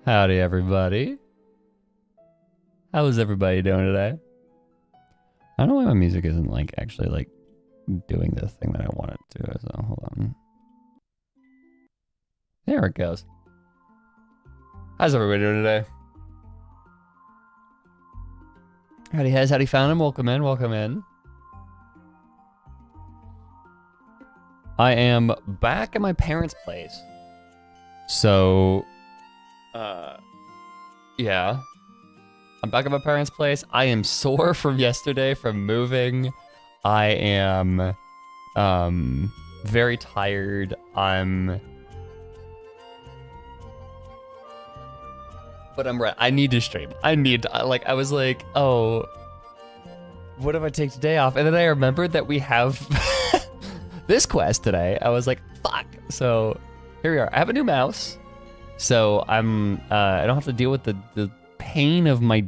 Howdy, everybody. How is everybody doing today? I don't know why my music isn't like actually like doing this thing that I want it to. So hold on. There it goes. How's everybody doing today? Howdy, guys. Howdy, found him. Welcome in. Welcome in. I am back at my parents' place. So, yeah. I'm back at my parents' place. I am sore from yesterday from moving. I am, very tired. But I'm right. I need to stream. I was like, oh, what if I take today off? And then I remembered that we have this quest today. I was like, fuck. So here we are. I have a new mouse. So I don't have to deal with the pain of my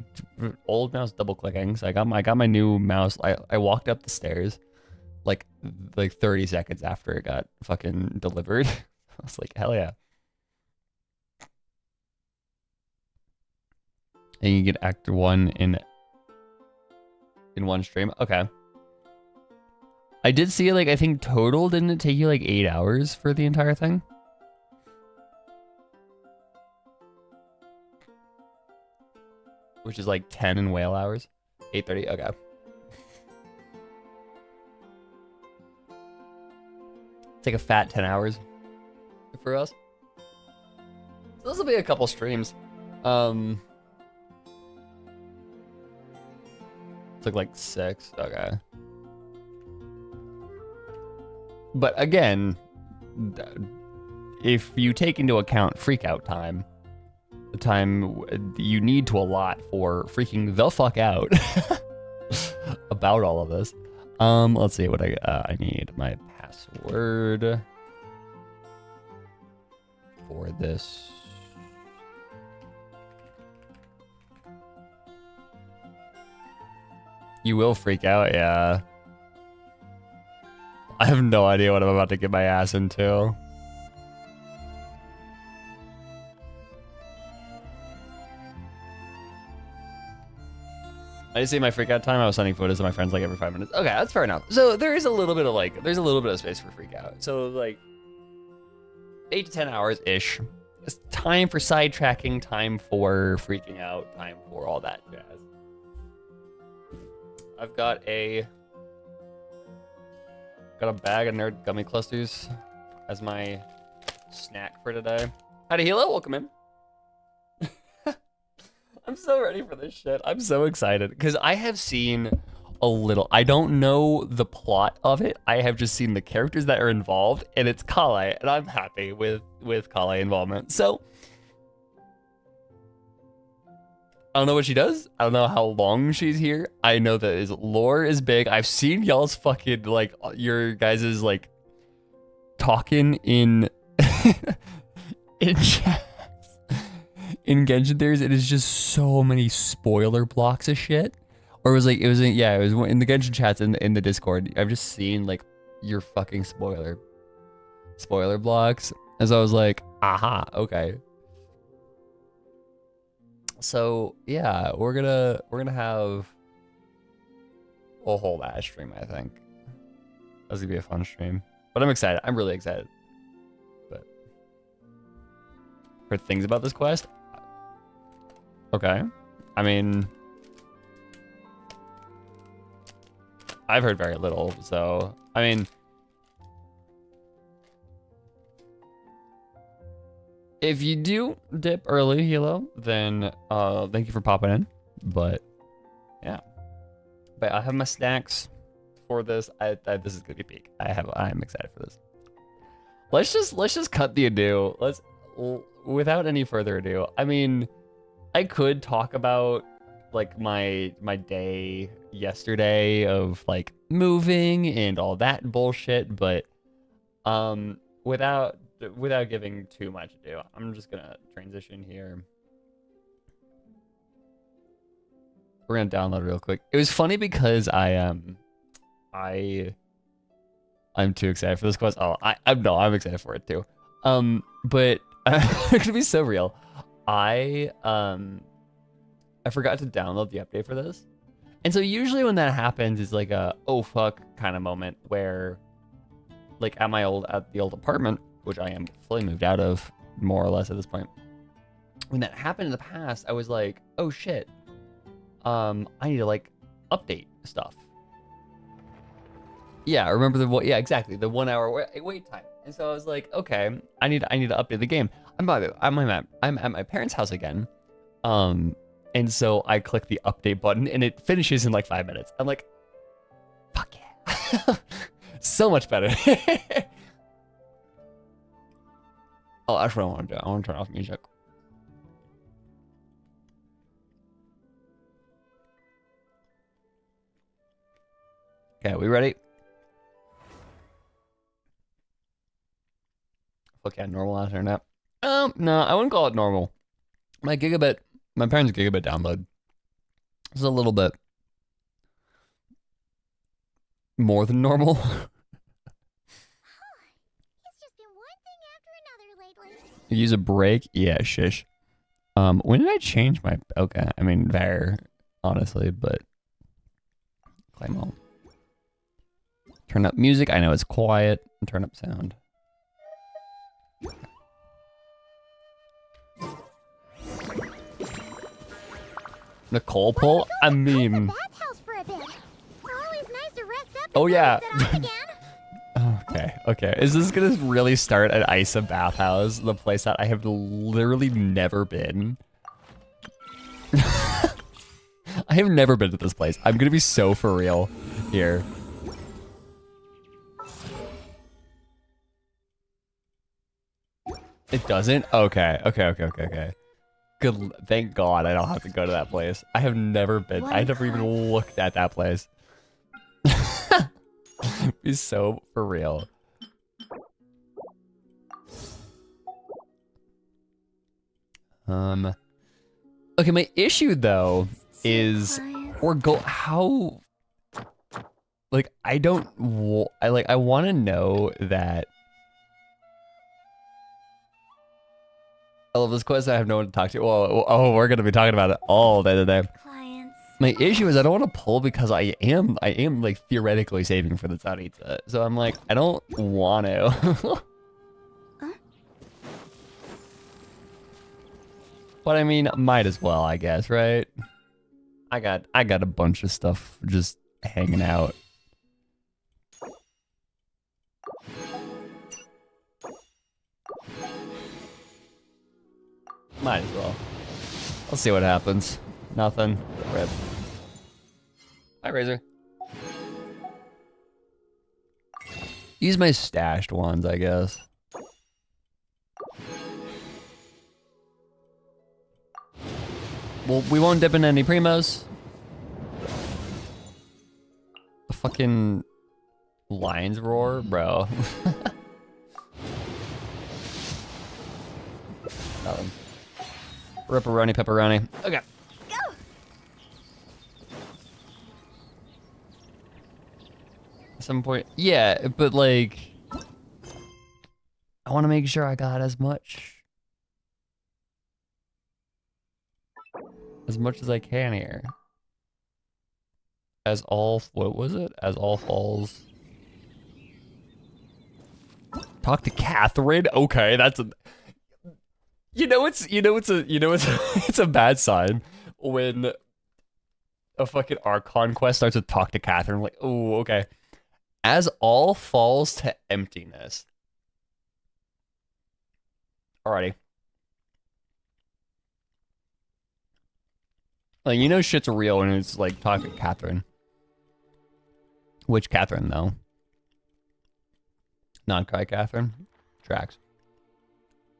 old mouse double clicking. So I got my new mouse. I walked up the stairs like 30 seconds after it got fucking delivered. I was like, hell yeah. And you get Act 1 in one stream. Okay. I did see like I think total didn't it take you like 8 hours for the entire thing? Which is like 10 in whale hours. 8:30. Okay. Take a fat 10 hours for us. So this will be a couple streams. Took like 6. Okay. But again, if you take into account freakout time, the time you need to allot for freaking the fuck out about all of this. Let's see what I need my password for this. You will freak out, yeah. I have no idea what I'm about to get my ass into. I just say my freak out time. I was sending photos to my friends like every 5 minutes. Okay, that's fair enough. So there is a little bit of there's a little bit of space for freak out. So like 8 to 10 hours ish. It's time for sidetracking, time for freaking out, time for all that jazz. I've got a bag of nerd gummy clusters as my snack for today. Howdy, Hilo, welcome in. I'm so ready for this shit. I'm so excited because I have seen a little. I don't know the plot of it. I have just seen the characters that are involved, and it's Kale, and I'm happy with Kale involvement. So I don't know what she does. I don't know how long she's here. I know that his lore is big. I've seen y'all's fucking like your guys's like talking in in chat. In Genshin Theories, it is just so many spoiler blocks of shit. Or it was in the Genshin chats in the Discord. I've just seen like your fucking spoiler blocks. As I was like, aha, okay. So yeah, we're gonna have a whole ass stream, I think. That's gonna be a fun stream. But I'm excited. I'm really excited. But for things about this quest. Okay. I mean, I've heard very little, so I mean, if you do dip early, Hilo, then thank you for popping in. But yeah, but I have my snacks for this. This is gonna be peak. I'm excited for this. Let's just cut the ado. Without any further ado. I mean, I could talk about like my day yesterday of like moving and all that bullshit, but without giving too much ado, I'm just gonna transition here. We're gonna download real quick. It was funny because I'm too excited for this quest. Oh, I'm excited for it too. But it's gonna be so real. I forgot to download the update for this. And so usually when that happens, it's like a oh fuck kind of moment where, like at the old apartment, which I am fully moved out of more or less at this point. When that happened in the past, I was like, oh shit, I need to like update stuff. Yeah, I remember yeah, exactly, the 1 hour wait time. And so I was like, okay, I need to update the game. I'm at my parents' house again. And so I click the update button and it finishes in like 5 minutes. I'm like, fuck yeah. So much better. Oh, that's what I want to do. I want to turn off music. Okay, we ready? Okay, normal internet. No, I wouldn't call it normal. My parents' gigabit download is a little bit more than normal. It's just been one thing after another lately. Use a break? Yeah, shish. When did I change my... Okay, I mean, there, honestly, but... Claim all. Turn up music. I know it's quiet. Turn up sound. Nicole pull? I mean... Oh, yeah. Okay. Is this gonna really start at Isa Bathhouse, the place that I have literally never been? I have never been to this place. I'm gonna be so for real here. It doesn't? Okay. Good. Thank God I don't have to go to that place. I have never been. I never even looked at that place. Be so for real. Okay, my issue though is how like I want to know that I love this quest. I have no one to talk to. Well, oh, we're gonna be talking about it all day today. My issue is I don't want to pull because I am like theoretically saving for the Tsaritsa. So I'm like, I don't want to. Huh? But I mean, might as well, I guess, right? I got a bunch of stuff just hanging out. Might as well. Let's see what happens. Nothing. Rip. Hi, Razor. Use my stashed ones, I guess. Well, we won't dip in any primos. The fucking lion's roar, bro. Nothing. Ripperoni, pepperoni. Okay. Go. Some point. Yeah, but like, I want to make sure I got as much as I can here. What was it? As all falls. Talk to Catherine. Okay, that's a. It's a bad sign when a fucking Archon quest starts to talk to Catherine. I'm like, oh, okay. As all falls to emptiness. Alrighty. Like, shit's real when it's like talk to Catherine. Which Catherine though? Not Cry Catherine. Tracks.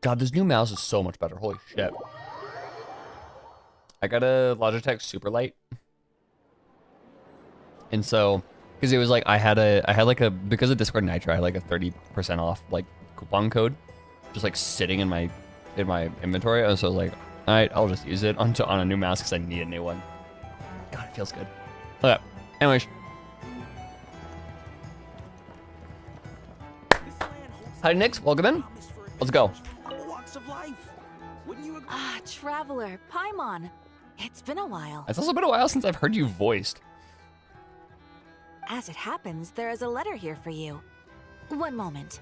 God, this new mouse is so much better. Holy shit. I got a Logitech Superlight. And so, because it was like, because of Discord Nitro, I had like a 30% off like coupon code. Just like sitting in my inventory. And so I was like, all right, I'll just use it on a new mouse because I need a new one. God, it feels good. Okay, anyways. Hi, Nix, welcome in. Let's go. Wouldn't you agree? Ah, Traveler, Paimon. It's been a while. It's also been a while since I've heard you voiced. As it happens, there is a letter here for you. One moment.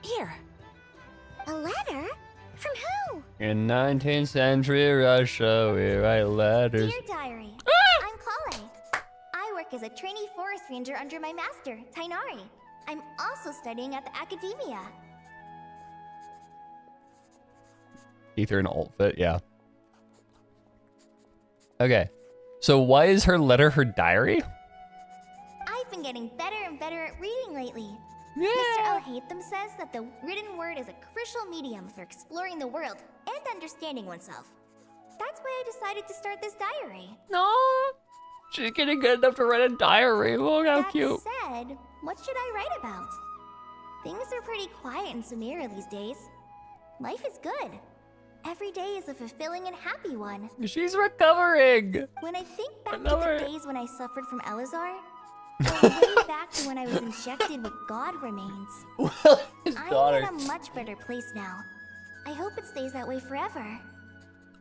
Here. A letter? From who? In 19th century Russia, we write letters. Dear Diary, I'm Kale. I work as a trainee forest ranger under my master, Tainari. I'm also studying at the academia. Ether and alt fit, yeah. Okay. So why is her letter her diary? I've been getting better and better at reading lately. Yeah. Mr. Al-Haytham says that the written word is a crucial medium for exploring the world and understanding oneself. That's why I decided to start this diary. No. She's getting good enough to write a diary. Look how cute. That said, what should I write about? Things are pretty quiet in Samira these days. Life is good. Every day is a fulfilling and happy one. She's recovering. When I think back to Another- the days when I suffered from Elazar, or way back to when I was injected with God remains, Well, his I'm daughter. in a much better place now. I hope it stays that way forever.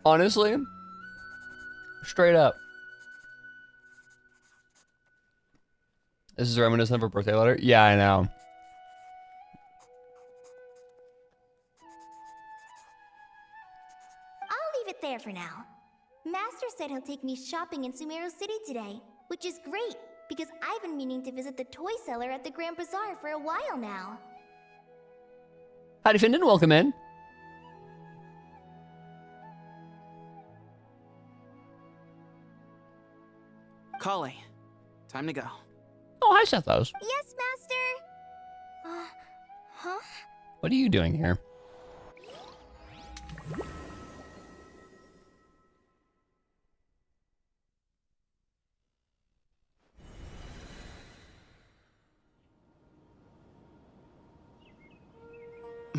Honestly, straight up. This is reminiscent of her birthday letter? Yeah, I know. I'll leave it there for now. Master said he'll take me shopping in Sumero City today, which is great, because I've been meaning to visit the toy seller at the Grand Bazaar for a while now. Howdy, Findan. Welcome in. Kale, time to go. Oh, hi, Sethos. Yes, Master! Huh? What are you doing here?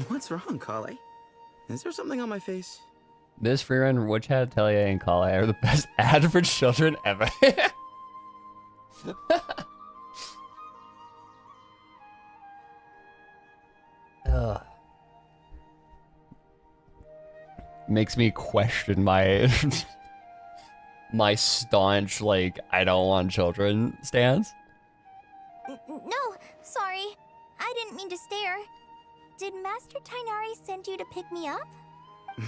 What's wrong, Kale? Is there something on my face? This freerun, Witchhat, Atelier, and Kale are the best ad for children ever. Ugh. Makes me question my my staunch, like, I don't want children stance. No, sorry. I didn't mean to stare. Did Master Tainari send you to pick me up?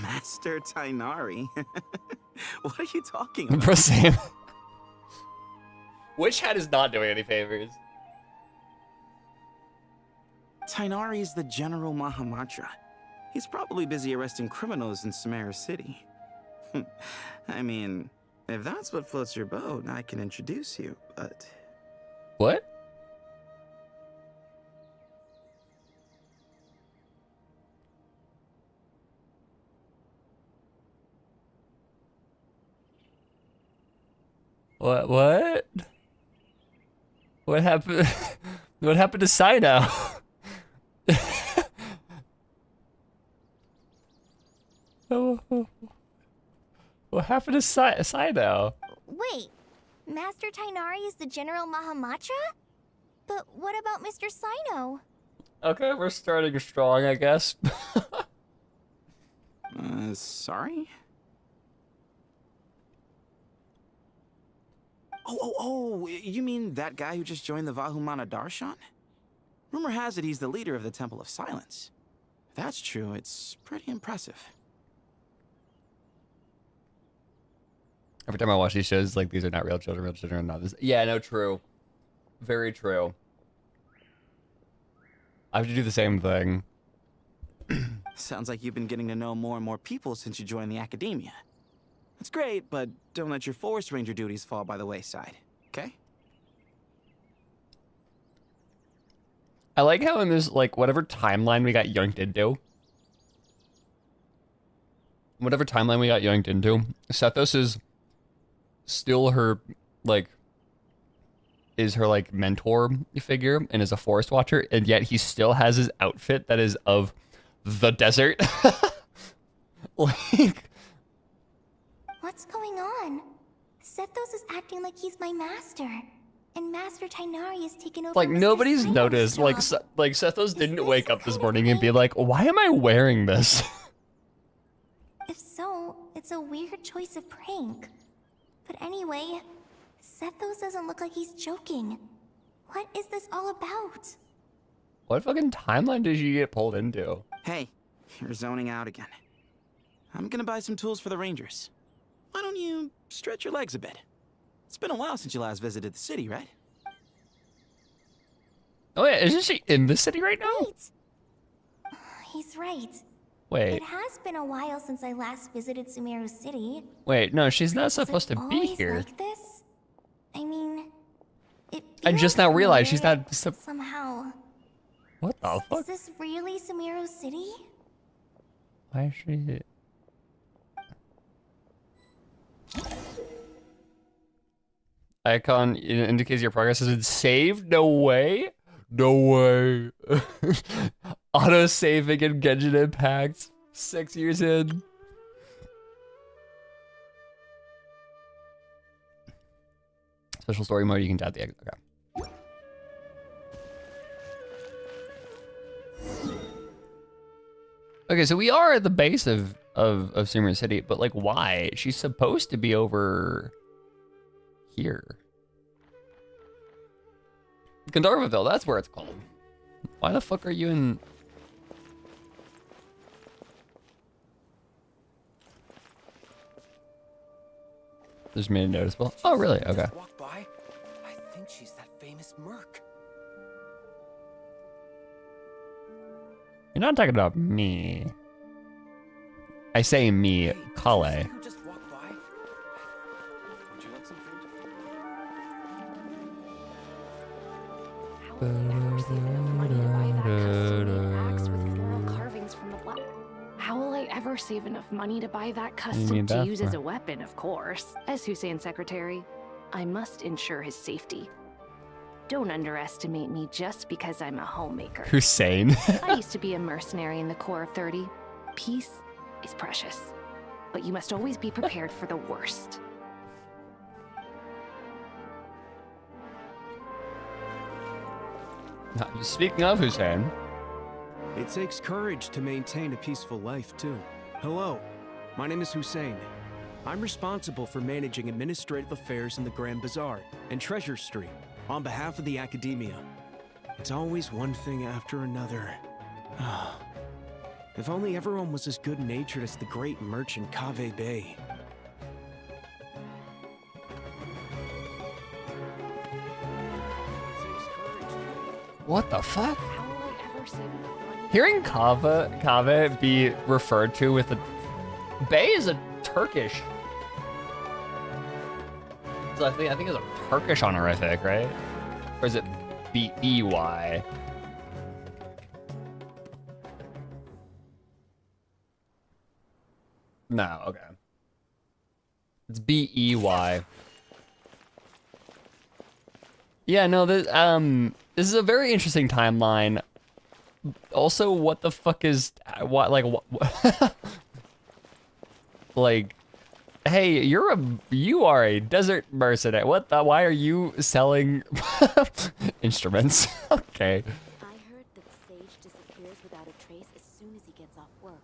Master Tainari? What are you talking about? Bro, Sam. Witchhat is not doing any favors. Tainari is the General Mahamatra. He's probably busy arresting criminals in Samara City. I mean, if that's what floats your boat, I can introduce you, but... What? What? What happened? What happened to Sino? What happened to Sino? Wait, Master Tainari is the General Mahamatra? But what about Mr. Sino? Okay, we're starting strong, I guess. Sorry? Oh, you mean that guy who just joined the Vahumana Darshan? Rumor has it he's the leader of the Temple of Silence. If that's true, it's pretty impressive. Every time I watch these shows, like, these are not real children are not this. Yeah, no, true. Very true. I have to do the same thing. Sounds like you've been getting to know more and more people since you joined the academia. That's great, but don't let your forest ranger duties fall by the wayside, okay? I like how in this, like, whatever timeline we got yoinked into, Sethos is still her, like, is her, like, mentor figure and is a forest watcher, and yet he still has his outfit that is of the desert. Like... What's going on? Sethos is acting like he's my master, and Master Tainari has taken over. Like, Mr. nobody's Sino's noticed. job. Like Sethos didn't this wake some up this kind of morning and be prank? like, why am I wearing this? If it's a weird choice of prank. But anyway, Sethos doesn't look like he's joking. What is this all about? What fucking timeline did you get pulled into? Hey, you're zoning out again. I'm gonna buy some tools for the Rangers. Why don't you stretch your legs a bit? It's been a while since you last visited the city, right? Oh yeah, isn't she in the city right now? Wait! He's right. Wait, It has been a while since I last visited Sumeru City. wait, no, she's not Is it supposed to be always here. like this? I mean, it I just feels now realized she's familiar not somehow. What the Is fuck? this really Sumeru City? Why is she... Icon indicates your progress has been saved? No way. No way. Auto saving in Genshin Impact 6 years in. Special story mode, you can tap the exit. Okay. Okay, so we are at the base of Sumeru City, but like why? She's supposed to be over here. Gandharvaville, that's where it's called. Why the fuck are you in... Just made it noticeable. Oh, really? Okay. Walk by. I think she's that famous merc. You're not talking about me. I say me, Kale. Who just walked by? Would you like some food? How will I ever save enough money to buy that custom-made axe with floral carvings from the black? How will I ever save enough money to buy that need custom to that use for? as a weapon, of course? As Hussein's secretary, I must ensure his safety. Don't underestimate me just because I'm a homemaker. Hussein. I used to be a mercenary in the Corps of 30. Peace is precious, but you must always be prepared for the worst. Speaking of Hussein, It takes courage to maintain a peaceful life, too. Hello, my name is Hussein. I'm responsible for managing administrative affairs in the Grand Bazaar and Treasure Street on behalf of the Academia. It's always one thing after another. If only everyone was as good-natured as the great merchant Kaveh Bey. what the fuck? How will I ever save enough money? Hearing Kaveh be referred to with a... Bey is a Turkish. So I think it's a Turkish honorific, right? Or is it B-E-Y? No, okay. It's B-E-Y. Yeah, no, this is a very interesting timeline. Also, what the fuck is what like, hey, you are a desert mercenary. What the? Why are you selling instruments? Okay. I heard that Sage disappears without a trace as soon as he gets off work.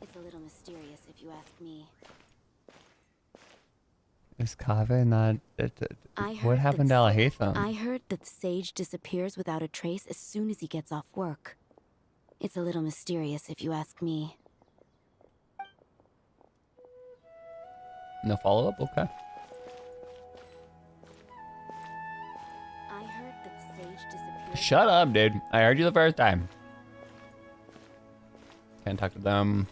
It's a little mysterious if you ask me. Is Kaveh not? I What heard happened to that- Alhaitham? I heard that Sage disappears without a trace as soon as he gets off work. It's a little mysterious if you ask me. No follow up. Okay. I heard that Sage disappears. Shut up, dude. I heard you the first time. Can't talk to them.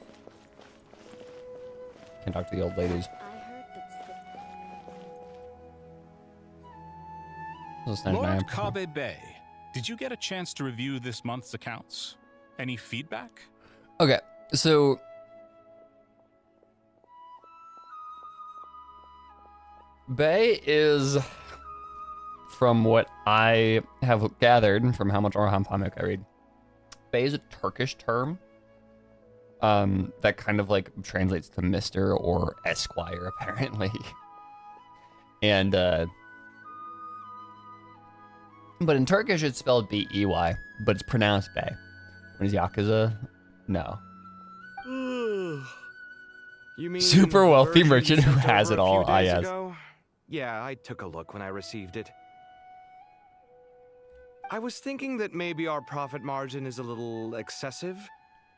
Can't talk to the old ladies. I heard that Those things, Lord man. Kaveh Bey, did you get a chance to review this month's accounts? Any feedback? Okay, so Bey is, from what I have gathered from how much Orhan Pamuk I read, Bey is a Turkish term that kind of like translates to Mr. or Esquire apparently. And but in Turkish it's spelled B-E-Y, but it's pronounced Bey. When is Yakuza? No. You mean Super the wealthy version you merchant who sent has over it a all. few Ah, days yes. ago? Yeah, I took a look when I received it. I was thinking that maybe our profit margin is a little excessive.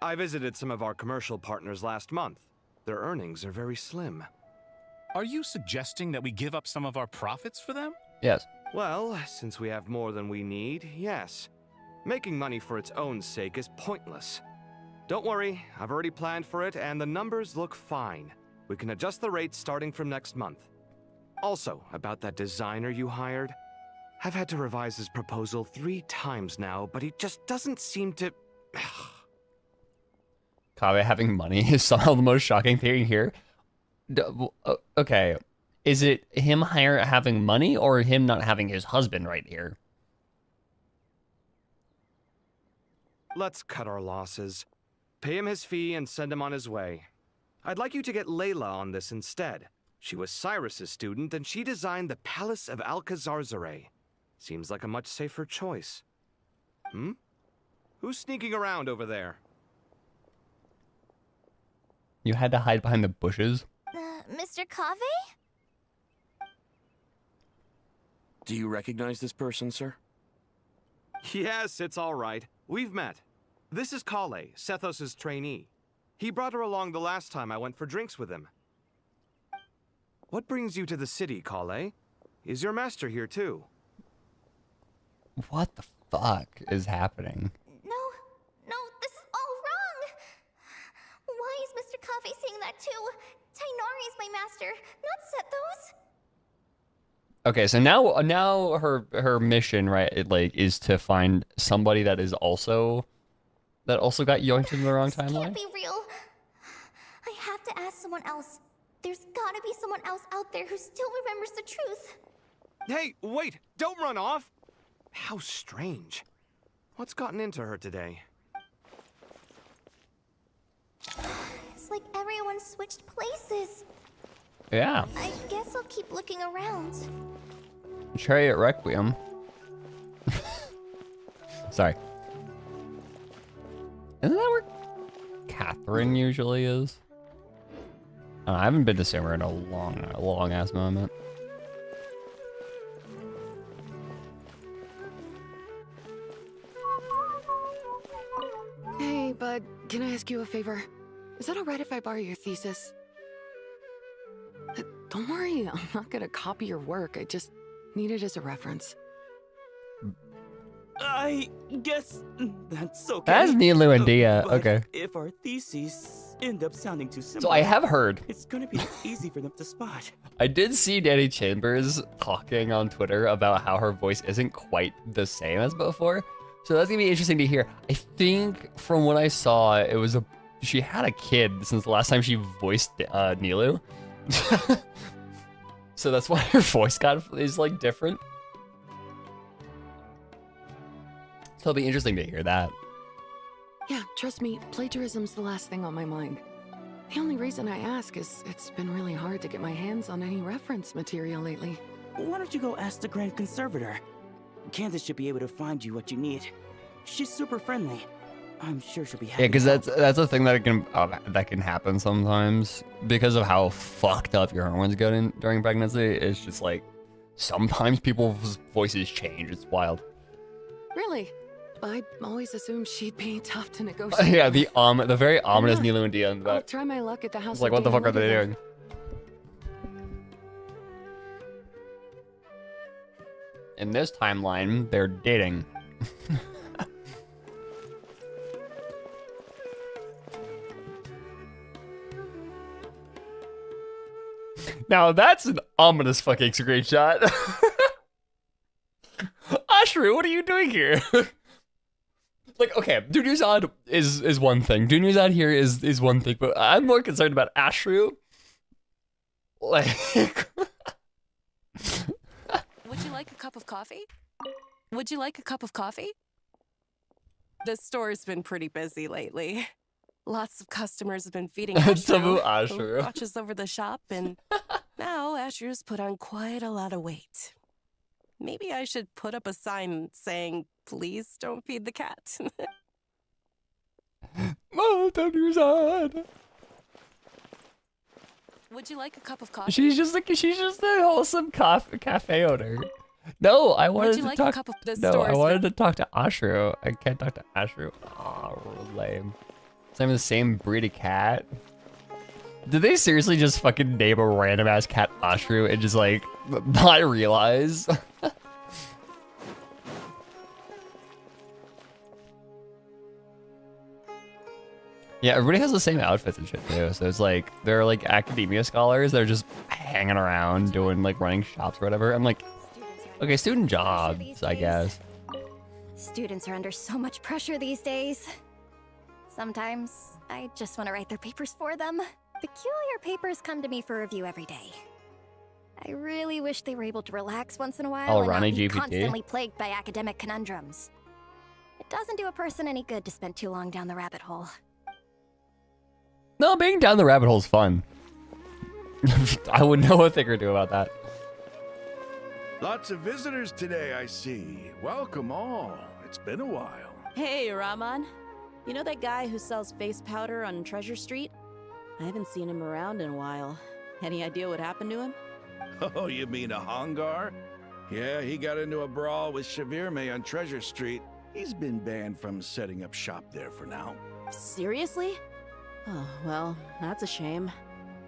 I visited some of our commercial partners last month. Their earnings are very slim. Are you suggesting that we give up some of our profits for them? Yes. Well, since we have more than we need, yes. Making money for its own sake is pointless. Don't worry, I've already planned for it, and the numbers look fine. We can adjust the rates starting from next month. Also, about that designer you hired, I've had to revise his proposal 3 times now, but he just doesn't seem to... Kaveh having money is somehow the most shocking thing here. Okay, is it him having money or him not having his husband right here? Let's cut our losses. Pay him his fee and send him on his way. I'd like you to get Layla on this instead. She was Cyrus's student, and she designed the Palace of Alcazarzare. Seems like a much safer choice. Hmm? Who's sneaking around over there? You had to hide behind the bushes? Mr. Kave? Do you recognize this person, sir? Yes, it's all right. We've met. This is Kale, Sethos' trainee. He brought her along the last time I went for drinks with him. What brings you to the city, Kale? Is your master here too? What the fuck is happening? No, this is all wrong! Why is Mr. Kave saying that too? Tainari is my master, not Sethos. Okay, so now her mission, right, is to find somebody that also got yoinked in the wrong This timeline. can't be real. I have to ask someone else. There's gotta be someone else out there who still remembers the truth. Hey, wait! Don't run off! How strange. What's gotten into her today? It's like everyone switched places. Yeah. I guess I'll keep looking around. Chariot Requiem. Sorry. Isn't that where Catherine usually is? I haven't been to Simmer in a long ass moment. Hey, bud, can I ask you a favor? Is that alright if I borrow your thesis? Don't worry, I'm not gonna copy your work. I just need it as a reference. I guess that's okay. That's Nilu and Dia. But Okay. if our theses end up sounding too similar, So I have heard. it's gonna be easy for them to spot. I did see Danny Chambers talking on Twitter about how her voice isn't quite the same as before. So that's gonna be interesting to hear. I think from what I saw, she had a kid since the last time she voiced Nilu. So that's why her voice is like different. So it'll be interesting to hear that. Yeah, trust me, plagiarism's the last thing on my mind. The only reason I ask is it's been really hard to get my hands on any reference material lately. Why don't you go ask the Grand Conservator? Candace should be able to find you what you need. She's super friendly. I'm sure she'll be happy. Yeah, because that's a thing that can happen sometimes because of how fucked up your hormones get during pregnancy. It's just like sometimes people's voices change. It's wild. Really? I always assumed she'd be tough to negotiate. Yeah, with. the very ominous Yeah. Nilu and Dia in the I'll back. try my luck at the house. It's like, of what the Dana fuck are they later. doing? In this timeline, they're dating. Now that's an ominous fucking screenshot. Ashru, what are you doing here? Like, okay, Dunuzad is one thing. Dunuzad here is one thing, but I'm more concerned about Ashru. Like, Would you like a cup of coffee? Would you like a cup of coffee? The store's been pretty busy lately. Lots of customers have been feeding Tabu Ashru, who Ashru. watches over the shop, and now Ashru's put on quite a lot of weight. Maybe I should put up a sign saying, please don't feed the cat. Oh, Dunuzad. Would you like a cup of coffee? She's just a wholesome cafe owner. No, I wanted Would you to like talk. a cup of this No, I store's wanted to talk to Ashru. I can't talk to Ashru. Oh, lame. Same the same breed of cat. Did they seriously just fucking name a random ass cat Ashru and just like not realize? Yeah, everybody has the same outfits and shit too. So it's like they're like academia scholars. They're just hanging around doing like running shops or whatever. I'm like, okay, student jobs, I guess. Students are under so much pressure these days. Sometimes I just want to write their papers for them. Peculiar papers come to me for review every day. I really wish they were able to relax once in a while and not Ronnie be GPT. constantly plagued by academic conundrums. It doesn't do a person any good to spend too long down the rabbit hole. No, being down the rabbit hole is fun. I wouldn't know a thing or two about that. Lots of visitors today, I see. Welcome all. It's been a while. Hey, Rahman. You know that guy who sells face powder on Treasure Street? I haven't seen him around in a while. Any idea what happened to him? Oh, you mean a Hongar? Yeah, he got into a brawl with Shavirme on Treasure Street. He's been banned from setting up shop there for now. Seriously? Oh, well, that's a shame.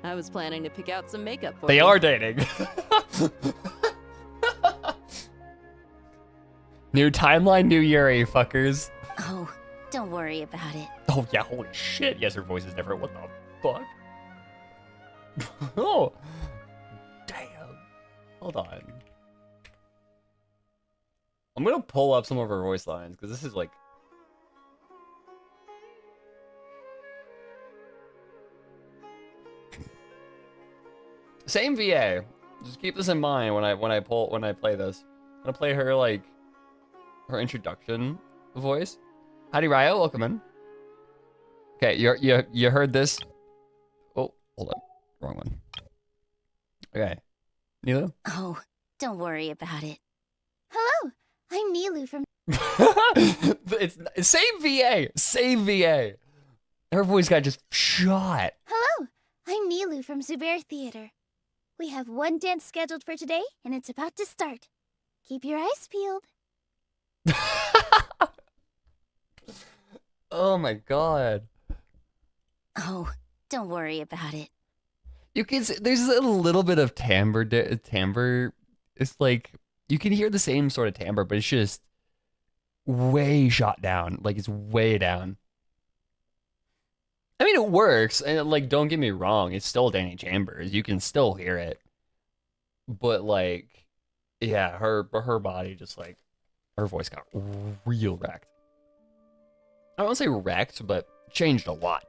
I was planning to pick out some makeup for They you. are dating. New timeline, new Yuri, fuckers. Oh, don't worry about it. Oh yeah, holy shit. Yes, her voice is different. What the fuck? Oh, damn. Hold on. I'm gonna pull up some of her voice lines because this is like. Same VA. Just keep this in mind when I play this. I'm gonna play her like her introduction voice. Howdy Ryo, welcome in. Okay, you heard this. Oh, hold on. Wrong one. Okay. Nilu? Oh, don't worry about it. Hello, I'm Nilu from... it's same VA. Same VA. Her voice got just shot. Hello, I'm Nilu from Zubair Theater. We have one dance scheduled for today, and it's about to start. Keep your eyes peeled. Oh my god. Oh, don't worry about it. You can see, there's a little bit of timbre. It's like you can hear the same sort of timbre, but it's just way shot down. Like it's way down. I mean, it works, and like, don't get me wrong, it's still Danny Chambers. You can still hear it, but like, yeah, her body just like, her voice got real wrecked. I won't say wrecked, but changed a lot.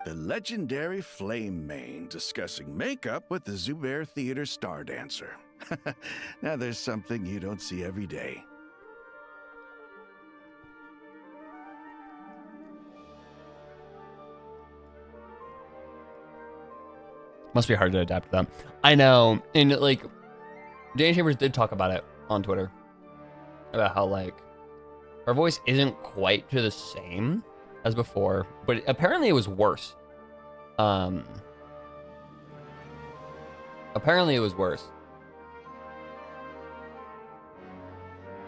The legendary Flame Mane discussing makeup with the Zubair Theater star dancer. Now there's something you don't see every day. Must be hard to adapt to them. I know, and like, Danny Chambers did talk about it on Twitter about how like her voice isn't quite to the same as before, but apparently it was worse. Apparently it was worse.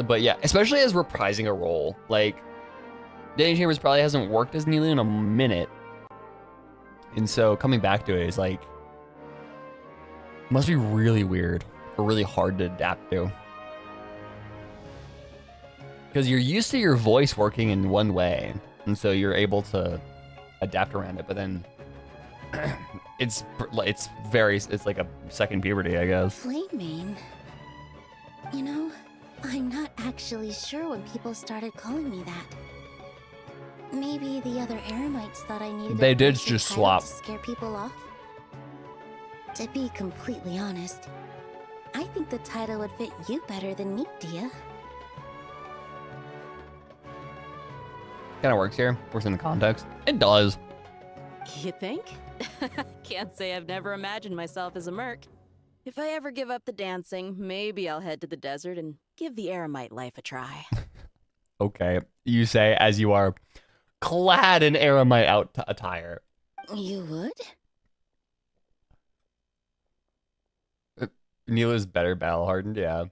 But yeah, especially as reprising a role, like Danny Chambers probably hasn't worked as Neely in a minute, and so coming back to it is like. Must be really weird or really hard to adapt to. Because you're used to your voice working in one way, and so you're able to adapt around it, but then it's like a second puberty, I guess. Flame Mane? You know, I'm not actually sure when people started calling me that. Maybe the other Eremites thought I needed They a did fancy just title swap. to scare people off. To be completely honest, I think the title would fit you better than me, Dia. Kind of works here. Works in the context. It does. You think? Can't say I've never imagined myself as a merc. If I ever give up the dancing, maybe I'll head to the desert and give the Eremite life a try. Okay. You say as you are clad in Eremite attire. You would? Neela's better battle hardened, yeah.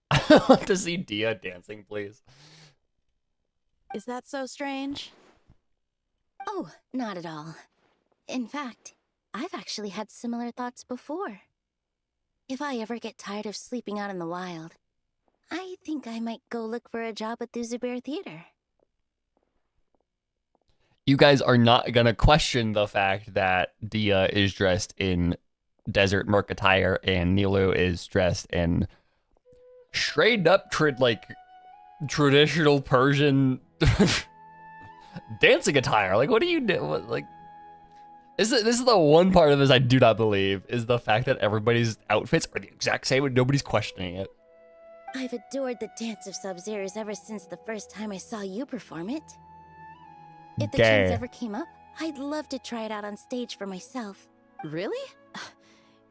I want to see Dia dancing, please. Is that so strange? Oh, not at all. In fact, I've actually had similar thoughts before. If I ever get tired of sleeping out in the wild, I think I might go look for a job at the Zubair Theater. You guys are not gonna question the fact that Dia is dressed in desert merc attire and Nilu is dressed in straight up traditional Persian dancing attire. Like, what do you do? Like, this is the one part of this I do not believe, is the fact that everybody's outfits are the exact same and nobody's questioning it. I've adored the Dance of Sub-Zeros ever since the first time I saw you perform it. If the chance ever came up, I'd love to try it out on stage for myself. Really?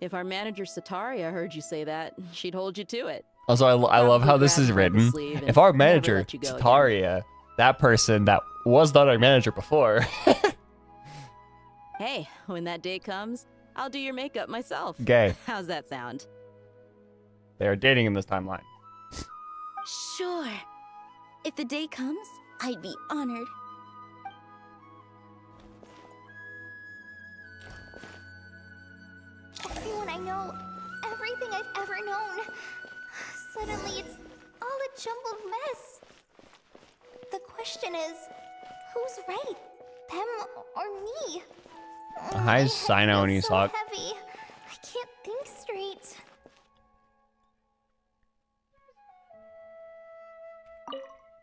If our manager Sataria heard you say that, she'd hold you to it. Also, I love how this is written. If our manager, Sataria, that person that was not our manager before. Hey, when that day comes, I'll do your makeup myself. Gay. How's that sound? They are dating in this timeline. Sure. If the day comes, I'd be honored. Everyone I know, everything I've ever known. Suddenly it's all a jumbled mess. The question is, who's right? Them or me? Hi, Sino and so Isak. heavy. I can't think straight.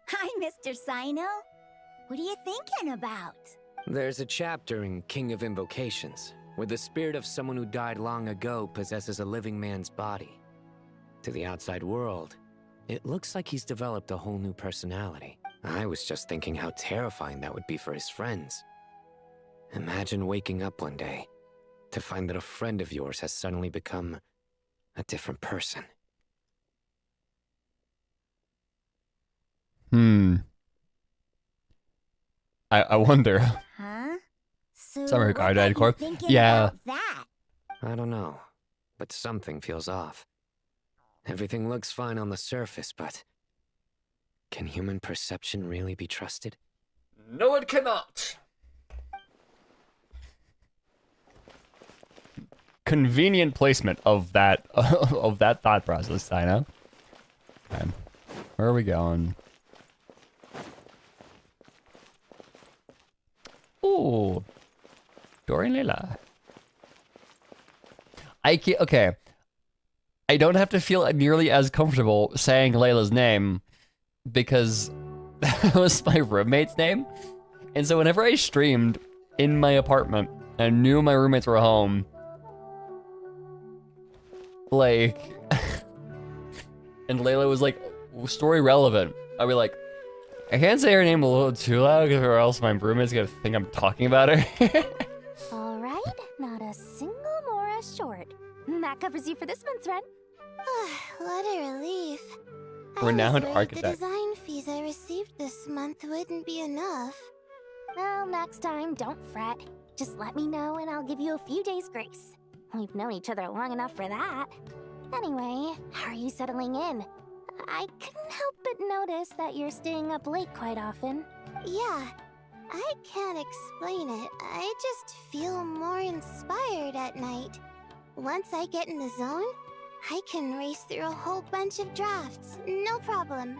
Hi, Mr. Sino. What are you thinking about? There's a chapter in King of Invocations where the spirit of someone who died long ago possesses a living man's body. To the outside world, it looks like he's developed a whole new personality. I was just thinking how terrifying that would be for his friends. Imagine waking up one day to find that a friend of yours has suddenly become a different person. I wonder. Huh? So Some regard what got Core. you thinking Yeah. about that? I don't know, but something feels off. Everything looks fine on the surface, but can human perception really be trusted? No, it cannot. Convenient placement of that of that thought process, Sino. Okay. Where are we going? Ooh, Dorian Layla. Okay. I don't have to feel nearly as comfortable saying Layla's name because that was my roommate's name. And so whenever I streamed in my apartment and knew my roommates were home, like, and Layla was like, story relevant, I'd be like, I can't say her name a little too loud or else my roommate's gonna think I'm talking about her. All right, not a single Mora short. That covers you for this month's rent. What a relief. Renowned The architect. design fees I received this month wouldn't be enough. Well, next time, don't fret. Just let me know and I'll give you a few days' grace. We've known each other long enough for that. Anyway, how are you settling in? I couldn't help but notice that you're staying up late quite often. Yeah, I can't explain it. I just feel more inspired at night. Once I get in the zone, I can race through a whole bunch of drafts, no problem.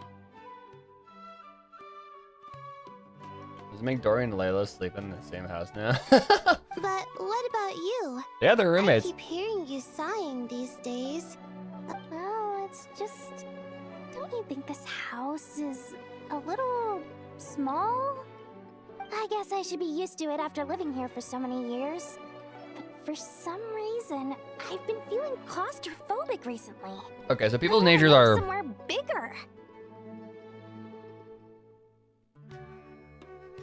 Does it make Dorian and Layla sleep in the same house now? But what about you? Yeah, they're roommates. I keep hearing you sighing these days. Well, it's just... Don't you think this house is a little small? I guess I should be used to it after living here for so many years. But for some reason, I've been feeling claustrophobic recently. Okay, so people's natures are... Somewhere bigger.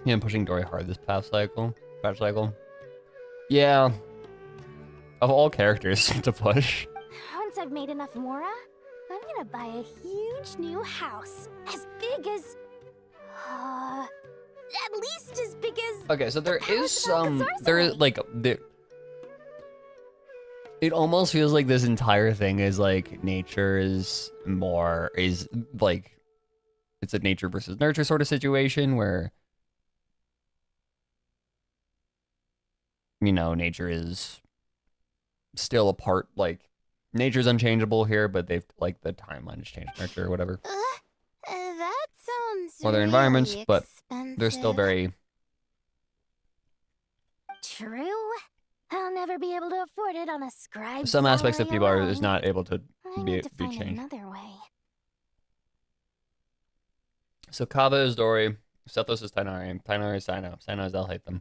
Yeah, I'm pushing Dory hard this patch cycle. Yeah. Of all characters to push. Once I've made enough Mora, I'm gonna buy a huge new house. As big as... at least as big as... Okay, so there the is Palace of some... There is, Alcazar's. like... It almost feels like this entire thing is like nature is like it's a nature versus nurture sort of situation where, you know, nature is still a part, like nature's unchangeable here, but they've like the timeline has changed nurture or whatever. That sounds Or their really environments, but expensive. they're still very. True. I'll never be able to afford it on a scribe. Some aspects of salary people alone. is not able to I be need to find changed. another way. So Kava is Dory, Sethos is Tainari, Tainari is Sino, Sino is Alhaitham,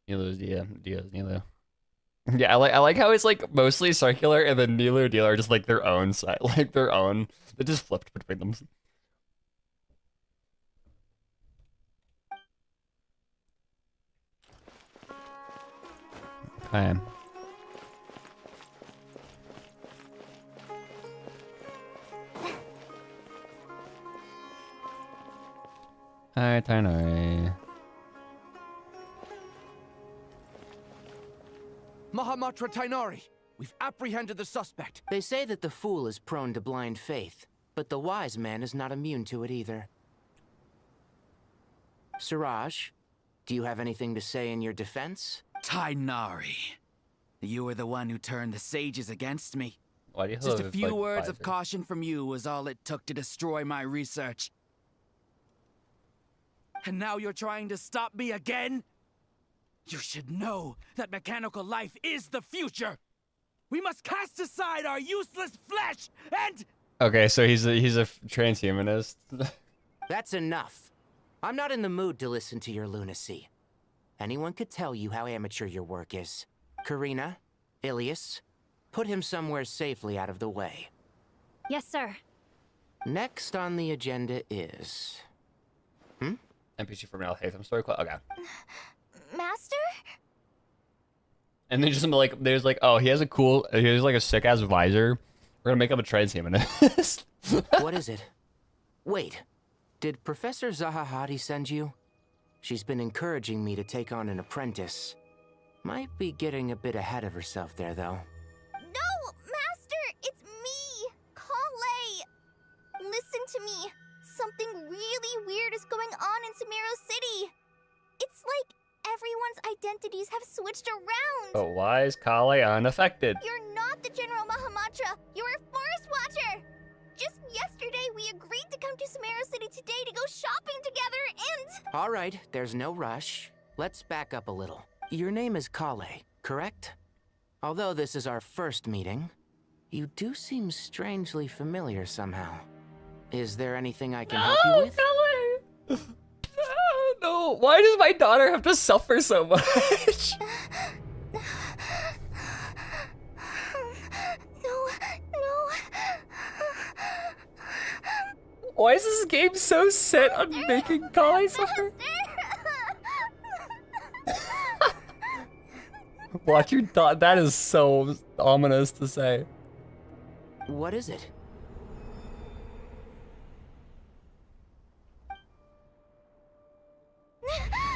Nilo is Dia, Dia is Nilo. Yeah, I like how it's like mostly circular, and then Nilo and Dia are just like their own side, like their own. They just flipped between them. Okay. Hi, Tainari. Mahamatra Tainari, we've apprehended the suspect. They say that the fool is prone to blind faith, but the wise man is not immune to it either. Siraj, do you have anything to say in your defense? Tainari, you were the one who turned the sages against me. Why do you Just a have, few like, words of visor? caution from you was all it took to destroy my research. And now you're trying to stop me again? You should know that mechanical life is the future. We must cast aside our useless flesh and... Okay, so he's a transhumanist. That's enough. I'm not in the mood to listen to your lunacy. Anyone could tell you how amateur your work is. Karina, Ilias, put him somewhere safely out of the way. Yes, sir. Next on the agenda is... NPC from Alhaitham story club. Okay. Master? And then just like there's like, oh, he has like a sick ass visor. We're gonna make him a transhumanist. What is it? Wait, did Professor Zahahati send you? She's been encouraging me to take on an apprentice. Might be getting a bit ahead of herself there, though. No, Master! It's me! Kale! Listen to me. Something really weird is going on in Sumeru City. It's like everyone's identities have switched around. But why is Kale unaffected? You're not the General Mahamatra. You're a forest watcher. Just yesterday, we agreed to come to Sumeru City today to go shopping together and... All right, there's no rush. Let's back up a little. Your name is Kale, correct? Although this is our first meeting, you do seem strangely familiar somehow. Is there anything I can help you with? Kale! No, why does my daughter have to suffer so much? Why is this game so set on making Kale suffer? Watch your daughter. That is so ominous to say. What is it?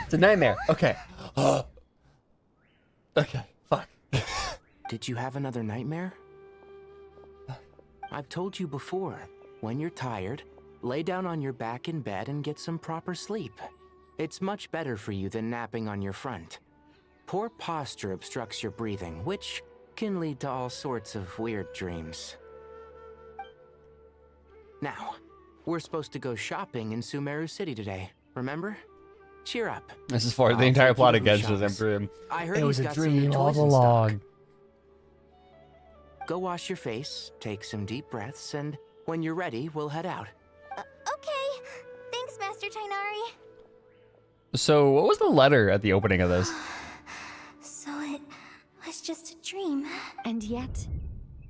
It's a nightmare. Okay. Okay, fuck. Did you have another nightmare? I've told you before, when you're tired, lay down on your back in bed and get some proper sleep. It's much better for you than napping on your front. Poor posture obstructs your breathing, which can lead to all sorts of weird dreams. Now, we're supposed to go shopping in Sumeru City today, remember? Cheer up. This is for the I'll entire take you plot to the against his shops. Emperor. I heard It was he's a got some new dream all toys in stock. along. Go wash your face, take some deep breaths, and when you're ready, we'll head out. Okay. Thanks, Master Tainari. So, what was the letter at the opening of this? So it was just a dream. And yet,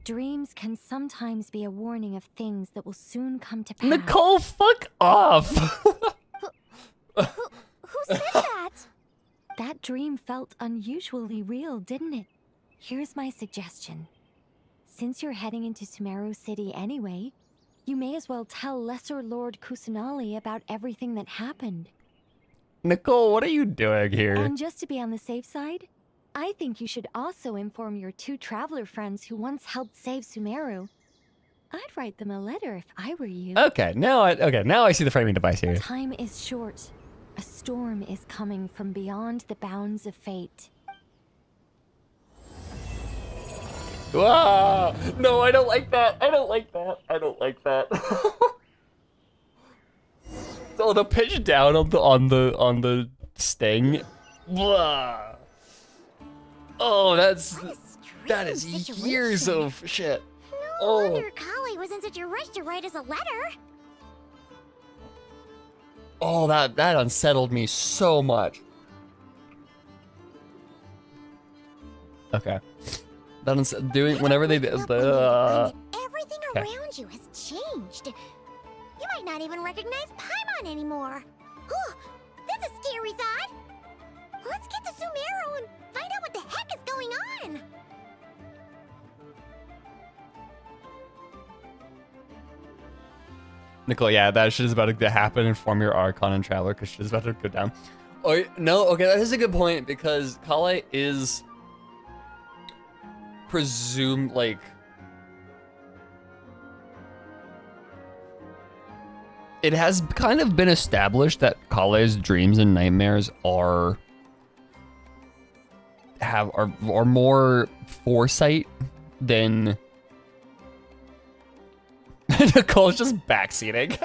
dreams can sometimes be a warning of things that will soon come to pass. Nicole, fuck off! Who said that? That dream felt unusually real, didn't it? Here's my suggestion. Since you're heading into Sumeru City anyway, you may as well tell Lesser Lord Kusanali about everything that happened. Nicole, what are you doing here? And just to be on the safe side, I think you should also inform your 2 traveler friends who once helped save Sumeru. I'd write them a letter if I were you. Okay, now I see the framing device here. Time is short. A storm is coming from beyond the bounds of fate. Wow! No, I don't like that. I don't like that. I don't like that. Oh, the pitch down on the sting. Blah. Oh, that is years of shit. No wonder Kali was in such a rush to write us a letter. Oh, that unsettled me so much. Okay. Doing whenever they everything around you has changed. You might not even recognize Paimon anymore. Oh, that's a scary thought. Let's get to Sumeru and find out what the heck is going on. Nicole, yeah, that shit is about to happen. Inform your Archon and Traveler because shit is about to go down. Oh, no, okay, that is a good point because Kale is presumed, like... It has kind of been established that Kale's dreams and nightmares are more foresight than... Nicole's just backseating.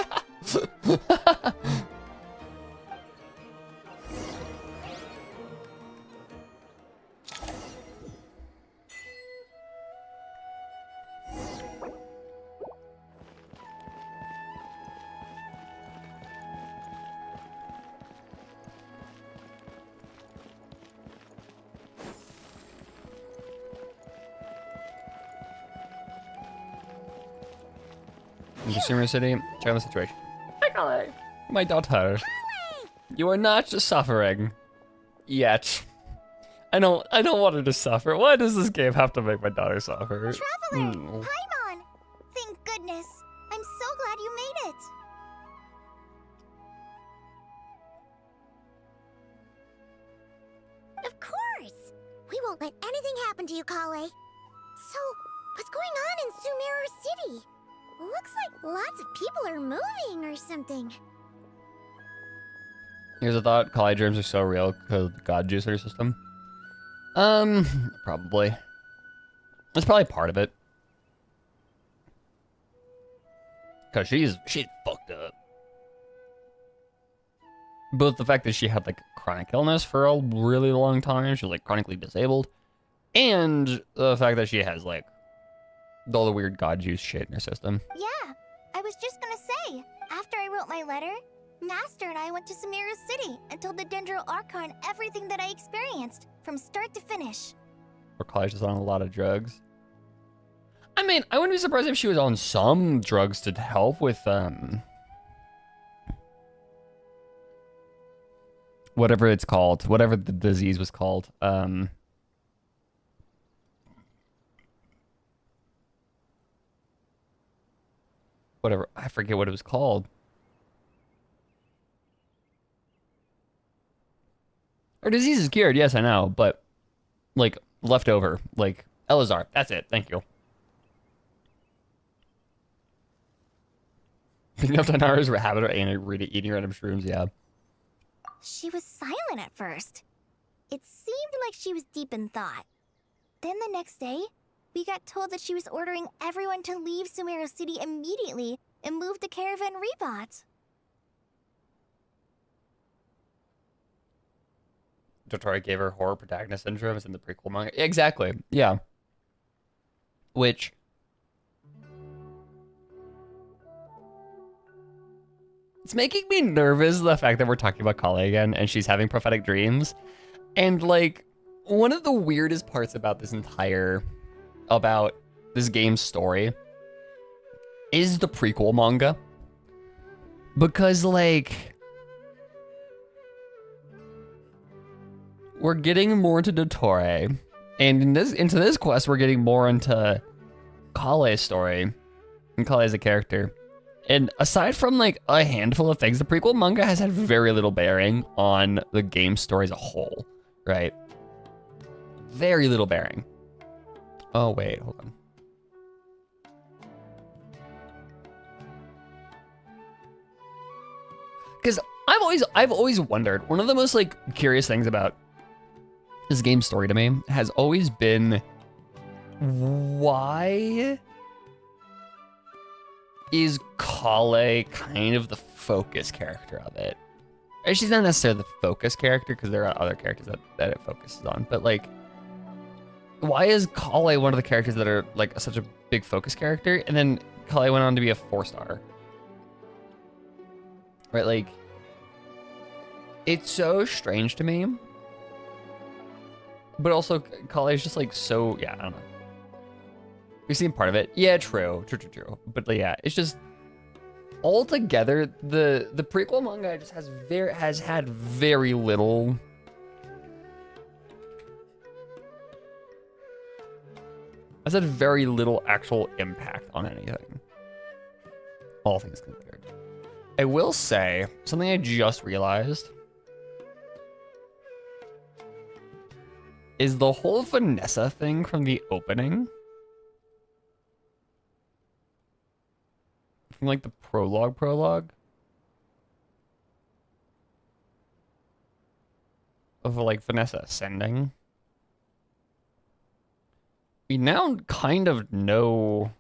Consumer City, check on the situation. Hi, Kale. My daughter. Kale! You are not suffering. Yet. I don't want her to suffer. Why does this game have to make my daughter suffer? Traveler! Paimon! Thank goodness. I'm so glad you made it. Of course! We won't let anything happen to you, Kale. So, what's going on in Sumeru City? Looks like lots of people are moving or something. Here's a thought. Kale dreams are so real because of the god juice in her system. Probably. That's probably part of it. Cause she's fucked up. Both the fact that she had like chronic illness for a really long time, she's like chronically disabled, and the fact that she has like all the weird god juice shit in her system. Yeah, I was just gonna say, after I wrote my letter, Master and I went to Sumeru City and told the Dendro Archon everything that I experienced, from start to finish. Or Kale's just on a lot of drugs. I mean, I wouldn't be surprised if she was on some drugs to help with, whatever it's called, whatever the disease was called, whatever, I forget what it was called. Her disease is cured, yes, I know, but, like, leftover, like, Elazar, that's it, thank you. Picking up Tainara's habit of eating random shrooms, yeah. She was silent at first. It seemed like she was deep in thought. Then the next day, we got told that she was ordering everyone to leave Sumeru City immediately and move to Caravan Rebot. Dottore gave her horror protagonist syndrome as in the prequel manga. Exactly, yeah. Which... It's making me nervous, the fact that we're talking about Kale again, and she's having prophetic dreams. And, like, one of the weirdest parts about this game's story is the prequel manga. Because, like, we're getting more into Dottore, and into this quest, we're getting more into Kale's story, and Kale as a character. And aside from, like, a handful of things, the prequel manga has had very little bearing on the game story as a whole, right? very little bearing. Oh, wait, hold on. Because I've always wondered, one of the most like curious things about this game's story to me has always been, why is Kale kind of the focus character of it? And she's not necessarily the focus character because there are other characters that it focuses on, but like, why is Kale one of the characters that are like such a big focus character? And then Kale went on to be a 4-star. Right, like, it's so strange to me. But also, Kale is just like so, yeah, I don't know. We've seen part of it. Yeah, true. But yeah, it's just, altogether, the prequel manga just has had very little actual impact on anything. All things considered. I will say, something I just realized is the whole Vanessa thing from the opening. From like the prologue. Of like Vanessa ascending. We now kind of know.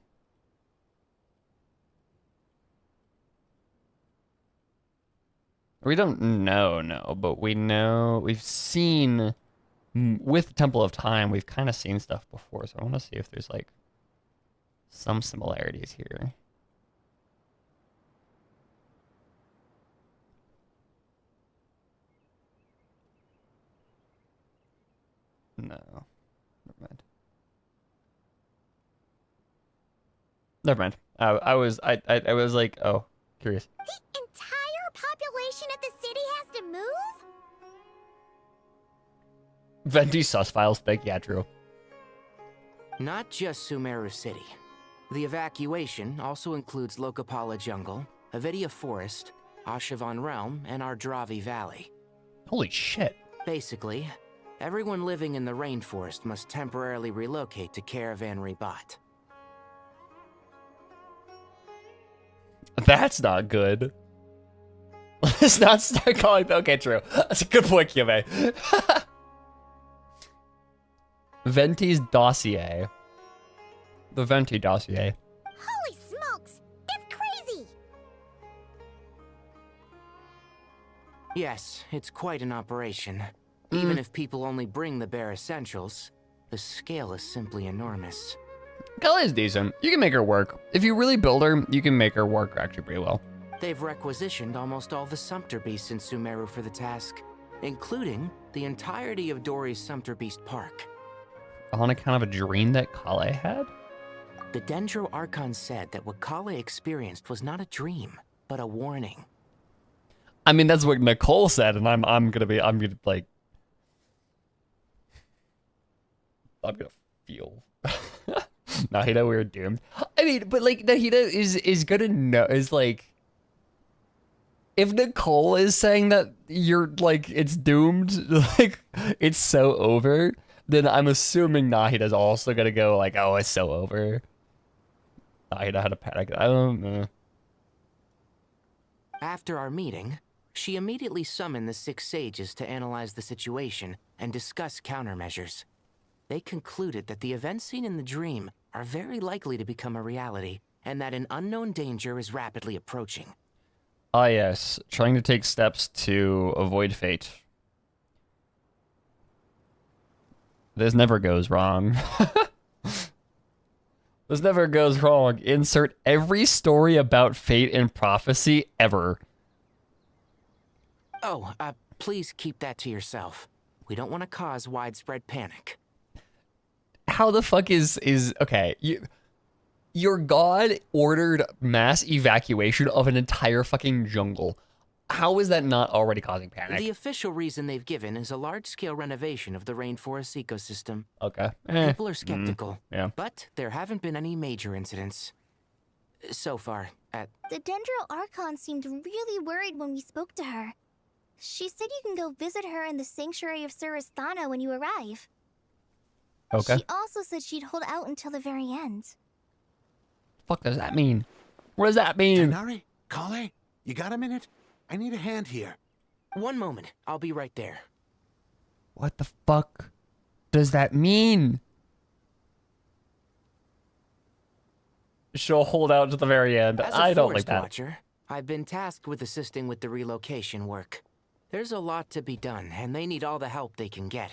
We don't know, no, but we know, we've seen, with Temple of Time, we've kind of seen stuff before, so I want to see if there's, like, some similarities here. No. Never mind. Never mind. I was like, oh, curious. The entire population of the city has to move? Venti sus files thick, yeah, true. Not just Sumeru City. The evacuation also includes Lokapala Jungle, Avidia Forest, Ashavan Realm, and Ardravi Valley. Holy shit. Basically, everyone living in the rainforest must temporarily relocate to Caravan Ribat. That's not good. Let's not start calling. Okay, true. That's a good point, Kyume. Venti's dossier. The Venti dossier. Holy smokes! It's crazy! Yes, it's quite an operation. Even if people only bring the bare essentials, the scale is simply enormous. Kale is decent. You can make her work. If you really build her, you can make her work actually pretty well. They've requisitioned almost all the Sumpter Beasts in Sumeru for the task, including the entirety of Dori's Sumpter Beast Park. On account of a dream that Kale had? The Dendro Archon said that what Kale experienced was not a dream, but a warning. I mean, that's what Nicole said, and I'm gonna feel. Nahida, we were doomed. I mean, but like Nahida is gonna know, is like, if Nicole is saying that you're like, it's doomed, like it's so over, then I'm assuming Nahida's also gonna go like, oh, it's so over. Nahida had a panic. I don't know. After our meeting, she immediately summoned the 6 sages to analyze the situation and discuss countermeasures. They concluded that the events seen in the dream are very likely to become a reality, and that an unknown danger is rapidly approaching. Ah, yes. Trying to take steps to avoid fate. This never goes wrong. This never goes wrong. Insert every story about fate and prophecy ever. Oh, please keep that to yourself. We don't want to cause widespread panic. How the fuck is okay, your god ordered mass evacuation of an entire fucking jungle. How is that not already causing panic? The official reason they've given is a large-scale renovation of the rainforest ecosystem. Okay. People are skeptical, yeah. But there haven't been any major incidents. So far, at... The Dendro Archon seemed really worried when we spoke to her. She said you can go visit her in the Sanctuary of Surasthana when you arrive. Okay. She also said she'd hold out until the very end. Fuck does that mean? What does that mean? Tighnari? Kale? You got a minute? I need a hand here. One moment. I'll be right there. What the fuck does that mean? She'll hold out to the very end. As a I don't like forest that. watcher, I've been tasked with assisting with the relocation work. There's a lot to be done, and they need all the help they can get.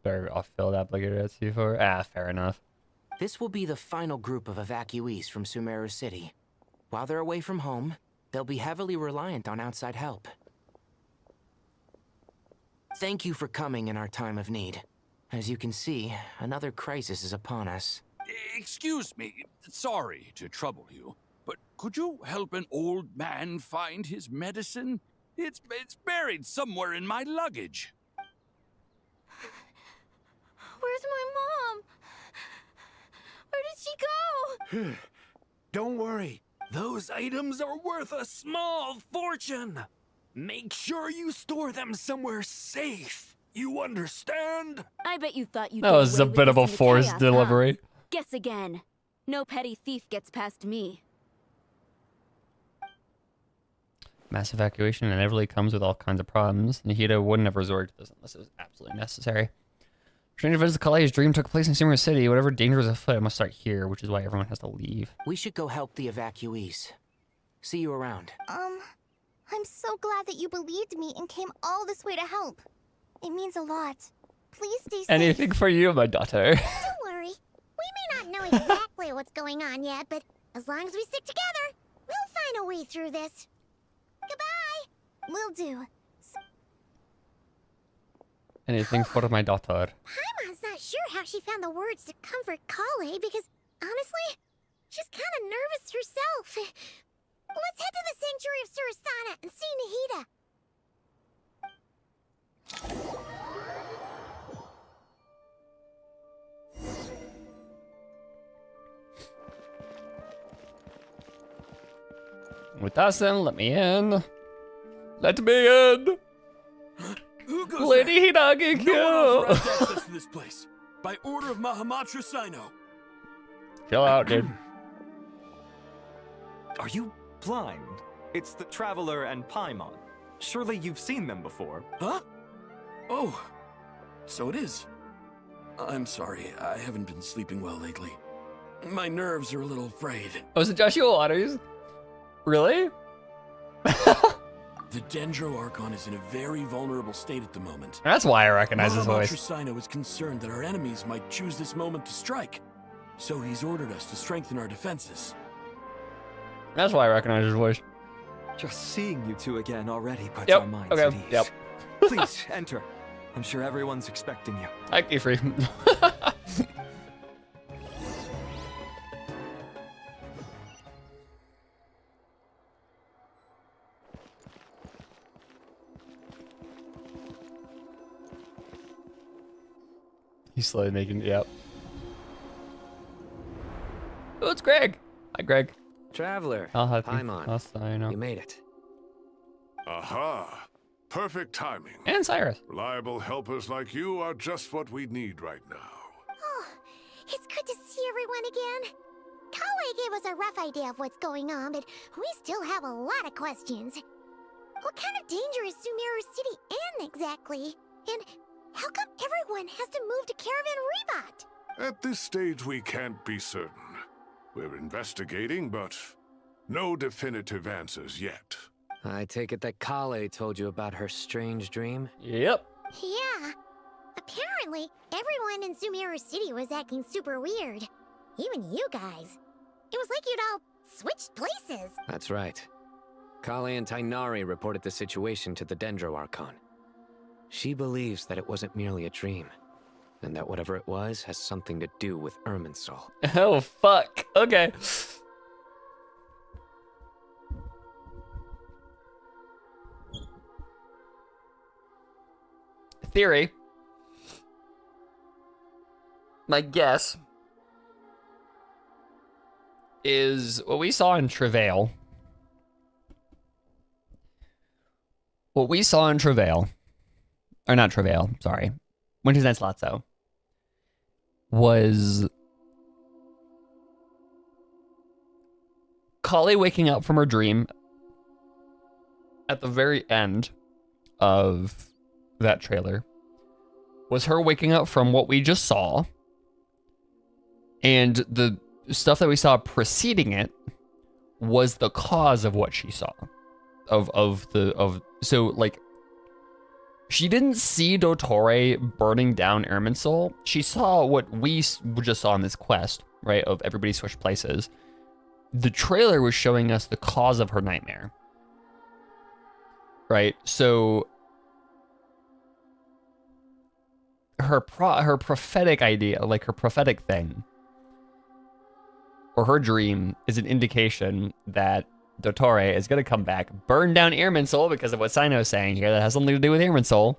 Better off-field applicator at C4. Ah, fair enough. This will be the final group of evacuees from Sumeru City. While they're away from home, they'll be heavily reliant on outside help. Thank you for coming in our time of need. As you can see, another crisis is upon us. Excuse me, sorry to trouble you, but could you help an old man find his medicine? It's buried somewhere in my luggage. Where's my mom? Where did she go? Don't worry. Those items are worth a small fortune. Make sure you store them somewhere safe. You understand? I bet you thought you'd That get was away a with bit of this a in the forced chaos, delivery. Huh? Guess again. No petty thief gets past me. Mass evacuation inevitably comes with all kinds of problems. Nihida wouldn't have resorted to this unless it was absolutely necessary. Stranger visits Kale's dream took place in Sumeru City. Whatever danger is afoot must start here, which is why everyone has to leave. We should go help the evacuees. See you around. I'm so glad that you believed me and came all this way to help. It means a lot. Please stay safe. Anything for you, my daughter. Don't worry. We may not know exactly what's going on yet, but as long as we stick together, we'll find a way through this. Goodbye. Will do. Anything for my daughter. Paimon's not sure how she found the words to comfort Kale because, honestly, she's kind of nervous herself. Let's head to the Sanctuary of Surasana and see Nihida. With us then, let me in. Let me in. Who goes Lady there? Hinagi, No one kill. else has access to this place. By order of Mahamatra Sino. Chill out, dude. Are you blind? It's the Traveler and Paimon. Surely you've seen them before. Huh? Oh, so it is. I'm sorry, I haven't been sleeping well lately. My nerves are a little frayed. Oh, is it Joshua Waters? Really? The Dendro Archon is in a very vulnerable state at the moment. That's why I recognize his Mahamatra voice. Sino is concerned that our enemies might choose this moment to strike. So he's ordered us to strengthen our defenses. That's why I recognize his voice. Just seeing you two again already puts Yep, our minds okay, at ease. yep. Please, enter. I'm sure everyone's expecting you. Hi, Kefri. He's slowly making, yep. Oh, it's Greg. Hi, Greg. Traveler, I'll have you. Paimon, I'll sign up. you made it. Aha! Perfect timing. And Cyrus. Reliable helpers like you are just what we need right now. Oh, it's good to see everyone again. Kale gave us a rough idea of what's going on, but we still have a lot of questions. What kind of danger is Sumeru City in exactly? And how come everyone has to move to Caravan Reebot? At this stage, we can't be certain. We're investigating, but no definitive answers yet. I take it that Kale told you about her strange dream? Yep. Yeah. Apparently, everyone in Sumeru City was acting super weird. Even you guys. It was like you'd all switched places. That's right. Kale and Tighnari reported the situation to the Dendro Archon. She believes that it wasn't merely a dream, and that whatever it was has something to do with Irminsul. Oh, fuck. Okay. Theory. My guess is what we saw in Travail What we saw in Travail, or not Travail, sorry, Winter's Night's Lotso, was Kali waking up from her dream at the very end of that trailer. Was her waking up from what we just saw, and the stuff that we saw preceding it was the cause of what she saw. So like, she didn't see Dottore burning down Irminsul. She saw what we just saw in this quest, right? Of everybody switched places. The trailer was showing us the cause of her nightmare, right? So her prophetic idea, like her prophetic thing, or her dream, is an indication that Dottore is going to come back, burn down Irminsul because of what Sino's saying here that has something to do with Irminsul.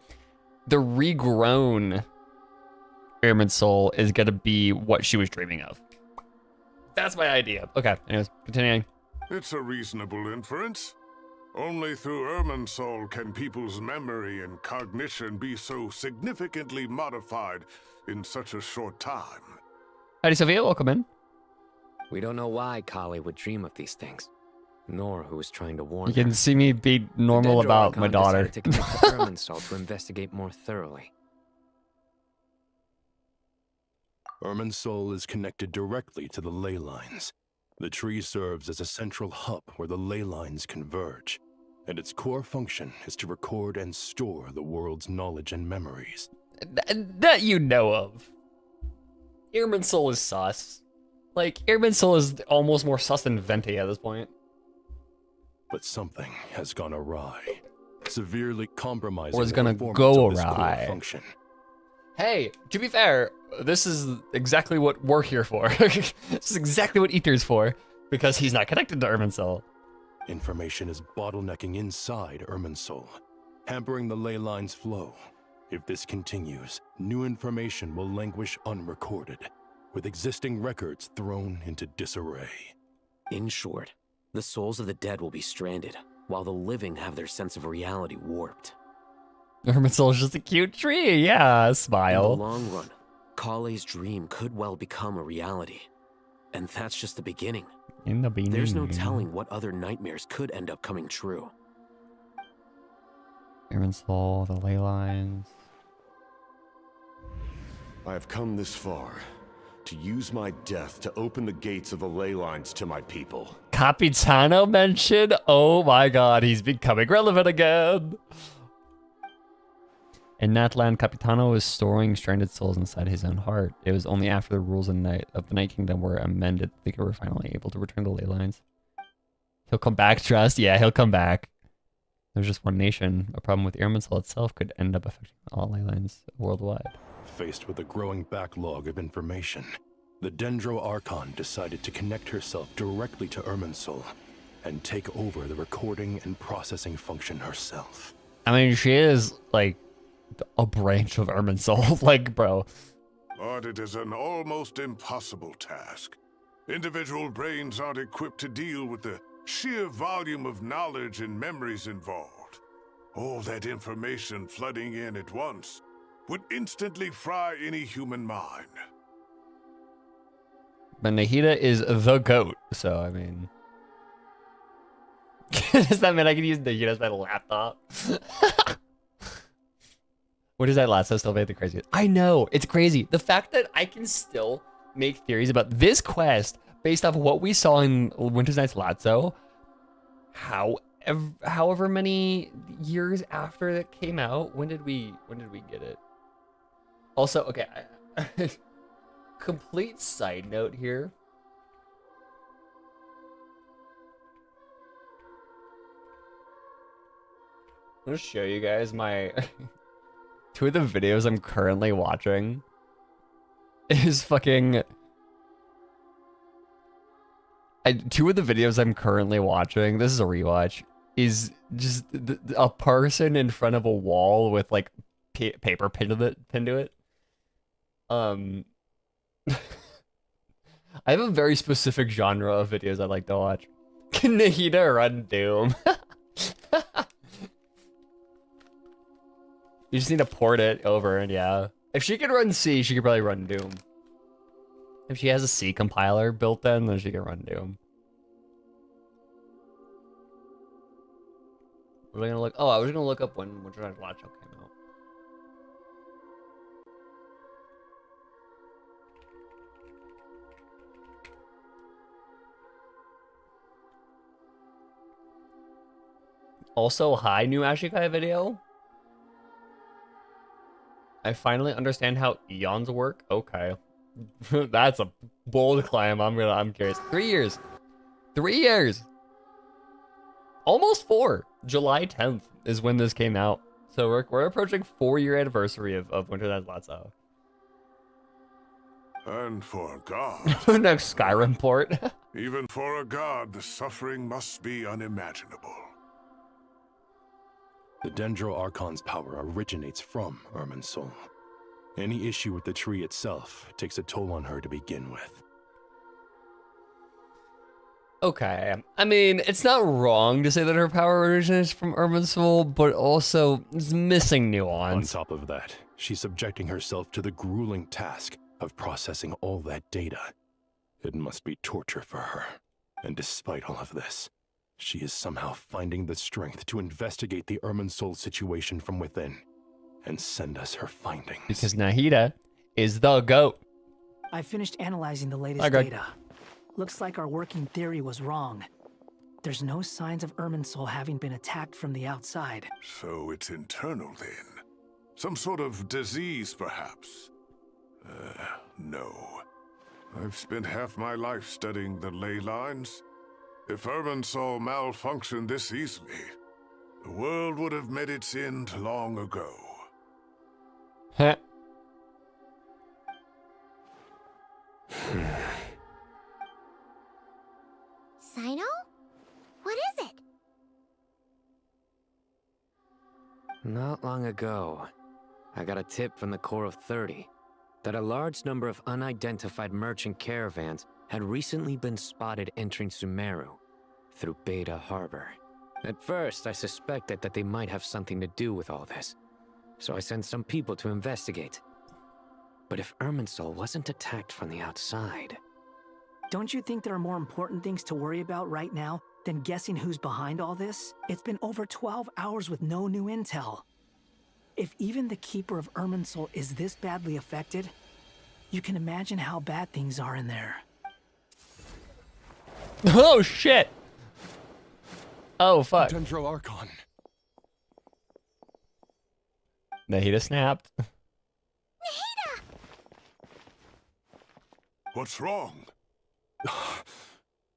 The regrown Irminsul is going to be what she was dreaming of. That's my idea. Okay, anyways, continuing. It's a reasonable inference. Only through Irminsul can people's memory and cognition be so significantly modified in such a short time. Howdy, Sophia. Welcome in. We don't know why Kali would dream of these things, nor who was trying to warn You her. can see me be normal The about my Dendro daughter. Archon decided to connect to Irminsul to investigate more thoroughly. Irminsul is connected directly to the ley lines. The tree serves as a central hub where the ley lines converge, and its core function is to record and store the world's knowledge and memories. That you know of. Irminsul is sus. Like, Irminsul is almost more sus than Venti at this point. But something has gone awry, severely compromising Or is the gonna performance go of this core awry. function. Hey, to be fair, this is exactly what we're here for. This is exactly what Ether's for, because he's not connected to Irminsul. Information is bottlenecking inside Irminsul, hampering the ley line's flow. If this continues, new information will languish unrecorded, with existing records thrown into disarray. In short, the souls of the dead will be stranded, while the living have their sense of reality warped. Irminsul is just a cute tree, yeah, smile. In the long run, Kale's dream could well become a reality. And that's just the beginning. In the beginning. There's no telling what other nightmares could end up coming true. Irminsul, the ley lines. I have come this far to use my death to open the gates of the ley lines to my people. Capitano mentioned? Oh my god, he's becoming relevant again. In Natland, Capitano was storing stranded souls inside his own heart. It was only after the rules of the Night Kingdom were amended that they were finally able to return to ley lines. He'll come back, trust? Yeah, he'll come back. There's just one nation. A problem with Irminsul itself could end up affecting all ley lines worldwide. Faced with a growing backlog of information, the Dendro Archon decided to connect herself directly to Irminsul and take over the recording and processing function herself. I mean, she is, like, a branch of Irminsul. Like, bro. But it is an almost impossible task. Individual brains aren't equipped to deal with the sheer volume of knowledge and memories involved. All that information flooding in at once would instantly fry any human mind. But Nahida is the GOAT, so, I mean... Does that mean I can use Nahida as my laptop? What is that last? I still made the craziest. I know, it's crazy. The fact that I can still make theories about this quest based off of what we saw in Winter's Night's Lotso, however many years after it came out. When did we get it? Also, okay, complete side note here. I'm gonna show you guys my two of the videos I'm currently watching is fucking... two of the videos I'm currently watching, this is a rewatch, is just a person in front of a wall with like paper pinned to it. I have a very specific genre of videos I like to watch. Nahida run Doom. You just need to port it over, and yeah. If she could run C, she could probably run Doom. If she has a C compiler built in, then she can run Doom. What are we gonna look? Oh, I was gonna look up when Winter Night Watch came out. Also, hi, new Ashikai video. I finally understand how eons work. Okay. That's a bold claim. I'm curious. 3 years. 3 years. Almost 4. July 10th is when this came out. So we're approaching 4-year anniversary of Winter Night Latso. And for a god. Next Skyrim port. Even for a god, the suffering must be unimaginable. The Dendro Archon's power originates from Irminsul. Any issue with the tree itself takes a toll on her to begin with. Okay. I mean, it's not wrong to say that her power originates from Irminsul, but also it's missing nuance. On top of that, she's subjecting herself to the grueling task of processing all that data. It must be torture for her. And despite all of this, she is somehow finding the strength to investigate the Irminsul situation from within and send us her findings. Because Nahida is the GOAT. I finished analyzing the latest data. Looks like our working theory was wrong. There's no signs of Irminsul having been attacked from the outside. So it's internal then? Some sort of disease, perhaps? No. I've spent half my life studying the ley lines. If Irminsul malfunctioned this easily, the world would have met its end long ago. Heh. Sino? What is it? Not long ago, I got a tip from the Core of 30 that a large number of unidentified merchant caravans had recently been spotted entering Sumeru through Beta Harbor. At first, I suspected that they might have something to do with all this, so I sent some people to investigate. But if Irminsul wasn't attacked from the outside... Don't you think there are more important things to worry about right now than guessing who's behind all this? It's been over 12 hours with no new intel. If even the Keeper of Irminsul is this badly affected, you can imagine how bad things are in there. Oh, shit! Oh, fuck. Dendro Archon. Nahida snapped. What's wrong?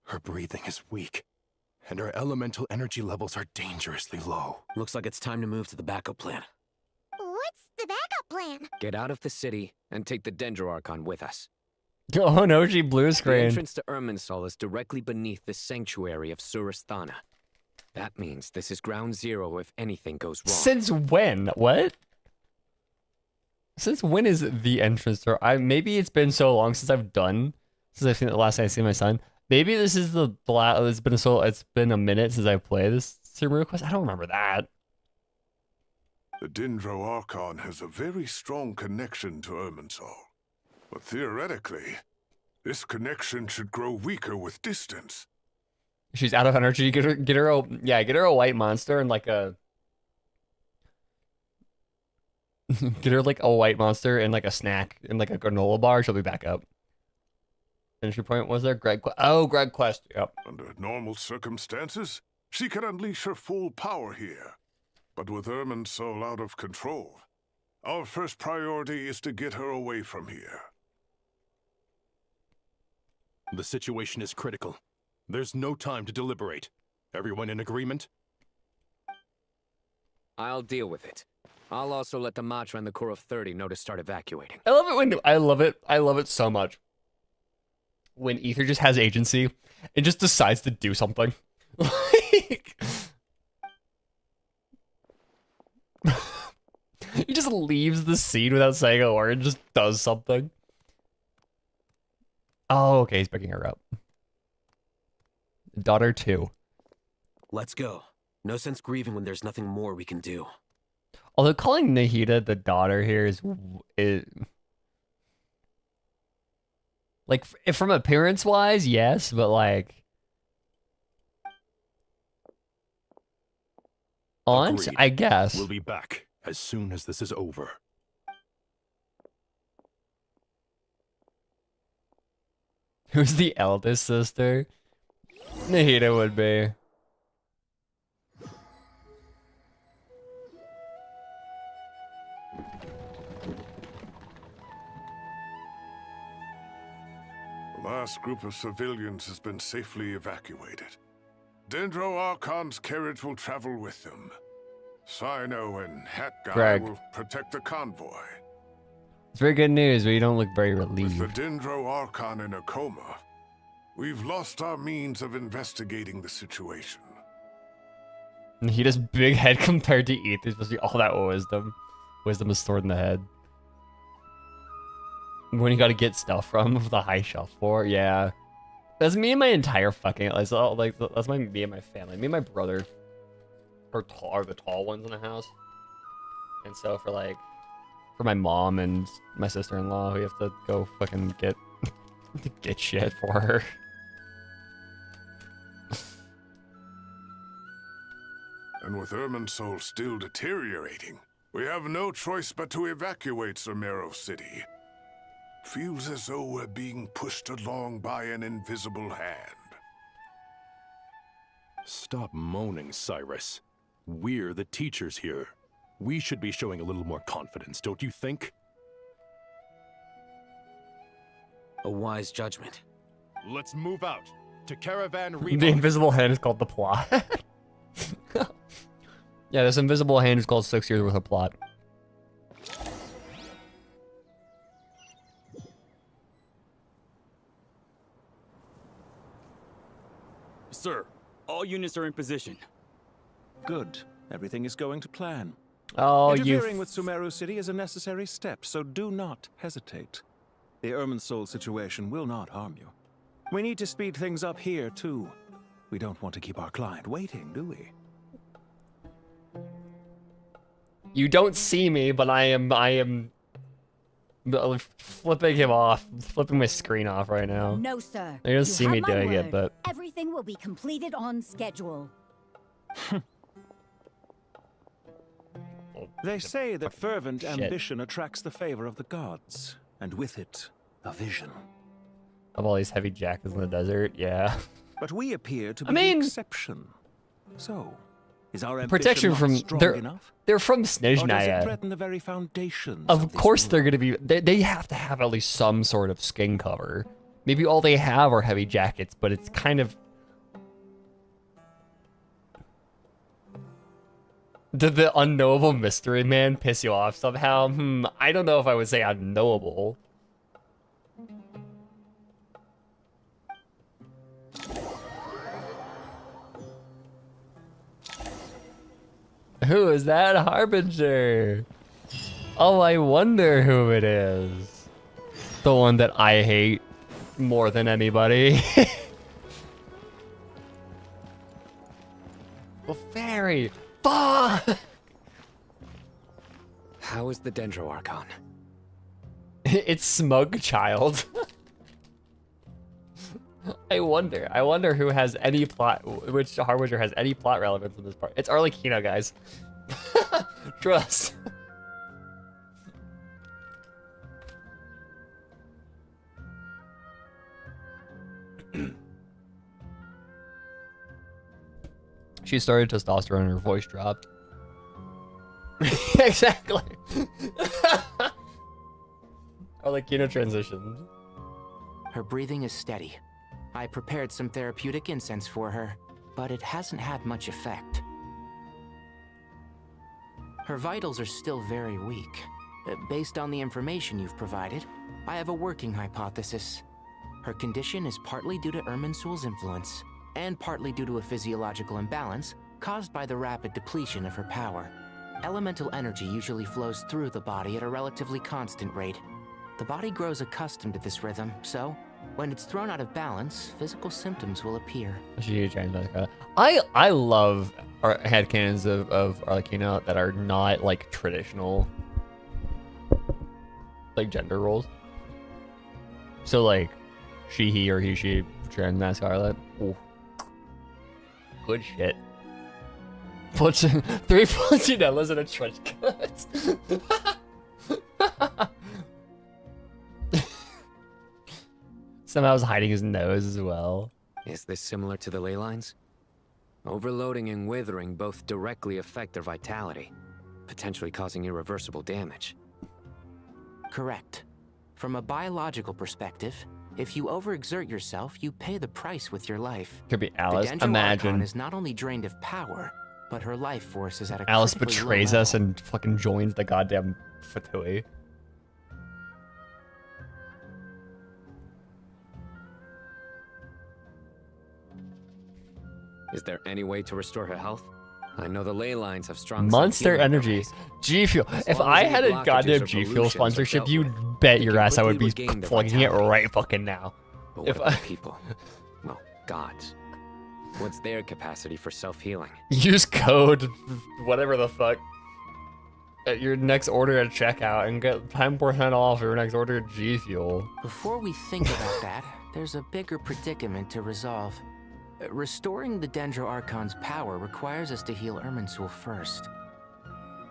Her breathing is weak, and her elemental energy levels are dangerously low. Looks like it's time to move to the backup plan. What's the backup plan? Get out of the city and take the Dendro Archon with us. Oh no, she blue The screen. entrance to Irminsul is directly beneath the sanctuary of Surasthana. That means this is ground zero if anything goes wrong. Since when? What? Since when is the entrance door? Maybe it's been so long since I've seen the last time I see my son. Maybe this is it's been a minute since I played this Sumeru quest. I don't remember that. The Dendro Archon has a very strong connection to Irminsul. But theoretically, this connection should grow weaker with distance. She's out of energy. Get her a white monster and like a get her like a white monster and like a snack and like a granola bar. She'll be back up. Entry point was there? Greg Quest. Yep. Under normal circumstances, she can unleash her full power here. But with Irminsul out of control, our first priority is to get her away from here. The situation is critical. There's no time to deliberate. Everyone in agreement? I'll deal with it. I'll also let the Matra and the Core of 30 know to start evacuating. I love it so much. When Ether just has agency and just decides to do something. Like, he just leaves the scene without saying a word and just does something. Oh, okay, he's picking her up. Daughter 2. Let's go. No sense grieving when there's nothing more we can do. Although calling Nahida the daughter here is like, if from appearance wise, yes, but like aunt, Agreed. I guess. We'll be back as soon as this is over. Who's the eldest sister? Nahida would be. The last group of civilians has been safely evacuated. Dendro Archon's carriage will travel with them. Sino and Hat Guy Greg. will protect the convoy. It's very good news, but you don't look very relieved. With the Dendro Archon in a coma, we've lost our means of investigating the situation. Nahida's big head compared to Ether's supposed to be all that wisdom. Wisdom is stored in the head. When you gotta get stuff from the high shelf for, yeah. That's me and my entire fucking, that's all, like, that's me and my family. Me and my brother are the tall ones in the house. And so for like, for my mom and my sister-in-law, we have to go fucking get shit for her. And with Irminsul still deteriorating, we have no choice but to evacuate Zamero City. Feels as though we're being pushed along by an invisible hand. Stop moaning, Cyrus. We're the teachers here. We should be showing a little more confidence, don't you think? A wise judgment. Let's move out to Caravan The Remote. invisible hand is called the plot. Yeah, this invisible hand is called 6 years worth of plot. Sir, all units are in position. Good. Everything is going to plan. Oh, Interfering with Sumeru City is a necessary step, so do not hesitate. The Irminsul situation will not harm you. We need to speed things up here, too. We don't want to keep our client waiting, do we? You don't see me, but I am flipping him off, flipping my screen off right now. No, sir. They don't You see have me my doing it, word. but Everything will be completed on schedule. They say that fervent Shit. ambition attracts the favor of the gods, and with it, a vision. of all these heavy jackets in the desert, yeah. But we appear to be I mean- the exception. So, is our ambition Protection not from strong they're enough? they're from Or does it Snezhnaya. threaten the very foundations Of course they're gonna be. They have to have at least some sort of skin cover. Maybe all they have are heavy jackets, but it's kind of. Did the unknowable mystery man piss you off somehow? I don't know if I would say unknowable. Who is that Harbinger? Oh, I wonder who it is. The one that I hate more than anybody. Well, fairy. Fuck! How is the Dendro Archon? It's Smug Child. I wonder who has any plot, which Harbinger has any plot relevance in this part. It's Arlecchino, guys. Trust. She started testosterone and her voice dropped. Exactly. Arlecchino transitioned. Her breathing is steady. I prepared some therapeutic incense for her, but it hasn't had much effect. Her vitals are still very weak. Based on the information you've provided, I have a working hypothesis. Her condition is partly due to Irminsul's influence, and partly due to a physiological imbalance caused by the rapid depletion of her power. Elemental energy usually flows through the body at a relatively constant rate. The body grows accustomed to this rhythm, so When it's thrown out of balance, physical symptoms will appear. I love headcanons of Arlecchino that are not like traditional like gender roles. So like she, he, or he, she, trans man, Scarlet. Ooh. Good shit. 3 Pulcinellas and a trench coat. Somehow was hiding his nose as well. Is this similar to the ley lines? Overloading and withering both directly affect their vitality, potentially causing irreversible damage. Correct. From a biological perspective, if you overexert yourself, you pay the price with your life. Could be Alice. The Imagine is not only drained of power, but her life force is at a Alice critically low betrays level. us and fucking joins the goddamn Fatui. Is there any way to restore her health? I know the ley lines have strong Monster self-healing Energy. abilities. G Fuel. As If long I as had any a blockages goddamn or G Fuel pollutions are sponsorship, dealt you'd with, bet they your can ass I would quickly be regain their plugging it vitality. right fucking now. But what If about I people? Well, gods. What's their capacity for self-healing? use code whatever the fuck at your next order at checkout and get 10% off your next order at G Fuel. Before we think about that, there's a bigger predicament to resolve. Restoring the Dendro Archon's power requires us to heal Irminsul first.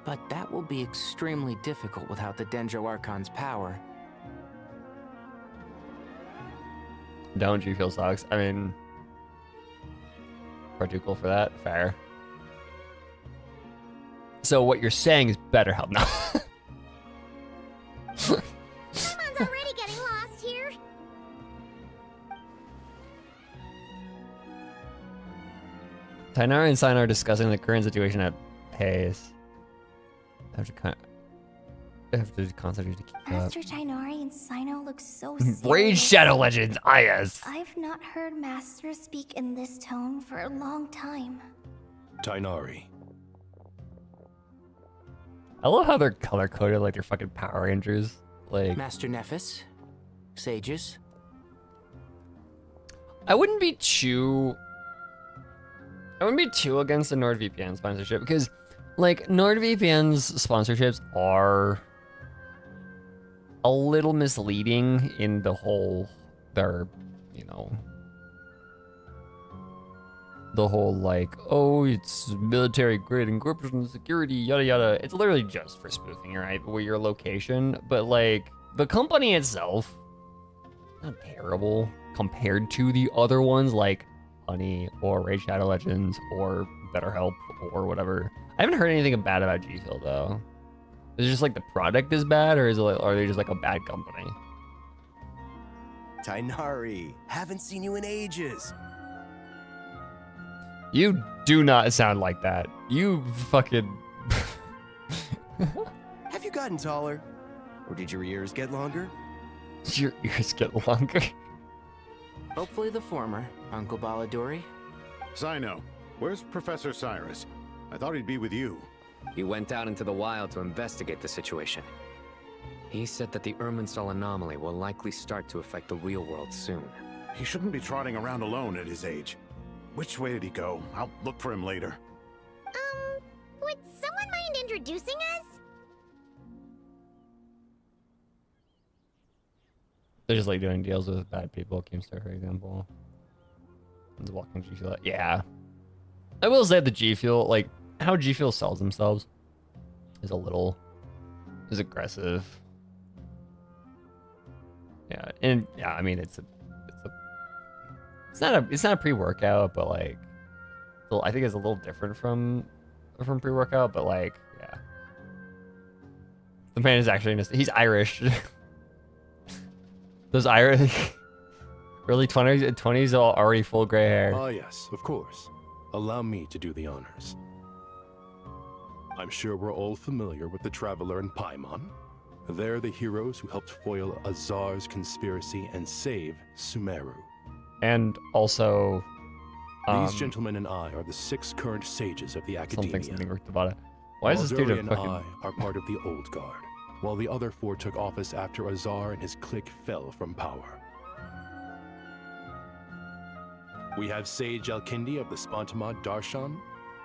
But that will be extremely difficult without the Dendro Archon's power. Don't G Fuel sucks. I mean, pretty cool for that. Fair. So what you're saying is BetterHelp now. Someone's already getting lost here. Tainara and Sign are discussing the current situation at pace. I have to concentrate to keep up. Master Tainari and Sino look so serious. Raid Shadow Legends, yes. I've not heard Master speak in this tone for a long time. Tainari. I love how they're color coded like they're fucking Power Rangers. Like Master Nephis, sages. I wouldn't be too against the NordVPN sponsorship because like NordVPN's sponsorships are a little misleading in the whole the whole like, oh, it's military grade encryption security, yada yada. It's literally just for spoofing, right? Where your location, but like the company itself, not terrible compared to the other ones like Honey or Raid Shadow Legends or BetterHelp or whatever. I haven't heard anything bad about G Fuel though. Is it just like the product is bad, or are they just like a bad company? Tainari, haven't seen you in ages. You do not sound like that. You fucking. Have you gotten taller? Or did your ears get longer? Your ears get longer. Hopefully the former, Uncle Baladori. Sino, where's Professor Cyrus? I thought he'd be with you. He went out into the wild to investigate the situation. He said that the Irminsul anomaly will likely start to affect the real world soon. He shouldn't be trotting around alone at his age. Which way did he go? I'll look for him later. Would someone mind introducing us? They're just like doing deals with bad people. Keemstar, for example. It's walking G Fuel. Yeah. I will say the G Fuel, like how G Fuel sells themselves is aggressive. Yeah, and yeah, I mean it's not a pre-workout, but like I think it's a little different from pre-workout, but like yeah. The man is actually he's Irish. Those Irish early 20s are already full gray hair. Ah, yes, of course. Allow me to do the honors. I'm sure we're all familiar with the Traveler and Paimon. They're the heroes who helped foil Azar's conspiracy and save Sumeru. And also, These gentlemen and I are the 6 current sages of the Academia. Something worked about it. Why is this dude a and fucking... I are part of the Old Guard, while the other 4 took office after Azar and his clique fell from power. We have Sage Elkindi of the Spontamod Darshan,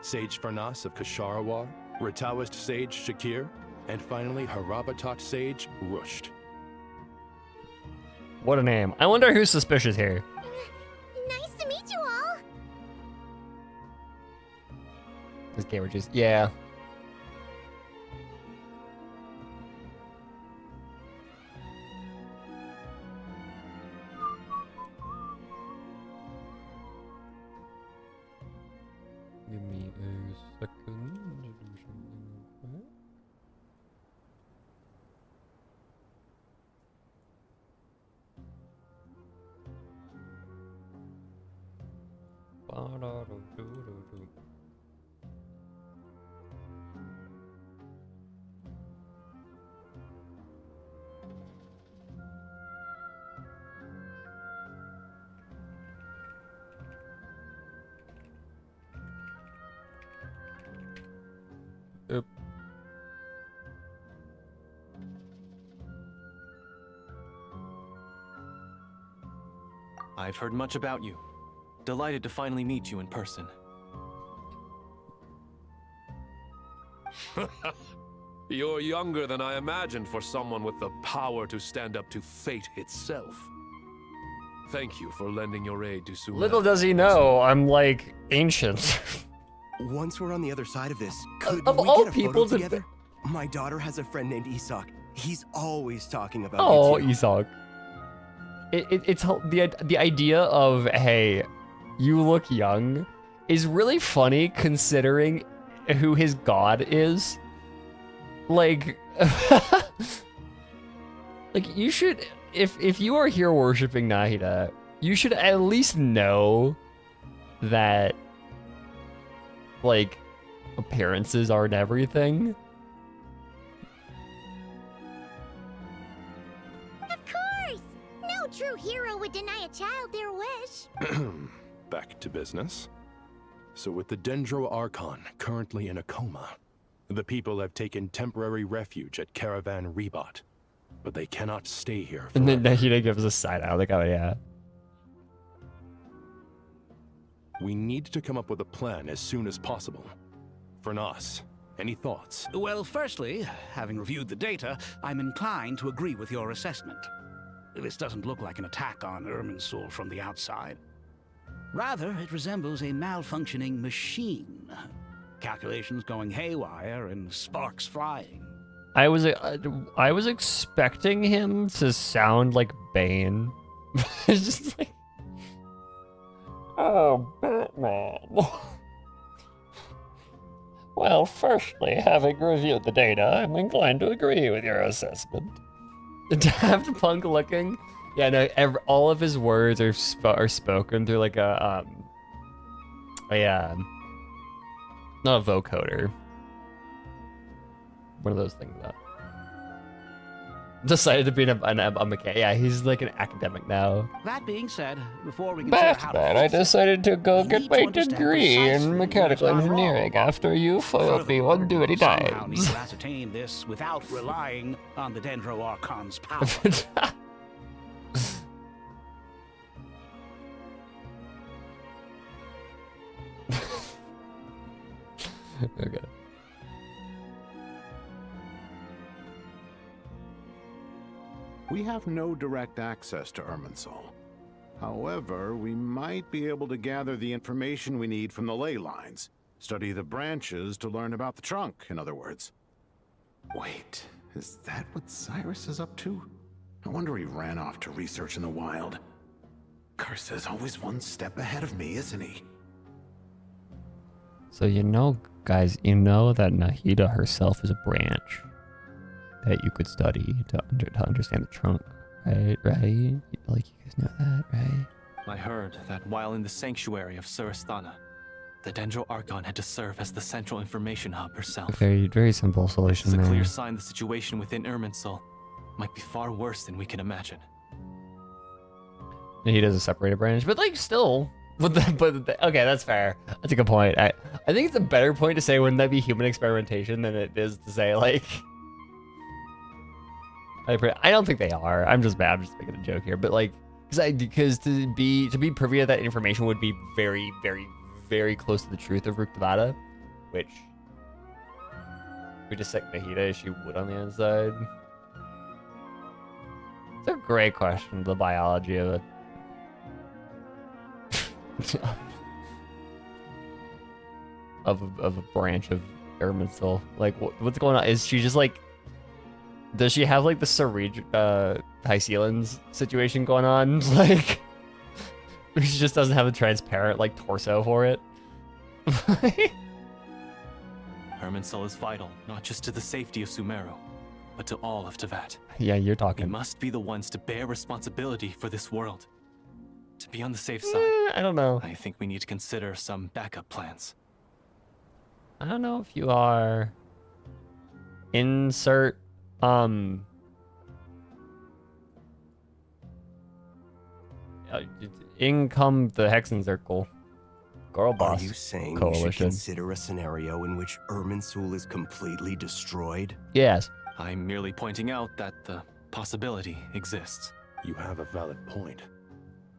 Sage Farnas of Kasharawar, Rataoist Sage Shakir, and finally Harabatot Sage Rusht. What a name. I wonder who's suspicious here. Nice to meet you all. This gamer just, yeah. Give me a second. Oop. I've heard much about you. Delighted to finally meet you in person. You're younger than I imagined for someone with the power to stand up to fate itself. Thank you for lending your aid to Su'el. Little does he know, I'm like ancient. Once we're on the other side of this, could Of we all get a people photo to- together? My daughter has a friend named Isak. He's always talking about Oh, you two. Isak. It's the idea of, hey, you look young is really funny considering who his god is. Like, like you should, if you are here worshiping Nahida, you should at least know that, like, appearances aren't everything. Of course! No true hero would deny a child their wish. Back to business. So with the Dendro Archon currently in a coma, the people have taken temporary refuge at Caravan Rebot, but they cannot stay here And forever. then Nahida gives a side eye, like, oh yeah. We need to come up with a plan as soon as possible. Fernas, any thoughts? Well, firstly, having reviewed the data, I'm inclined to agree with your assessment. This doesn't look like an attack on Irminsul from the outside. Rather, it resembles a malfunctioning machine. Calculations going haywire and sparks flying. I was expecting him to sound like Bane. It's just like, oh, Batman. Well, firstly, having reviewed the data, I'm inclined to agree with your assessment. Daft Punk looking. Yeah, no, all of his words are spoken through like a not a vocoder. One of those things. Decided to be a mechanic. Yeah, he's like an academic now. That being said, before we consider how to Batman, I fix it, decided to go we get need my to understand degree precisely in what mechanical has gone engineering after you foiled me one too many somehow need times. to ascertain this without relying on the Dendro Archon's power. Okay. We have no direct access to Irminsul. However, we might be able to gather the information we need from the ley lines. Study the branches to learn about the trunk, in other words. Wait, is that what Cyrus is up to? No wonder he ran off to research in the wild. Karsa's always one step ahead of me, isn't he? So you know, guys, you know that Nahida herself is a branch that you could study to understand the trunk, right? Right? Like, you guys know that, right? I heard that while in the sanctuary of Surasthana, the Dendro Archon had to serve as the central information hub herself. Very, very simple This solution is a there. clear sign the situation within Irminsul might be far worse than we can imagine. Nahida's a separated branch, but like still. Okay, that's fair. That's a good point. I think it's a better point to say, wouldn't that be human experimentation, than it is to say like. I don't think they are. I'm just making a joke here, but like, Because to be privy to that information would be very, very, very close to the truth of Rook Nevada, which we dissect Nahida, is she wood on the inside? It's a great question, the biology of it. of a branch of Irminsul. Like, what's going on? Is she just like, does she have like the Hyceelans situation going on? Like, she just doesn't have a transparent like torso for it. Irminsul is vital, not just to the safety of Sumeru, but to all of Teyvat. Yeah, you're talking. We must be the ones to bear responsibility for this world. To be on the safe side, I don't know. I think we need to consider some backup plans. I don't know if you are. Insert income the Hexen Circle. Girl boss. Are you saying coalition. we should consider a scenario in which Irminsul is completely destroyed? Yes. I'm merely pointing out that the possibility exists. You have a valid point.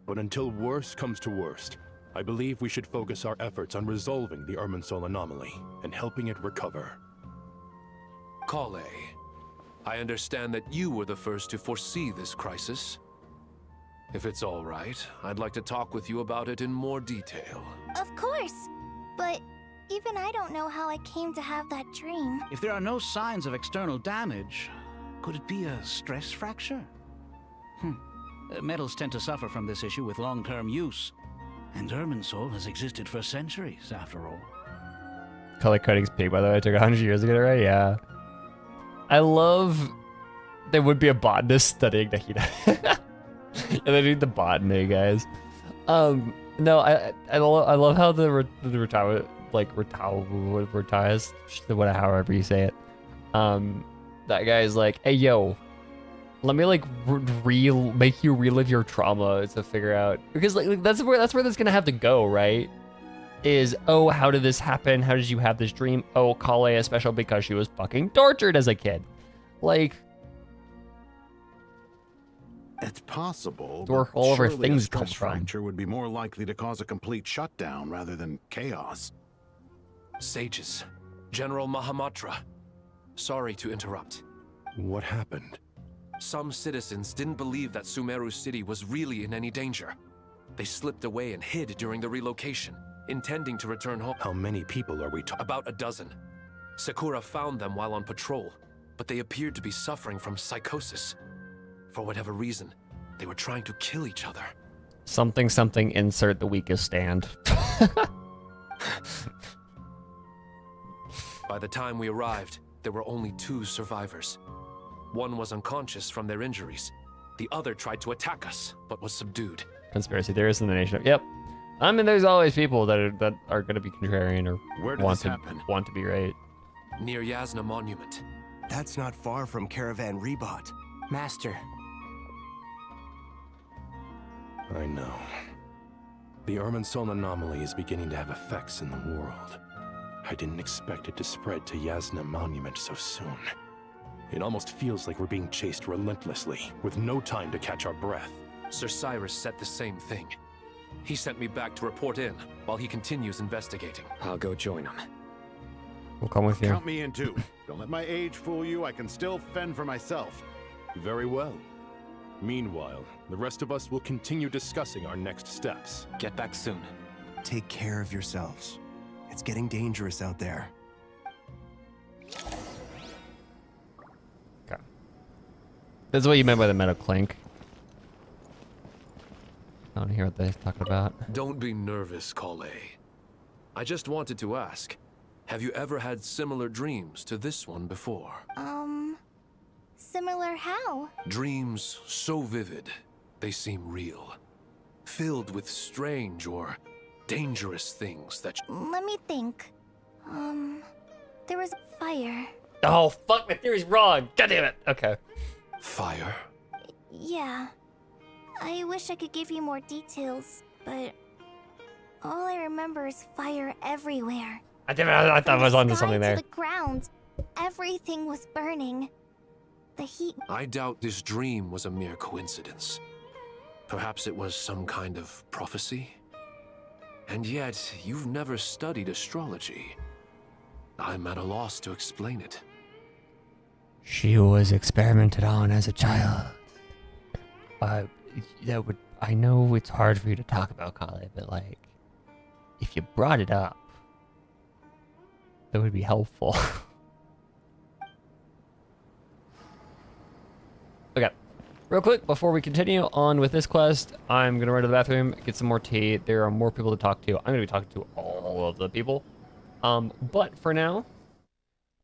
But until worst comes to worst, I believe we should focus our efforts on resolving the Irminsul anomaly and helping it recover. Kale, I understand that you were the first to foresee this crisis. If it's all right, I'd like to talk with you about it in more detail. Of course, but even I don't know how I came to have that dream. If there are no signs of external damage, could it be a stress fracture? Metals tend to suffer from this issue with long-term use. And Irminsul has existed for centuries, after all. Color coding's pig, by the way. It took 100 years to get it right. Yeah. I love... There would be a botanist studying Nahida. And they need the botany, guys. No, I love how the retires, however you say it. That guy's like, hey, yo, let me like make you relive your trauma to figure out, because like that's where that's gonna have to go, right? Is, oh, how did this happen? How did you have this dream? Oh, Kale is special because she was fucking tortured as a kid. Like, it's possible. Where all of her surely things a come stress from. fracture would be more likely to cause a complete shutdown rather than chaos. Sages, General Mahamatra, sorry to interrupt. What happened? Some citizens didn't believe that Sumeru City was really in any danger. They slipped away and hid during the relocation, intending to return home. How many people are we talking? About a dozen. Sakura found them while on patrol, but they appeared to be suffering from psychosis. For whatever reason, they were trying to kill each other. Something, insert the weakest stand. By the time we arrived, there were only 2 survivors. One was unconscious from their injuries. The other tried to attack us, but was subdued. Conspiracy theorists in the nation. Yep. I mean, there's always people that are going to be contrarian or Where did this happen? want to be right. Near Yasna Monument. That's not far from Caravan Rebot. Master. I know. The Irminsul anomaly is beginning to have effects in the world. I didn't expect it to spread to Yasna Monument so soon. It almost feels like we're being chased relentlessly, with no time to catch our breath. Sir Cyrus said the same thing. He sent me back to report in, while he continues investigating. I'll go join him. We'll come with you. Count me in too. Don't let my age fool you. I can still fend for myself. Very well. Meanwhile, the rest of us will continue discussing our next steps. Get back soon. Take care of yourselves. It's getting dangerous out there. Okay. That's what you meant by the metal clink. I want to hear what they're talking about. Don't be nervous, Kale. I just wanted to ask, have you ever had similar dreams to this one before? Similar how? Dreams so vivid, they seem real. Filled with strange or dangerous things that... Let me think. There was a fire. Oh, fuck, my theory's wrong. God damn it. Okay. Fire? Yeah. I wish I could give you more details, but all I remember is fire everywhere. I thought I was onto something there. To the ground, everything was burning. The heat... I doubt this dream was a mere coincidence. Perhaps it was some kind of prophecy? And yet, you've never studied astrology. I'm at a loss to explain it. She was experimented on as a child. I know it's hard for you to talk about, Kale, but like, if you brought it up, that would be helpful. Okay, real quick, before we continue on with this quest, I'm gonna run to the bathroom, get some more tea. There are more people to talk to. I'm gonna be talking to all of the people. But for now,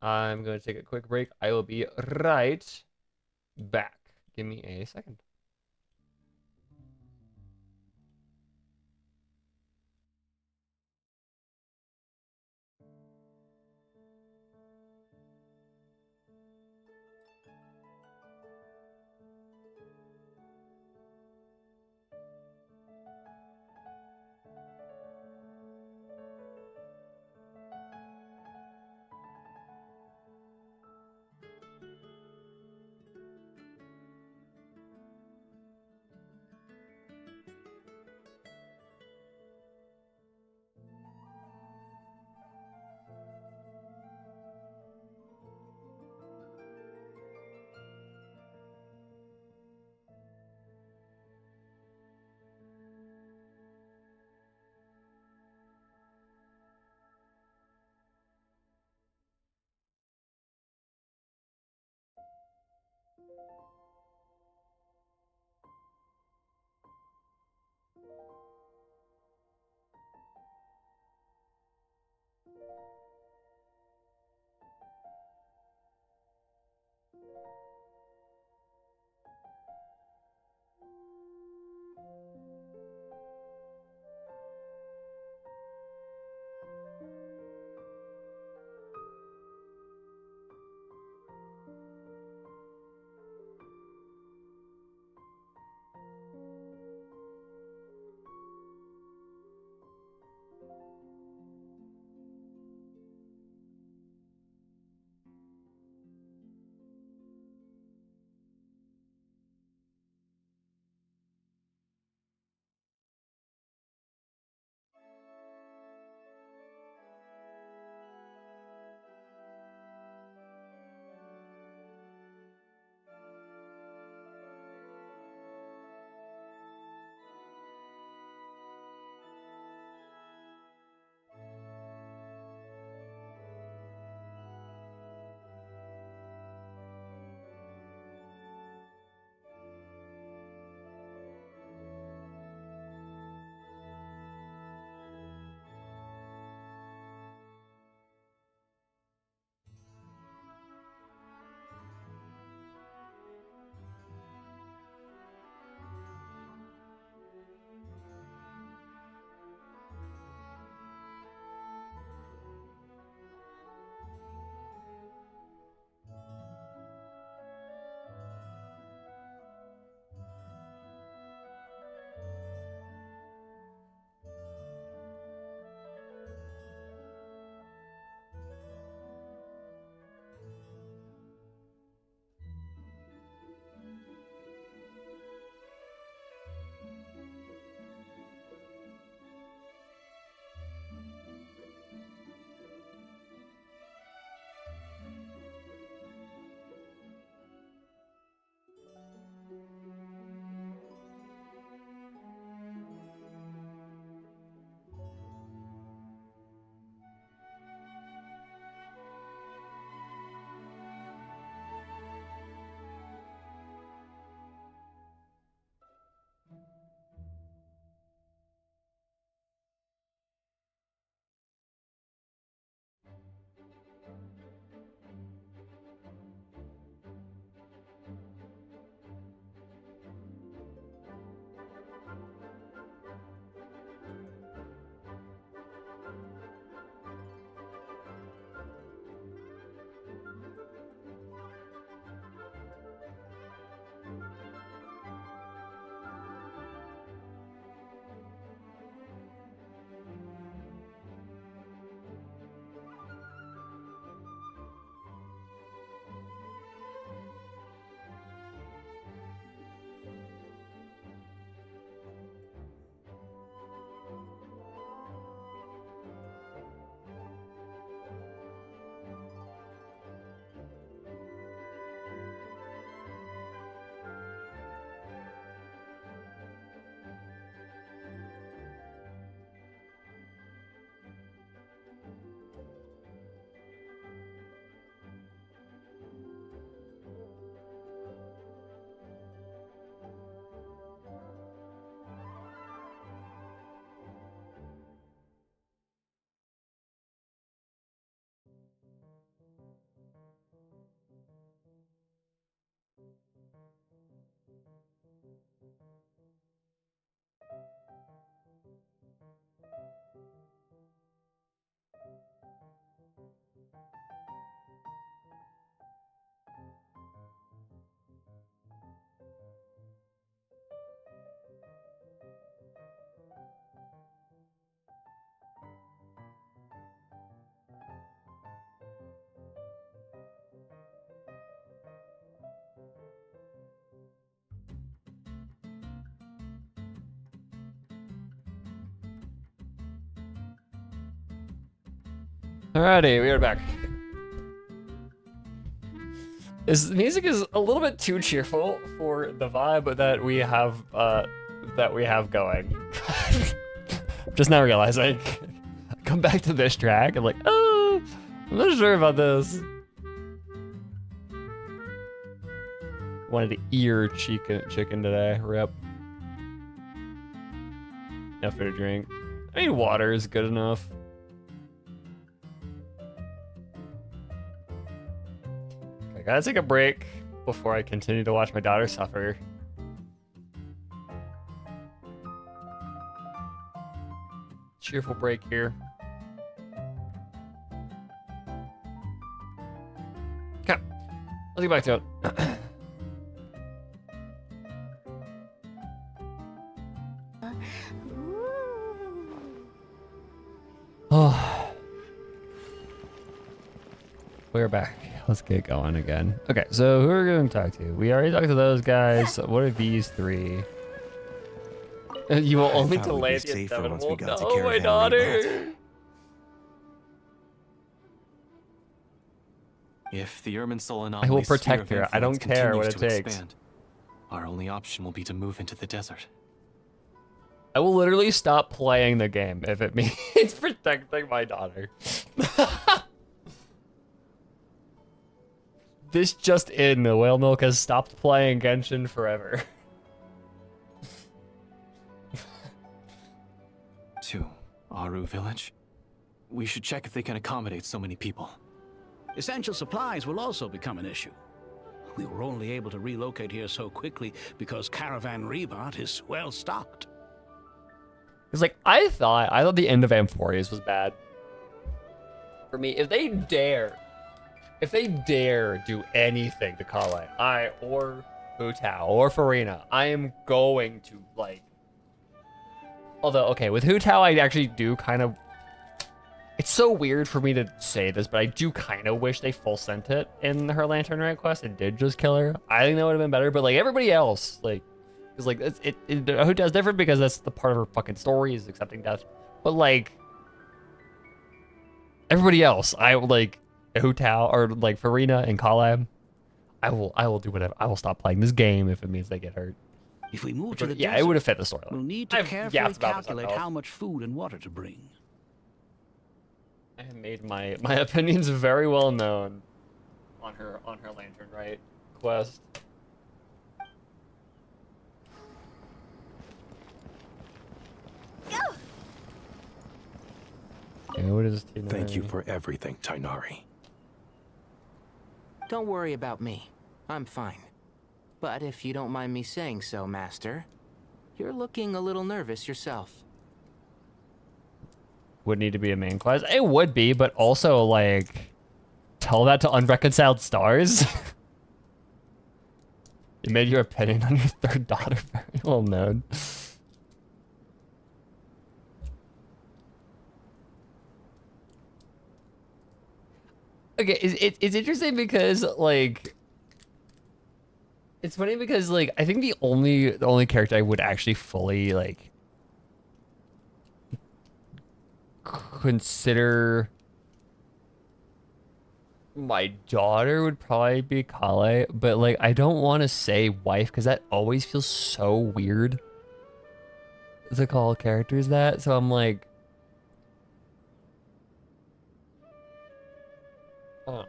I'm gonna take a quick break. I will be right back. Give me a second. Alrighty, we are back. This music is a little bit too cheerful for the vibe that we have going. Just now realizing, I come back to this track, I'm like, oh, I'm not sure about this. Wanted to ear chicken today, rip. No food to drink. I mean, water is good enough. I gotta take a break before I continue to watch my daughter suffer. Cheerful break here. Okay, let's get back to it. Oh, we're back. Let's get going again. Okay, so who are we going to talk to? We already talked to those guys. What are these three? You will only delay the inevitable. No, my daughter. If the Irminsul I will protect her. I don't care what it takes. Our only option will be to move into the desert. I will literally stop playing the game if it means protecting my daughter. This just in, the whale milk has stopped playing Genshin forever. To Aru village? We should check if they can accommodate so many people. Essential supplies will also become an issue. We were only able to relocate here so quickly because Caravan Rebot is well stocked. It's like, I thought the end of Amphorius was bad. For me, if they dare do anything to Kale, or Hu Tao, or Purana, I am going to, like... Although, okay, with Hu Tao, I actually do kind of... It's so weird for me to say this, but I do kind of wish they full sent it in her Lantern Rite quest and did just kill her. I think that would have been better, but, like, everybody else, like... Because, like, Hu Tao's different because that's the part of her fucking story is accepting death. But, like... Everybody else, I, like... Hu Tao, or like Purana and Kale, I will do whatever. I will stop playing this game if it means they get hurt. If we move to the yeah, desert, it would have fit the storyline. We'll need to carefully calculate how much food and water to bring. I have made my opinions very well known on her Lantern Rite quest. Go. Okay, what is Tinari? Thank you for everything, Tinari. Don't worry about me. I'm fine. But if you don't mind me saying so, Master, you're looking a little nervous yourself. Would need to be a main quest. It would be, but also, like, tell that to Unreconciled Stars? You made your opinion on your third daughter very well known. Okay, it's interesting because, like, it's funny because, like, I think the only character I would actually fully, like, consider my daughter would probably be Kale, but, like, I don't want to say wife because that always feels so weird to call characters that, so I'm like, oh.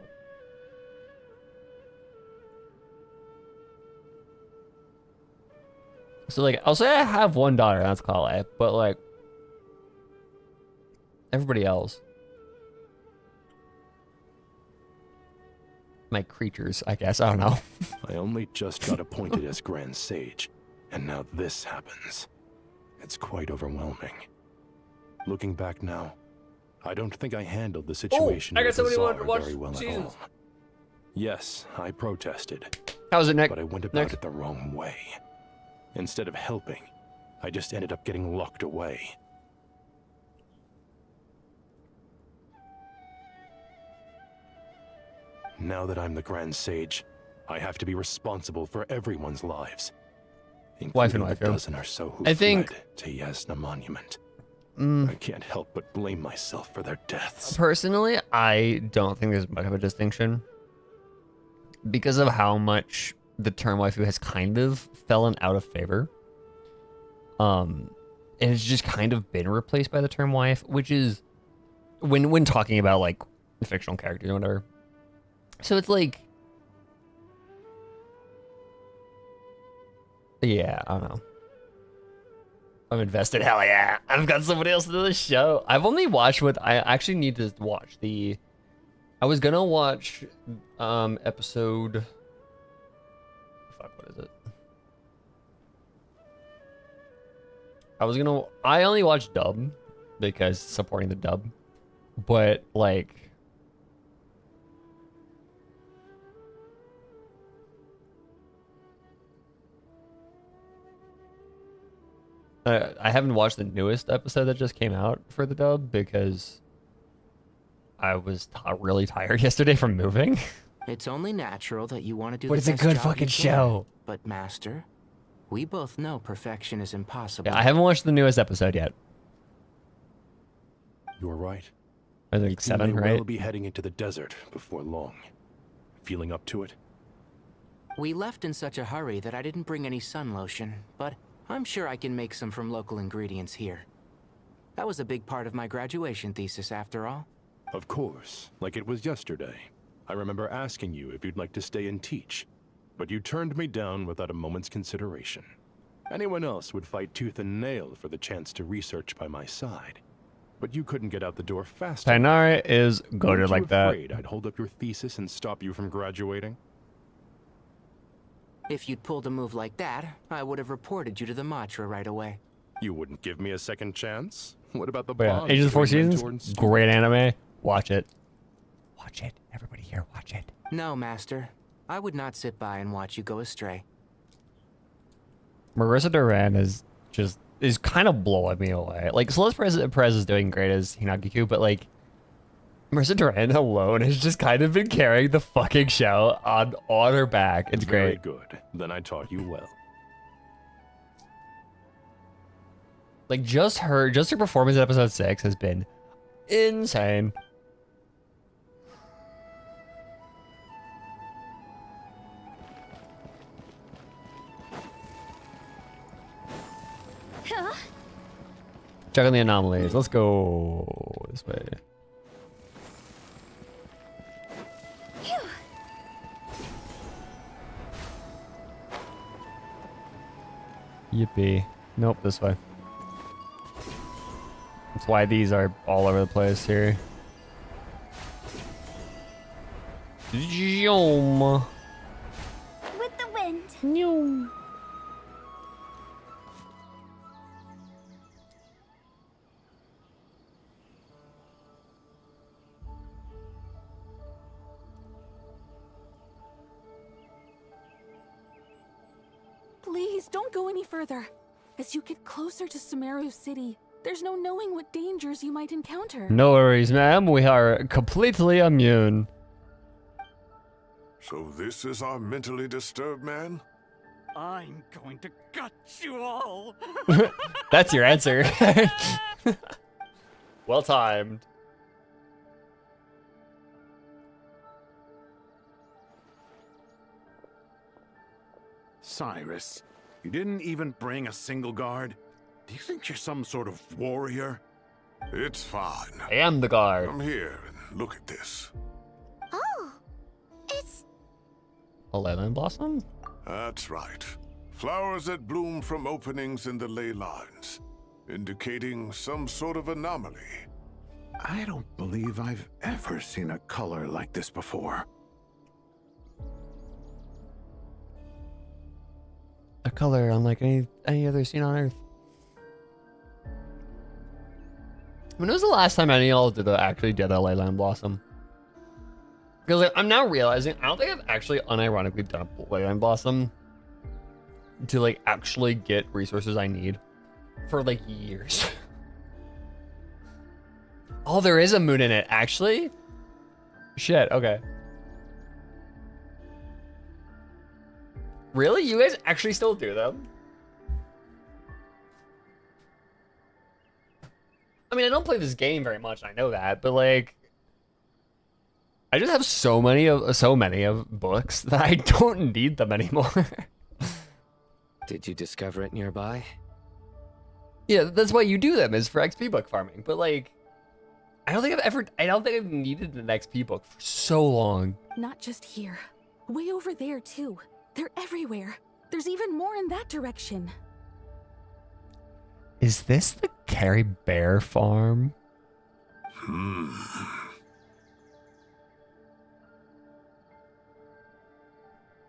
So, like, I'll say I have one daughter, that's Kale, but, like, everybody else, my creatures, I guess, I don't know. I only just got appointed as Grand Sage, and now this happens. It's quite overwhelming. Looking back now, I don't think I handled the situation I got with the somebody who wanted Tsar to watch very well at seasons. all. Yes, I protested. How's it, Nick? But I went about Next. it the wrong way. Instead of helping, I just ended up getting locked away. Now that I'm the Grand Sage, I have to be responsible for everyone's lives. Wife and including wife, the yeah. dozen or so who I think- fled to Yasna Monument. Mm. I can't help but blame myself for their deaths. Personally, I don't think there's much of a distinction because of how much the term waifu has kind of fallen out of favor. And it's just kind of been replaced by the term wife, which is when talking about like fictional characters or whatever. So it's like, yeah, I don't know. I'm invested. Hell yeah. I've got somebody else to the show. I've only watched what I actually need to watch. I was gonna watch episode. Fuck, what is it? I only watched dub because supporting the dub. But like I haven't watched the newest episode that just came out for the dub because I was really tired yesterday from moving. It's only natural that you want to do But the it's a best good job fucking you can. show. But Master, we both know perfection is impossible. Yeah, I haven't watched the newest episode yet. You're right. I think 7, You may right? well be heading into the desert before long. Feeling up to it? We left in such a hurry that I didn't bring any sun lotion, but I'm sure I can make some from local ingredients here. That was a big part of my graduation thesis, after all. Of course, like it was yesterday. I remember asking you if you'd like to stay and teach, but you turned me down without a moment's consideration. Anyone else would fight tooth and nail for the chance to research by my side, but you couldn't get out the door fast enough. Tainari is Weren't goated you like that. afraid I'd hold up your thesis and stop you from graduating? If you'd pulled a move like that, I would have reported you to the Matra right away. You wouldn't give me a second chance? What about the But yeah, bond Agents of Four between Seasons, mentor and student? great anime. Watch it. Watch it. Everybody here, watch it. No, Master. I would not sit by and watch you go astray. Marissa Duran is kind of blowing me away. Like Celeste Perez is doing great as Hinagiku, but like Marissa Duran alone has just kind of been carrying the fucking show on her back. It's Very great. good. Then I taught you well. Like just her performance in episode 6 has been insane. Huh? Check on the anomalies. Let's go this way. Phew. Yippee. Nope, this way. That's why these are all over the place here. Zoom. With the wind. Zoom. Please, don't go any further. As you get closer to Sumeru City, there's no knowing what dangers you might encounter. No worries, ma'am. We are completely immune. So this is our mentally disturbed man? I'm going to gut you all. That's your answer. Well timed. Cyrus, you didn't even bring a single guard? Do you think you're some sort of warrior? It's fine. I am the guard. Come here and look at this. Oh, it's... A lemon blossom? That's right. Flowers that bloom from openings in the ley lines, indicating some sort of anomaly. I don't believe I've ever seen a color like this before. A color unlike any other seen on Earth. When was the last time any of y'all actually did a Leyline Blossom? Because like, I'm now realizing I don't think I've actually unironically done a Leyline Blossom to like actually get resources I need for like years. Oh, there is a moon in it, actually? Shit, okay. Really? You guys actually still do them? I mean, I don't play this game very much, I know that, but like I just have so many of books that I don't need them anymore. Did you discover it nearby? Yeah, that's why you do them, is for XP book farming. But like I don't think I've needed an XP book for so long. Not just here. Way over there, too. They're everywhere. There's even more in that direction. Is this the Carrie Bear farm?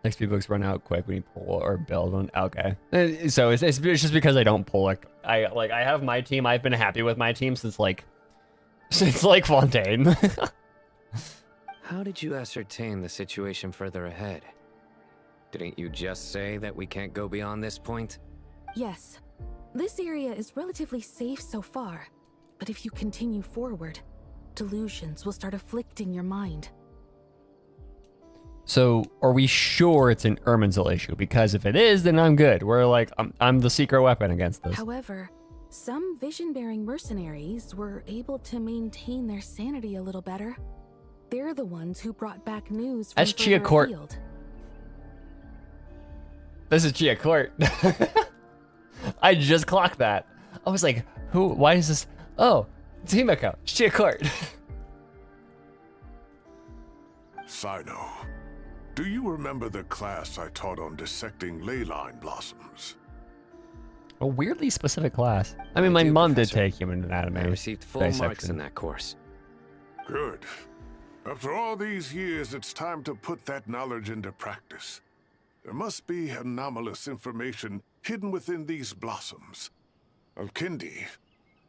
XP books run out quick when you pull or build one. Okay, so it's just because I don't pull like I have my team. I've been happy with my team since like Fontaine. How did you ascertain the situation further ahead? Didn't you just say that we can't go beyond this point? Yes. This area is relatively safe so far, but if you continue forward, delusions will start afflicting your mind. So, are we sure it's an Irminsul issue? Because if it is, then I'm good. We're like, I'm the secret weapon against this. However, some vision-bearing mercenaries were able to maintain their sanity a little better. They're the ones who brought back news from That's Chia further Court. afield. This is Chia Court. I just clocked that. I was like, who? Why is this? Oh, it's Himeko. It's Chia Court. Sino, do you remember the class I taught on dissecting leyline blossoms? A weirdly specific class. I mean, my mom did take human anatomy. I received full marks in that course. Good. After all these years, it's time to put that knowledge into practice. There must be anomalous information hidden within these blossoms. Alkindi,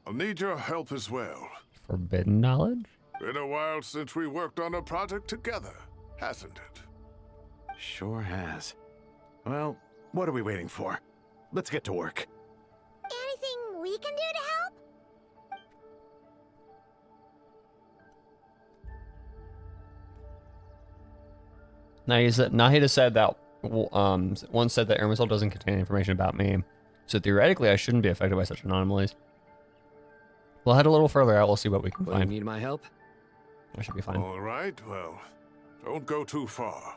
I'll need your help as well. Forbidden knowledge? Been a while since we worked on a project together, hasn't it? Sure has. Well, what are we waiting for? Let's get to work. Anything we can do to help? Nahida said that once said that Irminsul doesn't contain information about me, so theoretically I shouldn't be affected by such anomalies. We'll head a little further out. We'll see what we can find. You need my help? I should be fine. All right, well, don't go too far.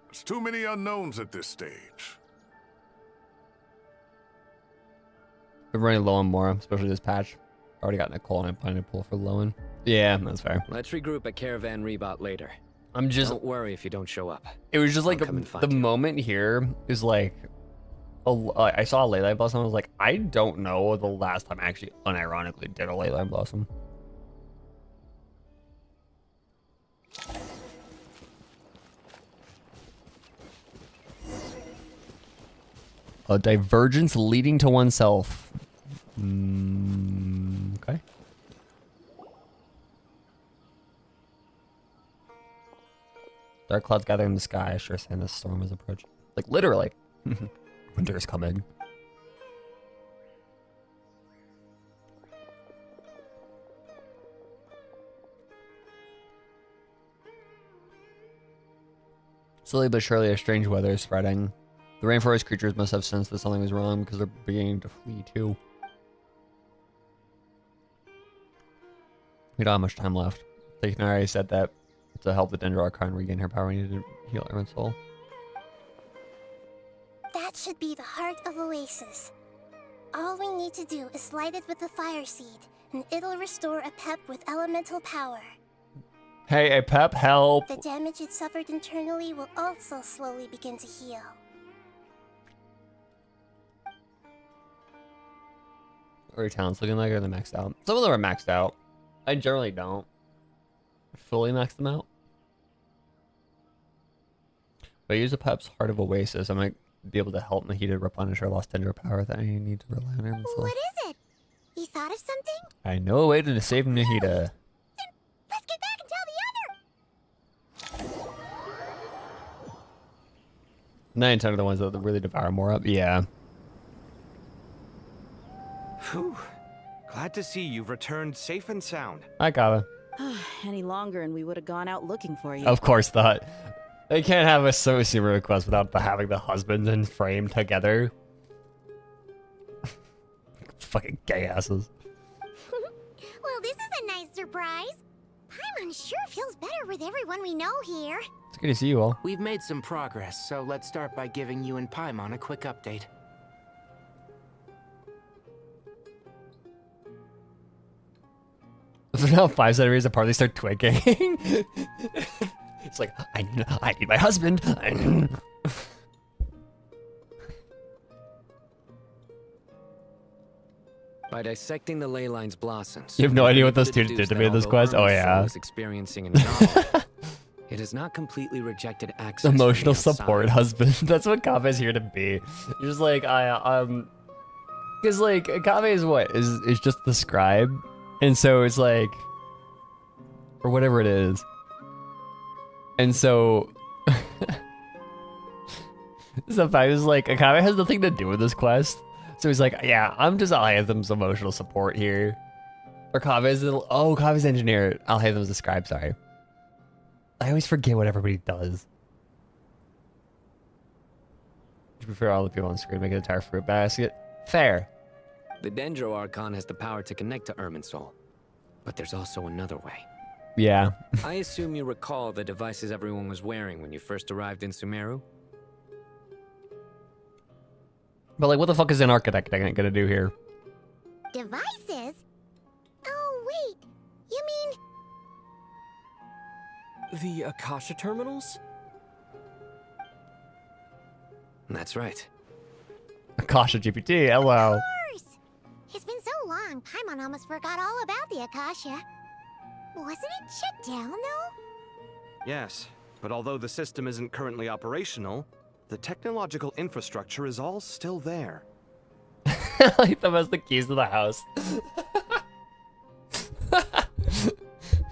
There's too many unknowns at this stage. We're running low on Mora, especially this patch. Already got Nicole and I'm planning to pull for Lowen. Yeah, that's fair. Let's regroup at Caravan Rebot later. Don't worry if you don't show up. It was just like the moment here is like, I saw a Leyline Blossom. I was like, I don't know the last time I actually unironically did a Leyline Blossom. A divergence leading to oneself. Okay. Dark clouds gathering in the sky. I sure saying the storm is approaching. Like literally. Winter is coming. Slowly but surely, a strange weather is spreading. The rainforest creatures must have sensed that something was wrong because they're beginning to flee too. We don't have much time left. Thakenari said that to help the Dendro Archon regain her power, we need to heal Irminsul. That should be the heart of Oasis. All we need to do is light it with the fire seed, and it'll restore a pep with elemental power. Hey, a pep, help! The damage it suffered internally will also slowly begin to heal. What are your talents looking like? Are they maxed out? Some of them are maxed out. I generally don't fully max them out. If I use a Pep's Heart of Oasis, I might be able to help Nahida replenish her lost Dendro power that I need to rely on Irminsul. What is it? You thought of something? I know a way to save Nahida. Let's get back and tell the other! 9 and 10 are the ones that really devour more up. Yeah. Whew. Glad to see you've returned safe and sound. Hi, Kava. Any longer and we would have gone out looking for you. Of course not. They can't have a Sosi request without having the husband and frame together. Fucking gay asses. Well, this is a nice surprise. Paimon sure feels better with everyone we know here. It's good to see you all. We've made some progress, so let's start by giving you and Paimon a quick update. So now 5 centimeters apart, they start twigging. It's like, I need my husband. By dissecting the ley lines blossoms, You have no idea what those dudes did to me in this quest? Oh, yeah. is experiencing a novel. It has not completely rejected access. Emotional from the support outside. husband. That's what Kave's here to be. You're just like, because like Kave is what is just the scribe, and so it's like, or whatever it is, and so the fact is like Kave has nothing to do with this quest, so he's like, yeah, I'm just Alhaitham's emotional support here, or Kave's engineer. Alhaitham's the scribe. Sorry, I always forget what everybody does. You prefer all the people on screen make an entire fruit basket? Fair. The Dendro Archon has the power to connect to Irminsul, but there's also another way. Yeah. I assume you recall the devices everyone was wearing when you first arrived in Sumeru? But like, what the fuck is an architect gonna do here? Devices? Oh, wait. You mean... The Akasha terminals? That's right. Akasha GPT, hello. It's been so long, Paimon almost forgot all about the Akasha. Wasn't it shut down, though? Yes, but although the system isn't currently operational, the technological infrastructure is all still there. Like, that has the keys to the house.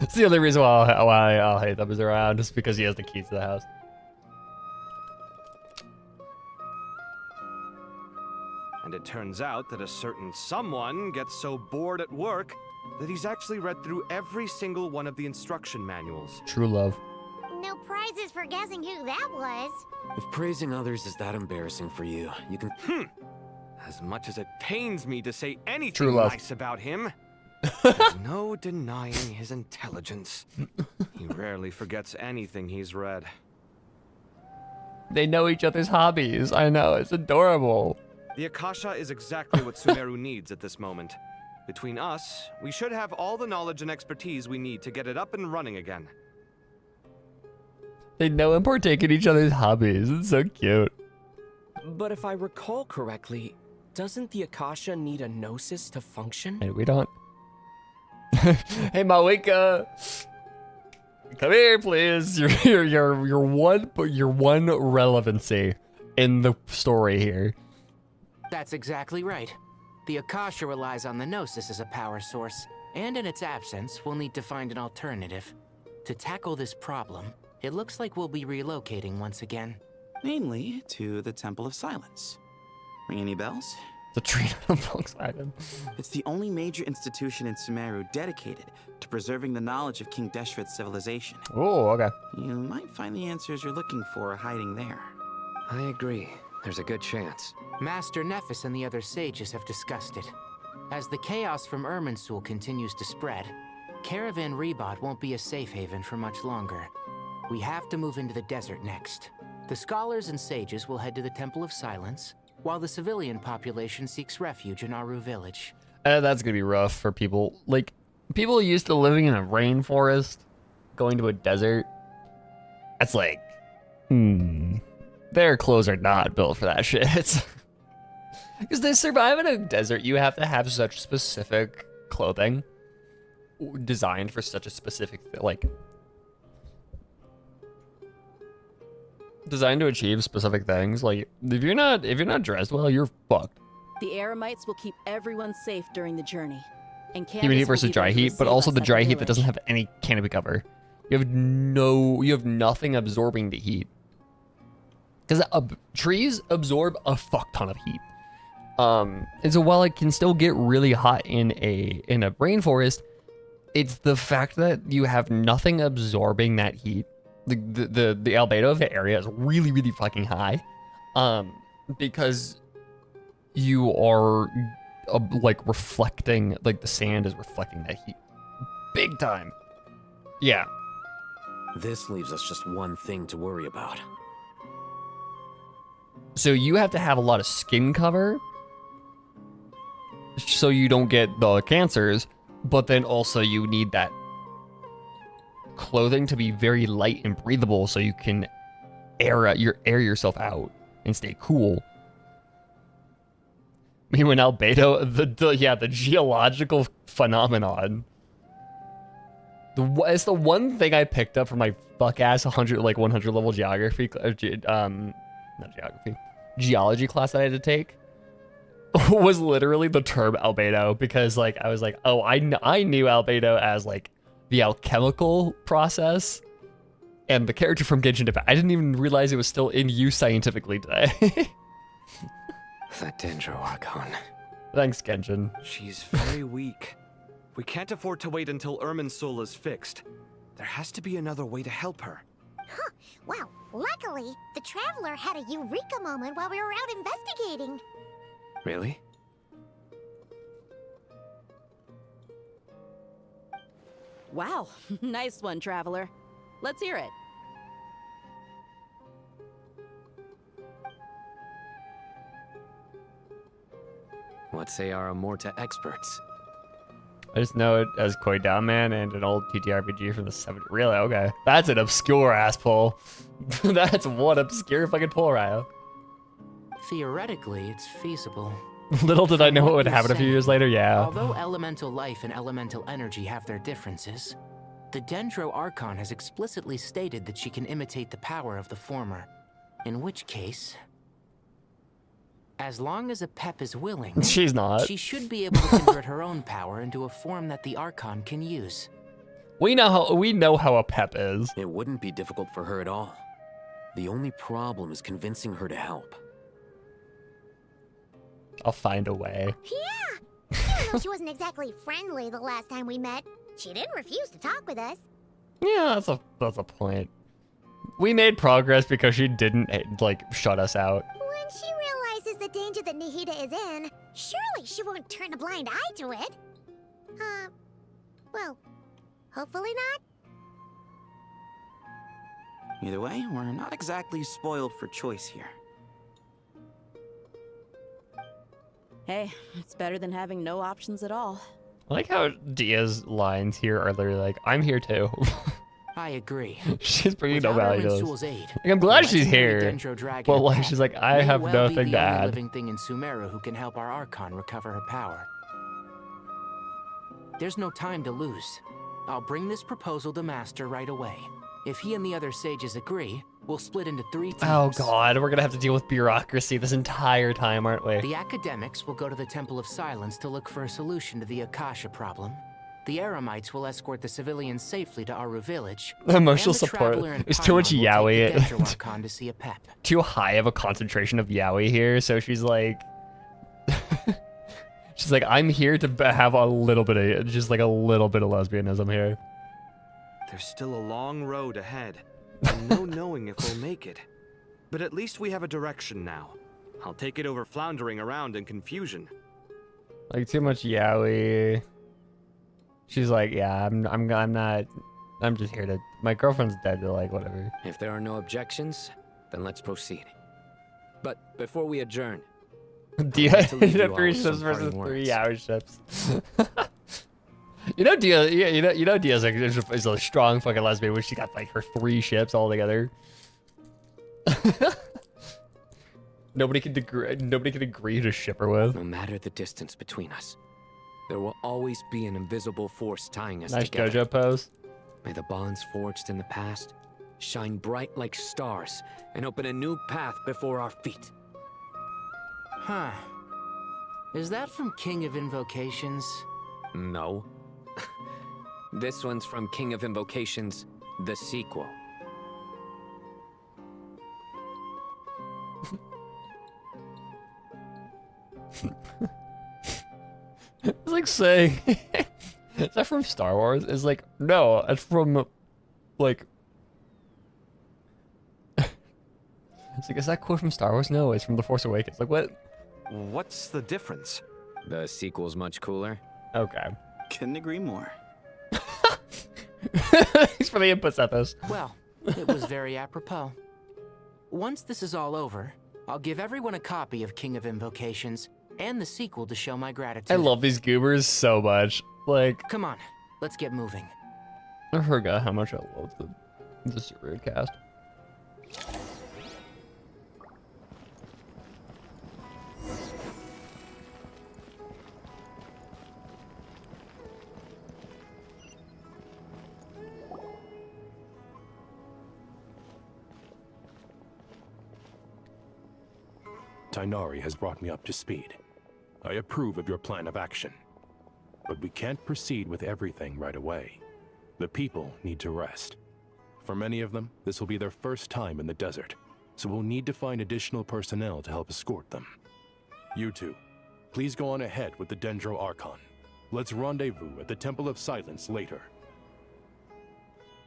It's the only reason why I'll hate them is around, just because he has the keys to the house. And it turns out that a certain someone gets so bored at work that he's actually read through every single one of the instruction manuals. True love. No prizes for guessing who that was. If praising others is that embarrassing for you, you can... As much as it pains me to say anything True love. nice about him, there's no denying his intelligence. He rarely forgets anything he's read. They know each other's hobbies. I know, it's adorable. The Akasha is exactly what Sumeru needs at this moment. Between us, we should have all the knowledge and expertise we need to get it up and running again. They know and partake in each other's hobbies. It's so cute. But if I recall correctly, doesn't the Akasha need a gnosis to function? Hey, we don't. Hey, Mawika. Come here, please. You're one relevancy in the story here. That's exactly right. The Akasha relies on the Gnosis as a power source, and in its absence, we'll need to find an alternative. To tackle this problem, it looks like we'll be relocating once again. Mainly to the Temple of Silence. Ring any bells? The tree on Volkswagen. It's the only major institution in Sumeru dedicated to preserving the knowledge of King Deshret's civilization. Oh, okay. You might find the answers you're looking for hiding there. I agree. There's a good chance. Master Nephis and the other sages have discussed it. As the chaos from Irminsul continues to spread, Caravan Rebot won't be a safe haven for much longer. We have to move into the desert next. The scholars and sages will head to the Temple of Silence, while the civilian population seeks refuge in Aru village. That's gonna be rough for people. Like, people used to living in a rainforest, going to a desert. That's like, their clothes are not built for that shit. Because to survive in a desert, you have to have such specific clothing designed for such a specific, like, designed to achieve specific things. Like, if you're not dressed well, you're fucked. The Eremites will keep everyone safe during the journey. And humid heat Candace will versus be dry there to heat, but receive also us the at dry heat that village. doesn't have any canopy cover. You have nothing absorbing the heat. Because trees absorb a fuck ton of heat. And so while it can still get really hot in a rainforest, it's the fact that you have nothing absorbing that heat. The albedo of the area is really, really fucking high. Because you are like reflecting, like the sand is reflecting that heat big time. Yeah. This leaves us just one thing to worry about. So you have to have a lot of skin cover so you don't get the cancers, but then also you need that clothing to be very light and breathable so you can air yourself out and stay cool. Meanwhile, albedo, the geological phenomenon. It's the one thing I picked up from my fuck ass 100 level geography, geology class that I had to take was literally the term albedo, because like I was like, oh, I knew albedo as like the alchemical process and the character from Genshin Impact. I didn't even realize it was still in use scientifically today. That Dendro Archon. Thanks, Genshin. She's very weak. We can't afford to wait until Irmin's soul is fixed. There has to be another way to help her. Huh. Well, luckily, the Traveler had a eureka moment while we were out investigating. Really? Wow, nice one, Traveler. Let's hear it. What say our Amorta experts? I just know it as Koi Down Man and an old TTRPG from the 70s. Really? Okay. That's an obscure ass pull. That's one obscure fucking pull, Ryo. Theoretically, it's feasible. Little did I know what would happen a few years later, yeah. Although elemental life and elemental energy have their differences, the Dendro Archon has explicitly stated that she can imitate the power of the former. In which case, as long as a Pep is willing, she's not. She should be able to convert her own power into a form that the Archon can use. We know how a Pep is. It wouldn't be difficult for her at all. The only problem is convincing her to help. I'll find a way. Yeah! Even though she wasn't exactly friendly the last time we met, she didn't refuse to talk with us. Yeah, that's a point. We made progress because she didn't like shut us out. When she realizes the danger that Nihida is in, surely she won't turn a blind eye to it. Well, hopefully not. Either way, we're not exactly spoiled for choice here. Hey, it's better than having no options at all. I like how Dia's lines here are literally like, I'm here too. I agree. She's bringing no Without value to Irminsul's this. aid, Like, I'm glad the she's legendary here. Dendro Dragon But like, Pep she's like, I may have well be nothing the to only add. living thing in Sumeru who can help our Archon recover her power. There's no time to lose. I'll bring this proposal to Master right away. If he and the other sages agree, we'll split into 3 teams. Oh god, we're gonna have to deal with bureaucracy this entire time, aren't we? The academics will go to the Temple of Silence to look for a solution to the Akasha problem. The Eremites will escort the civilians safely to Aru village. Emotional and the support. Traveler and There's too much Paimon will take the yaoi. Dendro Archon to see a Pep. Too high of a concentration of yaoi here, so she's like... she's like, I'm here to have a little bit of, just like a little bit of lesbianism here. There's still a long road ahead, and no knowing if we'll make it. But at least we have a direction now. I'll take it over floundering around in confusion. Like, too much yaoi. She's like, yeah, I'm not, I'm just here to, my girlfriend's dead, but like, whatever. If there are no objections, then let's proceed. But before we adjourn, Dia, to leave you all 3 with some ships versus parting 3 words. yaoi ships. You know, Dia, you know, Dia's like, is a strong fucking lesbian when she got like her 3 ships all together. Nobody could agree to ship her with. no matter the distance between us, there will always be an invisible force tying us Nice together. JoJo pose. May the bonds forged in the past shine bright like stars and open a new path before our feet. Huh. Is that from King of Invocations? No. This one's from King of Invocations, the sequel. It's like saying, is that from Star Wars? It's like, no, it's from, like, it's like, is that quote from Star Wars? No, it's from The Force Awakens. Like, what? What's the difference? The sequel's much cooler. Okay. Couldn't agree more. Thanks for the inputs at this. Well, it was very apropos. Once this is all over, I'll give everyone a copy of King of Invocations and the sequel to show my gratitude. I love these goobers so much. Like, come on, let's get moving. I forgot how much I love the Super cast. Tainari has brought me up to speed. I approve of your plan of action. But we can't proceed with everything right away. The people need to rest. For many of them, this will be their first time in the desert, so we'll need to find additional personnel to help escort them. You two, please go on ahead with the Dendro Archon. Let's rendezvous at the Temple of Silence later.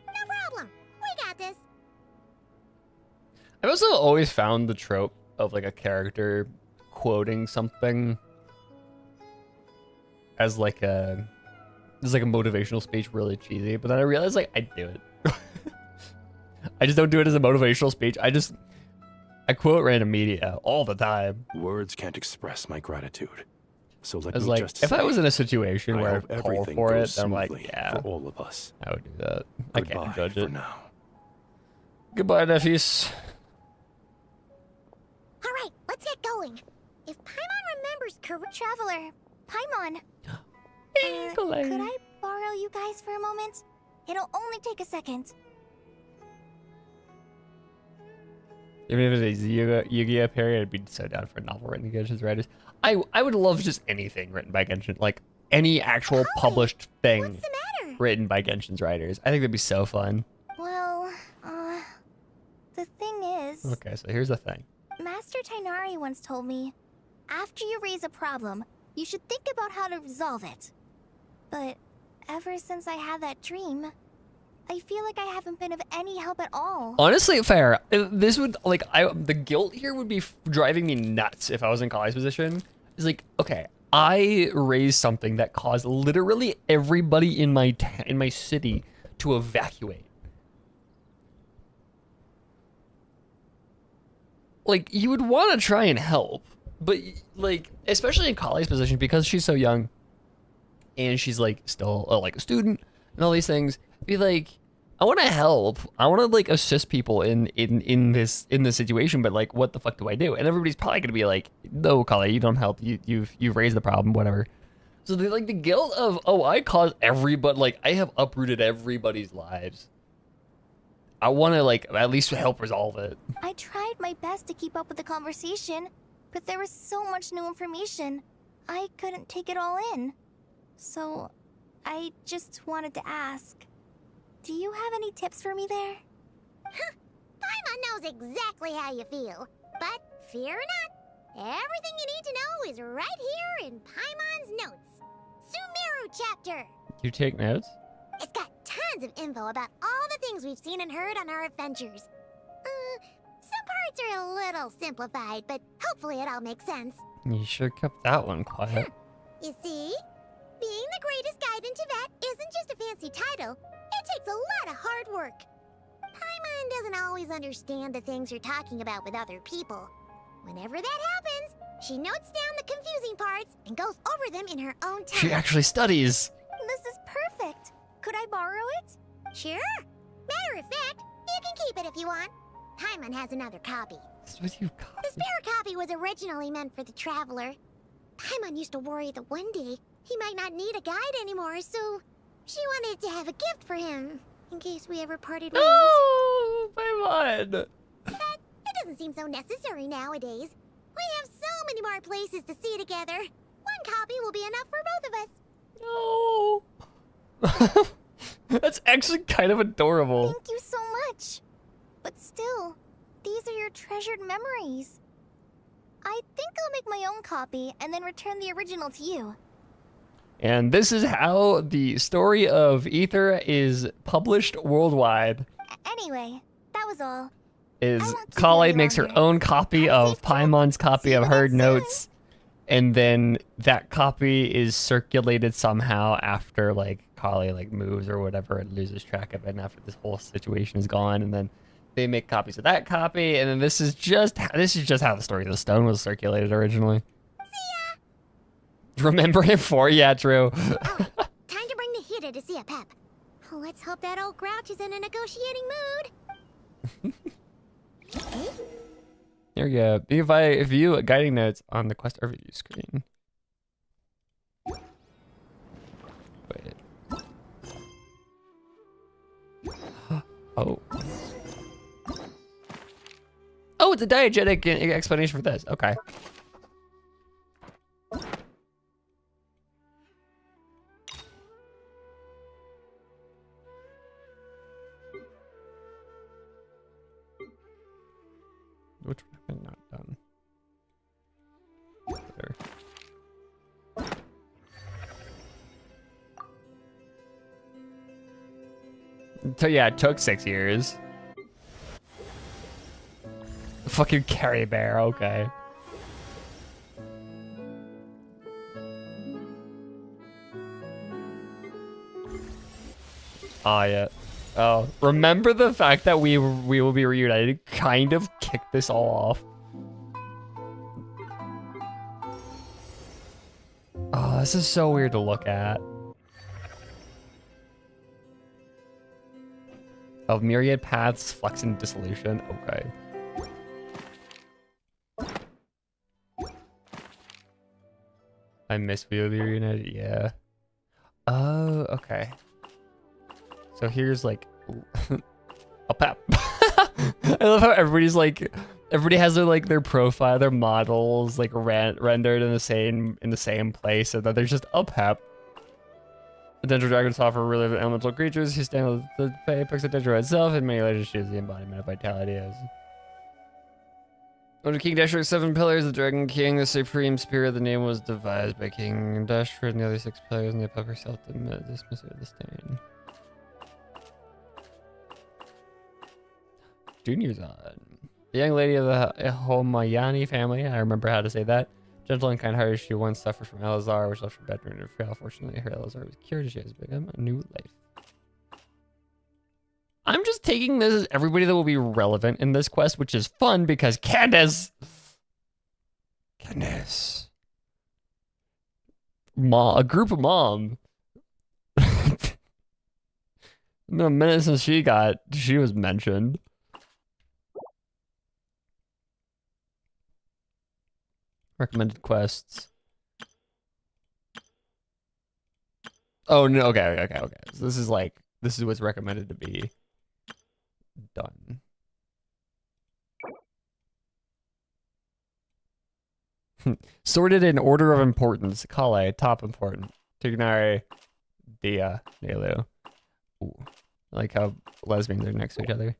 No problem. We got this. I've also always found the trope of like a character quoting something as like a motivational speech really cheesy, but then I realized like I do it. I just don't do it as a motivational speech. I quote random media all the time. Words can't express my gratitude. So let I was me like, just if I say, was in a situation where hope I call everything for goes it, I'm like, smoothly yeah, for all of us. I would do that. I Goodbye can't judge for it. now. Goodbye, nephews. All right, let's get going. If Paimon remembers Traveler, Paimon. Could I borrow you guys for a moment? It'll only take a second. Even if it's a Yu-Gi-Oh parody, I'd be so down for a novel written by Genshin's writers. I would love just anything written by Genshin, like any actual published thing written by Genshin's writers. I think that'd be so fun. Well, the thing is... Okay, so here's the thing. Master Tainari once told me, after you raise a problem, you should think about how to resolve it. But ever since I had that dream, I feel like I haven't been of any help at all. Honestly, fair. This would, like, the guilt here would be driving me nuts if I was in Kali's position. It's like, okay, I raised something that caused literally everybody in my city to evacuate. Like, you would want to try and help, but, like, especially in Kali's position, because she's so young, and she's, like, still, like, a student, and all these things, be like, I want to help. I want to, like, assist people in this situation, but, like, what the fuck do I do? And everybody's probably going to be like, no, Kali, you don't help. You've raised the problem, whatever. So, the guilt of, oh, I caused everybody, like, I have uprooted everybody's lives. I want to, like, at least help resolve it. I tried my best to keep up with the conversation, but there was so much new information. I couldn't take it all in. So, I just wanted to ask, do you have any tips for me there? Paimon knows exactly how you feel. But fear not, everything you need to know is right here in Paimon's notes. Sumeru chapter. You take notes? It's got tons of info about all the things we've seen and heard on our adventures. Some parts are a little simplified, but hopefully it all makes sense. You sure kept that one quiet. You see? Being the greatest guide in Tibet isn't just a fancy title. It takes a lot of hard work. Paimon doesn't always understand the things you're talking about with other people. Whenever that happens, she notes down the confusing parts and goes over them in her own time. She actually studies. This is perfect. Could I borrow it? Sure. Matter of fact, you can keep it if you want. Paimon has another copy. The spare copy was originally meant for the Traveler. Paimon used to worry that one day he might not need a guide anymore, so she wanted to have a gift for him, in case we ever parted ways. Oh, Paimon! But it doesn't seem so necessary nowadays. We have so many more places to see together. One copy will be enough for both of us. No. That's actually kind of adorable. Thank you so much. But still, these are your treasured memories. I think I'll make my own copy and then return the original to you. And this is how the story of Ether is published worldwide. Anyway, that was all. Is Kale makes her own copy of Paimon's copy of her notes, and then that copy is circulated somehow after like Kale like moves or whatever and loses track of it, and after this whole situation is gone, and then they make copies of that copy, and then this is just how the story of the stone was circulated originally. Remember him for? Yeah, true. Time to bring the heater to see a Pep. Let's hope that old grouch is in a negotiating mood. There we go. If I view guiding notes on the quest overview screen. Wait. Oh. Oh, it's a diegetic explanation for this. Okay. Which one have I not done? There. So yeah, it took 6 years. Fucking carry bear, okay. Ah, yeah. Oh, remember the fact that we will be reunited kind of kicked this all off. Oh, this is so weird to look at. Of myriad paths, flux and dissolution. Okay. I miss we will be reunited. Yeah. Oh, okay. So here's like a Pep. I love how everybody has their profile, their models like rendered in the same place, and then there's just a Pep. The Dendro Dragons offer really elemental creatures who stand with the apex of Dendro itself, and many legends choose the embodiment of vitality as. Under King Dashra's 7 pillars, the Dragon King, the supreme spirit, the name was devised by King Dashra and the other 6 pillars, and the Pep herself dismiss her disdain. Junior's on. The young lady of the Homayani family, I remember how to say that. Gentle and kind-hearted, she once suffered from Elazar, which left her bedridden and frail. Fortunately, her Elazar was cured, and she has begun a new life. I'm just taking this as everybody that will be relevant in this quest, which is fun because Candace, a group of mom. The minute since she was mentioned. Recommended quests. Oh no, okay. So this is what's recommended to be done. Sorted in order of importance. Kale, top important. Tignari, Dia, Nelu. Ooh. I like how lesbians are next to each other.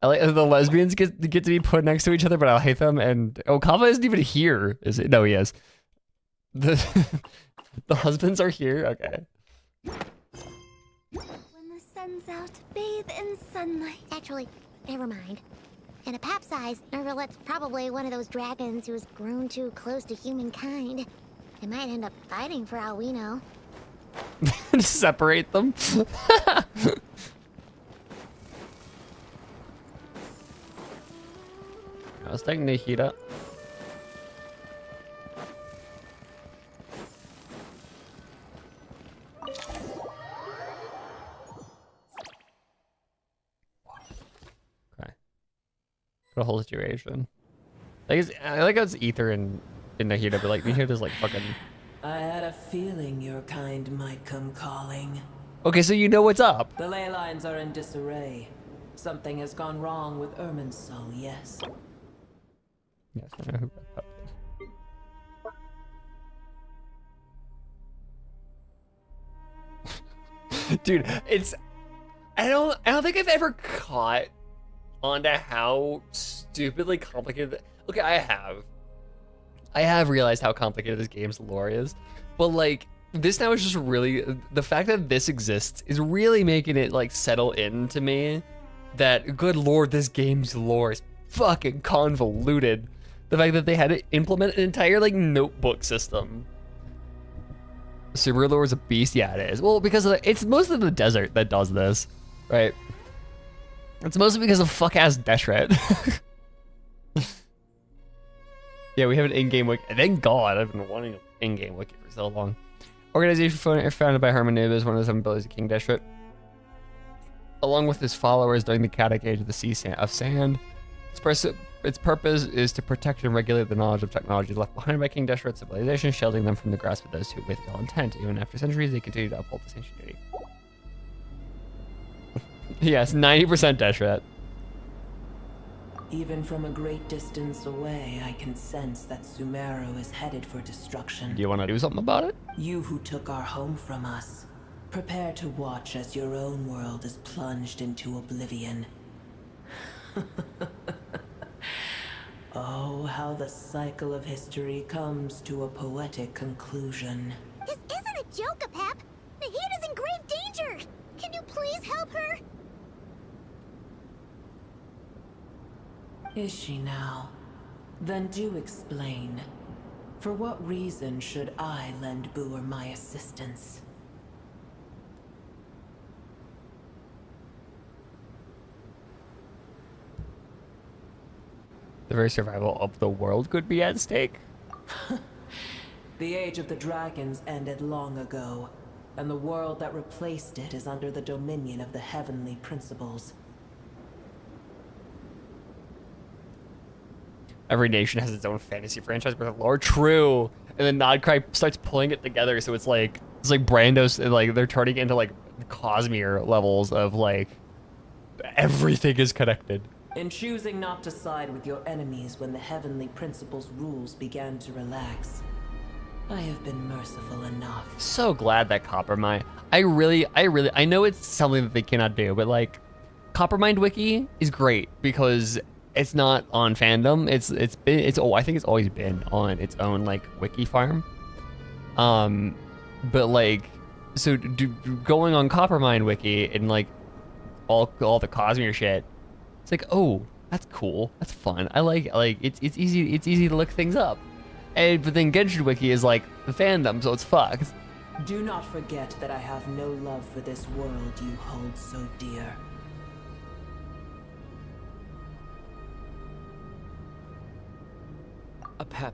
I like the lesbians get to be put next to each other, but I hate them. And Kava isn't even here, is it? No, he is. The husbands are here. Okay. When the sun's out, bathe in sunlight. Actually, never mind. In a Pep size, Nervalet's probably one of those dragons who's grown too close to humankind. They might end up fighting for all we know. Separate them. Let's take Nihida. Okay. What a whole situation. I like how it's Ether in Nihida, but like Nihida's like fucking. I had a feeling your kind might come calling. Okay, so you know what's up. The ley lines are in disarray. Something has gone wrong with Irminsul, yes. Yes, I know who that pup is. Dude, I don't think I've ever caught onto how stupidly complicated. Okay, I have realized how complicated this game's lore is, but like this now is just really, the fact that this exists is really making it like settle into me that, good lord, this game's lore is fucking convoluted. The fact that they had to implement an entire like notebook system. Subaru lore is a beast. Yeah, it is. Well, because it's mostly the desert that does this, right? It's mostly because of fuck-ass Deshret. Yeah, we have an in-game wiki. Thank God, I've been wanting an in-game wiki for so long. Organization founded by Herman Nubis, one of the 7 abilities of King Deshret. Along with his followers during the Katic Age of the Sea of Sand. Its purpose is to protect and regulate the knowledge of technology left behind by King Deshret's civilization, shielding them from the grasp of those who, with ill intent, even after centuries, they continue to uphold this ancient duty. Yes, 90% Deshret. Even from a great distance away, I can sense that Sumeru is headed for destruction. Do you want to do something about it? You who took our home from us, prepare to watch as your own world is plunged into oblivion. Oh, how the cycle of history comes to a poetic conclusion. This isn't a joke, Pep. Nahida's in grave danger. Can you please help her? Is she now? Then do explain. For what reason should I lend Booer my assistance? The very survival of the world could be at stake. The age of the dragons ended long ago, and the world that replaced it is under the dominion of the heavenly principles. Every nation has its own fantasy franchise with a lore. True. And then Nodcry starts pulling it together, so it's like Brandos, like they're turning into like Cosmere levels of like everything is connected. In choosing not to side with your enemies when the heavenly principles' rules began to relax, I have been merciful enough. So glad that Coppermind. I know it's something that they cannot do, but like Coppermind Wiki is great because it's not on fandom. I think it's always been on its own like wiki farm. But like, so going on Coppermind Wiki and like all the Cosmere shit, it's like, oh, that's cool. That's fun. I like it's easy to look things up. But then Genshin Wiki is like the fandom, so it's fucked. Do not forget that I have no love for this world you hold so dear. Apep,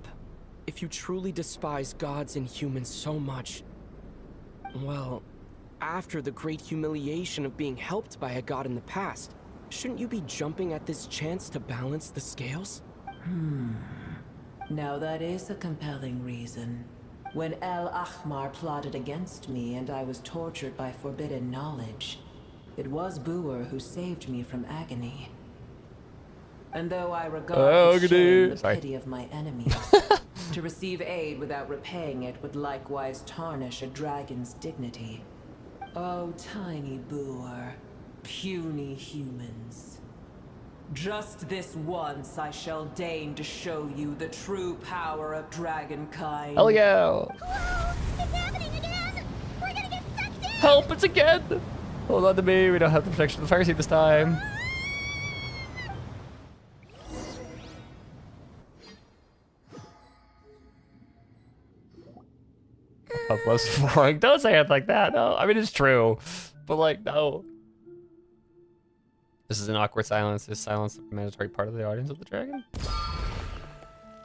if you truly despise gods and humans so much, well, after the great humiliation of being helped by a god in the past, shouldn't you be jumping at this chance to balance the scales? Now that is a compelling reason. When El Ahmar plotted against me and I was tortured by forbidden knowledge, it was Booer who saved me from agony. And though I regard with shame the pity of my enemies, to receive aid without repaying it would likewise tarnish a dragon's dignity. Oh, tiny Booer, puny humans. Just this once I shall deign to show you the true power of dragonkind. Hell yeah! Whoa! It's happening again! We're gonna get sucked in! Help, it's again! Hold on to me, we don't have the protection of the fire seat this time. Plus boring. Don't say it like that. No, I mean it's true, but like no. This is an awkward silence. Is silence a mandatory part of the audience of the dragon?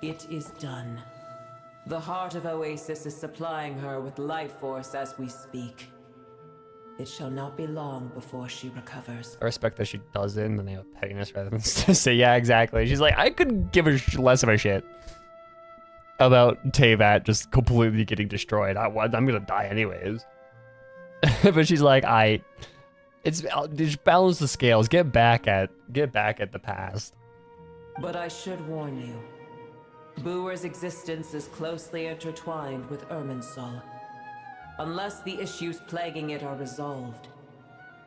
It is done. The heart of Oasis is supplying her with life force as we speak. It shall not be long before she recovers. I respect that she does it in the name of pettiness rather than to say yeah exactly. She's like, I couldn't give a less of a shit about Teyvat just completely getting destroyed. I'm gonna die anyways. But she's like, just balance the scales. Get back at the past. But I should warn you. Booer's existence is closely intertwined with Irminsul. Unless the issues plaguing it are resolved,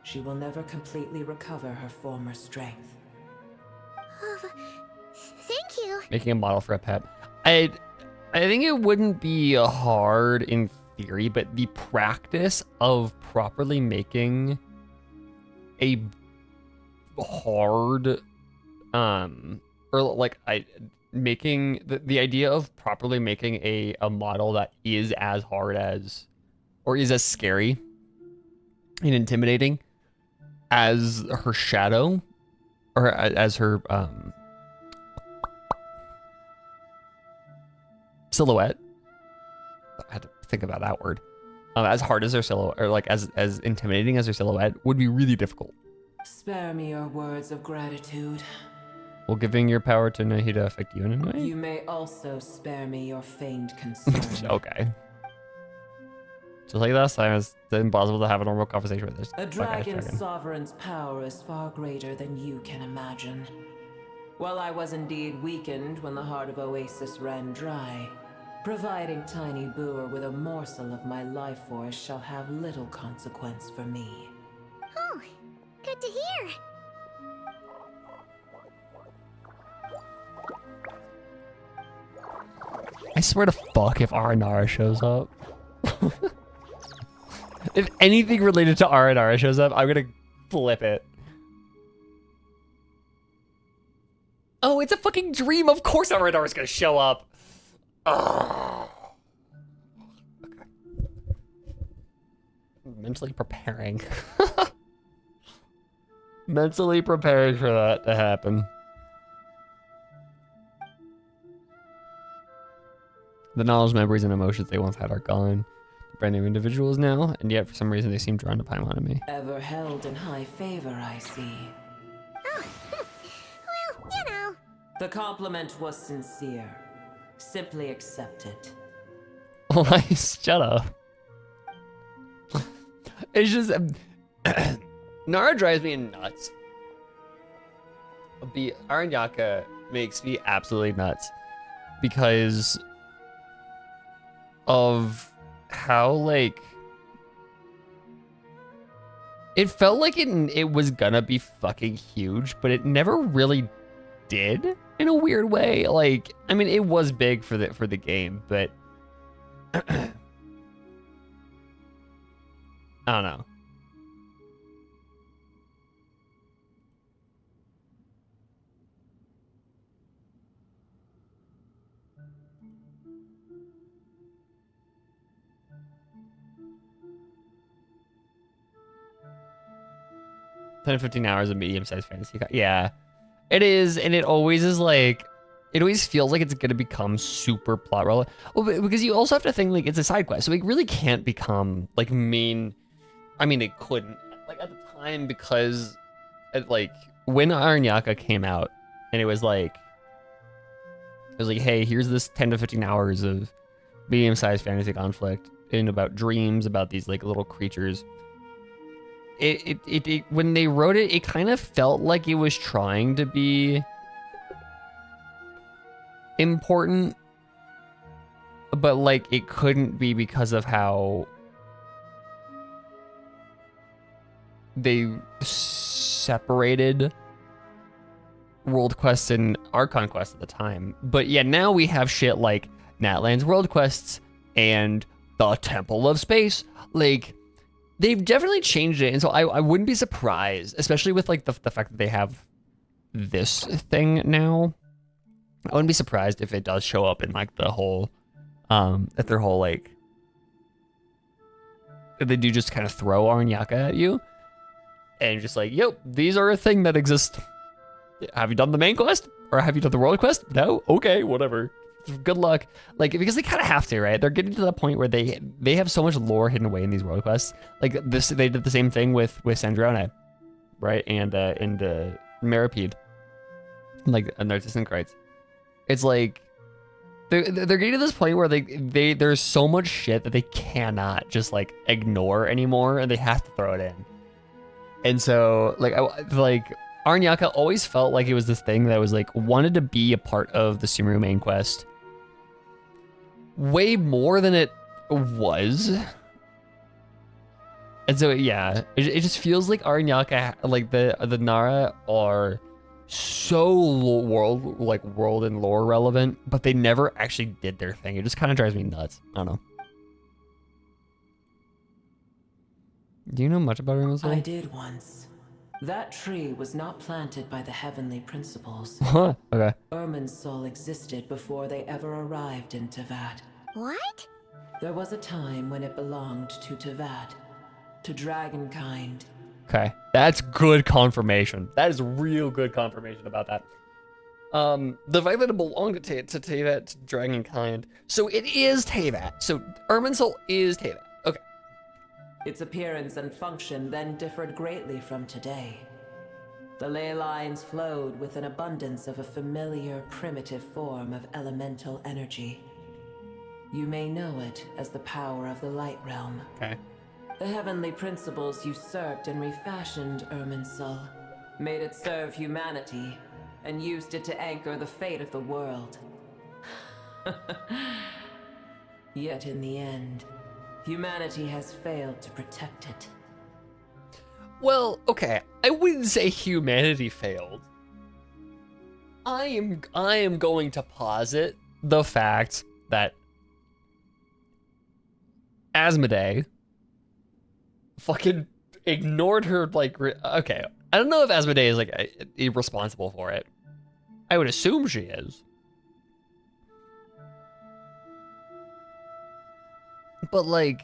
she will never completely recover her former strength. Thank you. Making a model for a pet. I think it wouldn't be hard in theory, but the practice of properly making a hard, or like making the idea of properly making a model that is as hard as, or is as scary and intimidating as her shadow, or as her silhouette. I had to think about that word. As hard as her silhouette, or like as intimidating as her silhouette, would be really difficult. Spare me your words of gratitude. Will giving your power to Nahida affect you in any way? You may also spare me your feigned concern. Okay. Just like last time, it's impossible to have a normal conversation with this. A dragon's sovereign's power is far greater than you can imagine. While I was indeed weakened when the heart of Oasis ran dry, providing tiny Boer with a morsel of my life force shall have little consequence for me. Oh, good to hear. I swear to fuck if Aranara shows up. If anything related to Aranara shows up, I'm gonna flip it. Oh, it's a fucking dream. Of course Aranara's gonna show up. Oh. Okay. Mentally preparing. Mentally preparing for that to happen. The knowledge, memories, and emotions they once had are gone. They're brand new individuals now, and yet for some reason they seem drawn to Paimon and me. Ever held in high favor, I see. Oh, well, you know. The compliment was sincere. Simply accept it. Shut up. It's just... Nara drives me nuts. Aranyaka makes me absolutely nuts. Because of how, like... It felt like it was gonna be fucking huge, but it never really did in a weird way. Like, I mean, it was big for the game, but I don't know. Ten to 15 hours of medium-sized fantasy. Yeah, it is, and it always is like, it always feels like it's gonna become super plot relevant. Well, because you also have to think like it's a side quest, so it really can't become like main. I mean, it couldn't like at the time because, like when Aranyaka came out, and it was like, hey, here's this 10 to 15 hours of medium-sized fantasy conflict and about dreams, about these like little creatures. It when they wrote it, it kind of felt like it was trying to be important, but like it couldn't be because of how they separated World Quest and Archon Quest at the time. But yeah, now we have shit like Natlan's World Quests and the Temple of Space. Like, they've definitely changed it, and so I wouldn't be surprised, especially with like the fact that they have this thing now. I wouldn't be surprised if it does show up in like the whole, at their whole like, if they do just kind of throw Aranyaka at you, and just like, yep, these are a thing that exists. Have you done the main quest, or have you done the world quest? No, okay, whatever. Good luck. Like, because they kind of have to, right? They're getting to the point where they have so much lore hidden away in these world quests. Like this, they did the same thing with Sandrona, right? And Maripede, like Narcissus and Krites. It's like they're getting to this point where there's so much shit that they cannot just like ignore anymore, and they have to throw it in. And so like Aranyaka always felt like it was this thing that was like wanted to be a part of the Sumeru main quest way more than it was. And so yeah, it just feels like Aranyaka, like the Nara are so world and lore relevant, but they never actually did their thing. It just kind of drives me nuts. I don't know. Do you know much about Irminsul? I did once. That tree was not planted by the heavenly principles. Huh, okay. Irminsul existed before they ever arrived in Teyvat. What? There was a time when it belonged to Teyvat, to dragonkind. Okay, that's good confirmation. That is real good confirmation about that. The fact that it belonged to Teyvat, to dragonkind. So it is Teyvat. So Irminsul is Teyvat. Okay. Its appearance and function then differed greatly from today. The ley lines flowed with an abundance of a familiar, primitive form of elemental energy. You may know it as the power of the light realm. Okay. The heavenly principles usurped and refashioned Irminsul, made it serve humanity, and used it to anchor the fate of the world. Yet in the end, humanity has failed to protect it. Well, okay, I wouldn't say humanity failed. I am going to posit the fact that Asmodee fucking ignored her, like, okay, I don't know if Asmodee is, like, irresponsible for it. I would assume she is. But, like,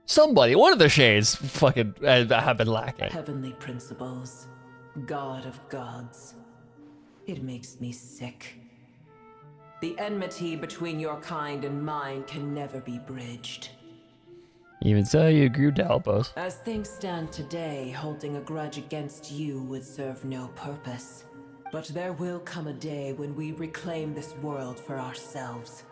somebody, one of the shades fucking have been lacking. Heavenly principles, God of gods. It makes me sick. The enmity between your kind and mine can never be bridged. Even so, you agreed to help us. As things stand today, holding a grudge against you would serve no purpose. But there will come a day when we reclaim this world for ourselves.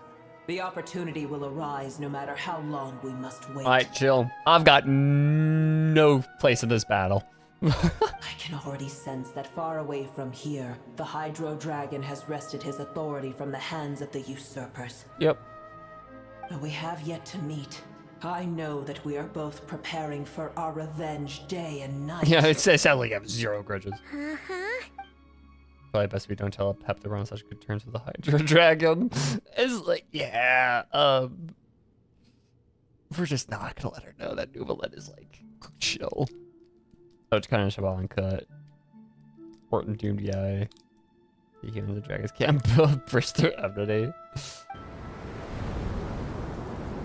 The opportunity will arise no matter how long we must wait. Alright, chill. I've got no place in this battle. I can already sense that far away from here, the Hydro Dragon has wrested his authority from the hands of the usurpers. Yep. Though we have yet to meet, I know that we are both preparing for our revenge day and night. Yeah, it sounds like I have zero grudges. Uh-huh. Probably best we don't tell Pep that we're on such good terms with the Hydro Dragon. It's like, yeah, we're just not gonna let her know that Nuvalet is like chill. Oh, it's kind of Shabal and cut. Important doomed guy. The humans and dragons can't burst through Ebony.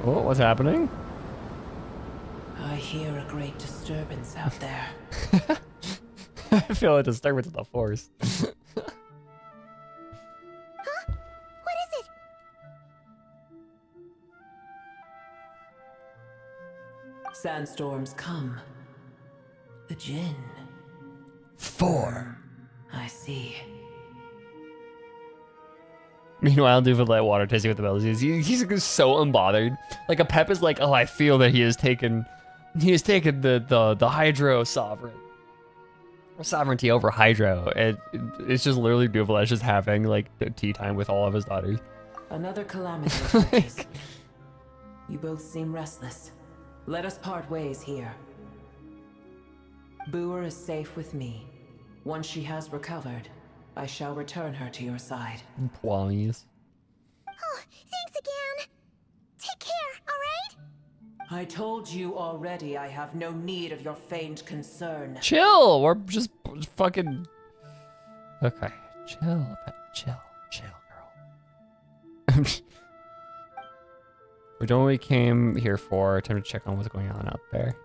Oh, what's happening? I hear a great disturbance out there. I feel a disturbance in the force. What is it? Sandstorms come. The Jinn. 4. I see. Meanwhile, Nuvalet water tasting with the bells. He's so unbothered. Like a Pep is like, oh, I feel that he has taken the Hydro sovereignty over Hydro. And it's just literally Nuvalet just having like tea time with all of his daughters. Another calamity approaches. You both seem restless. Let us part ways here. Booer is safe with me. Once she has recovered, I shall return her to your side. Please. Oh, thanks again. Take care, alright? I told you already I have no need of your feigned concern. Chill. We're just fucking. Okay. Chill, Pep. Chill, girl. We don't know what we came here for. Time to check on what's going on out there.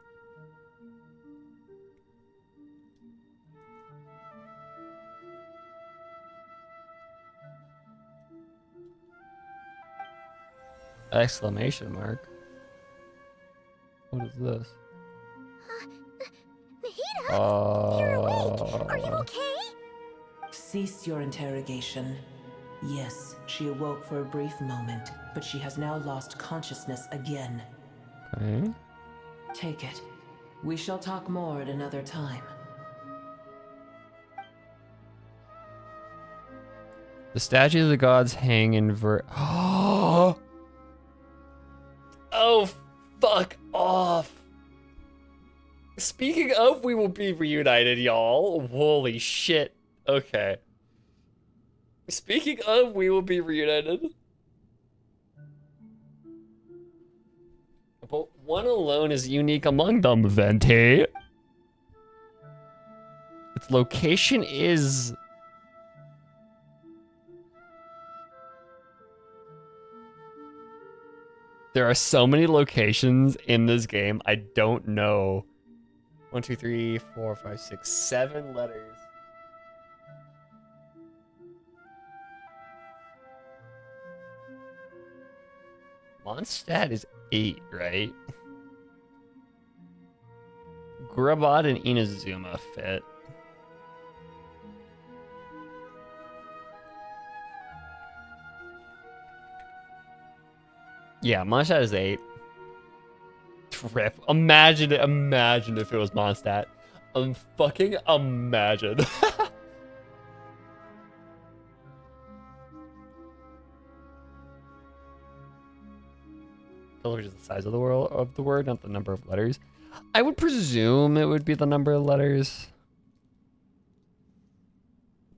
Exclamation mark. What is this? Mahita, you're awake. Are you okay? Cease your interrogation. Yes, she awoke for a brief moment, but she has now lost consciousness again. Okay. Take it. We shall talk more at another time. The statues of the gods hang in Oh, fuck off. of We Will Be Reunited, y'all. Holy shit. Okay. Speaking of We Will Be Reunited. But one alone is unique among them, Venti. Its location is... There are so many locations in this game, I don't know. 1, 2, 3, 4, 5, 6, 7 letters. Mondstadt is 8, right? Grabad and Inazuma fit. Yeah, Mondstadt is 8. Trip. Imagine if it was Mondstadt. Fucking imagine. Look at the size of the word, not the number of letters. I would presume it would be the number of letters.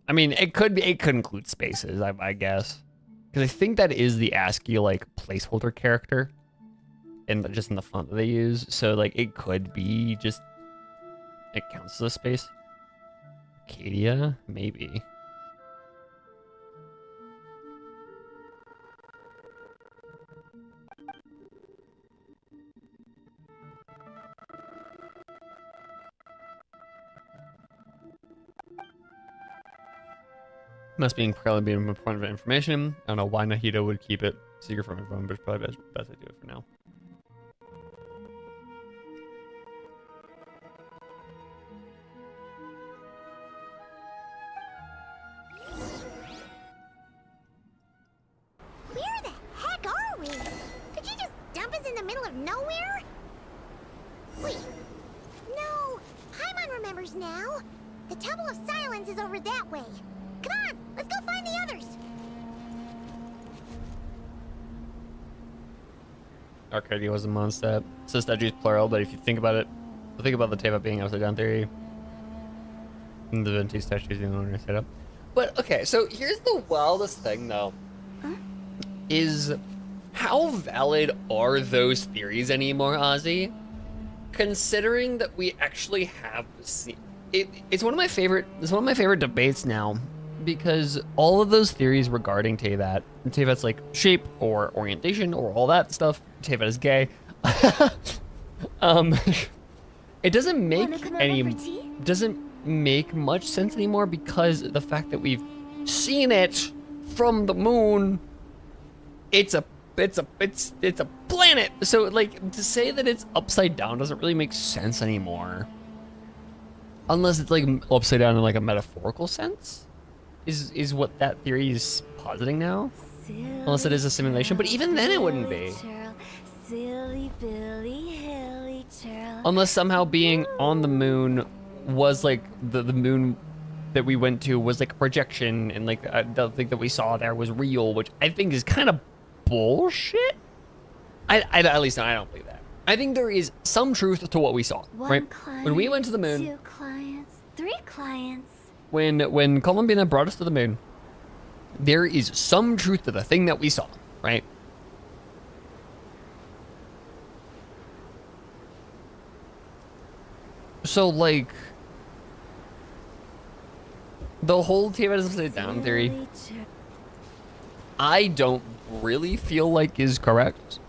I mean, it could include spaces, I guess. Because I think that is the ASCII, like, placeholder character. And just in the font that they use. So, like, it could be just... It counts as a space. Acadia? Maybe. Must be incredibly being important information. I don't know why Nahida would keep it secret from everyone, but it's probably best I do it for now. Where the heck are we? Did you just dump us in the middle of nowhere? Wait. No. Paimon remembers now. The Temple of Silence is over that way. Come on, let's go find the others. Arcadia was a Mondstadt. So statue is plural, but if you think about it, think about the Teva being upside down theory. And the Venti statue is the only one I set up. But okay, so here's the wildest thing though. Is how valid are those theories anymore, Ozzy? Considering that we actually have seen it's one of my favorite debates now. Because all of those theories regarding Tevat's like shape or orientation or all that stuff, Tevat is gay. It doesn't make much sense anymore because the fact that we've seen it from the moon, it's a planet. So like to say that it's upside down doesn't really make sense anymore. Unless it's like upside down in like a metaphorical sense. Is what that theory is positing now, unless it is a simulation. But even then, it wouldn't be. Unless somehow being on the moon was like the moon that we went to was like a projection, and like the thing that we saw there was real, which I think is kind of bullshit. At least I don't believe that. I think there is some truth to what we saw. Right? When we went to the moon. 2 clients, 3 clients. When Columbina brought us to the moon, there is some truth to the thing that we saw, right? So, like, the whole Tevat is upside down theory, I don't really feel like is correct.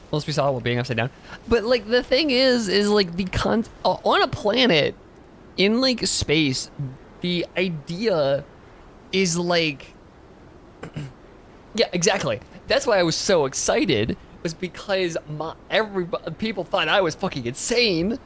Unless we saw it while being upside down. But like the thing is like on a planet in like space, the idea is like, yeah, exactly. That's why I was so excited, was because people thought I was fucking insane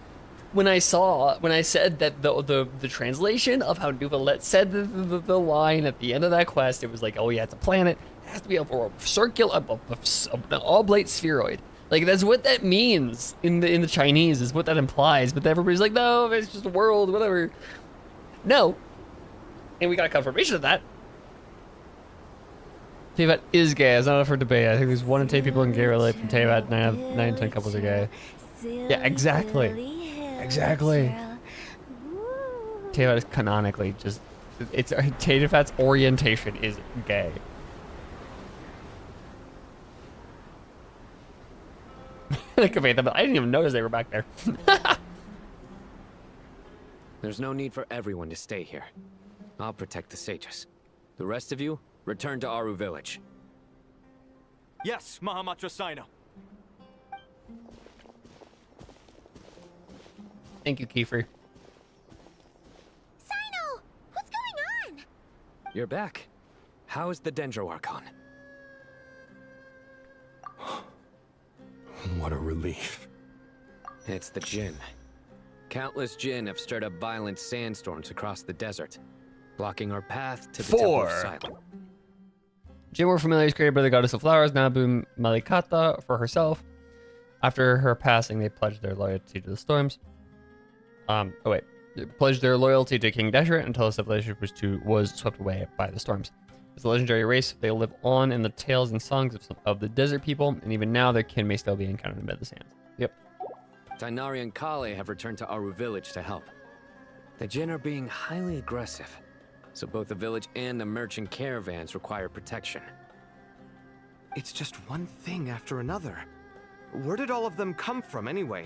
when I said that the translation of how Nuvalet said the line at the end of that quest, it was like, oh yeah, it's a planet, it has to be a circular, an oblate spheroid. Like that's what that means in the Chinese, is what that implies. But everybody's like, no, it's just a world, whatever. No, and we got a confirmation of that. Tevat is gay. It's not up for debate. I think there's 1 in 10 people in gay relate from Tevat. 9 in 10 couples are gay. Yeah, exactly. Exactly. Teyvat is canonically just, it's Teyvat's orientation is gay. Like, I didn't even notice they were back there. There's no need for everyone to stay here. I'll protect the sages. The rest of you, return to Aru village. Yes, Mahamatra Sino. Thank you, Kiefer. Sino! What's going on? You're back. How is the Dendro Archon? What a relief. It's the Jinn. Countless Jinn have stirred up violent sandstorms across the desert, blocking our path to the Temple of Silence. Jinn were familiars created by the goddess of flowers, Nabu Malikata, for herself. After her passing, they pledged their loyalty to the storms. They pledged their loyalty to King Deshret until the civilization was swept away by the storms. As a legendary race, they live on in the tales and songs of the desert people, and even now their kin may still be encountered amid the sands. Yep. Tainari and Kale have returned to Aru village to help. The Jinn are being highly aggressive, so both the village and the merchant caravans require protection. It's just one thing after another. Where did all of them come from anyway?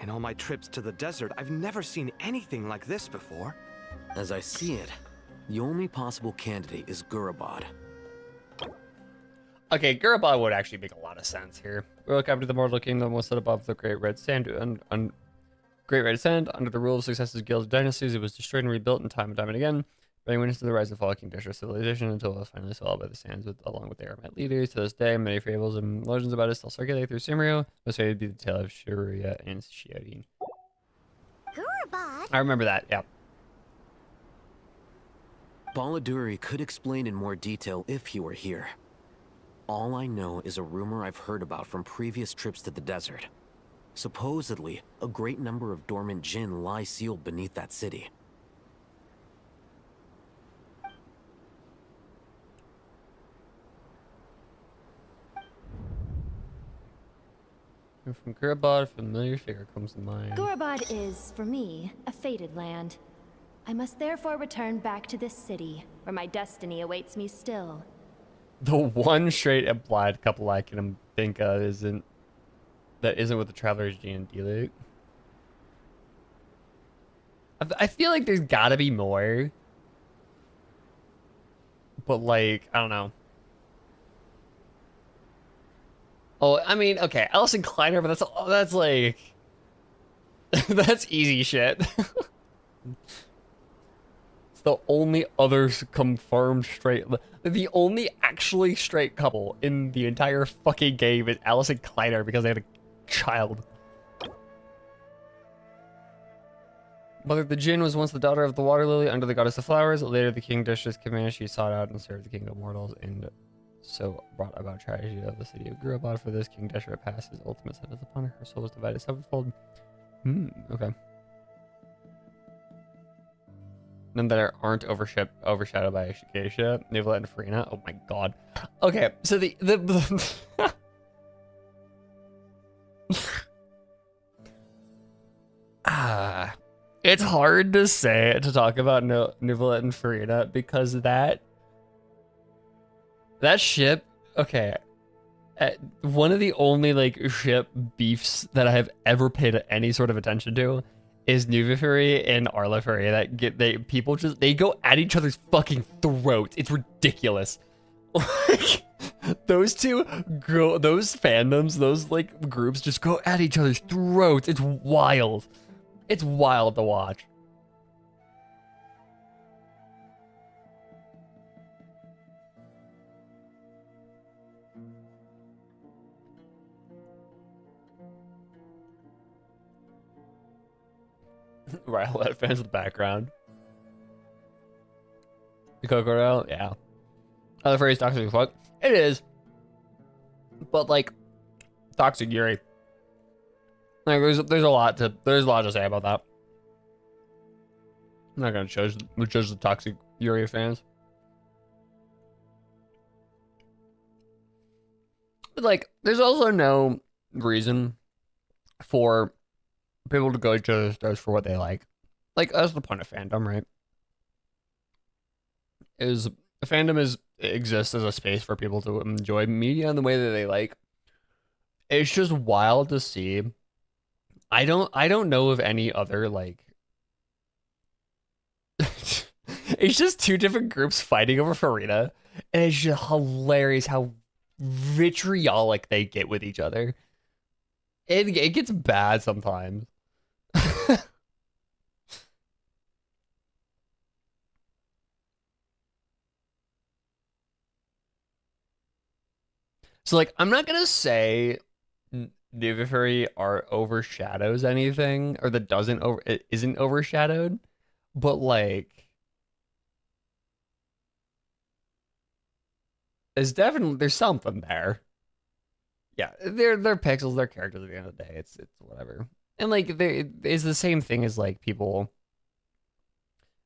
In all my trips to the desert, I've never seen anything like this before. As I see it, the only possible candidate is Gurabad. Okay, Gurabad would actually make a lot of sense here. Royal capital of the Mortal Kingdom was set above the Great Red Sand. Great Red Sand, under the rule of successive guilds dynasties, it was destroyed and rebuilt in time and time and again, bringing witness to the rise and fall of King Deshret civilization until it was finally swallowed by the sands, along with the Aramite leaders. To this day, many fables and legends about it still circulate through Sumeru. Most fated be the tale of Shiruya and Shiodin. Gurabad? I remember that, yeah. Baladuri could explain in more detail if he were here. All I know is a rumor I've heard about from previous trips to the desert. Supposedly, a great number of dormant Jinn lie sealed beneath that city. From Gurabad, a familiar figure comes to mind. Gurabad is, for me, a fated land. I must therefore return back to this city, where my destiny awaits me still. The one straight implied couple I can think of isn't with the Traveler's Gene and D-Luke. I feel like there's gotta be more. But like, I don't know. Oh, I mean, okay, Allison Kleiner, but that's like that's easy shit. It's the only other confirmed straight, the only actually straight couple in the entire fucking game is Allison Kleiner because they had a child. Mother the Jinn was once the daughter of the Water Lily under the goddess of flowers. Later, the King Deshret's command, she sought out and served the king of mortals, and so brought about tragedy of the city of Gurabad. For this, King Deshret passed his ultimate sentence upon her. Her soul was divided sevenfold. Okay. None that aren't overshadowed by Ashikesha, Nivolet, and Farina. Oh my god. Okay, so the it's hard to talk about Nivolet and Farina because that ship, okay, one of the only like ship beefs that I have ever paid any sort of attention to is Nuviferi and Arliferi. People go at each other's fucking throats. It's ridiculous. Like, those fandoms, those like groups just go at each other's throats. It's wild. It's wild to watch. Right, I'll let fans in the background. The Kokoro, yeah. Other phrase toxic as fuck. It is. But like toxic Yuri. Like there's a lot to say about that. I'm not gonna judge the toxic Yuri fans. But like there's also no reason for people to go to stores for what they like. Like, that's the point of fandom, right? Is fandom exists as a space for people to enjoy media in the way that they like. It's just wild to see. I don't know of any other like it's just two different groups fighting over Farina, and it's just hilarious how vitriolic they get with each other. It gets bad sometimes. So like, I'm not gonna say Nuviferi art overshadows anything, or that it isn't overshadowed, but like, there's something there. Yeah, they're pixels, they're characters at the end of the day. It's whatever. And like, it's the same thing as like people.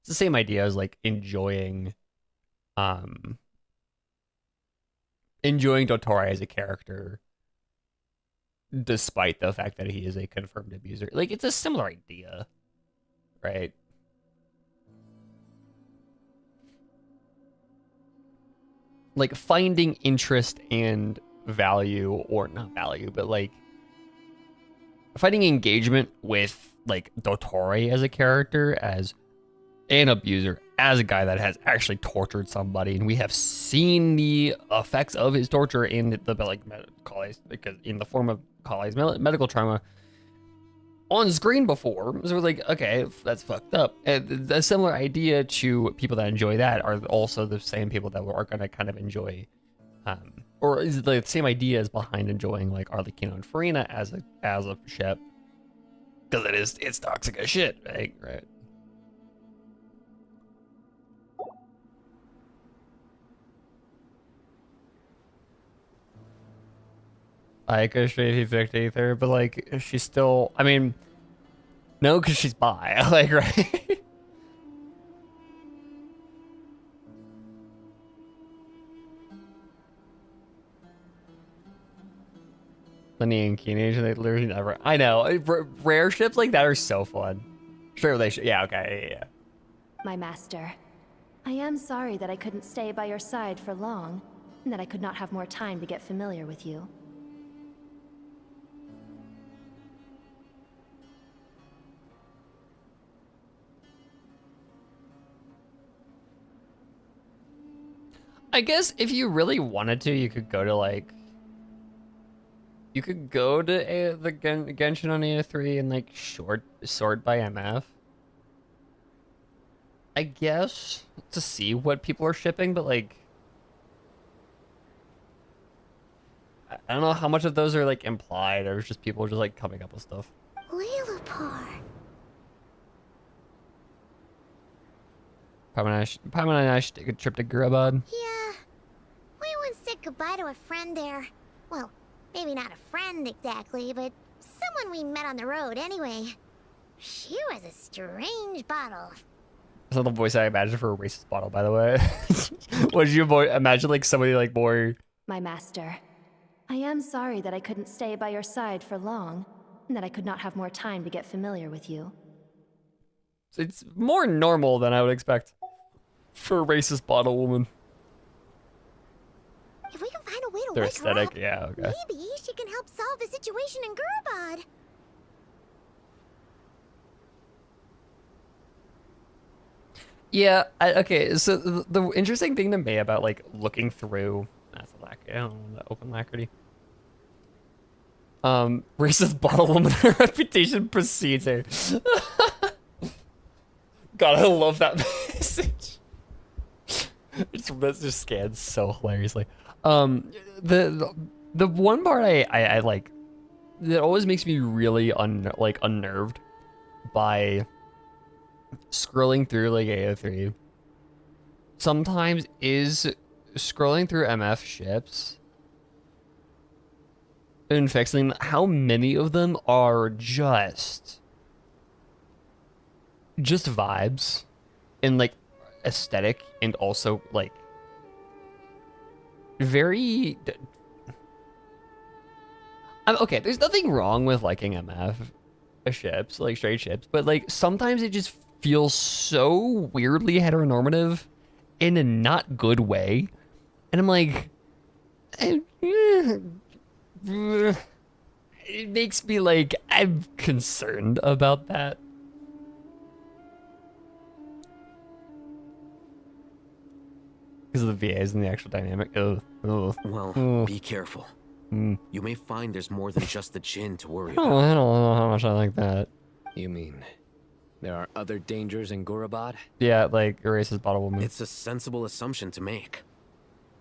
It's the same idea as like enjoying Dottore as a character, despite the fact that he is a confirmed abuser. Like, it's a similar idea, right? Like, finding interest and value, or not value, but like finding engagement with like Dottore as a character, as an abuser, as a guy that has actually tortured somebody, and we have seen the effects of his torture in the like because in the form of Kale's medical trauma on screen before. So we're like, okay, that's fucked up. And a similar idea to people that enjoy that are also the same people that are going to kind of enjoy, or is it the same idea as behind enjoying like Arlecchino and Farina as a ship, because it's toxic as shit, right? I appreciate he picked Aether, but like, she's still, I mean, no, because she's bi, like, right? Lenny and Keenage, they literally never, I know, rare ships like that are so fun. Sure, they should, yeah, okay, yeah. My master, I am sorry that I couldn't stay by your side for long, and that I could not have more time to get familiar with you. I guess if you really wanted to, you could go to like, the Genshin on AO3 and like sort by MF. I guess, to see what people are shipping, but like, I don't know how much of those are like implied, or just people just like coming up with stuff. Lilipar. Paimon and I should take a trip to Gurabad. Yeah. We once said goodbye to a friend there. Well, maybe not a friend exactly, but someone we met on the road anyway. She was a strange bottle. That's not the voice I imagined for a racist bottle, by the way. What did you imagine, like somebody like more... My master, I am sorry that I couldn't stay by your side for long, and that I could not have more time to get familiar with you. It's more normal than I would expect for a racist bottle woman. If we can find a way to Their wake aesthetic, her up, yeah, okay. maybe she can help solve the situation in Gurabad. Yeah, okay, so the interesting thing to me about, like, looking through... That's a lac... I don't know, the open lacquerty. Racist bottle woman, her reputation precedes her. God, I love that message. It just scans so hilariously. The one part I like, that always makes me really unnerved by scrolling through like AO3 sometimes is scrolling through MF ships and fixing how many of them are just vibes and like aesthetic, and also like Okay, there's nothing wrong with liking MF ships, like straight ships, but like sometimes it just feels so weirdly heteronormative in a not good way. And I'm like, it makes me like, I'm concerned about that. Because of the VAs and the actual dynamic. Well, be careful. You may find there's more than just the Jinn to worry about. Oh, I don't know how much I like that. You mean there are other dangers in Gurabad? Yeah, like erases bottle woman. It's a sensible assumption to make.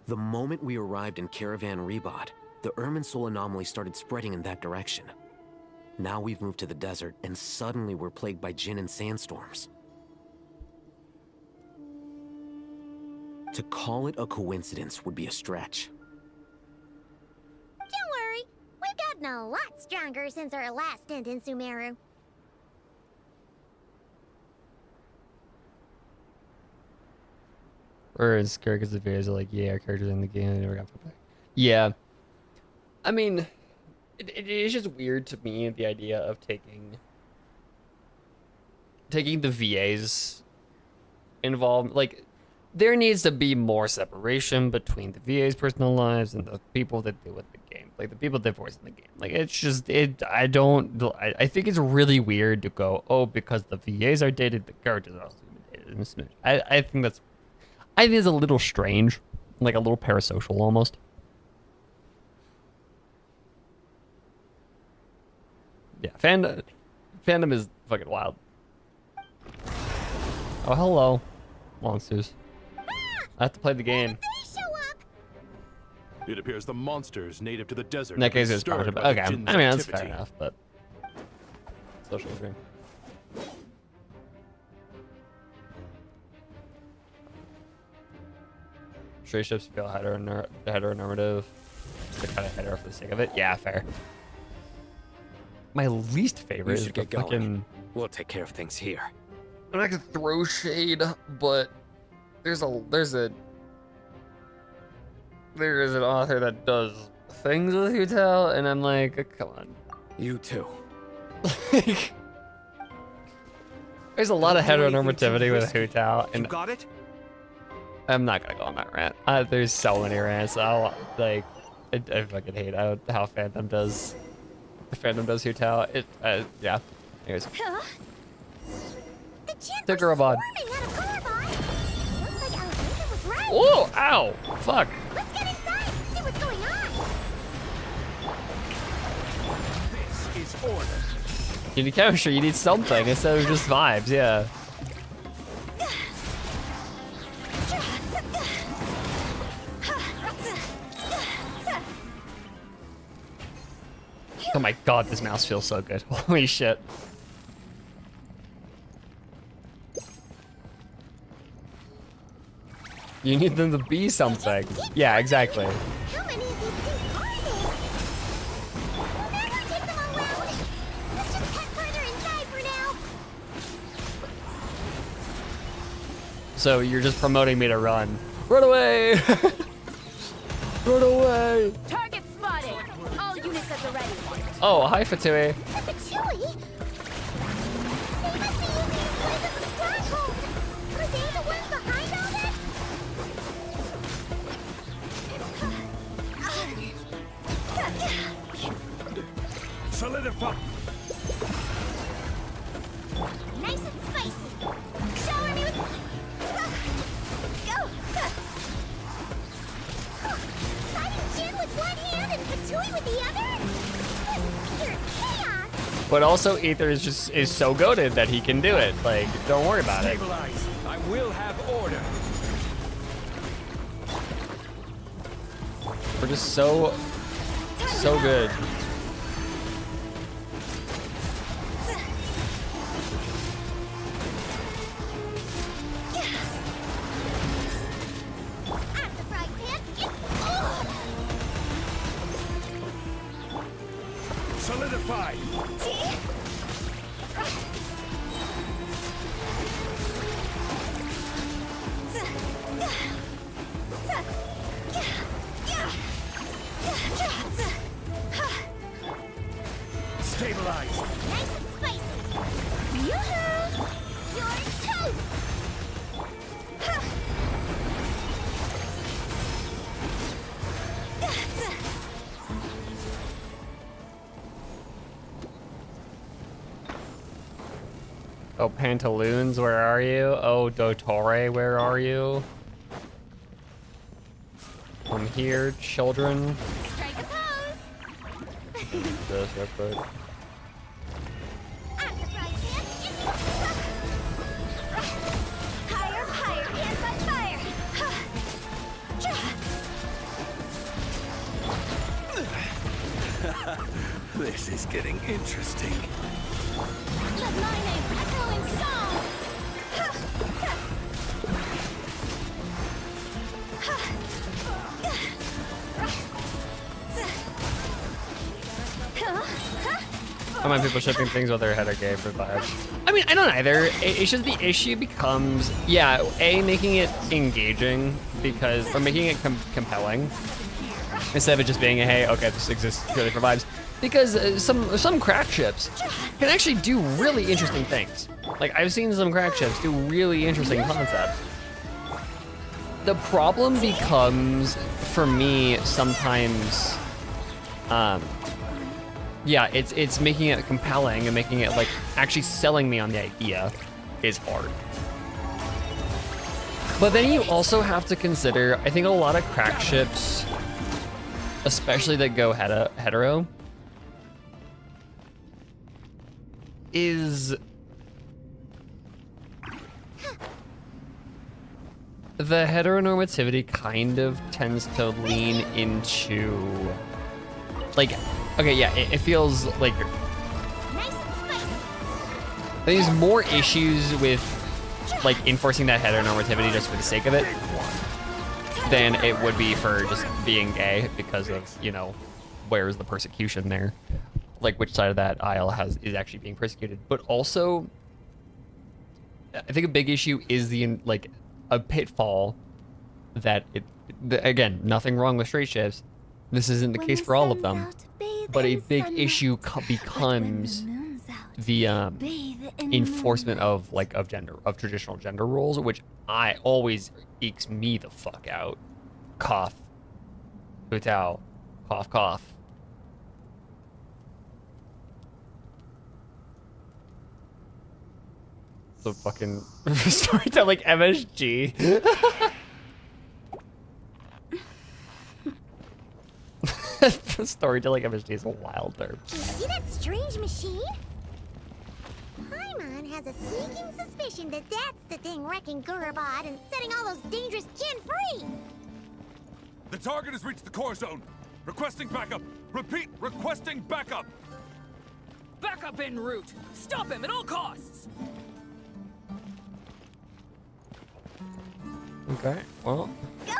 The moment we arrived in Caravan Rebad, the Irminsul anomaly started spreading in that direction. Now we've moved to the desert, and suddenly we're plagued by Jinn and sandstorms. To call it a coincidence would be a stretch. Don't worry, we've gotten a lot stronger since our last stint in Sumeru. Or it's scary because the videos are like, yeah, our characters in the game, they never got put back. Yeah. I mean, it is just weird to me, the idea of taking the VAs involved. Like, there needs to be more separation between the VA's personal lives and the people that deal with the game. Like, the people that voice in the game. Like, it's just, I think it's really weird to go, oh, because the VAs are dated, the characters are also dated. I think it's a little strange. Like, a little parasocial, almost. Yeah, fandom is fucking wild. Oh, hello, monsters. I have to play the game. It appears the monsters native to the desert. In that case, it's stirred probably, by okay. the I Jinn's mean, that's fair activity. enough, but social dream. Straight ships feel heteronormative. Just to kind of hetero for the sake of it. Yeah, fair. My least favorite is the fucking. We'll take care of things here. I'm not gonna throw shade, but there's an author that does things with Hutel, and I'm like, come on. You too. There's a lot of heteronormativity with Hutel, and You got it? I'm not gonna go on that rant. There's so many rants. I fucking hate how fandom does. The fandom does Hutel. Yeah. Anyways. Take her abroad. Oh, ow! Fuck. Let's get inside and see what's going on. This is order. You need chemistry. You need something instead of just vibes. Yeah. Oh my god, this mouse feels so good. Holy shit. You need them to be something. Yeah, exactly. How many of these things are there? We'll never take them all out. Let's just head further inside for now. So you're just promoting me to run. Run away! Run away! Target spotted. All units at the ready. Oh, hi, Fatui. Fatui? They must be using this place as a stronghold. Are they the ones behind all this? Solidify. Nice and spicy. Shower me with... Go! Fighting Jin with one hand and Fatui with the other? Pure chaos! But also, Ether is so goated that he can do it. Like, don't worry about it. Stabilize. I will have order. We're just so good. I'm the fried pan. Solidify. stabilized. Nice and spicy. Yoo-hoo! You're toast! Huh. Oh, Pantaloons, where are you? Oh, Dottore, where are you? I'm here, children. Strike a pose! This real quick. Higher, higher, hands on fire! This is getting interesting. Let my name echo in song! I don't mind people shipping things while their head are gay for vibes. I mean, I don't either. It's just the issue becomes, yeah, A, making it engaging because, or making it compelling instead of it just being a, hey, okay, this exists purely for vibes. Because some crack ships can actually do really interesting things. Like, I've seen some crack ships do really interesting concepts. The problem becomes, for me, sometimes, yeah, it's making it compelling and making it, like, actually selling me on the idea is hard. But then you also have to consider, I think a lot of crack ships, especially that go hetero, is the heteronormativity kind of tends to lean into, like, okay, yeah, it feels like there's more issues with, like, enforcing that heteronormativity just for the sake of it than it would be for just being gay because of, you know, where's the persecution there? Like, which side of that aisle is actually being persecuted. But also, I think a big issue is like, a pitfall that again, nothing wrong with straight ships. This isn't the case for all of them. But a big issue becomes the enforcement of, like, of traditional gender roles, which I always ekes me the fuck out. Cough. Hutao. Cough, cough. The fucking storytelling MSG. The storytelling MSG is a wild term. You see that strange machine? Paimon has a sneaking suspicion that that's the thing wrecking Gurubot and setting all those dangerous Jinn free. The target has reached the core zone. Requesting backup. Repeat, requesting backup. Backup en route. Stop him at all costs. Okay, well. Go.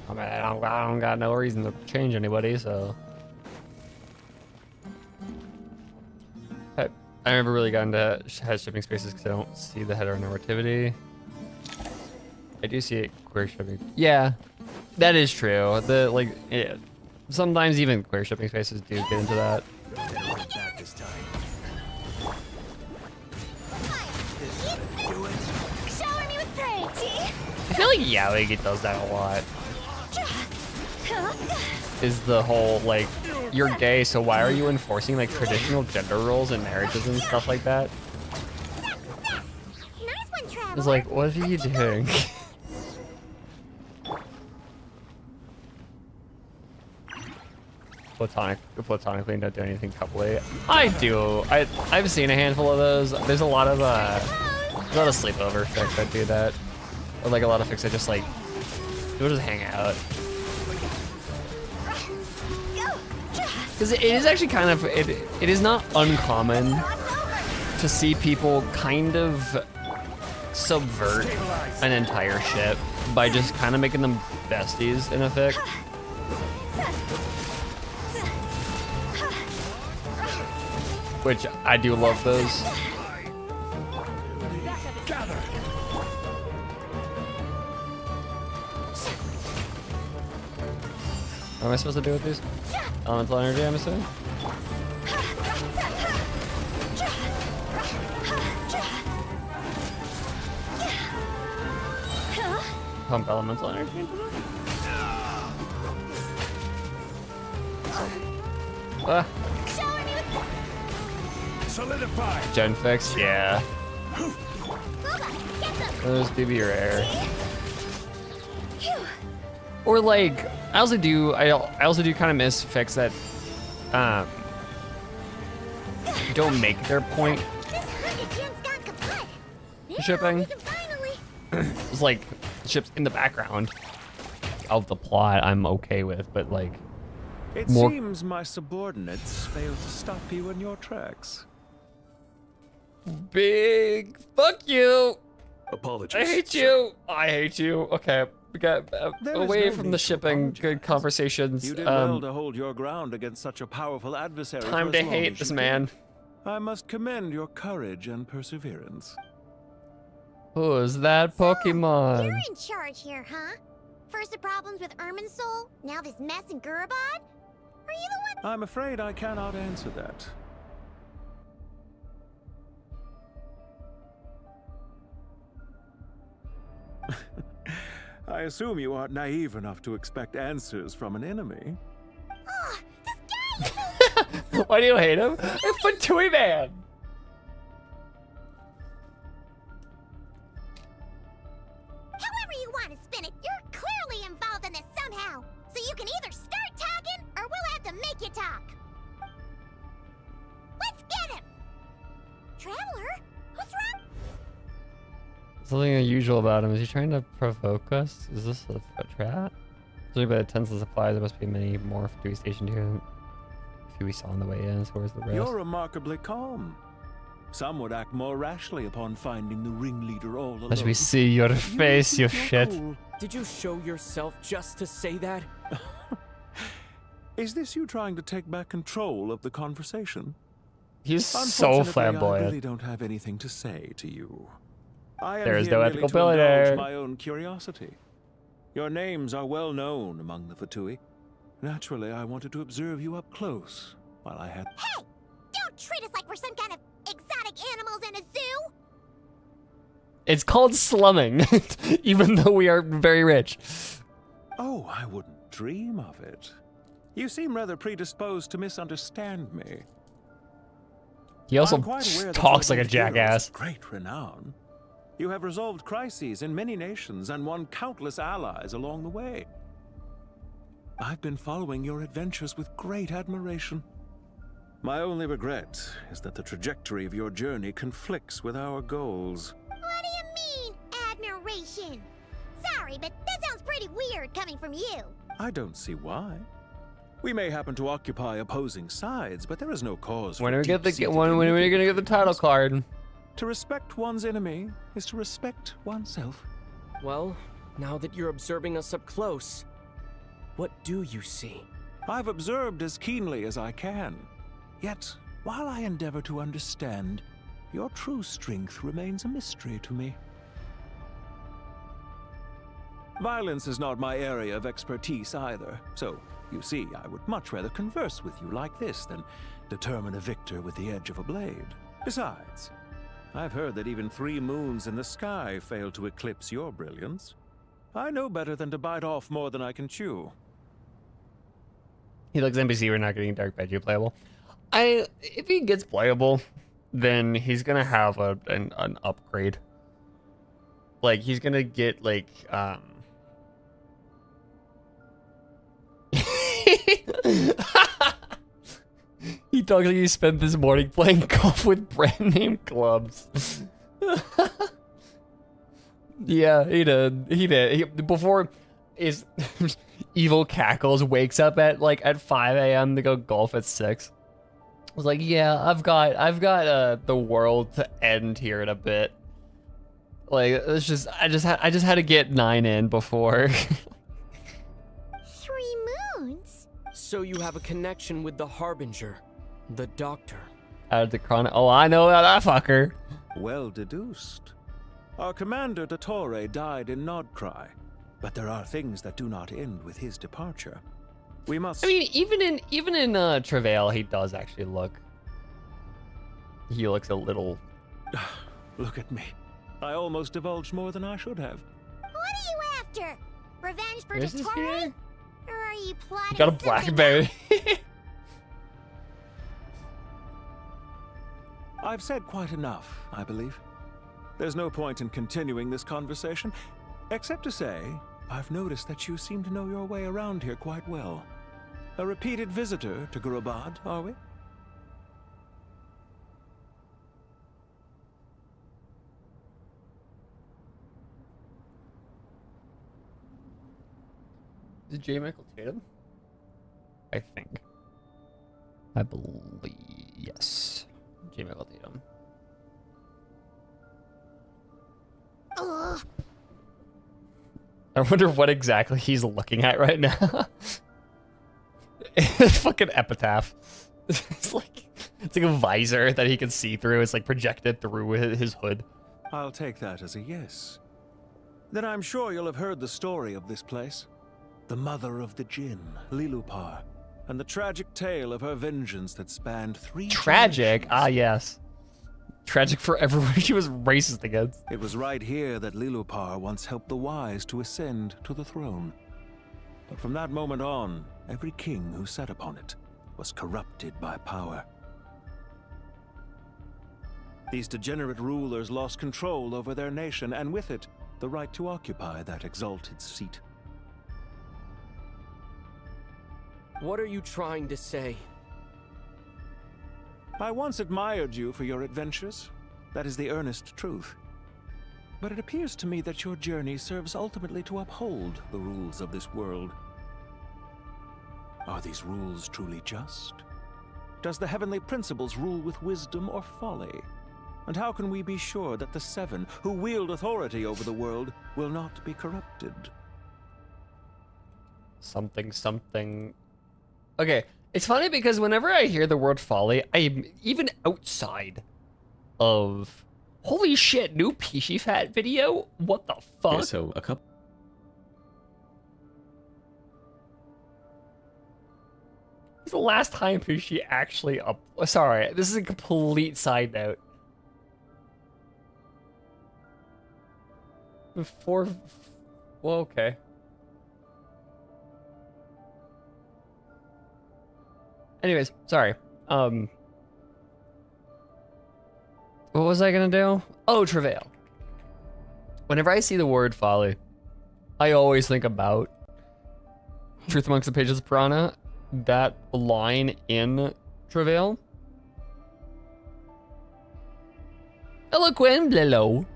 I mean, I don't got no reason to change anybody, so. I never really got into head shipping spaces because I don't see the heteronormativity. I do see it queer shipping. Yeah, that is true. Yeah, sometimes even queer shipping spaces do get into that. Shower me with praise. I feel like Yaoi does that a lot. Is the whole, like, you're gay, so why are you enforcing, like, traditional gender roles in marriages and stuff like that? It's like, what are you doing? Platonically don't do anything coupley. I do. I've seen a handful of those. There's a lot of sleepover fics that do that. Or, like, a lot of fics that just, like, people just hang out. Because it is actually kind of, it is not uncommon to see people kind of subvert an entire ship by just kind of making them besties in a fic. Which I do love those. What am I supposed to do with these? Elemental energy, I'm assuming? Pump elemental energy into them? Solidify. Gen fix, yeah. Those do be rare. Or like, I also do kind of miss fix that don't make their point. Shipping. It's like ships in the background of the plot I'm okay with, but like It more seems my subordinates failed to stop you in your tracks. big fuck you. Apologies. I hate you. I hate you. Okay, we got There is away no from need the to shipping good conversations. You did well to hold your ground against such a powerful adversary. Time for to as long hate as this you man. did. I must commend your courage and perseverance. Who is that Pokemon? You're in charge here, huh? First the problems with Irminsul, now this mess in Gurabad? Are you the one? I'm afraid I cannot answer that. I assume you aren't naive enough to expect answers from an enemy. Why do you hate him? It's Fatui Man. However you want to spin it, you're clearly involved in this somehow. So you can either start talking, or we'll have to make you talk. Let's get him! Traveler? What's wrong? Something unusual about him. Is he trying to provoke us? Is this a trap? Judging by the tons of supplies, there must be many more Fatui stationed here than a few we saw on the way in. So where's the rest? You're remarkably calm. Some would act more rashly upon finding the ringleader all alone. Let me see your face, you shit. Cool. Did you show yourself just to say that? Is this you trying to take back control of the conversation? He's so Unfortunately, flamboyant. I really don't have anything to say to you. I am There's here no merely ethical to ability indulge there. my own curiosity. Your names are well known among the Fatui. Naturally, I wanted to observe you up close while I had... Hey! Don't treat us like we're some kind of exotic animals in a zoo! It's called slumming, even though we are very rich. Oh, I wouldn't dream of it. You seem rather predisposed to misunderstand me. He also I'm quite aware that talks you're like a both heroes of jackass. Great renown. You have resolved crises in many nations and won countless allies along the way. I've been following your adventures with great admiration. My only regret is that the trajectory of your journey conflicts with our goals. What do you mean, admiration? Sorry, but that sounds pretty weird coming from you. I don't see why. We may happen to occupy opposing sides, but there is no cause for When are we deep-seated when are we enmity. gonna get the title card? To respect one's enemy is to respect oneself. Well, now that you're observing us up close, what do you see? I've observed as keenly as I can. Yet, while I endeavor to understand, your true strength remains a mystery to me. Violence is not my area of expertise either, so, you see, I would much rather converse with you like this than determine a victor with the edge of a blade. Besides, I've heard that even 3 moons in the sky fail to eclipse your brilliance. I know better than to bite off more than I can chew. He looks NPC. We're not getting Dark Veggie playable. If he gets playable, then he's gonna have an upgrade. Like he's gonna get like He talks like he spent this morning playing golf with brand name clubs. Yeah, he did. He before his evil cackles wakes up at 5 a.m. to go golf at 6. I was like, yeah, I've got the world to end here in a bit. Like it's just I just had to get 9 in before. 3 moons? So you have a connection with the Harbinger, the Doctor. Out of the chron. Oh, I know that fucker. Well deduced. Our commander, Dottore, died in Nodcry, but there are things that do not end with his departure. We must... I mean, even in Travail, he does actually look... He looks a little... Look at me. I almost divulged more than I should have. What are you after? Revenge for Where's this Dottore? guy? Or are you plotting He got a something blackberry. I've said quite enough, I believe. There's no point in continuing this conversation, except to say, I've noticed that you seem to know your way around here quite well. A repeated visitor to Gurubad, are we? Is it J. Michael Tatum? I think. I believe, yes. J. Michael Tatum. Ugh. I wonder what exactly he's looking at right now. It's fucking epitaph. It's like a visor that he can see through. It's like projected through his hood. I'll take that as a yes. Then I'm sure you'll have heard the story of this place. The mother of the Jinn, Lilupar, and the tragic tale of her vengeance that spanned 3 Tragic? generations. Ah, yes. Tragic for everyone she was racist against. It was right here that Lilupar once helped the wise to ascend to the throne. But from that moment on, every king who sat upon it was corrupted by power. These degenerate rulers lost control over their nation, and with it, the right to occupy that exalted seat. What are you trying to say? I once admired you for your adventures. That is the earnest truth. But it appears to me that your journey serves ultimately to uphold the rules of this world. Are these rules truly just? Does the heavenly principles rule with wisdom or folly? And how can we be sure that the Seven, who wield authority over the world, will not be corrupted? Something. Okay, it's funny because whenever I hear the word folly, I'm even outside of holy shit, new Peachy Fat video? What the fuck? Okay, so a couple. This is the last time Peachy actually up. Sorry, this is a complete side note. Before. Well, okay. Anyways, sorry. What was I gonna do? Oh, travail. Whenever I see the word folly, I always think about Truth Amongst the Pages of Purana. That line in travail. Eloquent Lilo.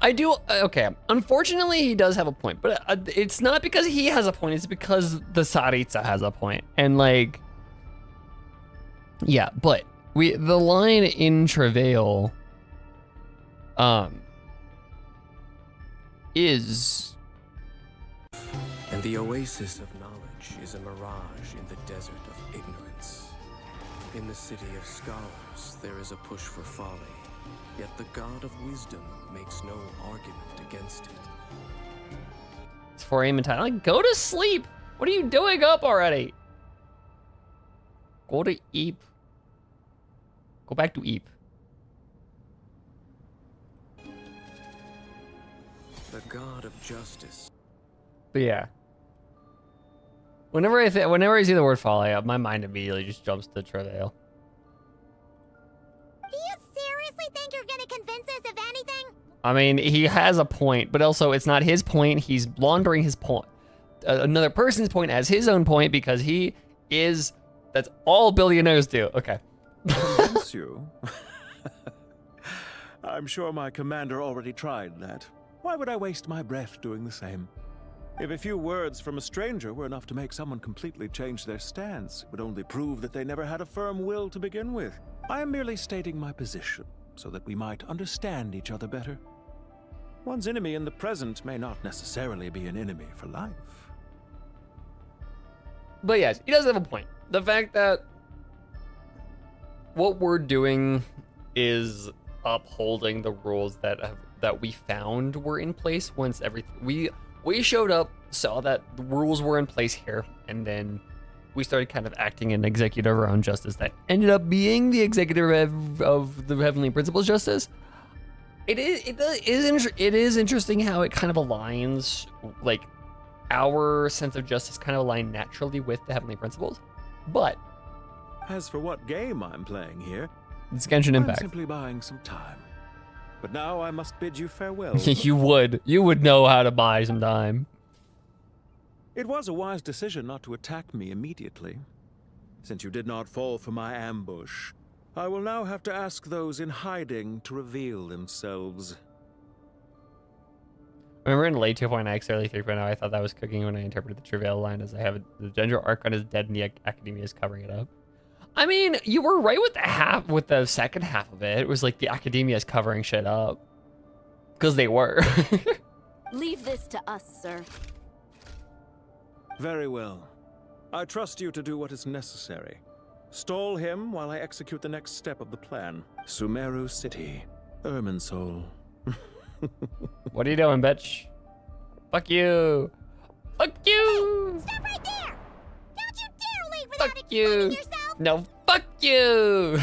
I do, okay, unfortunately he does have a point, but it's not because he has a point, it's because the Tsaritsa has a point. And like, yeah, but the line in Travail, is... And the oasis of knowledge is a mirage in the desert of ignorance. In the city of scholars, there is a push for folly. Yet the god of wisdom makes no argument against it. It's 4 a.m. in time. Like, go to sleep. What are you doing up already? Go to Eep. Go back to Eep. The god of justice. But yeah. Whenever I see the word folly, my mind immediately just jumps to Travail. Do you seriously think you're gonna convince us of anything? I mean, he has a point, but also it's not his point. He's laundering his point. Another person's point as his own point because he is... That's all billionaires do. Okay. Convince you? I'm sure my commander already tried that. Why would I waste my breath doing the same? If a few words from a stranger were enough to make someone completely change their stance, it would only prove that they never had a firm will to begin with. I am merely stating my position, so that we might understand each other better. One's enemy in the present may not necessarily be an enemy for life. But yes, he does have a point. The fact that what we're doing is upholding the rules that have that we found were in place once everything we showed up, saw that the rules were in place here, and then we started kind of acting an executive of our own justice that ended up being the executive of the Heavenly Principles Justice. It is interesting how it kind of aligns, like our sense of justice kind of align naturally with the Heavenly Principles, but as for what game I'm playing here, it's Genshin Impact. I'm simply buying some time. But now I must bid you farewell. You would know how to buy some time. It was a wise decision not to attack me immediately. Since you did not fall for my ambush, I will now have to ask those in hiding to reveal themselves. Remember in late 2.x, early 3.0, I thought that was cooking when I interpreted the Travail line as I have the Dendro Archon is dead and the Academia is covering it up. I mean, you were right with the second half of it. It was like the Academia is covering shit up. Because they were. Leave this to us, sir. Very well. I trust you to do what is necessary. Stall him while I execute the next step of the plan. Sumeru City, Irminsul. What are you doing, bitch? Fuck you. Fuck you. Stop right there! Don't you dare leave without Fuck explaining you. yourself! No, fuck you.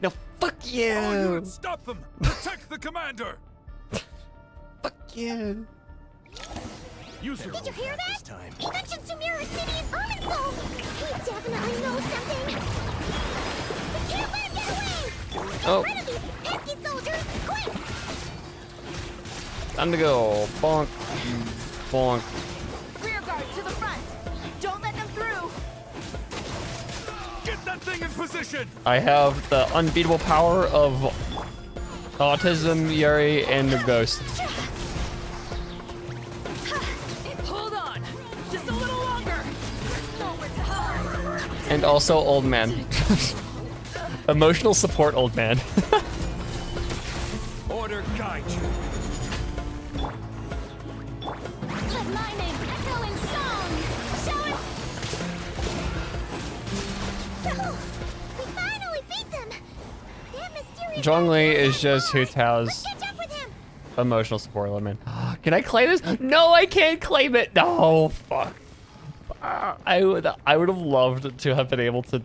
No, fuck you. Oh, you stop them! Protect the commander! Fuck you. You Did you hear that? He mentioned Sumeru City and Irminsul! He definitely knows something! We can't let him get away! Oh. Get rid of these pesky soldiers, quick! Time to go. Bonk. Bonk. Rear guard to the front. Don't let them through. Get that thing in position! I have the unbeatable power of Autism, Yuri, and the Ghost. Hold on. Just a little longer. And also old man. Emotional support old man. Order guide you. Let my name echo in song! Show us! So, we finally beat them! That mysterious... Zhongli is just Hu Tao's emotional support old man. Can I claim this? No, I can't claim it. No, fuck. I would have loved to have been able to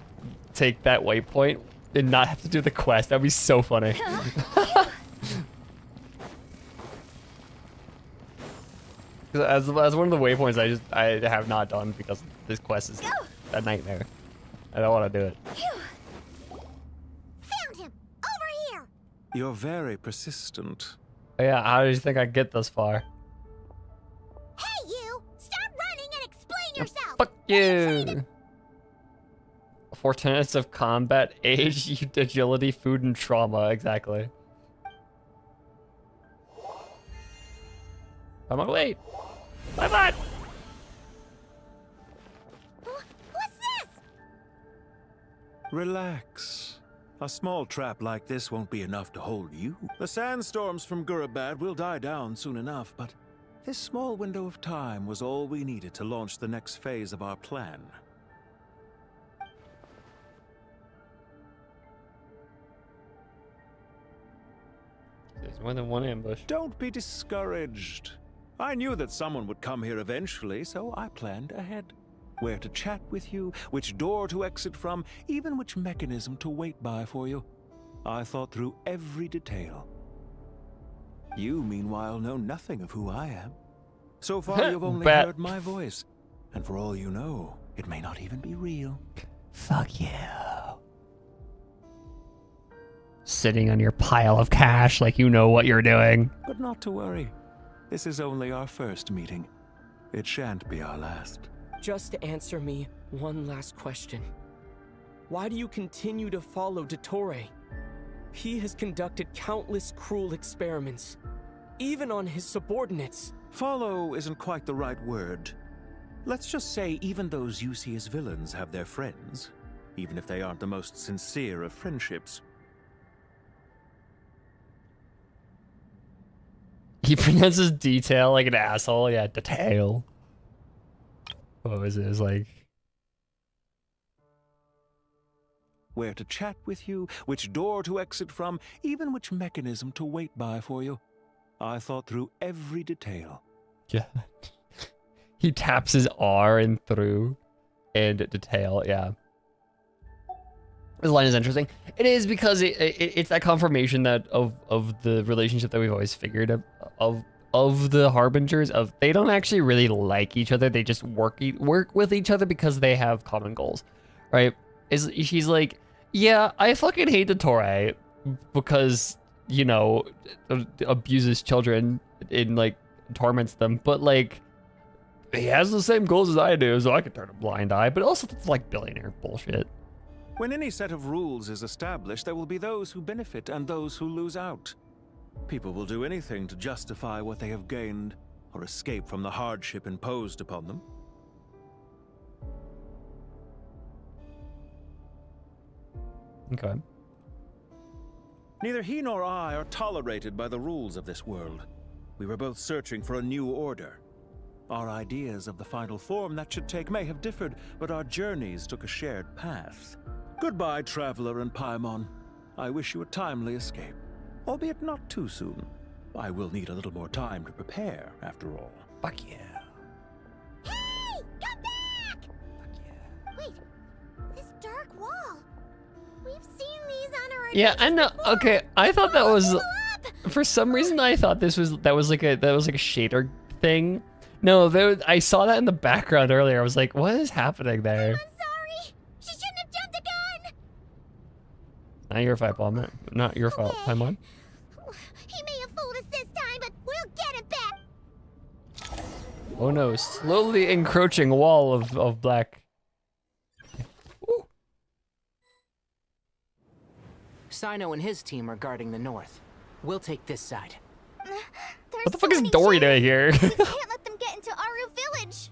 take that waypoint and not have to do the quest. That'd be so funny. As one of the waypoints I have not done because this quest is a nightmare. I don't want to do it. Found him! Over here! You're very persistent. Yeah, how did you think I'd get this far? Hey, you! Stop running and explain yourself! Fuck you! 4 tenets of combat, age, agility, food, and trauma. Exactly. I'm on wait. Bye-bye! What's this? Relax. A small trap like this won't be enough to hold you. The sandstorms from Gurabad will die down soon enough, but this small window of time was all we needed to launch the next phase of our plan. There's more than one ambush. Don't be discouraged. I knew that someone would come here eventually, so I planned ahead. Where to chat with you, which door to exit from, even which mechanism to wait by for you. I thought through every detail. You, meanwhile, know nothing of who I am. So far, you've only heard my voice. And for all you know, it may not even be real. Fuck you. Sitting on your pile of cash like you know what you're doing. But not to worry. This is only our first meeting. It shan't be our last. Just answer me one last question. Why do you continue to follow Dottore? He has conducted countless cruel experiments, even on his subordinates. Follow isn't quite the right word. Let's just say even those you see as villains have their friends, even if they aren't the most sincere of friendships. He pronounces detail like an asshole. Yeah, detail. What was it? It was like... Where to chat with you, which door to exit from, even which mechanism to wait by for you. I thought through every detail. Yeah. He taps his R in through and detail, yeah. This line is interesting. It is because it's that confirmation that of the relationship that we've always figured of the Harbingers, of they don't actually really like each other. They just work with each other because they have common goals, right? She's like, yeah, I fucking hate the Torre because, you know, abuses children and like torments them, but like he has the same goals as I do, so I could turn a blind eye. But also, it's like billionaire bullshit. When any set of rules is established, there will be those who benefit and those who lose out. People will do anything to justify what they have gained or escape from the hardship imposed upon them. Okay. Neither he nor I are tolerated by the rules of this world. We were both searching for a new order. Our ideas of the final form that should take may have differed, but our journeys took a shared path. Goodbye, Traveler and Paimon. I wish you a timely escape, albeit not too soon. I will need a little more time to prepare, after all. Fuck yeah. Hey! Come back! Fuck yeah. Wait, this dark wall. We've seen these on our Yeah, I know. Okay, I thought that was for some reason I thought that was like a shader thing. No, I saw that in the background earlier. I was like, what is happening there? I'm sorry. She shouldn't have jumped a gun. Not your fault, Paimon. Not your fault, Paimon. He may have fooled us this time, but we'll get it back. Oh no, slowly encroaching wall of black. Sino and his team are guarding the north. We'll take this side. What the fuck is Dory doing here? We can't let them get into Aru Village.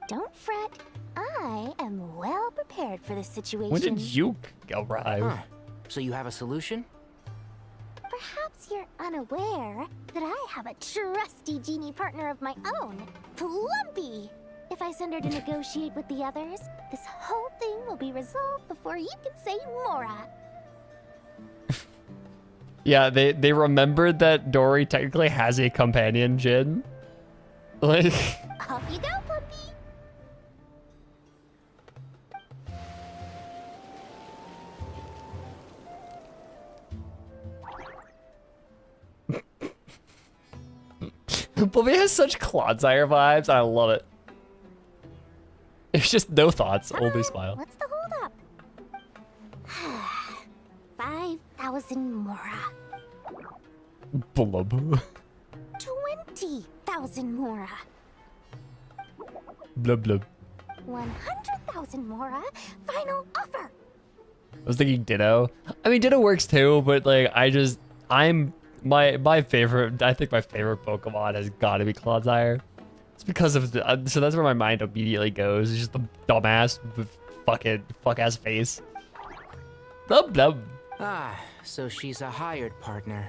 Don't fret. I am well prepared for this situation. When did you arrive? Huh. So you have a solution? Perhaps you're unaware that I have a trusty genie partner of my own, Plumpy. If I send her to negotiate with the others, this whole thing will be resolved before you can say Mora. Yeah, they remembered that Dory technically has a companion Jin. Like Off you go, Plumpy. Plumpy has such Clodsire vibes. I love it. It's just no thoughts, only smile. What's the holdup? 5,000 Mora. Blub. 20,000 Mora. Blub blub. 100,000 Mora. Final offer. I was thinking Ditto. I mean, Ditto works too, but like, my favorite, I think my favorite Pokemon has got to be Clodsire. It's because of the, so that's where my mind immediately goes. It's just the dumbass with fuck ass face. Blub blub. Ah, so she's a hired partner.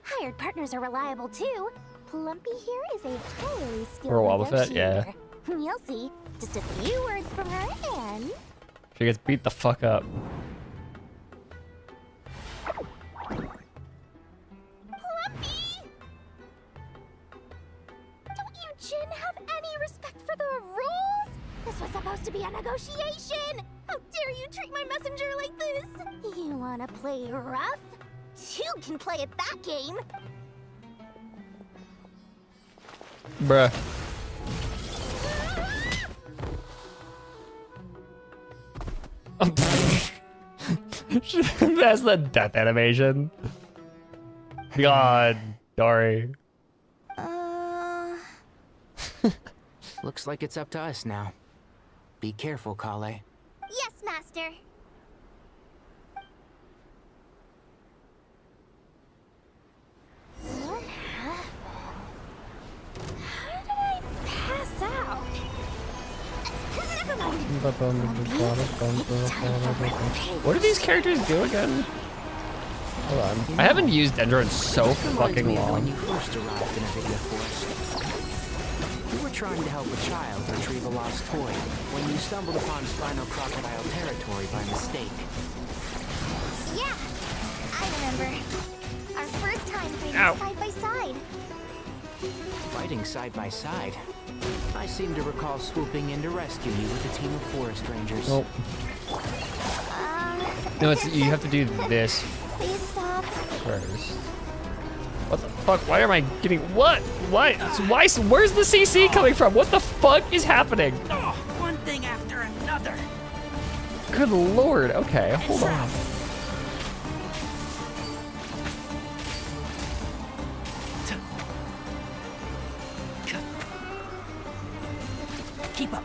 Hired partners are reliable too. Plumpy here is a highly skilled For a Wobbuffet, negotiator. yeah. You'll see. Just a few words from her and... She gets beat the fuck up. Plumpy! Don't you, Jin, have any respect for the rules? This was supposed to be a negotiation! How dare you treat my messenger like this? You wanna play rough? Two can play at that game! Bruh. That's the death animation. God, Dory. Looks like it's up to us now. Be careful, Kale. Yes, Master. What happened? How did I pass out? Never mind. What do these characters do again? Hold on. I haven't used Dendro in so fucking long. When you first arrived in a video forest. You were trying to help a child retrieve a lost toy when you stumbled upon Spinal Crocodile territory by mistake. Yeah, I remember. Our first time fighting Ow. side by side. Fighting side by side. I seem to recall swooping in to rescue you with a team of forest rangers. Nope. No, it's you have to do this Please stop. first. What the fuck? Why am I getting what? Why? Why? Where's the CC coming from? What the fuck is happening? Oh, one thing after another. Good lord. Okay, hold on. Keep up.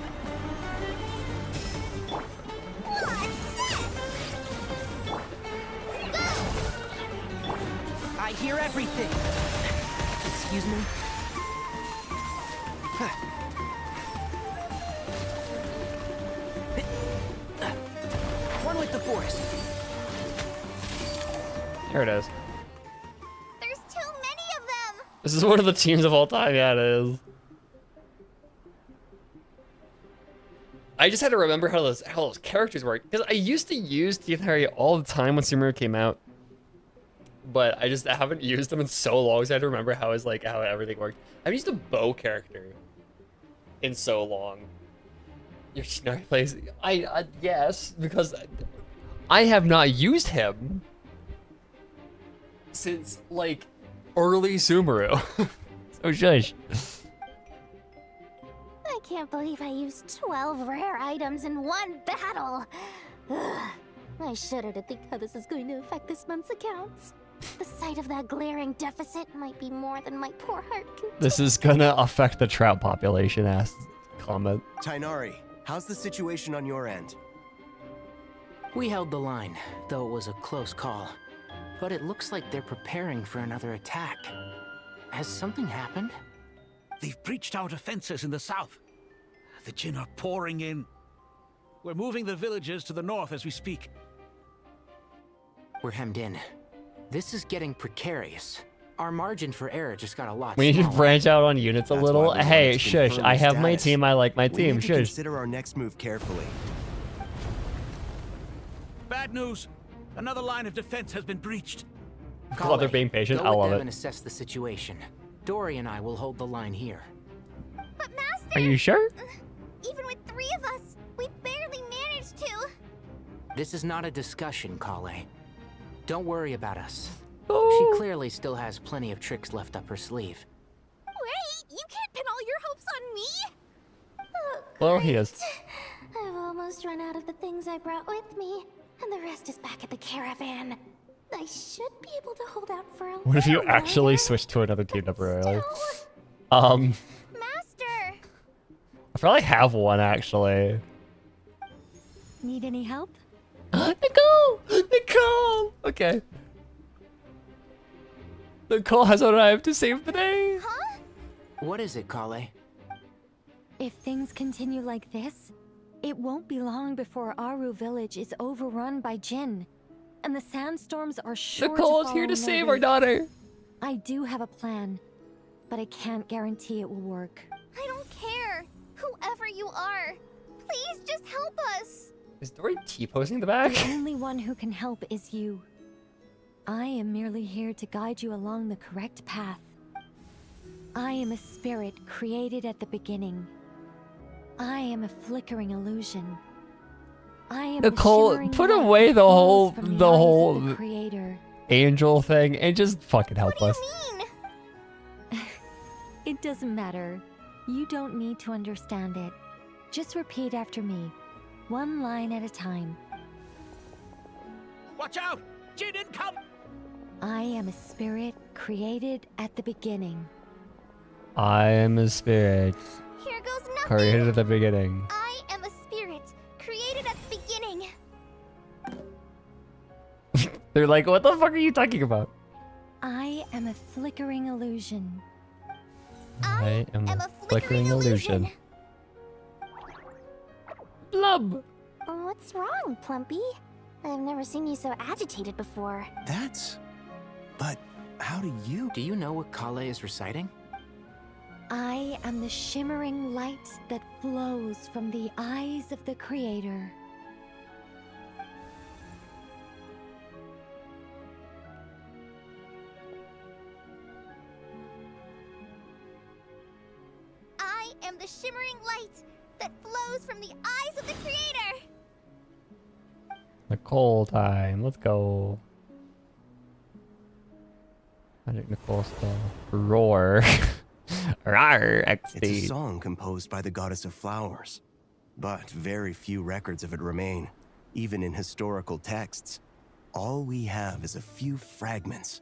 I hear everything. Excuse me? One with the forest. Here it is. There's too many of them. This is one of the teams of all time. Yeah, it is. I just had to remember how those characters work because I used to use Teeth Harry all the time when Sumeru came out, but I haven't used them in so long, so I had to remember how everything worked. I've used a bow character in so long. Your Shinari plays. I yes, because I have not used him since like early Sumeru. So shush. I can't believe I used 12 rare items in one battle. Ugh. I shudder to think how this is going to affect this month's accounts. The sight of that glaring deficit might be more than my poor heart can. This is gonna affect the trout population, asked comment. Tainari, how's the situation on your end? We held the line, though it was a close call. But it looks like they're preparing for another attack. Has something happened? They've breached our defenses in the south. The Jinn are pouring in. We're moving the villagers to the north as we speak. We're hemmed in. This is getting precarious. Our margin for error just got a lot We need to smaller. branch out on units a little. why we Hey, wanted to shush. confirm I the have my status. team. I like my We team. need to Shush. consider our next move carefully. Bad news. Another line of defense has been breached. While they're being patient, Go I with love them it. and assess the situation. Dory and I will hold the line here. But Master, Are you sure? even with 3 of us, we barely managed to. This is not a discussion, Kale. Don't worry about us. Oh. She clearly still has plenty of tricks left up her sleeve. Wait, you can't pin all your hopes on me. Oh, Well, he is. I've almost run out of the things I brought with me, and the rest is back at the caravan. I should be able to hold out for a What if you little actually longer. switch to another team temporarily? Master! I probably have one actually. Need any help? Nicole! Nicole! Okay. Nicole has arrived to save the day. What is it, Kale? If things continue like this, it won't be long before Aru village is overrun by Jinn, and the sandstorms are sure Nicole's to here to follow in their save our wake. daughter. I do have a plan, but I can't guarantee it will work. I don't care. Whoever you are, please just help us. Is Dory T-posing in the back? The only one who can help is you. I am merely here to guide you along the correct path. I am a spirit created at the beginning. I am a flickering illusion. I am Nicole, the shimmering put light away that the falls whole from the eyes of whole the creator. angel thing and just fucking help us. It doesn't matter. You don't need to understand it. Just repeat after me, one line at a time. Watch out! Jinn income! I am a spirit created at the beginning. I am a spirit Here goes nothing. created at the beginning. I am a spirit created at the beginning. They're like, what the fuck are you talking about? I am a flickering illusion. I am a flickering illusion. Blub! What's wrong, Plumpy? I've never seen you so agitated before. But how do you... Do you know what Kale is reciting? I am the shimmering light that flows from the eyes of the Creator. I am the shimmering light that flows from the eyes of the Creator. Nicole time. Let's go. Magic Nicole spell. Roar. Rawr, It's a XD. song composed by the goddess of flowers, but very few records of it remain, even in historical texts. All we have is a few fragments.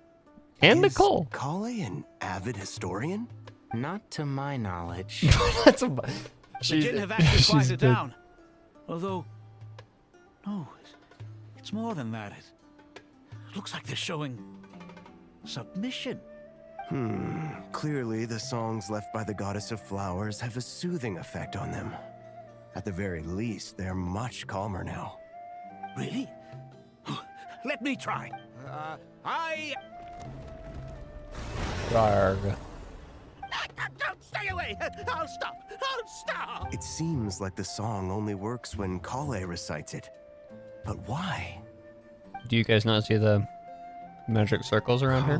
And Is Nicole. Kale an avid historian? Not to my knowledge. That's The Jinn have actually quieted down. Although, no, it's more than that. It looks like they're showing submission. Clearly the songs left by the goddess of flowers have a soothing effect on them. At the very least, they're much calmer now. Really? Let me try. Rawr. Don't stay away! I'll stop! I'll stop! It seems like the song only works when Kale recites it. But why? Do you guys not see the magic circles around here?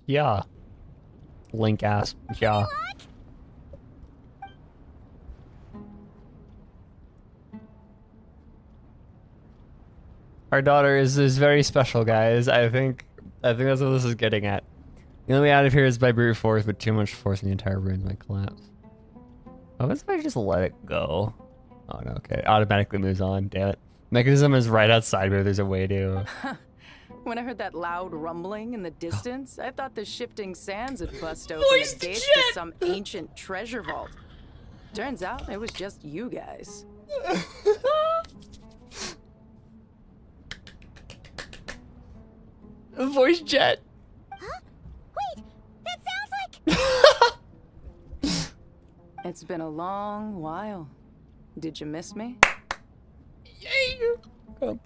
Yeah. Link ass. Yeah. Our daughter is very special, guys. I think that's what this is getting at. The only way out of here is by brute force, but too much force and the entire ruins might collapse. Oh, what if I just let it go? Oh no, okay. It automatically moves on, damn it. Mechanism is right outside, but there's a way to... When I heard that loud rumbling in the distance, I thought the shifting sands had bust open Voice the gates jet! to some ancient treasure vault. Turns out it was just you guys. Voice jet. Huh? Wait, that sounds like... It's been a long while. Did you miss me? Yay! Oh.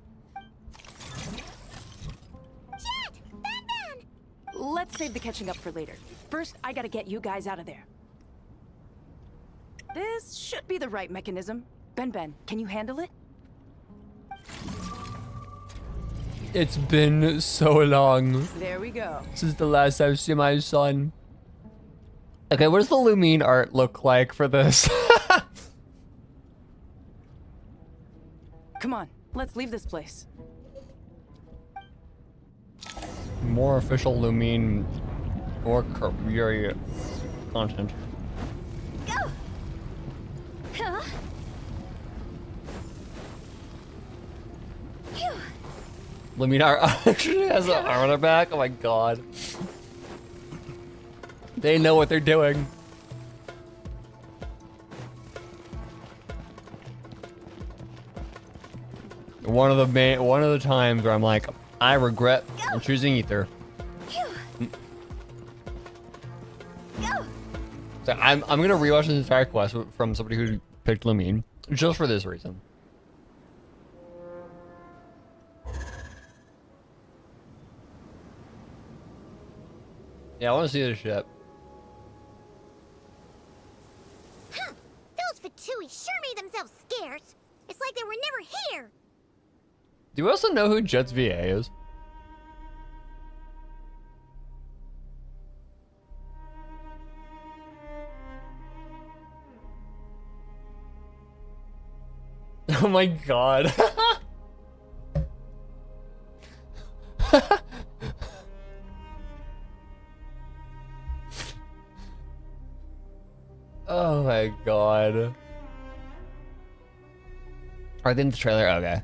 Let's save the catching up for later. First, I gotta get you guys out of there. This should be the right mechanism. Ben, can you handle it? It's been so long There we go. since the last I've seen my son. Okay, what does the Lumine art look like for this? Come on, let's leave this place. More official Lumine or career content. Go! Huh? Phew. Lumine art actually has an arm on her back. Oh my god. They know what they're doing. One of the times where I'm like, I regret choosing Ether. So I'm gonna rewatch this entire quest from somebody who picked Lumine just for this reason. Yeah, I want to see this shit. Huh. Those Fatui sure made themselves scarce. It's like they were never here. Do you also know who Jet's VA is? Oh my god. Oh my god. Are they in the trailer? Okay.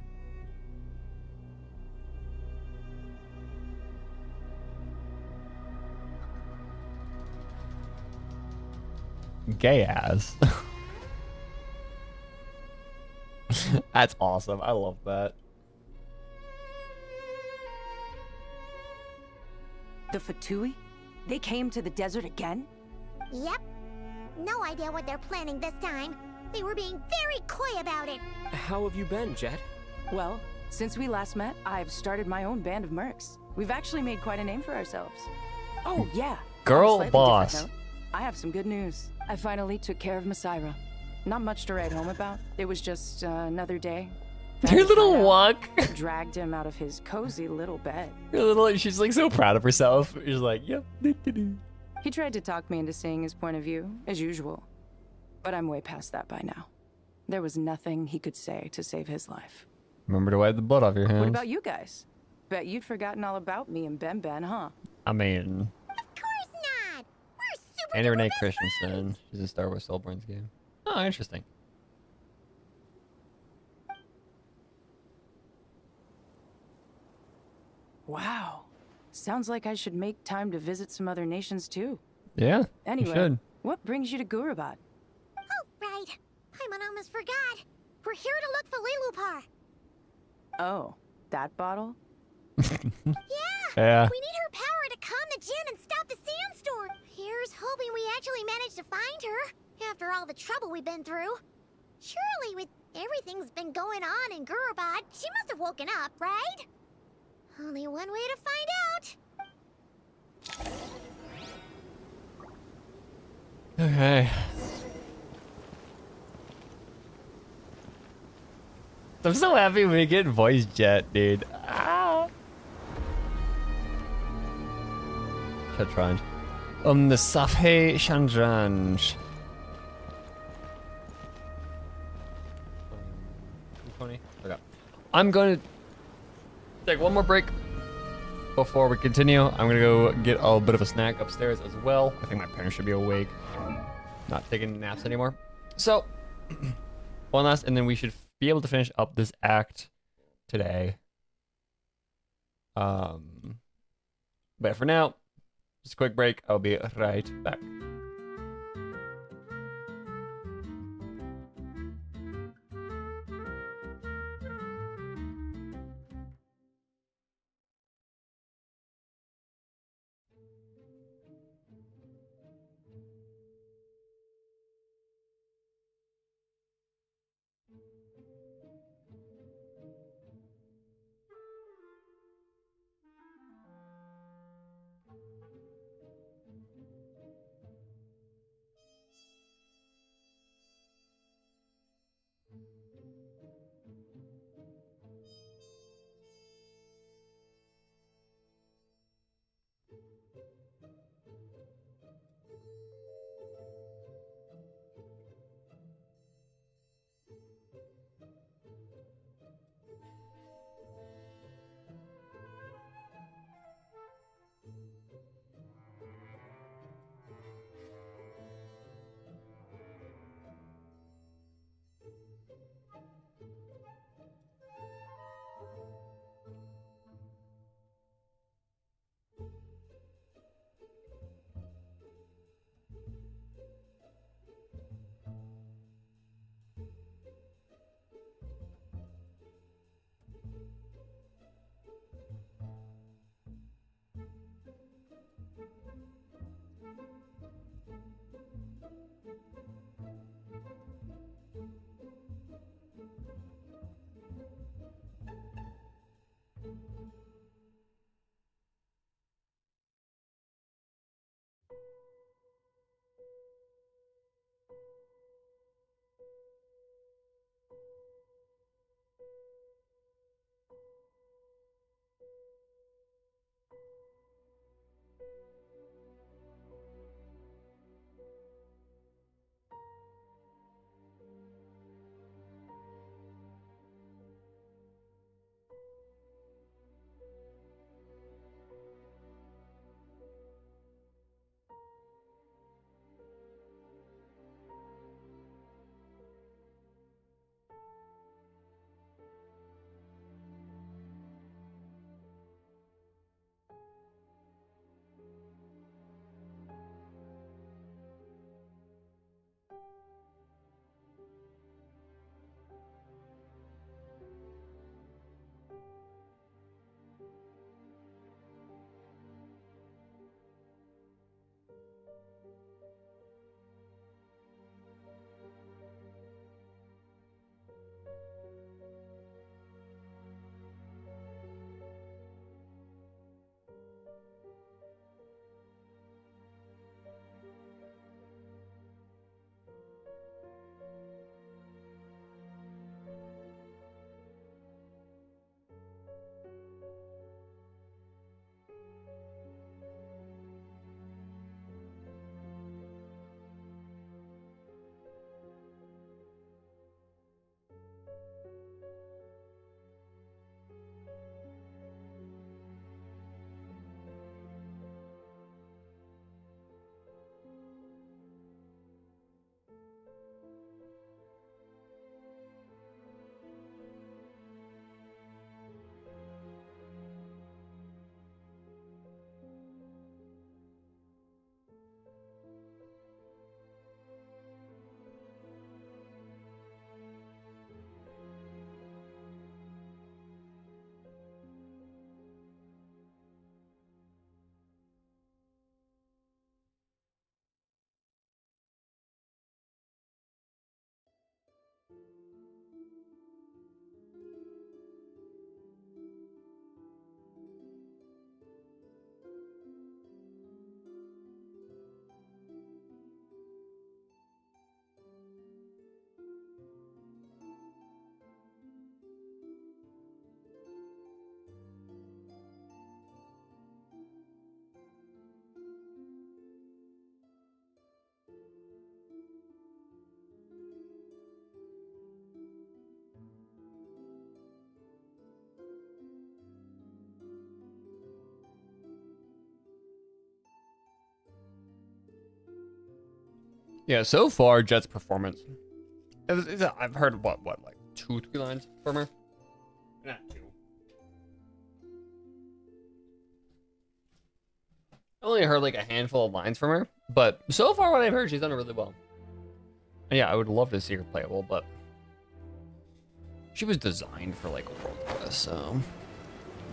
Gay ass. That's awesome. I love that. The Fatui? They came to the desert again? Yep. No idea what they're planning this time, They were being very coy about it. How have you been, Jet? Well, since we last met, I've started my own band of mercs. We've actually made quite a name for ourselves. Oh, yeah. Girl On a slightly boss. different note, I have some good news. I finally took care of Messiah. Not much to write home about. It was just another day. Your little walk. Dragged him out of his cozy little bed. Your little, she's like so proud of herself. She's like, yep. He tried to talk me into seeing his point of view, as usual. But I'm way past that by now. There was nothing he could say to save his life. Remember to wipe the blood off your hands. What about you guys? Bet you'd forgotten all about me and Ben Ben, huh? I mean, Of course not. We're super Annie Renee Christensen. She's in Star Wars Soulborn's game. Oh, interesting. Wow. Sounds like I should make time to visit some other nations too. Yeah, Anyway, you should. what brings you to Gurabat? Oh, right. Paimon almost forgot. We're here to look for Lilupar. Oh, that bottle? Yeah. We need her power to calm the Jinn and stop the sandstorm. Here's hoping we actually manage to find her after all the trouble we've been through. Surely, with everything's been going on in Gurabat, she must have woken up, right? Only one way to find out. Okay. I'm so happy we get voice jet, dude. Ah. Shatranj. The Safhe Shandranj. Okay. I'm going to take one more break before we continue. I'm going to go get a bit of a snack upstairs as well. I think my parents should be awake. Not taking naps anymore. So, one last, and then we should be able to finish up this act today. But for now, just a quick break. I'll be right back. Yeah, so far, Jet's performance. I've heard what, like 2-3 lines from her? Not 2. I only heard like a handful of lines from her, but so far what I've heard, she's done it really well. And yeah, I would love to see her playable, but she was designed for like World Quest, so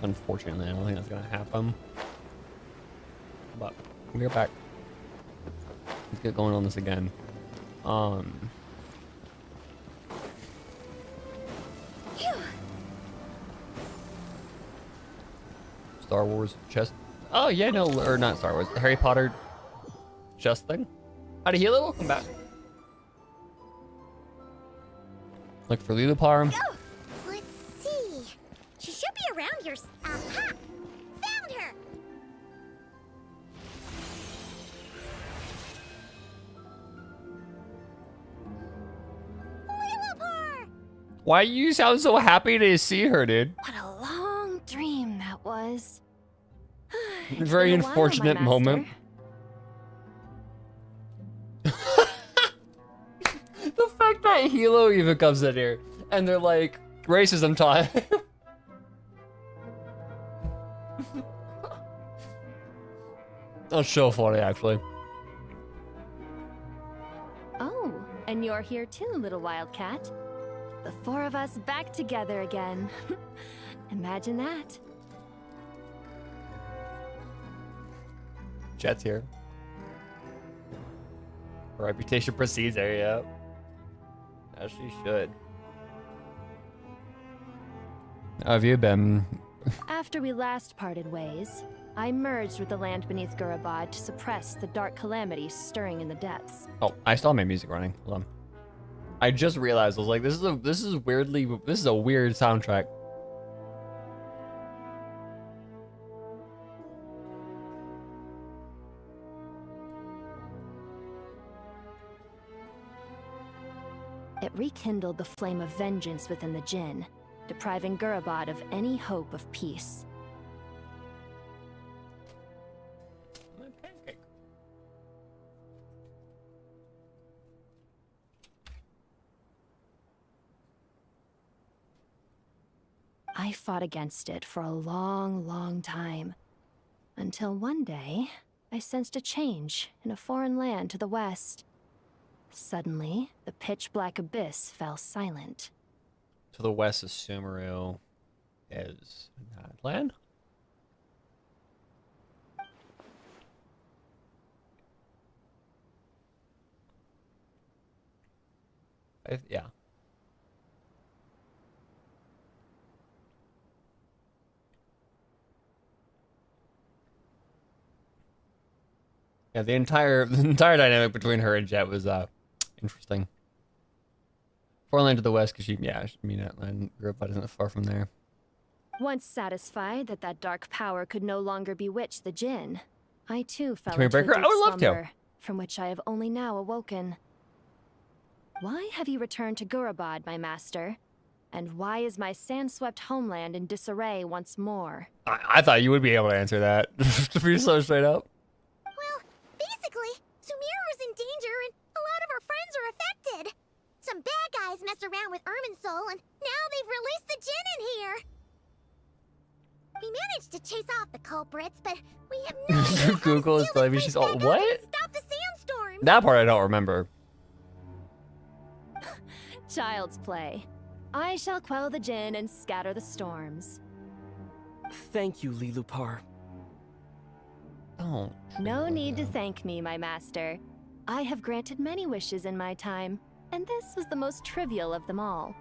unfortunately, I don't think that's gonna happen. But we'll get back. Let's get going on this again. Star Wars chest. Oh yeah, no, or not Star Wars. Harry Potter chest thing. Howdy, Hilo. Welcome back. Look for Lilipar. Oh, let's see. She should be around here. Aha! Found her. Lilipar! Why you sound so happy to see her, dude? What a long dream that was. It's Very been a while, unfortunate my moment. The fact that Hilo even comes in here and they're like, racism time. That's so funny, actually. Oh, and you're here too, little wildcat. The 4 of us back together again. Imagine that. Jet's here. Her reputation precedes her, yeah. As she should. How have you been? After we last parted ways, I merged with the land beneath Gurabad to suppress the dark calamity stirring in the depths. Oh, I still have my music running. Hold on. I just realized I was like, this is a weird soundtrack. It rekindled the flame of vengeance within the Jinn, depriving Gurabad of any hope of peace. I fought against it for a long, long time. Until one day, I sensed a change in a foreign land to the west. Suddenly, the pitch-black abyss fell silent. To the west of Sumeru is that land? Yeah. Yeah, the entire dynamic between her and Jet was interesting. Foreland to the west, because that land grew up isn't far from there. Once satisfied that that dark power could no longer bewitch the Jinn, I too fell Can we into break a her? deep I would love to. slumber, from which I have only now awoken. Why have you returned to Gurabad, my master? And why is my sand-swept homeland in disarray once more? I thought you would be able to answer that. To be so straight up. Well, basically, Sumeru's in danger and a lot of our friends are affected. Some bad guys messed around with Irminsul and now they've released the Jinn in here. We managed to chase off the culprits, but we have no idea Google is telling me she's all what? stop the sandstorms. That part I don't remember. Child's play. I shall quell the Jinn and scatter the storms. Thank you, Lilupar. Oh. No need to thank me, my master. I have granted many wishes in my time, and this was the most trivial of them all.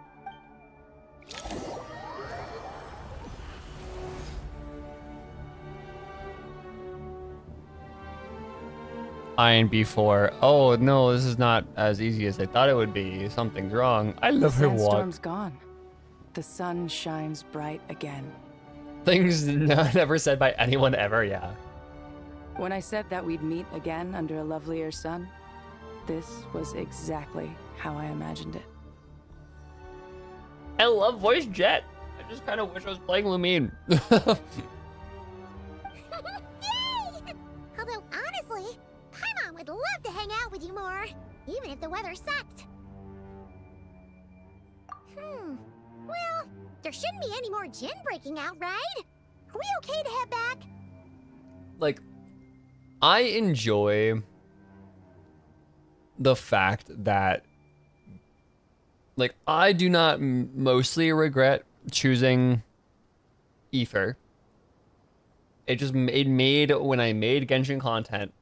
Iron B4. Oh no, this is not as easy as I thought it would be. Something's wrong. I love her walk. The sandstorm's gone. The sun shines bright again. Things never said by anyone ever, yeah. When I said that we'd meet again under a lovelier sun, this was exactly how I imagined it. I love voice Jet. I just kind of wish I was playing Lumine. Yay! Although honestly, Paimon would love to hang out with you more. even if the weather sucked. Well, there shouldn't be any more gin breaking out, right? Are we okay to head back? Like, I enjoy the fact that, like, I do not mostly regret choosing Ether. It just made when I made Genshin content,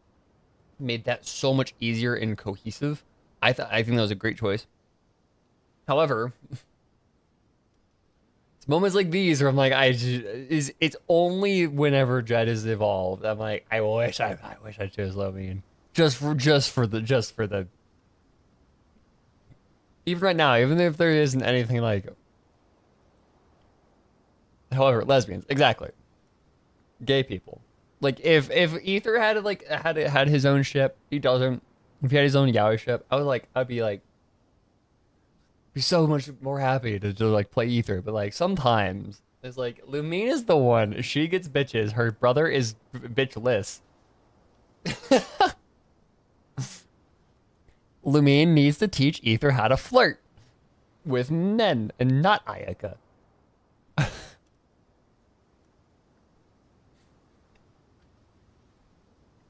made that so much easier and cohesive. I think that was a great choice. However, it's moments like these where I'm like, it's only whenever Jed is evolved. I'm like, I wish I chose Lomine. Just for the even right now, even if there isn't anything like, however, lesbians, exactly. Gay people. Like if Ether had his own ship, he doesn't. If he had his own yaoi ship, I'd be so much more happy to like play Ether. But like sometimes it's like Lumine is the one. She gets bitches. Her brother is bitchless. Lumine needs to teach Ether how to flirt with Nen and not Ayaka.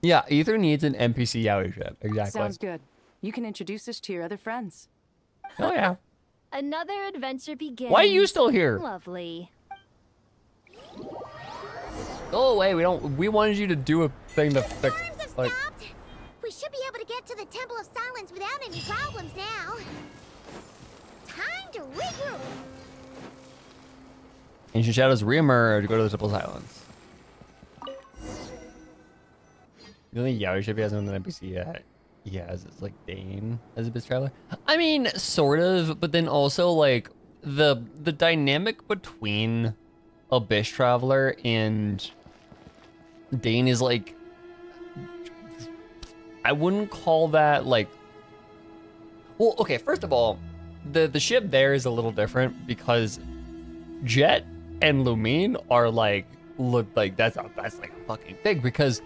Yeah, Ether needs an NPC yaoi ship. Exactly. Sounds good. You can introduce us to your other friends. Oh yeah. Another adventure begins. Why are you still here? Lovely. Go away. We wanted you to do a thing to fix. Like, We should be able to get to the Temple of Silence without any problems now. Time to regroup. Ancient Shadows reemerge. Go to the Temple of Silence. The only yaoi ship he has on the NPC yet. He has is like Dane as a bitch traveler. I mean, sort of, but then also like the dynamic between a bitch traveler and Dane is like, I wouldn't call that like, well, okay, first of all, the ship there is a little different because Jet and Lumine are like, look like that's like a fucking thing because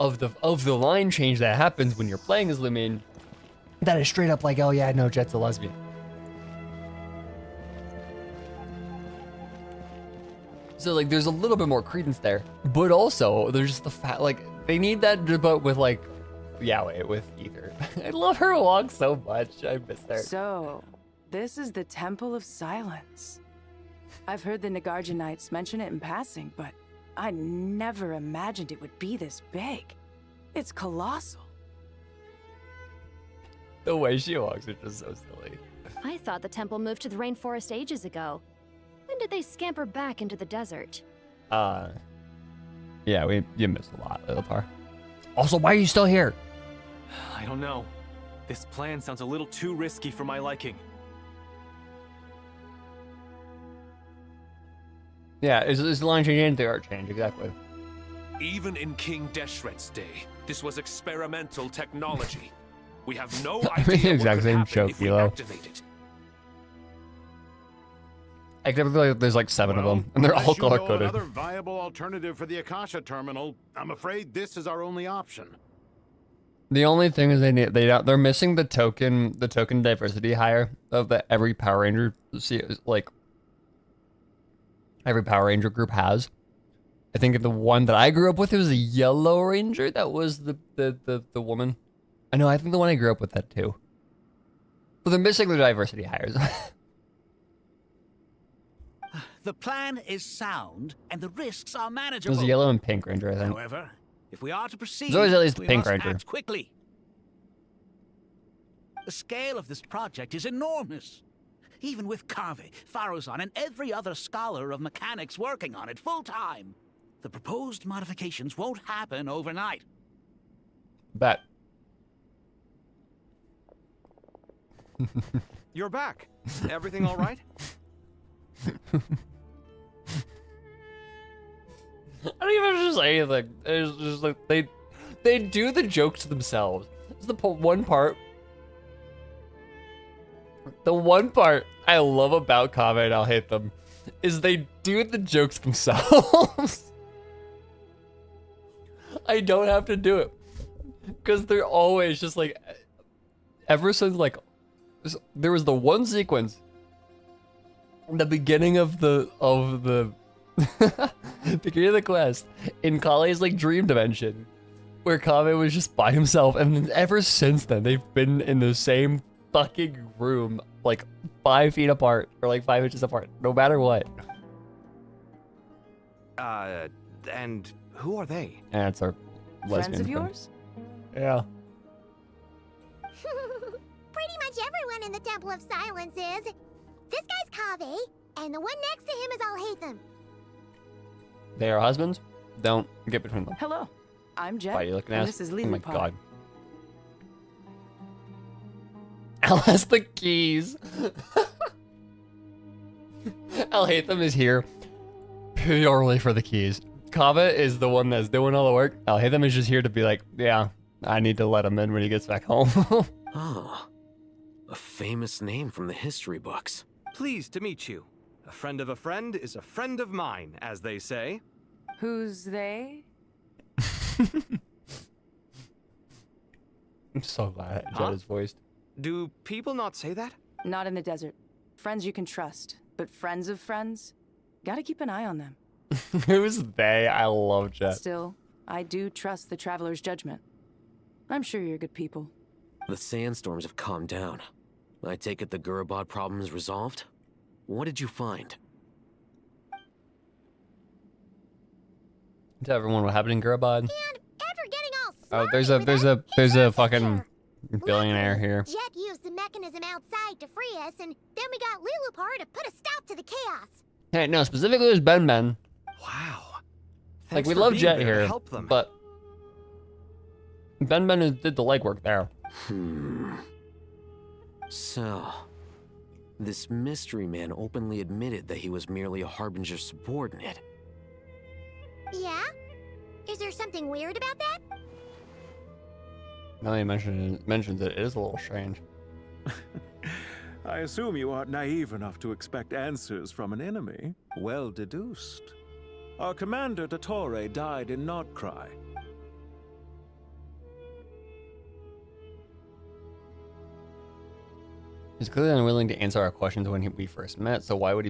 of the line change that happens when you're playing as Lumine, that is straight up like, oh yeah, no, Jet's a lesbian. So like, there's a little bit more credence there, but also there's just the fact like they need that debate with like yaoi with Ether. I love her walk so much. I miss her. So, this is the Temple of Silence. I've heard the Nagarjanites mention it in passing, but I never imagined it would be this big. It's colossal. The way she walks is just so silly. I thought the temple moved to the rainforest ages ago. When did they scamper back into the desert? Yeah, you missed a lot, Ilpar. Also, why are you still here? I don't know. This plan sounds a little too risky for my liking. Yeah, is the line change and the art change, exactly. Even in King Deshret's day, this was experimental technology. We have no idea exact what same could happen joke, if we Elo. activate it. Except for like, there's like 7 of them, and they're all Unless you know color-coded. another viable alternative for the Akasha terminal, I'm afraid this is our only option. The only thing is they're missing the token diversity hire of that every Power Ranger every Power Ranger group has. I think the one that I grew up with, it was a Yellow Ranger. That was the woman. I know. I think the one I grew up with that too. But they're missing the diversity hires. The plan is sound, and the risks are It manageable. was a Yellow and Pink Ranger, I think. However, if we are to proceed, There's always at least the we Pink must Ranger. act quickly. The scale of this project is enormous. Even with Carvey, Faruzan, and every other scholar of mechanics working on it full-time, the proposed modifications won't happen overnight. Bet. You're back. Everything all right? I don't even have to say anything. It's just like they do the jokes themselves. It's the one part. The one part I love about Kame, and I'll hate them, is they do the jokes themselves. I don't have to do it because they're always just like, ever since like there was the one sequence in the beginning of the beginning of the quest in Kale's like dream dimension where Kame was just by himself, and then ever since then they've been in the same fucking room like 5 feet apart or like 5 inches apart, no matter what. And who are they? And it's our lesbian Friends of friend. yours? Yeah. Pretty much everyone in the Temple of Silence is. This guy's Kave, and the one next to him is Alhaitham. They are husbands. Don't get between them. Hello, I'm Jet, Why are you looking and at this us? is Oh my Lilipar. god. Al has the keys. Alhaitham is here purely for the keys. Kava is the one that's doing all the work. Alhaitham is just here to be like, yeah, I need to let him in when he gets back home. Ah, a famous name from the history books. Pleased to meet you. A friend of a friend is a friend of mine, as they say. Who's they? I'm so glad Jet Huh? is voiced. Do people not say that? Not in the desert. Friends you can trust, but friends of friends? Gotta keep an eye on them. Who's they? I love Jet. Still, I do trust the Traveler's judgment. I'm sure you're good people. The sandstorms have calmed down. I take it the Gurabad problem is resolved? What did you find? To everyone, what happened in Gurabad? And after getting all Oh, there's a fucking billionaire here. Jet used the mechanism outside to free us, and then we got Lilipar to put a stop to the chaos. Hey, no, specifically it was Ben. Wow. Like, Thanks we for love being Jet there to here, help them. but Ben did the legwork there. So, this mystery man openly admitted that he was merely a Harbinger subordinate. Yeah? Is there something weird about that? Now that he mentions it, it is a little strange. I assume you aren't naive enough to expect answers from an enemy. Well deduced. Our commander, Dottore, died in Nordcry. He's clearly unwilling to answer our questions when we first met, so why would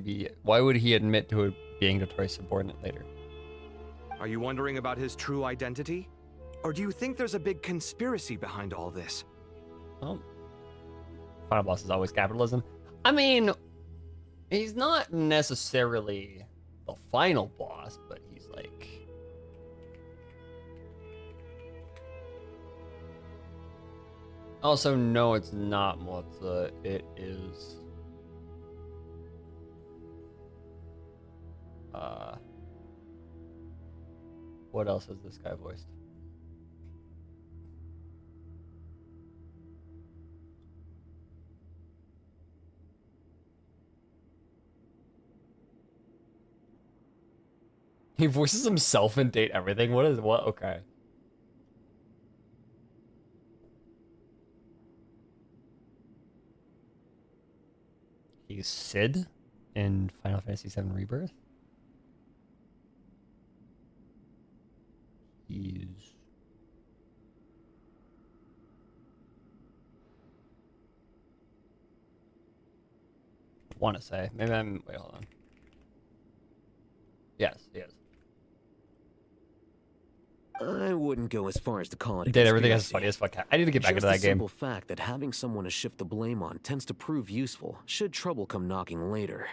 he admit to it being Dottore's subordinate later? Are you wondering about his true identity? Or do you think there's a big conspiracy behind all this? Well, final boss is always capitalism. I mean, he's not necessarily the final boss, but he's like... Also, no, it's not Motza. It is... What else has this guy voiced? He voices himself in Date Everything? What? Okay. He's Sid in Final Fantasy VII Rebirth. He's... want to say. Maybe I'm... Wait, hold on. Yes, yes. I wouldn't go as far as to call it a Date Everything is conspiracy. funny as fuck. I need to get back Just into that the game. simple fact that having someone to shift the blame on tends to prove useful should trouble come knocking later.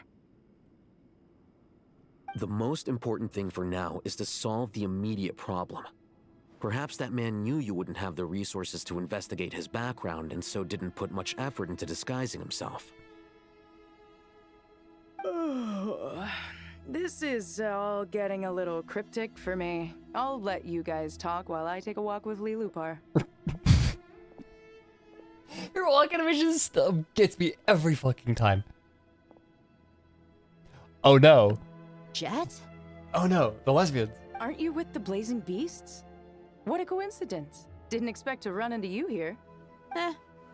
The most important thing for now is to solve the immediate problem. Perhaps that man knew you wouldn't have the resources to investigate his background and so didn't put much effort into disguising himself. This is all getting a little cryptic for me. I'll let you guys talk while I take a walk with Lilipar. Your walk animation stuff gets me every fucking time. Oh no. Jet? Oh no, the lesbians. Aren't you with the Blazing Beasts? What a coincidence. Didn't expect to run into you here.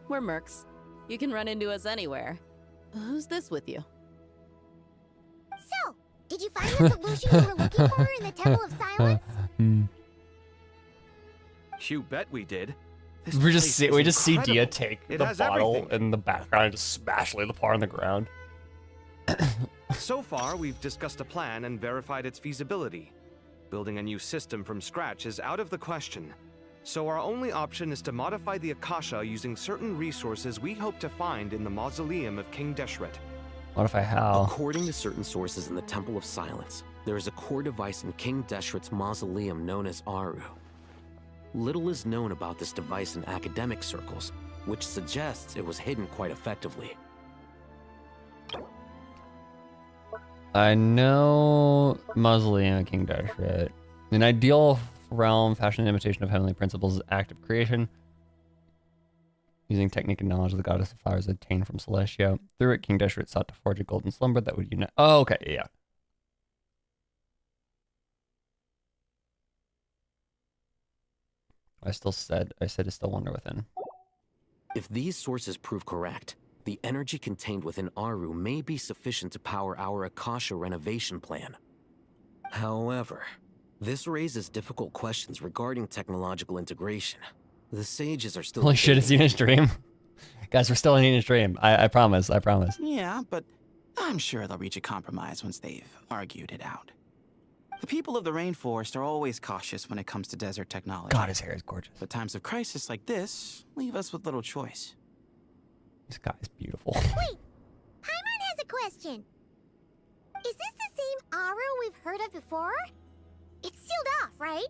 We're mercs. You can run into us anywhere. Who's this with you? So, did you find the solution you were looking for in the Temple of Silence? You bet we did. We just see Dia incredible. take It the has bottle everything. in the background and just smash Layla on the ground. So far, we've discussed a plan and verified its feasibility. Building a new system from scratch is out of the question. So our only option is to modify the Akasha using certain resources we hope to find in the mausoleum of King Deshret. Modify how? According to certain sources in the Temple of Silence, there is a core device in King Deshret's mausoleum known as Aru. Little is known about this device in academic circles, which suggests it was hidden quite effectively. I know Mausoleum of King Deshret. In ideal realm, fashion and imitation of heavenly principles is act of creation. Using technique and knowledge of the goddess of flowers obtained from Celestia. Through it, King Deshret sought to forge a golden slumber that would unite. Oh, okay, yeah. I said it's still wonder within. If these sources prove correct, the energy contained within Aru may be sufficient to power our Akasha renovation plan. However, this raises difficult questions regarding technological integration. The sages are still— Holy shit, it's Ina's dream. Guys, we're still in Ina's dream. I promise, I promise. Yeah, but I'm sure they'll reach a compromise once they've argued it out. The people of the rainforest are always cautious when it comes to desert technology. God, his hair is gorgeous. But times of crisis like this leave us with little choice. This guy is beautiful. Wait, Paimon has a question. Is this the same Aru we've heard of before? It's sealed off, right?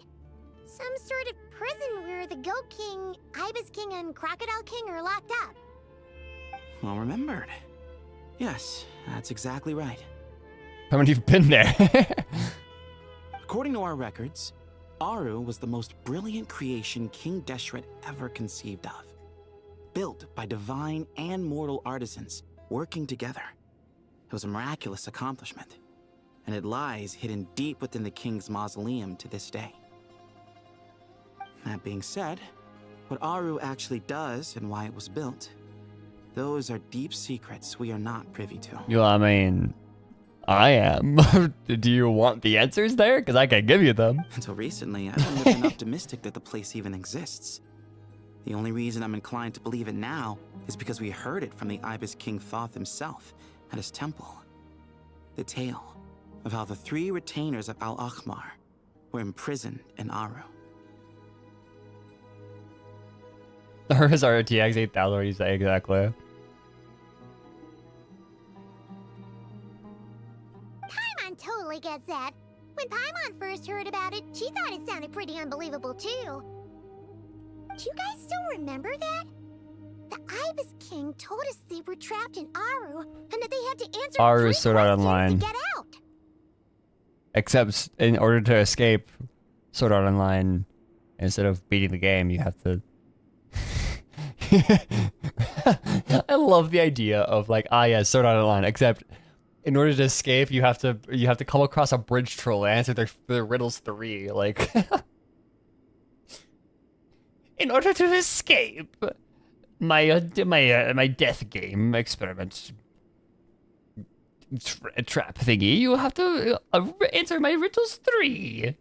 Some sort of prison where the Goat King, Ibis King, and Crocodile King are locked up. Well remembered. Yes, that's exactly right. How many you've been there? According to our records, Aru was the most brilliant creation King Deshret ever conceived of. Built by divine and mortal artisans working together. It was a miraculous accomplishment, and it lies hidden deep within the king's mausoleum to this day. That being said, what Aru actually does and why it was built, those are deep secrets we are not privy to. Yo, I mean, I am. Do you want the answers there? Because I can give you them. Until recently, I've only been optimistic that the place even exists. The only reason I'm inclined to believe it now is because we heard it from the Ibis King Thoth himself at his temple. The tale of how the 3 retainers of Al-Akhmar were imprisoned in Aru. Hers are RTX 8000, what do you say exactly? Paimon totally gets that. When Paimon first heard about it, she thought it sounded pretty unbelievable too. Do you guys still remember that? The Ibis King told us they were trapped in Aru, and that they had to answer Aru 3 is Sword Art questions Online. to get out. Except in order to escape Sword Art Online, instead of beating the game, you have to... I love the idea of like, yeah, Sword Art Online, except in order to escape, you have to come across a bridge troll and answer their riddles 3, like... In order to escape my death game experiment trap thingy, you have to answer my riddles 3.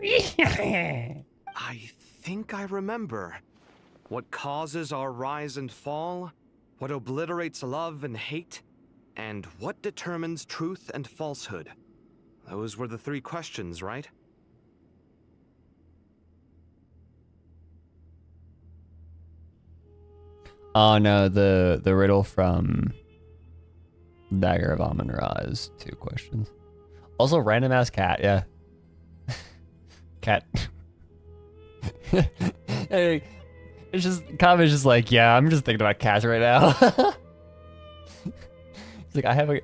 I think I remember. What causes our rise and fall? What obliterates love and hate? And what determines truth and falsehood? Those were the 3 questions, right? Oh no, the riddle from Dagger of Amun-Ra is 2 questions. Also, random ass cat, yeah. Cat. Hey, it's just, Kami's just like, yeah, I'm just thinking about cats right now. He's like, I have a...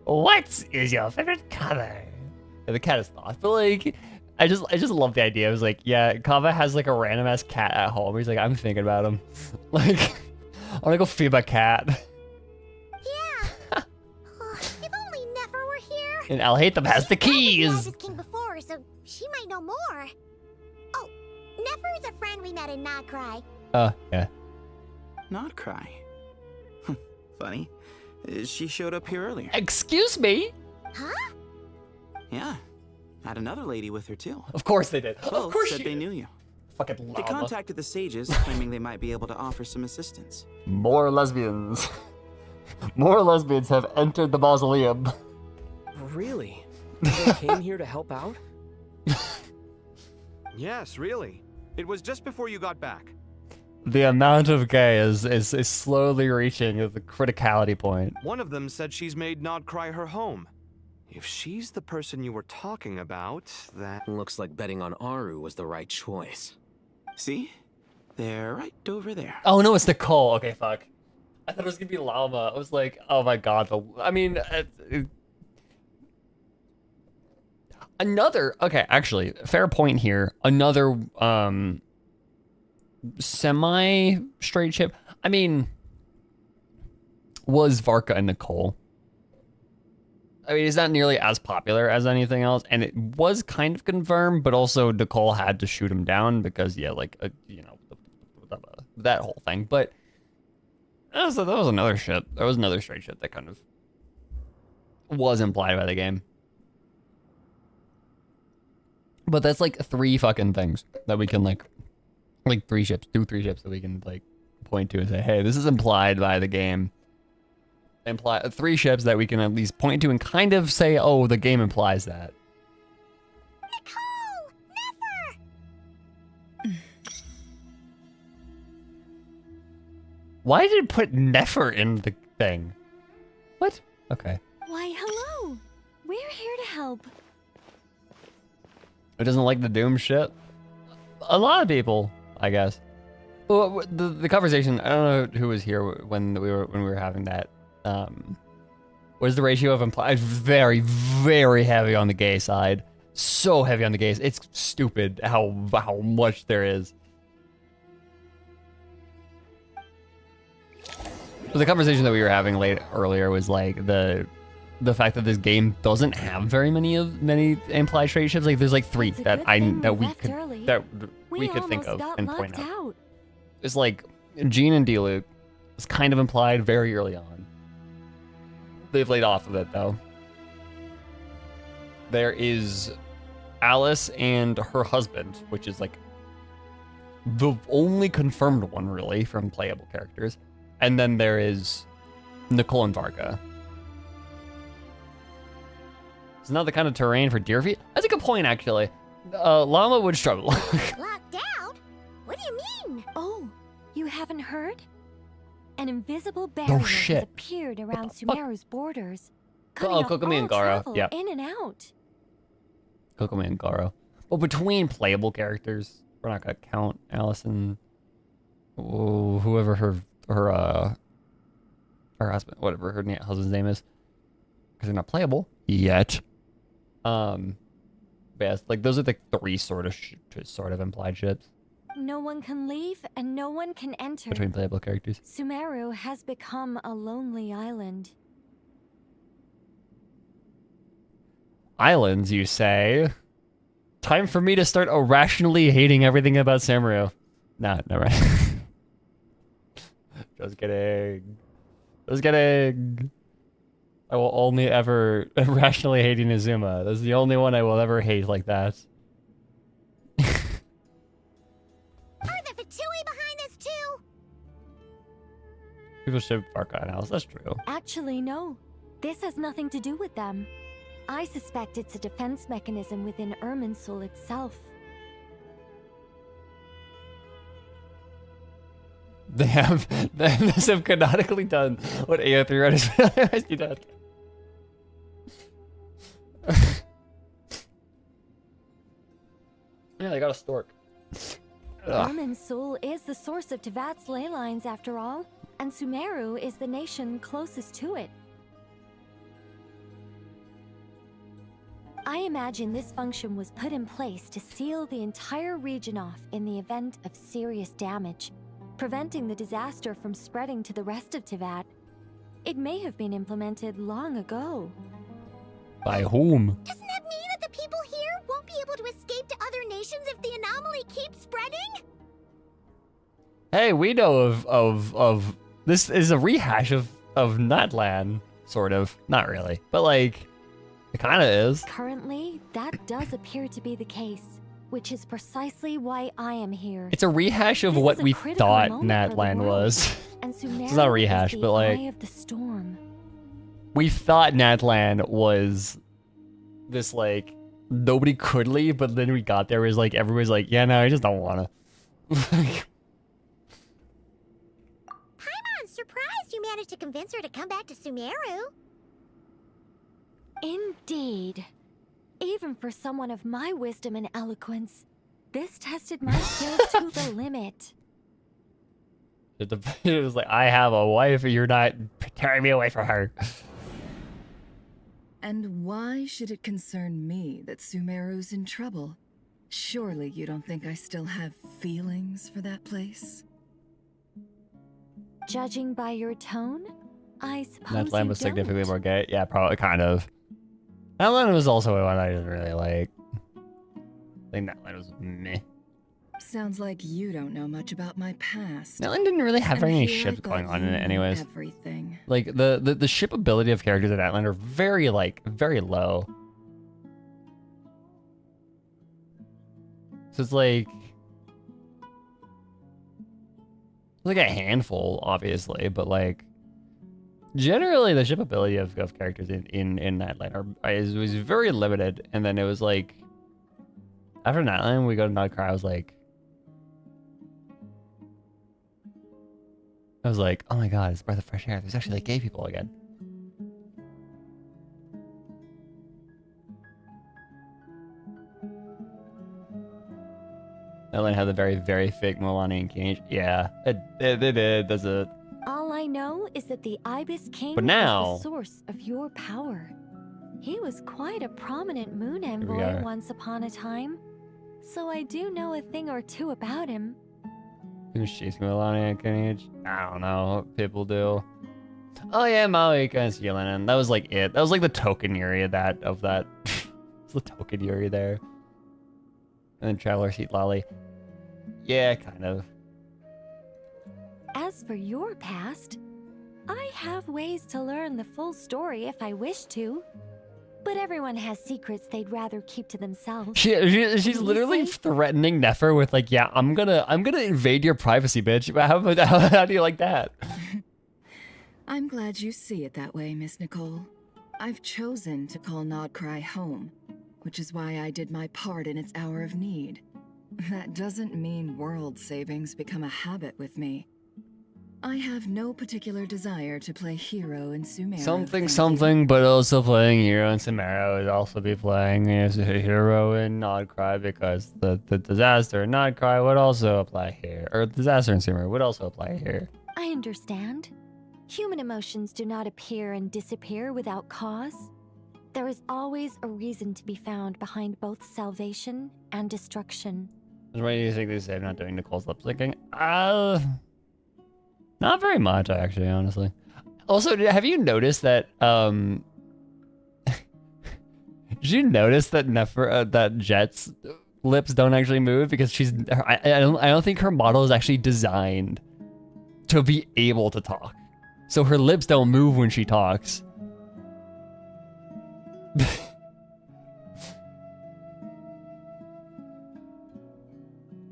What is your favorite color? And the cat is Thoth, but like, I just love the idea. I was like, yeah, Kava has like a random ass cat at home. He's like, I'm thinking about him. Like, I wanna go feed my cat. Yeah. If only Nefer were here. And Alhaitham has the keys. Ibis King before, so she might know more. Oh, Nefer is a friend we met in Notcry. Yeah. Not cry. Funny. She showed up here earlier. Excuse me? Huh? Yeah. Had another lady with her too. Of course they did. Both Of course said they knew you. fucking They llama. contacted the sages, claiming they might be able to offer some assistance. More lesbians. More lesbians have entered the mausoleum. Really? They came here to help out? Yes, really. It was just before you got back. The amount of gay is slowly reaching the criticality point. One of them said she's made Nod cry her home. If she's the person you were talking about, that... Looks like betting on Aru was the right choice. See? They're right over there. Oh no, it's Nicole. Okay, fuck. I thought it was gonna be Llama. I was like, oh my god. I mean, another. Okay, actually, fair point here. Another semi-straight ship. I mean, was Varka and Nicole. I mean, it's not nearly as popular as anything else, and it was kind of confirmed, but also Nicole had to shoot him down because, yeah, like, you know, that whole thing. But that was another ship. There was another straight ship that kind of was implied by the game. But that's like 3 fucking things that we can like 3 ships, 3 ships that we can like point to and say, hey, this is implied by the game. 3 ships that we can at least point to and kind of say, oh, the game implies that. Nicole! Never! Why did it put Nefer in the thing? What? Okay. Why, hello. We're here to help. Who doesn't like the Doom shit? A lot of people, I guess. Well, the conversation, I don't know who was here when we were having that. Was the ratio of implied very, very heavy on the gay side. So heavy on the gays. It's stupid how much there is. So the conversation that we were having earlier was like the fact that this game doesn't have very many implied straight ships. Like there's like 3 that we could think of and point out. It's like Jean and D-Luke is kind of implied very early on. They've laid off of it though. There is Alice and her husband, which is like the only confirmed one really from playable characters. And then there is Nicole and Varka. It's not the kind of terrain for deer feet. That's a good point, actually. Llama would struggle. Locked out? What do you mean? Oh, you haven't heard? An invisible barrier has appeared around Sumeru's borders. Oh, Kokomi and Garo. Yeah. In and out. Kokomi and Garo. Well, between playable characters, we're not gonna count Allison. Whoever her husband, whatever her husband's name is, because they're not playable yet. But yeah, like those are the 3 sort of implied ships. No one can leave and no one can enter. Between playable characters. Sumeru has become a lonely island. Islands, you say? Time for me to start irrationally hating everything about Sumeru. Nah, never mind. Just kidding. Just kidding. I will only ever irrationally hate Inazuma. That's the only one I will ever hate like that. Are the Fatui behind this too? People ship Varka and Alice. That's true. Actually, no. This has nothing to do with them. I suspect it's a defense mechanism within Irminsul itself. They have canonically done what AO3 writers you done. Yeah, they got a stork. Irminsul is the source of Tevat's ley lines, after all, and Sumeru is the nation closest to it. I imagine this function was put in place to seal the entire region off in the event of serious damage, preventing the disaster from spreading to the rest of Tevat. It may have been implemented long ago. By whom? Doesn't that mean that the people here won't be able to escape to other nations if the anomaly keeps spreading? Hey, we know of this is a rehash of Natlan, sort of. Not really, but like it kind of is. Currently, that does appear to be the case. which is precisely why I am here. It's a rehash of This what is a we critical thought moment for the Natlan world, was. and It's not a Sumeru rehash, is the but like eye of the storm. we thought Natlan was this like nobody could leave, but then we got there, it was like everybody's like, yeah, no, I just don't wanna. Paimon, surprised you managed to convince her to come back to Sumeru. Indeed. Even for someone of my wisdom and eloquence, this tested my skills to the limit. It was like, I have a wife, and you're not tearing me away from her. And why should it concern me that Sumeru's in trouble? Surely you don't think I still have feelings for that place? Judging by your tone, I suppose Natlan you was don't. significantly more gay. Yeah, probably, kind of. Natlan was also one I didn't really like. I think Natlan was meh. Sounds like you don't know much about my past. Natlan didn't really have And any here I ships thought going on you in it knew anyways. everything. Like, the ship ability of characters in Natlan are very, like, very low. So it's like a handful, obviously, but like generally the ship ability of characters in Natlan was very limited. And then it was like after Natlan we go to Nodcry, I was like, oh my god, it's a breath of fresh air. There's actually like gay people again. Natlan had the very, very fake Melanian cage. Yeah, it did. That's it. All I know is that the Ibis King But now- is the source of your power. He was quite a prominent moon we envoy are. once upon a time, so I do know a thing or two about him. Who's chasing Melanian cage? I don't know what people do. Oh yeah, Maui and Yelena. That was like it. That was like the token Yuri of that. It's the token Yuri there. And then Traveler's Heat Lolly. Yeah, kind of. As for your past, I have ways to learn the full story if I wish to. But everyone has secrets they'd rather keep to themselves. She's literally threatening Nefer with like, yeah, I'm gonna invade your privacy, bitch. How do you like that? I'm glad you see it that way, Miss Nicole. I've chosen to call Nodcry home, which is why I did my part in its hour of need. That doesn't mean world savings become a habit with me. I have no particular desire to play hero in Sumeru. Something, but also playing hero in Sumeru would also be playing as a hero in Nodcry because the disaster in Nodcry would also apply here, or disaster in Sumeru would also apply here. I understand. Human emotions do not appear and disappear without cause. There is always a reason to be found behind both salvation and destruction. What do you think they say? I'm not doing Nicole's lip syncing. Not very much, actually, honestly. Also, have you noticed that? Did you notice that that Jet's lips don't actually move because I don't think her model is actually designed to be able to talk, so her lips don't move when she talks.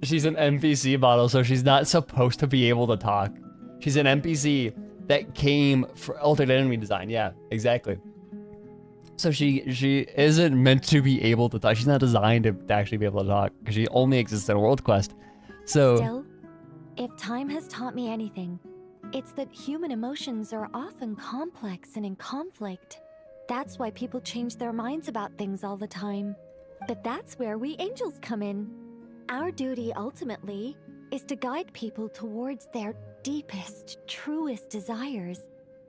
She's an NPC model, so she's not supposed to be able to talk. She's an NPC that came for altered enemy design. Yeah, exactly. So she isn't meant to be able to talk. She's not designed to actually be able to talk because she only exists in World Quest. So Still, if time has taught me anything, it's that human emotions are often complex and in conflict. That's why people change their minds about things all the time. But that's where we angels come in. Our duty ultimately is to guide people towards their deepest, truest desires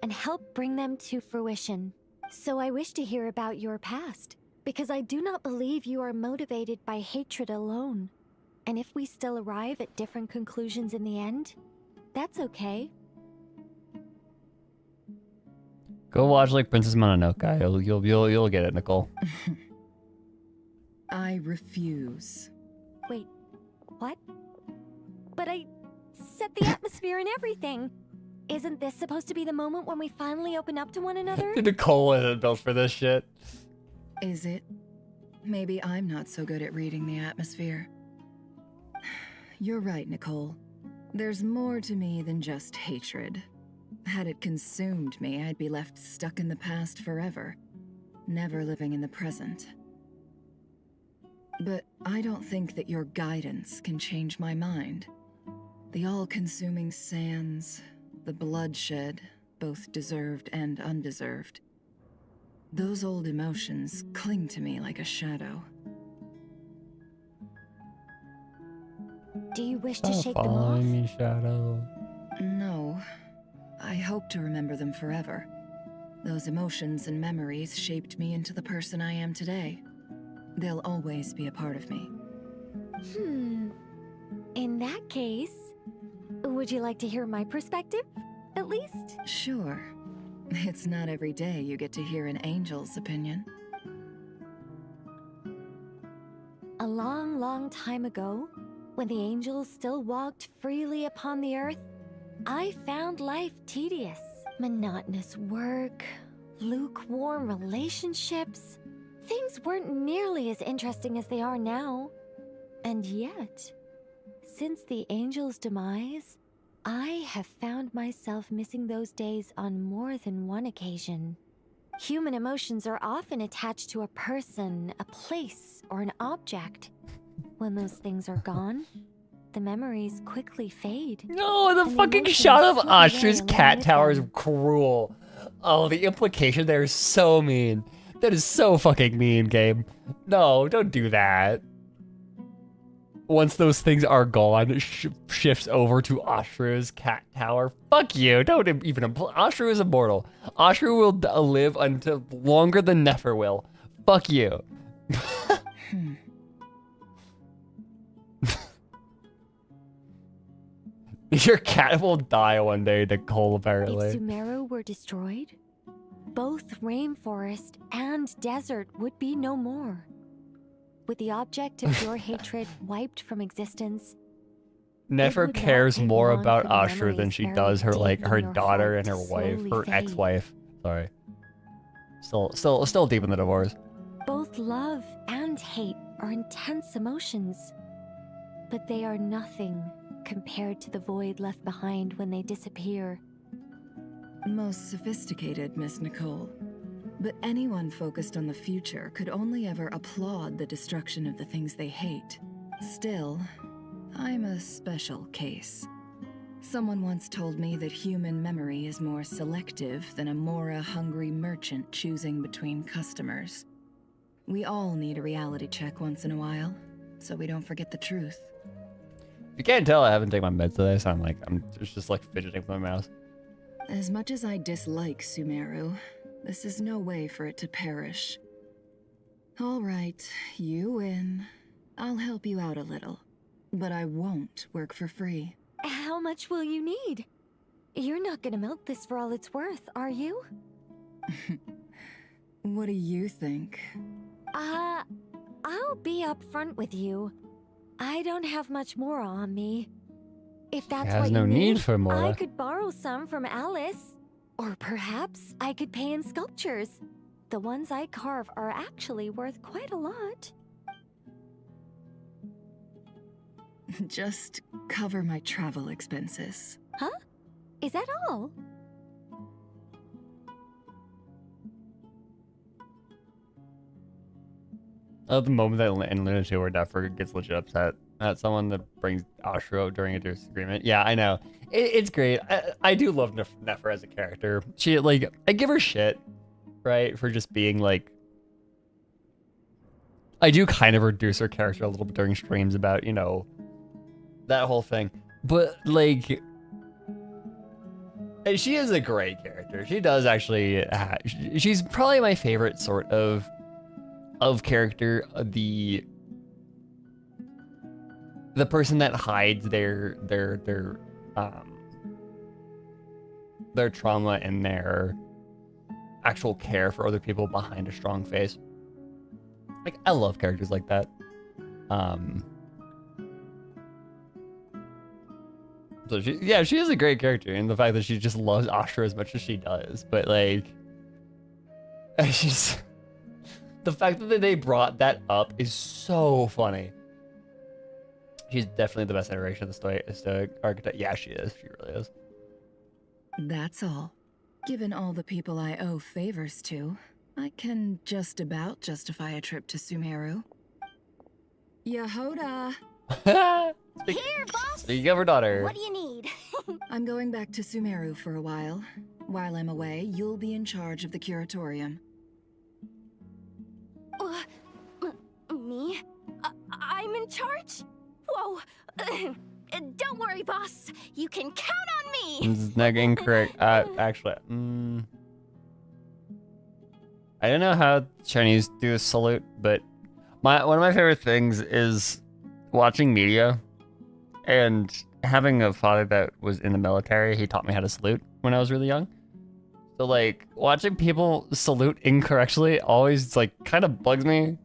and help bring them to fruition. So I wish to hear about your past, because I do not believe you are motivated by hatred alone. And if we still arrive at different conclusions in the end, that's okay. go watch like Princess Mononoke. You'll get it, Nicole. I refuse. Wait, what? But I set the atmosphere and everything. Isn't this supposed to be the moment when we finally open up to one another? Nicole isn't built for this shit. Is it? maybe I'm not so good at reading the atmosphere. You're right, Nicole. There's more to me than just hatred. Had it consumed me, I'd be left stuck in the past forever, never living in the present. But I don't think that your guidance can change my mind. The all-consuming sands, the bloodshed, both deserved and undeserved. Those old emotions cling to me like a shadow. Do you wish to shake them off? Me, Shadow. No. I hope to remember them forever. Those emotions and memories shaped me into the person I am today. They'll always be a part of me. In that case, would you like to hear my perspective, at least? Sure. It's not every day you get to hear an angel's opinion. A long, long time ago, when the angels still walked freely upon the earth, I found life tedious. Monotonous work, lukewarm relationships. Things weren't nearly as interesting as they are now. And yet, since the angels' demise, I have found myself missing those days on more than one occasion. Human emotions are often attached to a person, a place, or an object. When those things are gone, the memories quickly fade. No, the and fucking emotions shot of slip away Ashra's along cat with tower is them. cruel. Oh, the implication there is so mean. That is so fucking mean, game. No, don't do that. Once those things are gone, it shifts over to Ashra's cat tower. Fuck you. Don't even imply. Ashra is immortal. Ashra will live until longer than Nefer will. Fuck you. Your cat will die one day, Nicole, apparently. If Sumeru were destroyed, both rainforest and desert would be no more. With the object of your hatred wiped from existence, Nefer would not cares take more long about for the Ashra than memories she buried does her deep in her your daughter heart and her to wife, slowly her fade. ex-wife. Sorry. Still deep in the divorce. Both love and hate are intense emotions, but they are nothing compared to the void left behind when they disappear. Most sophisticated, Miss Nicole. But anyone focused on the future could only ever applaud the destruction of the things they hate. Still, I'm a special case. Someone once told me that human memory is more selective than a Mora-hungry merchant choosing between customers. We all need a reality check once in a while, so we don't forget the truth. You can't tell I haven't taken my meds today, so I'm just like fidgeting with my mouse. As much as I dislike Sumeru, this is no way for it to perish. All right, you win. I'll help you out a little, but I won't work for free. How much will you need? You're not gonna milk this for all it's worth, are you? What do you think? I'll be upfront with you. I don't have much more on me. If that's Has what no you need for more. I could borrow some from Alice. Or perhaps I could pay in sculptures. The ones I carve are actually worth quite a lot. Just cover my travel expenses. Huh? Is that all? At the moment that in Luna 2 where Nefer gets legit upset at someone that brings Ashra up during a disagreement. Yeah, I know. It's great. I do love Nefer as a character. She, like, I give her shit, right, for just being, like... I do kind of reduce her character a little bit during streams about, you know, that whole thing. But, like... She is a great character. She does actually... she's probably my favorite sort of character. The person that hides their trauma and their actual care for other people behind a strong face. Like, I love characters like that. So she is a great character, and the fact that she just loves Ashra as much as she does, but like, she's. the fact that they brought that up is so funny. She's definitely the best iteration of the Stoic archetype. Yeah, she is. She really is. That's all. Given all the people I owe favors to, I can just about justify a trip to Sumeru. Yehoda! Here, boss! Speaking of her daughter. What do you need? I'm going back to Sumeru for a while. While I'm away, you'll be in charge of the curatorium. Me? I'm in charge? Whoa. Don't worry, boss. You can count on me. This is not incorrect. Actually, I don't know how Chinese do a salute, but one of my favorite things is watching media and having a father that was in the military. He taught me how to salute when I was really young. So like watching people salute incorrectly always like kind of bugs me.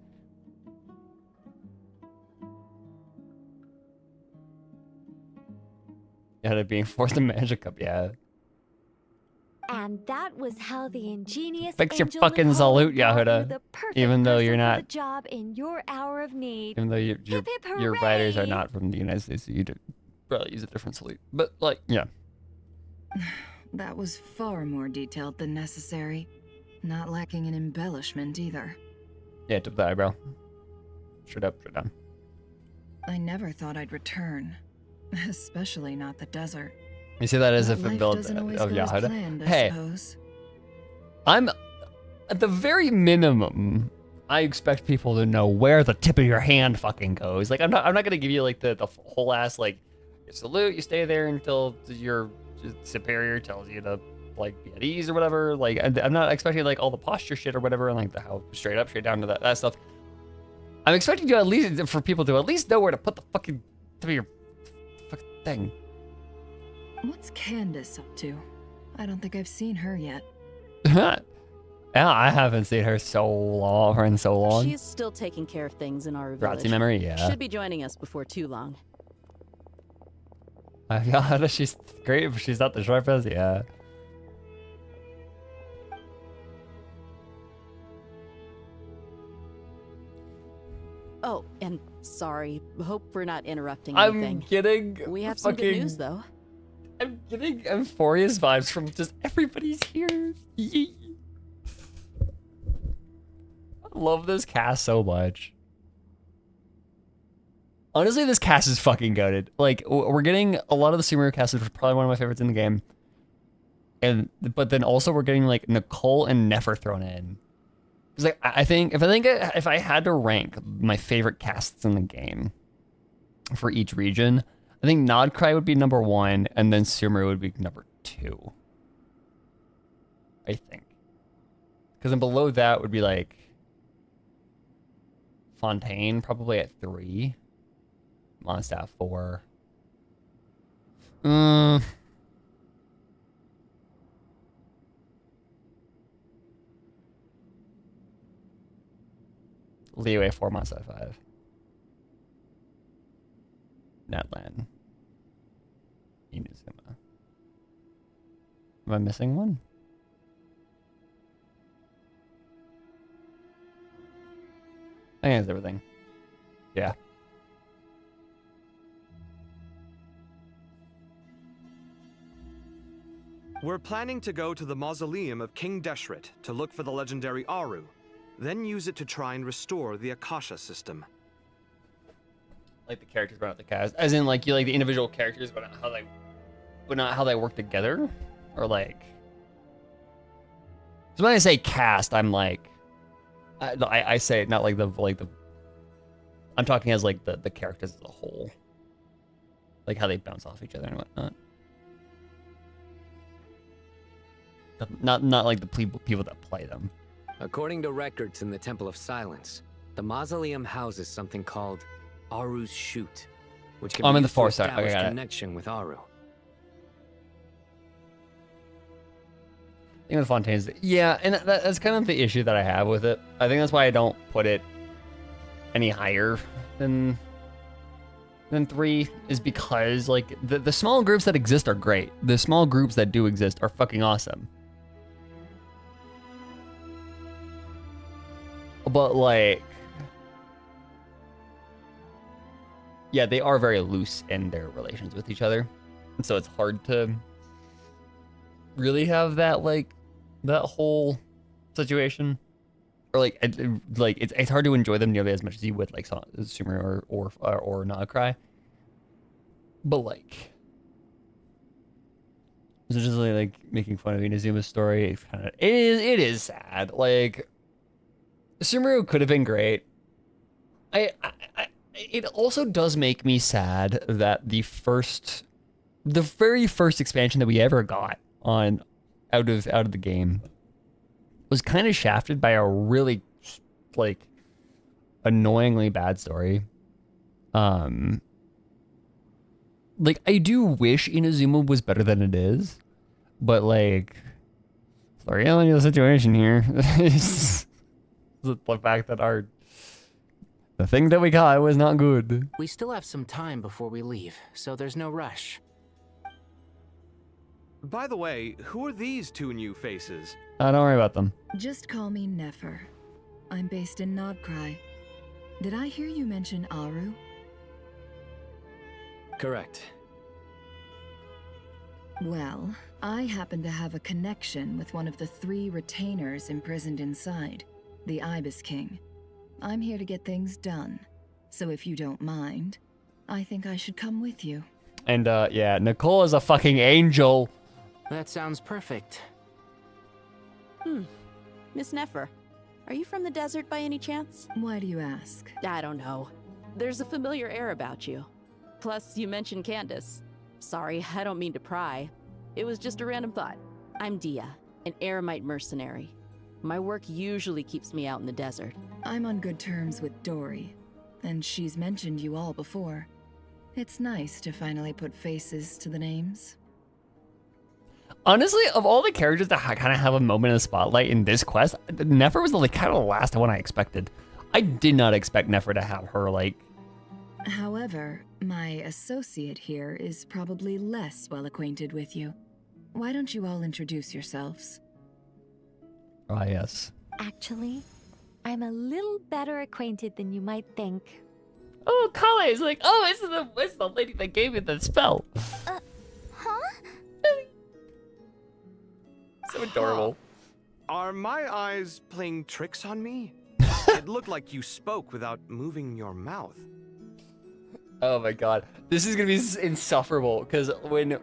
Yeah, it being forced to manage a cup, yeah. And that was how the ingenious Fix your Angel fucking Nicole salute, got you Yehuda. the perfect Even though you're person for not, the job in your hour of need. even though your Hip, hip, your hooray! writers are not from the United States, so you probably use a different salute. But like, yeah. That was far more detailed than necessary. Not lacking in embellishment either. Yeah, tip the eyebrow. Straight up, straight down. I never thought I'd return. Especially not the desert. You see that as if Life a build doesn't always of go as Yehuda. planned, I Hey, suppose. I'm at the very minimum. I expect people to know where the tip of your hand fucking goes. Like I'm not gonna give you like the whole ass like you salute, you stay there until your superior tells you to like be at ease or whatever. Like I'm not expecting like all the posture shit or whatever and like the how straight up, straight down to that stuff. I'm expecting you at least for people to at least know where to put the fucking tip of your fucking thing. What's Candace up to? I don't think I've seen her yet. Yeah, I haven't seen her in so long. She's still taking care of things in our Grazie village. memory, yeah. Should be joining us before too long. I got she's great, but she's not the short best, yeah. Oh, and sorry. Hope we're not interrupting I'm anything. getting We have some good fucking- news, though. I'm getting euphorious vibes from just everybody's here. Yee. I love this cast so much. Honestly, this cast is fucking goated. Like, we're getting a lot of the Sumeru cast, which is probably one of my favorites in the game. But then also we're getting like Nicole and Nefer thrown in. It's like if I had to rank my favorite casts in the game for each region, I think Nodcry would be number 1, and then Sumeru would be number 2. I think. Because then below that would be like Fontaine, probably at 3. Mondstadt 4. Leeway 4, Mondstadt 5. Natlan. Inazuma. Am I missing one? I think that's everything. Yeah. We're planning to go to the mausoleum of King Deshret to look for the legendary Aru, then use it to try and restore the Akasha system. Like the characters, but not the cast. As in, like, you like the individual characters, but not how they work together? Or like... So when I say cast, I'm like... I say not like the... I'm talking as like the characters as a whole. Like how they bounce off each other and whatnot. Not like the people that play them. According to records in the Temple of Silence, the mausoleum houses something called Aru's Chute, which can I'm be in the used to forest. Okay, establish got it. connection with Aru. Thing with Fontaine's, yeah, and that's kind of the issue that I have with it. I think that's why I don't put it any higher than 3, is because like the small groups that exist are great. The small groups that do exist are fucking awesome. But like, yeah, they are very loose in their relations with each other. And so it's hard to really have that, like, that whole situation. Or like, it's hard to enjoy them nearly as much as you would like Sumeru or Nagcry. But like, so just like making fun of Inazuma's story, it's kind of it is sad. Like, Sumeru could have been great. It also does make me sad that the very first expansion that we ever got on out of the game was kind of shafted by a really like annoyingly bad story. Like, I do wish Inazuma was better than it is, but like, sorry, the situation here. It's the fact that the thing that we got was not good. We still have some time before we leave, so there's no rush. By the way, who are these two new faces? Don't worry about them. Just call me Nefer. I'm based in Nodcry. Did I hear you mention Aru? Correct. Well, I happen to have a connection with one of the 3 retainers imprisoned inside, the Ibis King. I'm here to get things done, so if you don't mind, I think I should come with you. And yeah, Nicole is a fucking angel. That sounds perfect. Miss Nefer, are you from the desert by any chance? Why do you ask? I don't know. There's a familiar air about you. Plus, you mentioned Candace. Sorry, I don't mean to pry. It was just a random thought. I'm Dia, an Eremite mercenary. My work usually keeps me out in the desert. I'm on good terms with Dory, and she's mentioned you all before. It's nice to finally put faces to the names. Honestly, of all the characters that kind of have a moment in the spotlight in this quest, Nefer was the kind of the last one I expected. I did not expect Nefer to have her, like... However, my associate here is probably less well acquainted with you. Why don't you all introduce yourselves? Ah, yes. Actually, I'm a little better acquainted than you might think. Oh, Kale is like, oh, it's the lady that gave me the spell. Huh? So adorable. Are my eyes playing tricks on me? It looked like you spoke without moving your mouth. Oh my god. This is gonna be insufferable, because when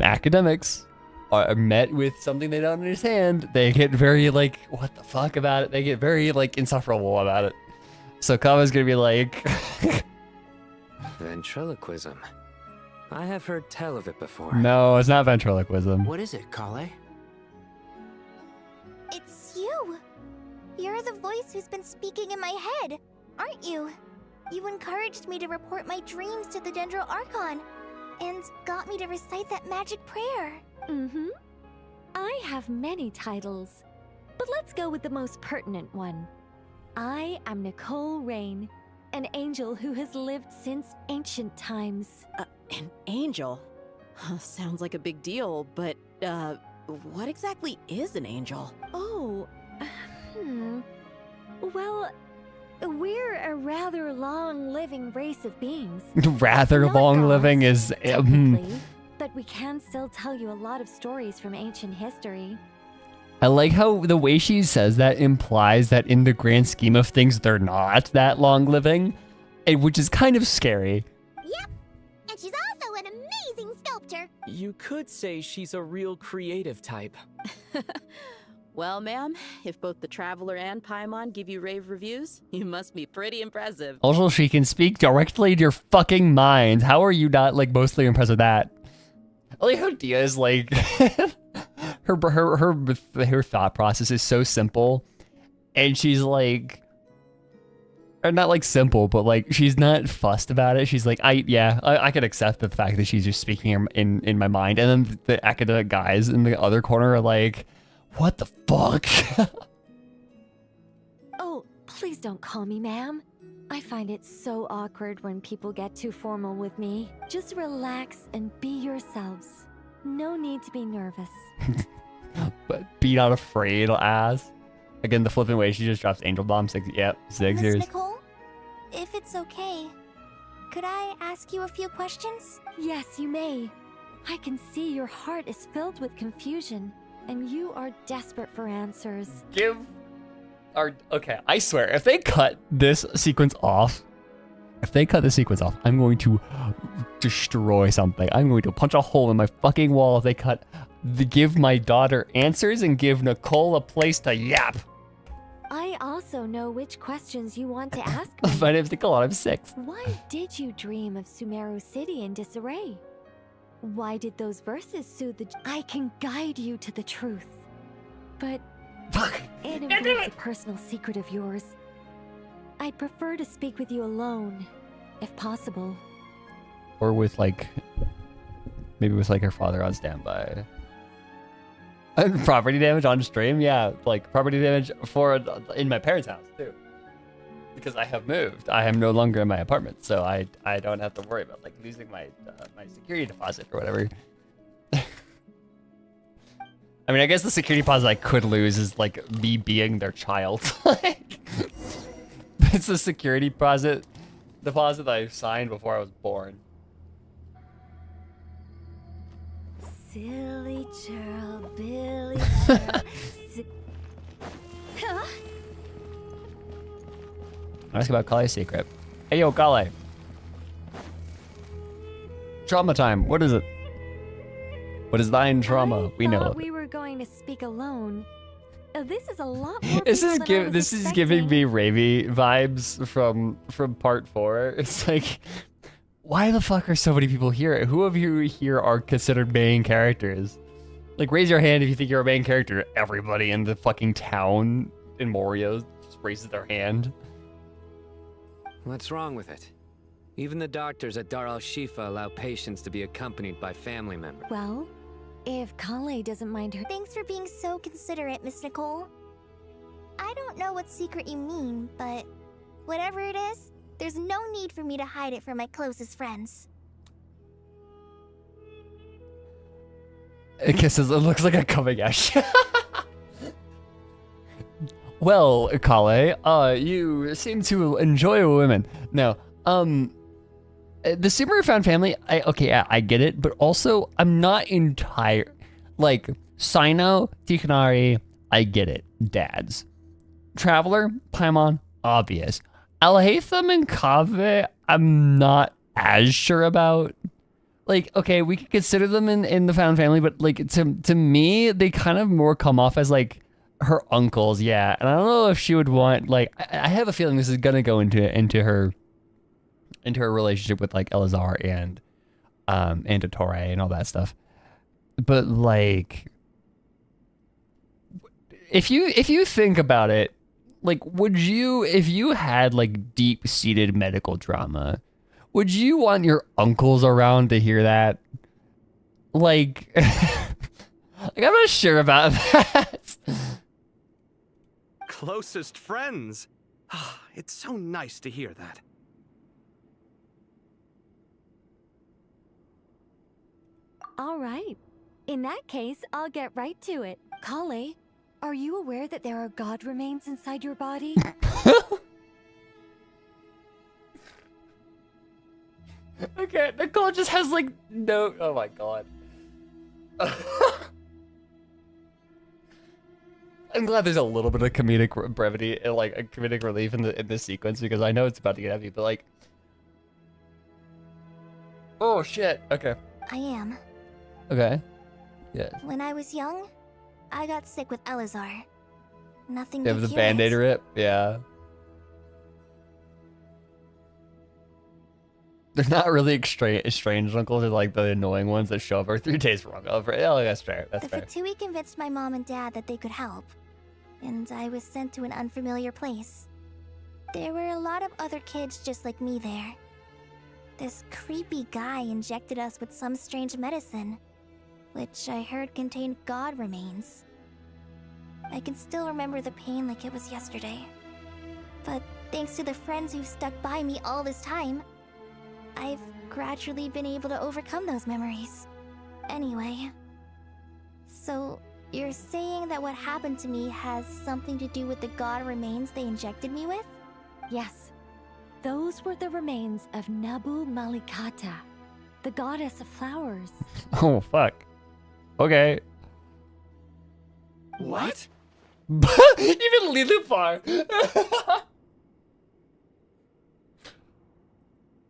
academics are met with something they don't understand, they get very, like, what the fuck about it? They get very, like, insufferable about it. So Kava's gonna be like... Ventriloquism. I have heard tell of it before. No, it's not ventriloquism. What is it, Kale? It's you! You're the voice who's been speaking in my head, aren't you? You encouraged me to report my dreams to the Dendro Archon, and got me to recite that magic prayer. Mm-hmm. I have many titles, but let's go with the most pertinent one. I am Nicole Rain, an angel who has lived since ancient times. An angel? Sounds like a big deal, but, what exactly is an angel? Oh, Well, we're a rather long-living race of beings. Rather Not long-living gods, is... technically, but we can still tell you a lot of stories from ancient history. I like how the way she says that implies that in the grand scheme of things, they're not that long-living, which is kind of scary. Yep, and she's also an amazing sculptor. You could say she's a real creative type. Well, ma'am, if both the Traveler and Paimon give you rave reviews, you must be pretty impressive. Also, she can speak directly to your fucking mind. How are you not, like, mostly impressed with that? I like how Dia is, like... her thought process is so simple. And she's, like... Or not, like, simple, but, like, she's not fussed about it. She's like, I could accept the fact that she's just speaking in my mind. And then the academic guys in the other corner are like... What the fuck? Oh, please don't call me ma'am. I find it so awkward when people get too formal with me. Just relax and be yourselves. No need to be nervous. But be not afraid, ass. Again, the flippant way she just drops angel bomb. Yep, 6 Miss years. Nicole, if it's okay, could I ask you a few questions? Yes, you may. I can see your heart is filled with confusion, and you are desperate for answers. Okay, I swear, if they cut this sequence off, I'm going to destroy something. I'm going to punch a hole in my fucking wall if they give my daughter answers and give Nicole a place to yap. I also know which questions you want to ask me. My name's Nicole, I'm 6. Why did you dream of Sumeru City in disarray? Why did those verses soothe the... I can guide you to the truth. But... it involves a personal secret of yours. I'd prefer to speak with you alone, if possible. Or with maybe with her father on standby. Property damage on stream? Yeah, property damage in my parents' house too. Because I have moved. I am no longer in my apartment, so I don't have to worry about losing my my security deposit or whatever. I mean, I guess the security deposit I could lose is me being their child. It's the security deposit that I signed before I was born. Silly churl, Billy churl. Huh? Ask about Kale's secret. Hey yo, Kale. Trauma time. What is it? What is thine trauma? We know it. We were going to speak alone. This is a lot more. This is giving me Ravi vibes from part 4. It's why the fuck are so many people here? Who of you here are considered main characters? Raise your hand if you think you're a main character. Everybody in the fucking town in Morio just raises their hand. What's wrong with it? Even the doctors at Dar al-Shifa allow patients to be accompanied by family members. Well, if Kale doesn't mind her... Thanks for being so considerate, Miss Nicole. I don't know what secret you mean, but whatever it is, there's no need for me to hide it from my closest friends. It looks like a coming out. Well, Kale, you seem to enjoy women. No, the Sumeru found family, I get it, but also I'm not entire. Sino, Tikanari, I get it. Dads. Traveler, Paimon, obvious. Alhaitham and Kaveh, I'm not as sure about. Okay, we could consider them in the found family, but to me, they kind of more come off as her uncles, yeah. And I don't know if she would want I have a feeling this is gonna go into her relationship with Elazar and Torre and all that stuff. But if you think about it, would you, if you had deep-seated medical trauma, would you want your uncles around to hear that? I'm not sure about that. Closest friends. It's so nice to hear that. All right. In that case, I'll get right to it. Kale, are you aware that there are god remains inside your body? Okay, Nicole just has no. Oh my god. I'm glad there's a little bit of comedic brevity and a comedic relief in this sequence because I know it's about to get heavy, but oh shit. Okay. I am. Okay. Yes. When I was young, I got sick with Elazar. Nothing You to have the cure it. band-aid rip? Yeah. They're not really estranged uncles. They're the annoying ones that show up every 3 days wrong. Oh, that's fair. That's The fair. Fatui convinced my mom and dad that they could help, and I was sent to an unfamiliar place. There were a lot of other kids just like me there. This creepy guy injected us with some strange medicine, which I heard contained god remains. I can still remember the pain like it was yesterday. But thanks to the friends who've stuck by me all this time, I've gradually been able to overcome those memories. Anyway, so You're saying that what happened to me has something to do with the god remains they injected me with? Yes. Those were the remains of Nabu Malikata, the goddess of flowers. Oh, fuck. Okay. What? Even Lilipar.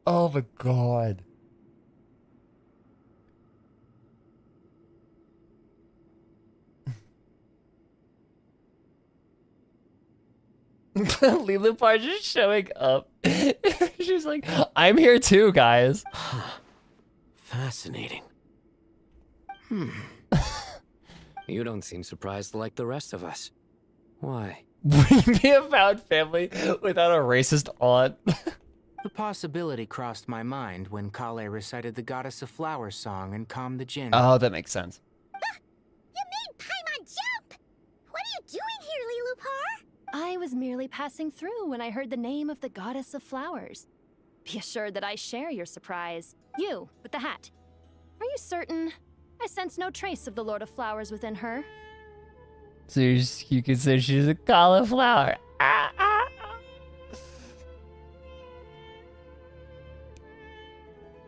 Oh my god. Lilipar just showing up. She's like, I'm here too, guys. Fascinating. You don't seem surprised like the rest of us. Why? Would you be a found family without a racist aunt? The possibility crossed my mind when Kale recited the Goddess of Flowers song and calmed the Jinn. Oh, that makes sense. You made Paimon jump! What are you doing here, Lilupar? I was merely passing through when I heard the name of the Goddess of Flowers. Be assured that I share your surprise. You, with the hat. Are you certain? I sense no trace of the Lord of Flowers within her. So you can say she's a cauliflower.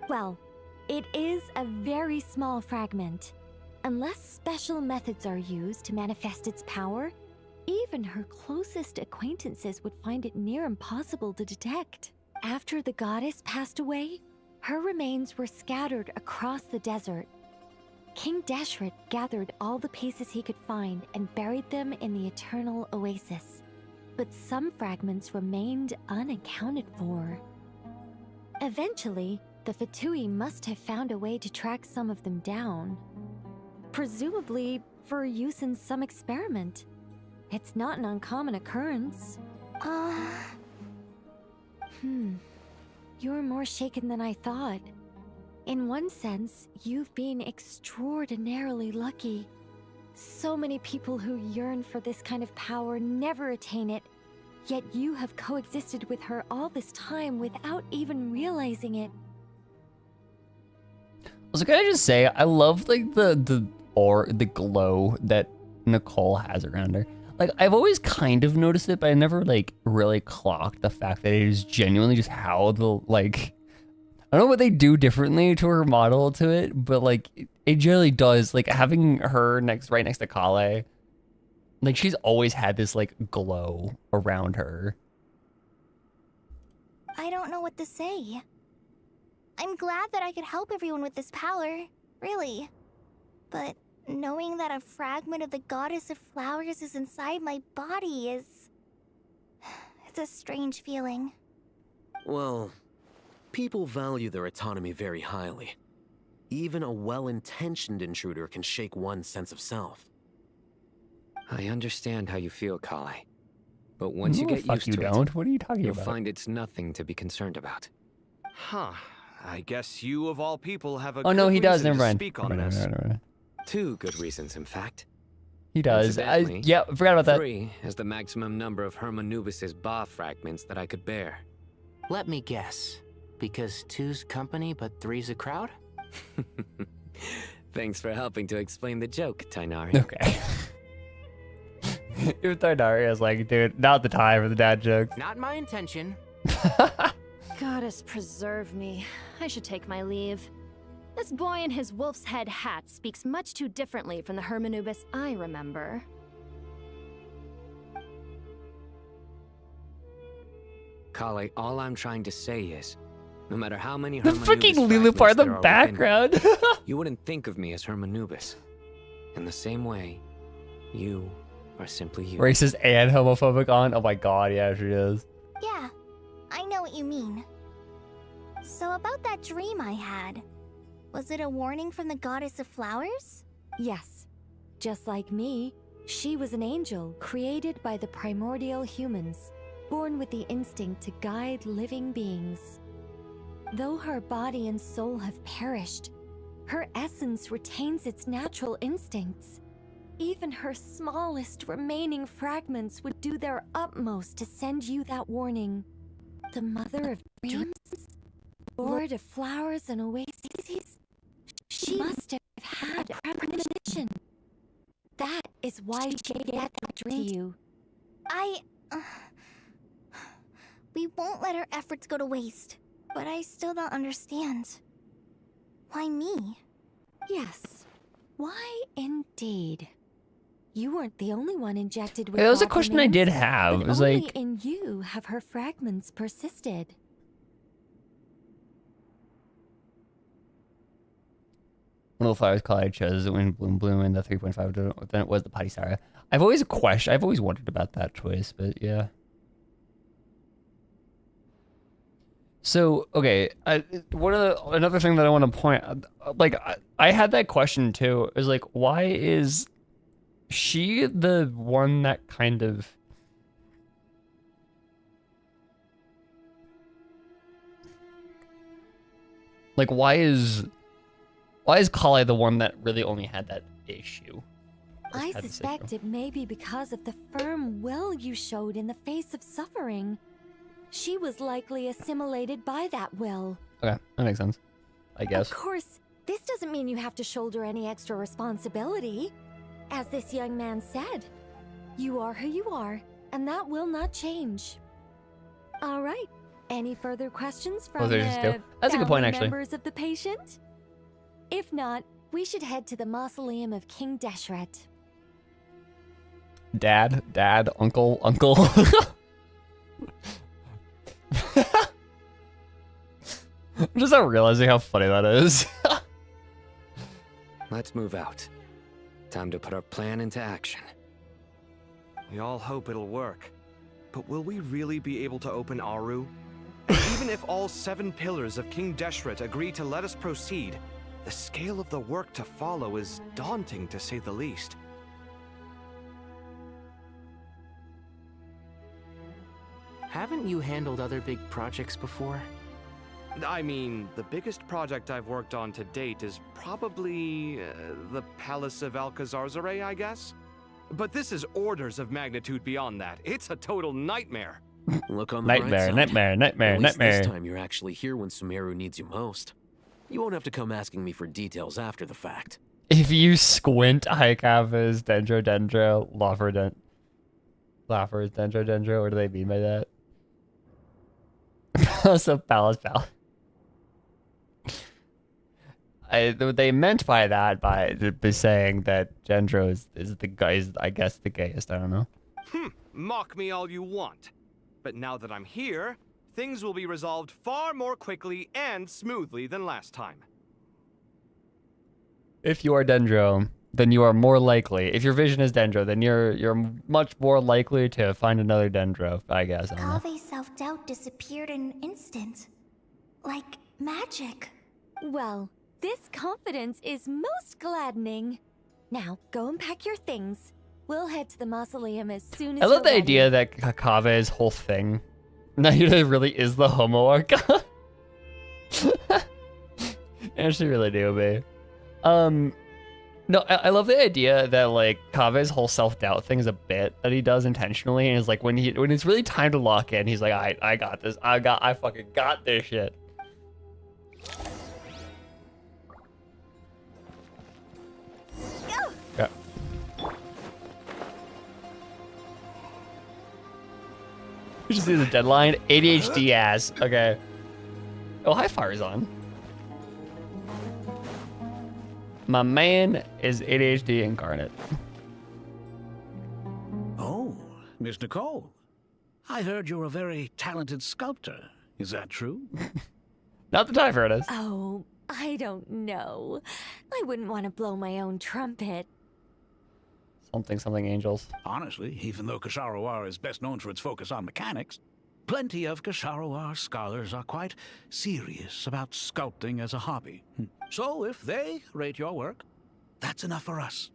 Well, it is a very small fragment. Unless special methods are used to manifest its power, even her closest acquaintances would find it near impossible to detect. After the goddess passed away, her remains were scattered across the desert. King Deshret gathered all the pieces he could find and buried them in the Eternal Oasis. But some fragments remained unaccounted for. Eventually, the Fatui must have found a way to track some of them down. Presumably for use in some experiment. It's not an uncommon occurrence. You're more shaken than I thought. In one sense, you've been extraordinarily lucky. So many people who yearn for this kind of power never attain it, yet you have coexisted with her all this time without even realizing it. So can I just say, I love like the glow that Nicole has around her. Like, I've always kind of noticed it, but I never like really clocked the fact that it is genuinely just how the like, I don't know what they do differently to her model to it, but like it generally does. Like having her right next to Kale, like she's always had this like glow around her. I don't know what to say. I'm glad that I could help everyone with this power, really. But knowing that a fragment of the Goddess of Flowers is inside my body is... it's a strange feeling. Well, people value their autonomy very highly. Even a well-intentioned intruder can shake one's sense of self. I understand how you feel, Kale. But once you No, get fuck used you to don't. it, What are you talking you'll about? find it's nothing to be concerned about. Huh. I guess you of all people have a Oh no, good he does. reason Never to mind. speak on Never mind, this. never mind. Two good reasons, in fact. He does. Incidentally, Yeah, I forgot about that. 3 is the maximum number of Hermanubis's Ba fragments that I could bear. Let me guess. Because 2's company, but 3's a crowd? Thanks for helping to explain the joke, Tainari. Okay. Even Tainari is like, dude, not the time for the dad jokes. Not my intention. Goddess preserve me. I should take my leave. This boy in his wolf's head hat speaks much too differently from the Hermanubis I remember. Kale, all I'm trying to say is, no matter how many The Hermanubis freaking fragments Lilipar in the there are within background. me, you wouldn't think of me as Hermanubis. In the same way, you are simply you. Racist and homophobic on. Oh my god, yeah, she is. Yeah, I know what you mean. So about that dream I had, was it a warning from the Goddess of Flowers? Yes. Just like me, she was an angel created by the primordial humans, born with the instinct to guide living beings. Though her body and soul have perished, her essence retains its natural instincts. Even her smallest remaining fragments would do their utmost to send you that warning. The mother of dreams, Lord of flowers and oases, she must have had a premonition. That is why she gave that dream to you. We won't let our efforts go to waste. But I still don't understand. Why me? Yes. Why indeed? You weren't the only one injected with That was a God question I remains, did have. but It was only like, in you have her fragments persisted. one of the flowers called I chose when Bloom and the 3.5, then it was the Patisara. I've always wondered about that choice, but yeah. So, okay, another thing that I want to point, like, I had that question too, is like, why is she the one that kind of, like, why is Kale the one that really only had that issue? I suspect it may be because of the firm will you showed in the face of suffering. She was likely assimilated by that will. Okay, that makes sense, I guess. Of course, this doesn't mean you have to shoulder any extra responsibility. As this young man said, you are who you are, and that will not change. All right, any further questions from the That's a good point, family actually. members of the patient? If not, we should head to the mausoleum of King Deshret. Dad, uncle. I'm just not realizing how funny that is. Let's move out. Time to put our plan into action. We all hope it'll work. But will we really be able to open Aru? And even if all 7 pillars of King Deshret agree to let us proceed, the scale of the work to follow is daunting to say the least. Haven't you handled other big projects before? I mean, the biggest project I've worked on to date is probably the Palace of Alcazarzaray, I guess? But this is orders of magnitude beyond that. It's a total nightmare. Look on the bright side. Nightmare. At least this time you're actually here when Sumeru needs you most. You won't have to come asking me for details after the fact. If you squint, Haikav is Dendro, Laffer is Dendro. What do they mean by that? So Palace. What they meant by that by saying that Dendro is the guy, I guess the gayest. I don't know. Mock me all you want. But now that I'm here, things will be resolved far more quickly and smoothly than last time. If you are Dendro, then you are more likely. If your vision is Dendro, then you're much more likely to find another Dendro, I guess. I don't know. Kave's self-doubt disappeared in an instant. Like magic. Well, this confidence is most gladdening. Now, go and pack your things. We'll head to the mausoleum as soon as I love you're the ready. idea that Kave's whole thing, Naida really is the homo arca. And she really do, be. No, I love the idea that like Kave's whole self-doubt thing is a bit that he does intentionally, and it's like when it's really time to lock in, he's like, I got this. I fucking got this shit. Yeah. You just see the deadline. ADHD ass. Okay. Oh, hi, Farzan. My man is ADHD incarnate. Oh, Miss Nicole. I heard you're a very talented sculptor. Is that true? Not the time for it is. Oh, I don't know. I wouldn't want to blow my own trumpet. Something angels. Honestly, even though Kasharawar is best known for its focus on mechanics, plenty of Kasharawar scholars are quite serious about sculpting as a hobby. So if they rate your work, that's enough for us.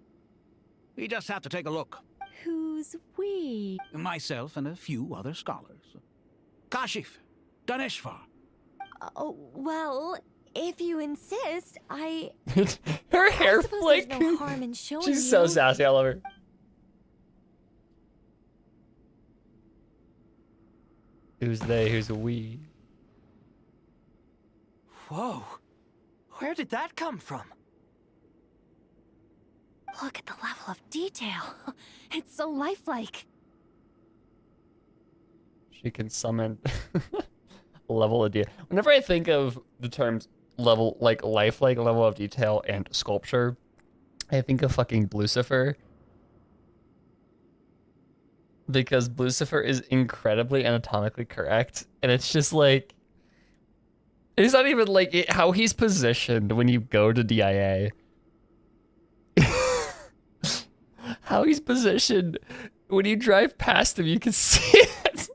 We just have to take a look. Who's we? Myself and a few other scholars. Kashif, Daneshvar. Oh, well, if you insist, Her hair suppose flick. there's no harm in showing She's so you. sassy. I love her. Who's they? Who's we? Whoa. Where did that come from? Look at the level of detail. It's so lifelike. She can summon level of detail. Whenever I think of the terms level, like lifelike, level of detail, and sculpture, I think of fucking Lucifer. Because Lucifer is incredibly anatomically correct. And it's just like, it's not even like how he's positioned when you go to DIA. How he's positioned when you drive past him, you can see it.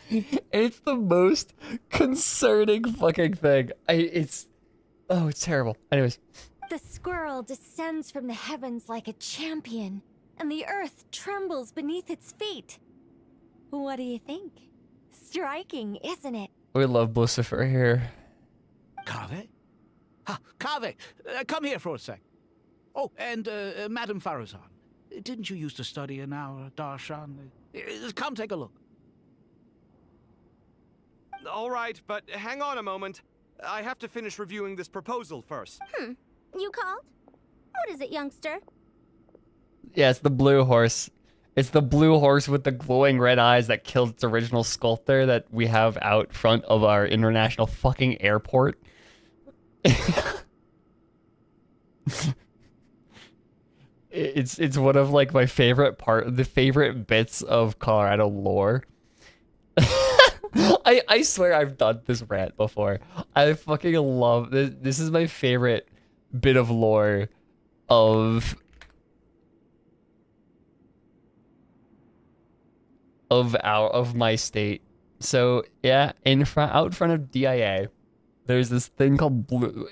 And it's the most concerning fucking thing. It's terrible. Anyways. The squirrel descends from the heavens like a champion, and the earth trembles beneath its feet. What do you think? Striking, isn't it? We love Lucifer here. Kaveh? Kaveh, come here for a sec. Oh, and Madame Farazan, didn't you used to study in our darshan? Come take a look. All right, but hang on a moment. I have to finish reviewing this proposal first. You called? What is it, youngster? Yeah, it's the blue horse. It's the blue horse with the glowing red eyes that killed its original sculptor that we have out front of our international fucking airport. It's one of like my favorite bits of Colorado lore. I swear I've done this rant before. I fucking love this. This is my favorite bit of lore of my state. So yeah, out front of DIA, there's this thing called blue.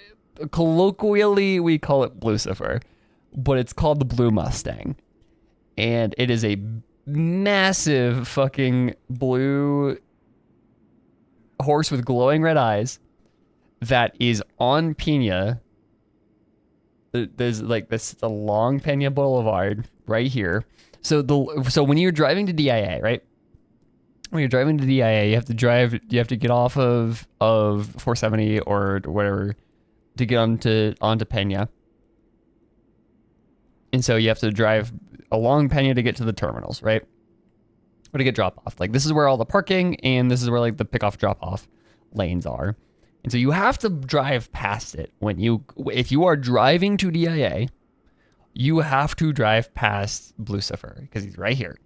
Colloquially, we call it Lucifer, but it's called the Blue Mustang, and it is a massive fucking blue horse with glowing red eyes that is on Pena. There's like a long Pena Boulevard right here. So when you're driving to DIA, right? When you're driving to DIA, you have to get off of 470 or whatever to get onto Pena. And so you have to drive along Pena to get to the terminals, right? Or to get drop off. Like this is where all the parking and this is where like the pick off drop off lanes are. And so you have to drive past it if you are driving to DIA, you have to drive past Lucifer because he's right here.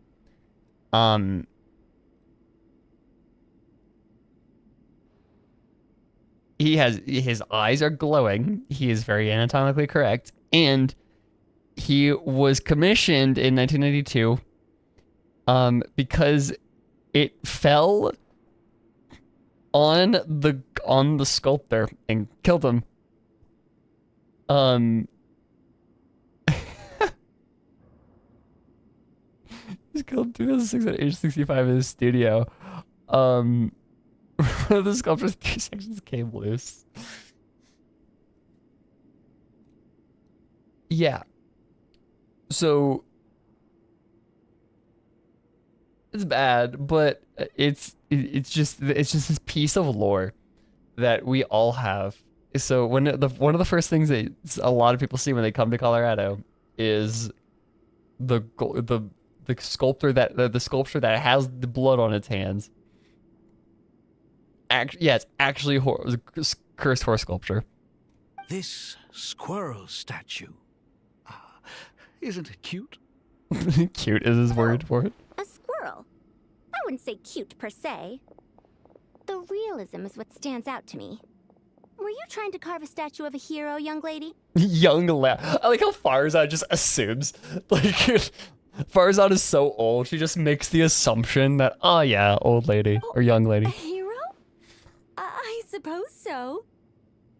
His eyes are glowing. He is very anatomically correct, and he was commissioned in 1992 because it fell on the sculptor and killed him. He's killed in 2006 at age 65 in his studio. One of the sculpture's 3 sections came loose. Yeah. So it's bad, but it's just this piece of lore that we all have. So one of the first things that a lot of people see when they come to Colorado is the sculpture that has the blood on its hands. It's actually cursed horse sculpture. This squirrel statue. Isn't it cute? Cute is his word for it. A squirrel? I wouldn't say cute per se. The realism is what stands out to me. Were you trying to carve a statue of a hero, young lady? I like how Farzad just assumes. Like, Farzad is so old, she just makes the assumption that, oh yeah, old lady or young lady. A hero? I suppose so.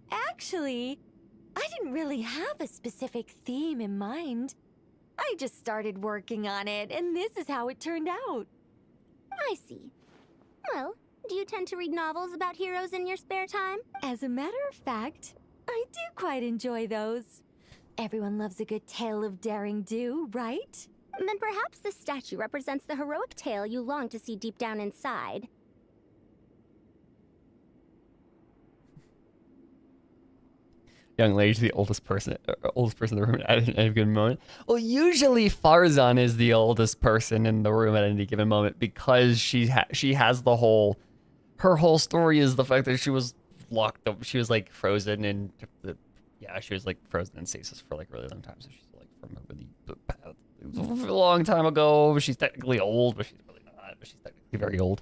Actually, I didn't really have a specific theme in mind. I just started working on it, and this is how it turned out. I see. Well, do you tend to read novels about heroes in your spare time? As a matter of fact, I do quite enjoy those. Everyone loves a good tale of daring do, right? Then perhaps the statue represents the heroic tale you long to see deep down inside. young lady to the oldest person in the room at any given moment. Well, usually Farzan is the oldest person in the room at any given moment because she has the whole, her whole story is the fact that she was locked up. She was like frozen in she was like frozen in stasis for like a really long time. So she's like from a really long time ago. She's technically old, but she's really not. But she's technically very old.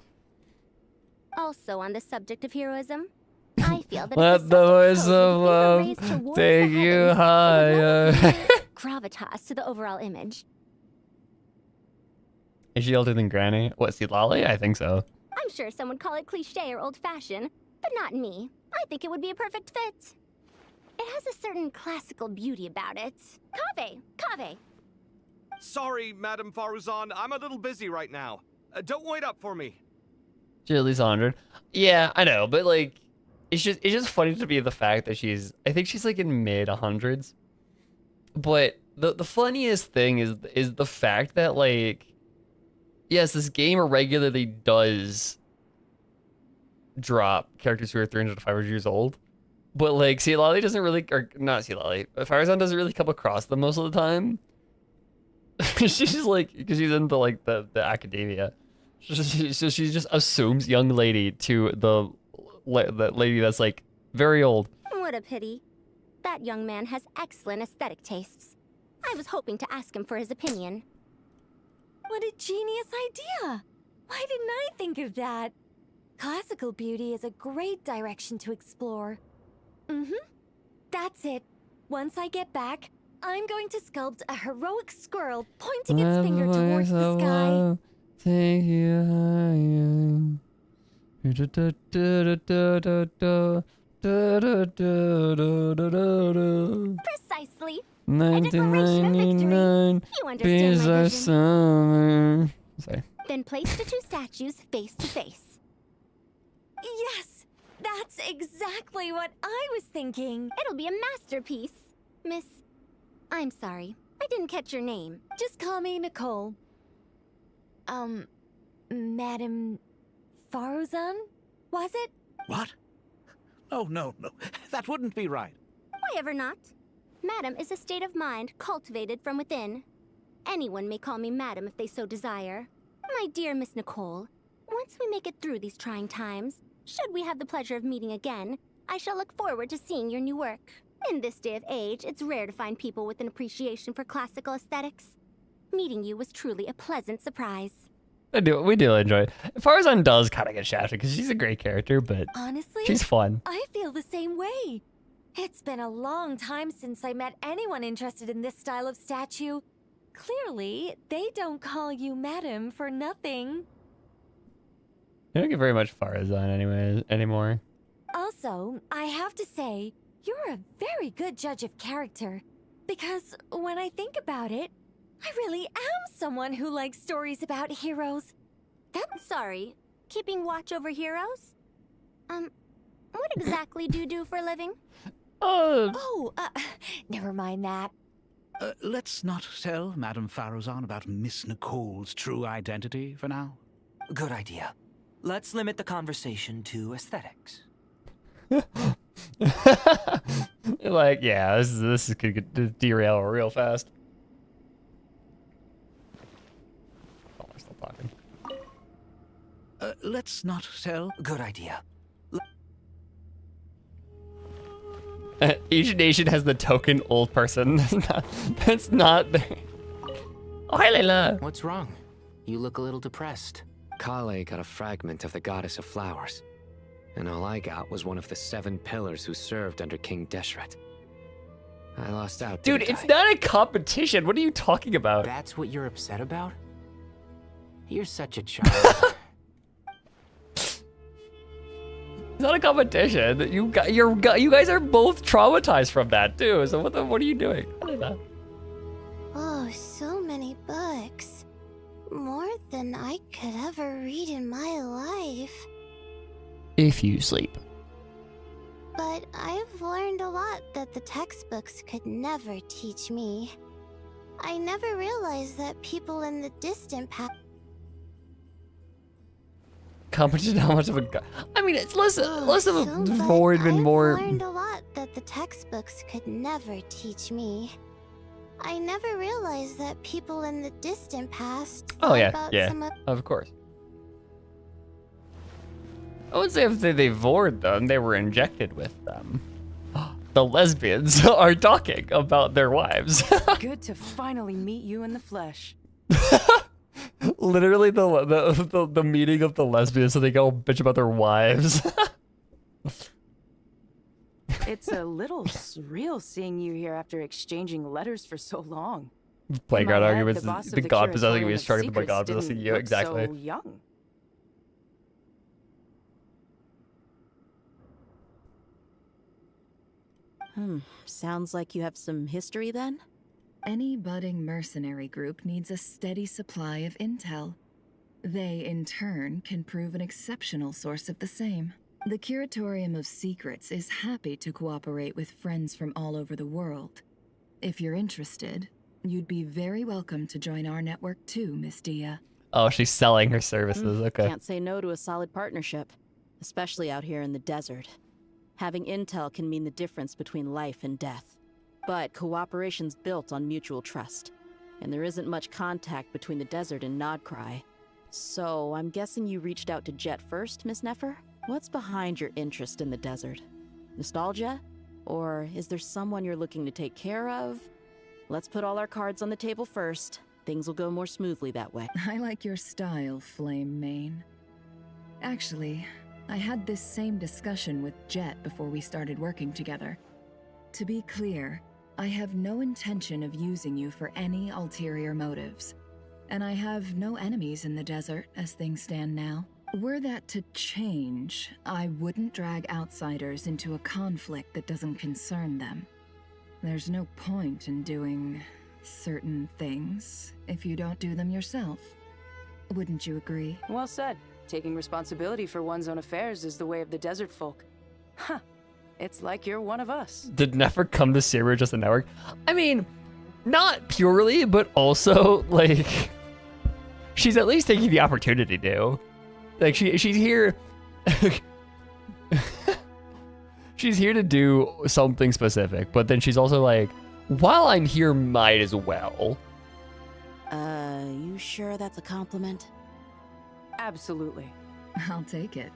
Also, on the subject of heroism, I feel that Let the voice of love take you higher. gravitas to the overall image. Is she older than Granny? What, Silali? I think so. I'm sure some would call it cliche or old-fashioned, but not me. I think it would be a perfect fit. It has a certain classical beauty about it. Kaveh! Sorry, Madame Faruzan, I'm a little busy right now. Don't wait up for me. She's at least 100. Yeah, I know, but like, it's just funny to me the fact that I think she's like in mid 100s. But the funniest thing is the fact that like, yes, this game regularly does drop characters who are 300 to 500 years old. But like, Silali doesn't really, or not Silali, Farazan doesn't really come across them most of the time. She's like, because she's into like the academia. She just assumes young lady to the lady that's like very old. What a pity. That young man has excellent aesthetic tastes. I was hoping to ask him for his opinion. What a genius idea! Why didn't I think of that? Classical beauty is a great direction to explore. That's it. Once I get back, I'm going to sculpt a heroic squirrel pointing its finger towards the sky. Take you higher. Precisely. 1999 You understand bees my are vision. summer. Sorry. Then place the two statues face to face. Yes! That's exactly what I was thinking. It'll be a masterpiece. Miss, I'm sorry. I didn't catch your name. Just call me Nicole. Madame Faruzan? Was it? What? Oh, no. That wouldn't be right. Why ever not? Madam is a state of mind cultivated from within. Anyone may call me Madam if they so desire. My dear Miss Nicole, once we make it through these trying times, should we have the pleasure of meeting again, I shall look forward to seeing your new work. In this day of age, it's rare to find people with an appreciation for classical aesthetics. Meeting you was truly a pleasant surprise. We do enjoy it. Farzan does kind of get shafted because she's a great character, but honestly, she's fun. I feel the same way. It's been a long time since I met anyone interested in this style of statue. Clearly, they don't call you Madam for nothing. You don't get very much Farazan anymore. Also, I have to say, you're a very good judge of character. Because when I think about it, I really am someone who likes stories about heroes. Sorry, keeping watch over heroes? What exactly do you do for a living? Never mind that. Let's not tell Madame Faruzan about Miss Nicole's true identity for now. Good idea. Let's limit the conversation to aesthetics. Like, yeah, this could derail real fast. Oh, we're still talking. Let's not tell. Good idea. Each nation has the token old person. That's not. Oh, hi, Layla. What's wrong? You look a little depressed. Kale got a fragment of the goddess of flowers, and all I got was one of the 7 pillars who served under King Deshret. I lost out. Dude, it's not a competition. What are you talking about? That's what you're upset about? You're such a child. It's not a competition. You guys are both traumatized from that too. So what are you doing? Oh, so many books. More than I could ever read in my life. If you sleep. But I've learned a lot that the textbooks could never teach me. I never realized that people in the distant past... competition how much of a god. I mean, it's less of a Sounds void like and I've more. learned a lot that the textbooks could never teach me. I never realized that people in the distant past Oh thought yeah, about yeah, some of of course. I would say if they vored them, they were injected with them. The lesbians are talking about their wives. Good to finally meet you in the flesh. Literally the meeting of the lesbians, so they go bitch about their wives. It's a little surreal seeing you here after exchanging letters for so long. Playground In my head, arguments. the boss of The the god possessing Curatorium me is of stronger than the Secrets god possessing didn't you. look Exactly. So young. Sounds like you have some history then? Any budding mercenary group needs a steady supply of intel. They, in turn, can prove an exceptional source of the same. The Curatorium of Secrets is happy to cooperate with friends from all over the world. If you're interested, you'd be very welcome to join our network too, Miss Dia. Oh, she's selling her services. Okay. Can't say no to a solid partnership, especially out here in the desert. Having intel can mean the difference between life and death. But cooperation's built on mutual trust, and there isn't much contact between the desert and Nodcry. So, I'm guessing you reached out to Jet first, Miss Nefer? What's behind your interest in the desert? Nostalgia? Or is there someone you're looking to take care of? Let's put all our cards on the table first. Things will go more smoothly that way. I like your style, Flame Mane. Actually, I had this same discussion with Jet before we started working together. To be clear, I have no intention of using you for any ulterior motives. And I have no enemies in the desert as things stand now. Were that to change, I wouldn't drag outsiders into a conflict that doesn't concern them. There's no point in doing certain things if you don't do them yourself. Wouldn't you agree? Well said. Taking responsibility for one's own affairs is the way of the desert folk. Huh. It's like you're one of us. Did Nefer come to Siru just the network? I mean, not purely, but also, like, she's at least taking the opportunity to. Like, she's here... she's here to do something specific, but then she's also like, while I'm here, might as well. You sure that's a compliment? Absolutely. I'll take it.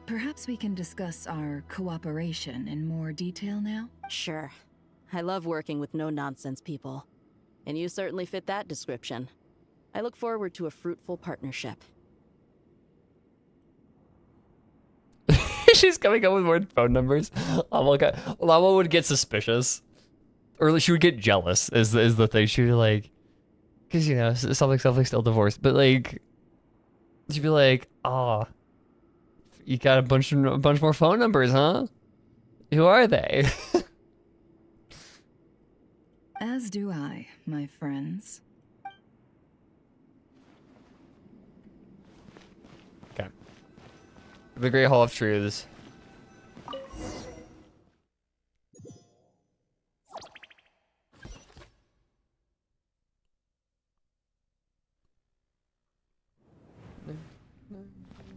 Perhaps we can discuss our cooperation in more detail now? Sure. I love working with no-nonsense people. And you certainly fit that description. I look forward to a fruitful partnership. She's coming up with more phone numbers. Lama would get suspicious. Or she would get jealous, is the thing. She'd be like... Because, you know, something still divorced. But, like... She'd be like, oh... You got a bunch more phone numbers, huh? Who are they? As do I, my friends. Okay. The Great Hall of Truths.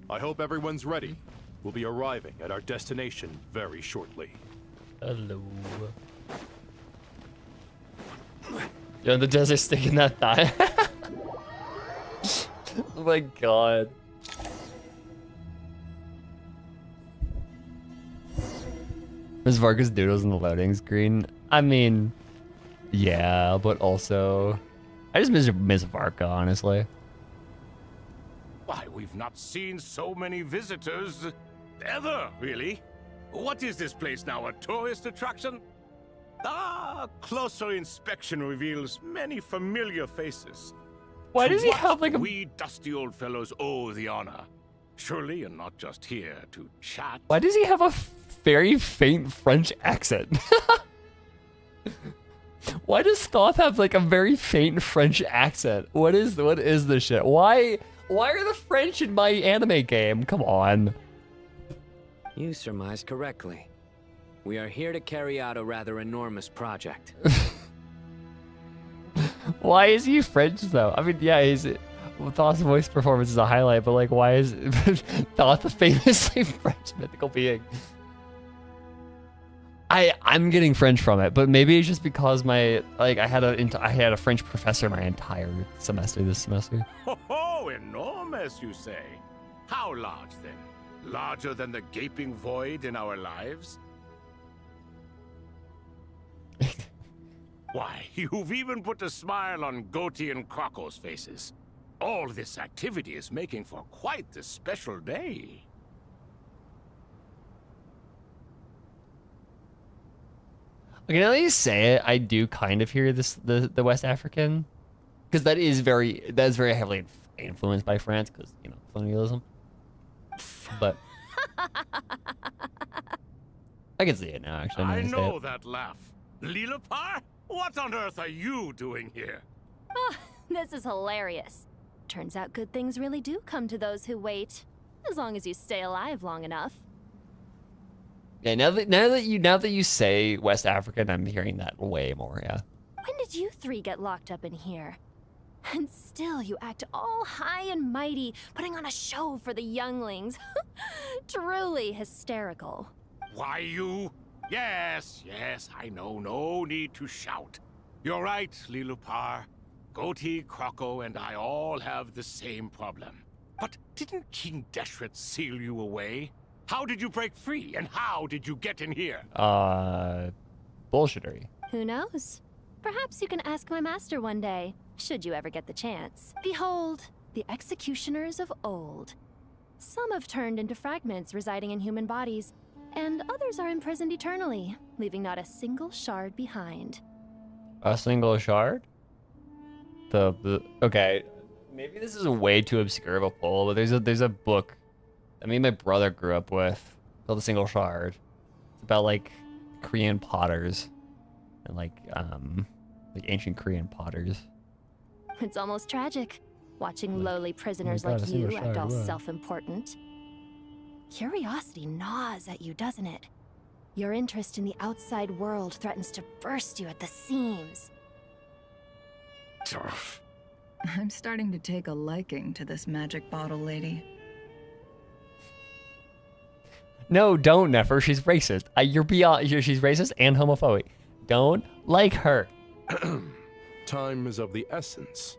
I hope everyone's ready. We'll be arriving at our destination very shortly. Hello. You're in the desert sticking that thigh. Oh my god. Miss Vargas doodles in the loading screen. I mean, yeah, but also, I just miss Miss Varka, honestly. Why, we've not seen so many visitors ever, really. What is this place now, a tourist attraction? Ah, closer inspection reveals many familiar faces. Why To does he what have, like, a- we dusty old fellows owe the honor? Surely you're not just here to chat. Why does he have a very faint French accent? Why does Thoth have like a very faint French accent? What is this shit? Why are the French in my anime game? Come on. You surmised correctly. We are here to carry out a rather enormous project. Why is he French though? I mean, yeah, Thoth's voice performance is a highlight, but like, why is Thoth the famously French mythical being? I'm getting French from it, but maybe it's just because I had a French professor my entire semester this semester. Oh, enormous, you say? How large, then? Larger than the gaping void in our lives? Why, you've even put a smile on Goatee and Crocco's faces. All this activity is making for quite the special day. Okay, now that you say it, I do kind of hear the West African, because that is very heavily influenced by France, because colonialism. But I can see it now. Actually, I know that laugh, Lilipar. What on earth are you doing here? Oh, this is hilarious. Turns out good things really do come to those who wait, as long as you stay alive long enough. Yeah, now that you say West African, I'm hearing that way more. Yeah. When did you three get locked up in here? And still you act all high and mighty, putting on a show for the younglings. Truly hysterical. Why, you? Yes, I know. No need to shout. You're right, Lilipar. Goatee, Crocco, and I all have the same problem. But didn't King Deshret seal you away? How did you break free, and how did you get in here? Bullshittery. Who knows? Perhaps you can ask my master one day, should you ever get the chance. Behold, the executioners of old. Some have turned into fragments residing in human bodies, and others are imprisoned eternally, leaving not a single shard behind. A single shard? Okay, maybe this is a way too obscure of a poll, but there's a book that me and my brother grew up with called The Single Shard. It's about like Korean potters and like ancient Korean potters. It's almost tragic, watching lowly prisoners God, like a single you act shard, all what? self-important. Curiosity gnaws at you, doesn't it? Your interest in the outside world threatens to burst you at the seams. I'm starting to take a liking to this magic bottle lady. No, don't, Nefer. She's racist. You're beyond. She's racist and homophobic. Don't like her. Time is of the essence.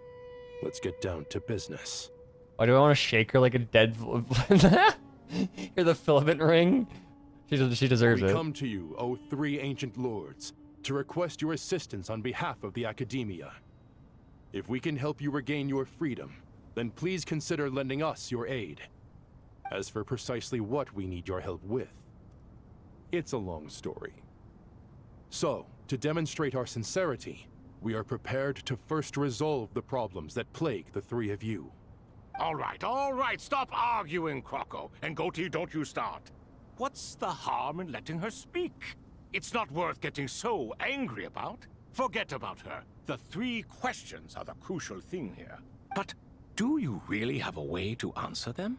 Let's get down to business. Why do I want to shake her like a dead? Hear the filament ring? She deserves We it. come to you, O three ancient lords, to request your assistance on behalf of the Academia. If we can help you regain your freedom, then please consider lending us your aid. As for precisely what we need your help with, it's a long story. So, to demonstrate our sincerity, we are prepared to first resolve the problems that plague the three of you. All right, stop arguing, Crocco. And Goatee, don't you start. What's the harm in letting her speak? It's not worth getting so angry about. Forget about her. The three questions are the crucial thing here. But do you really have a way to answer them?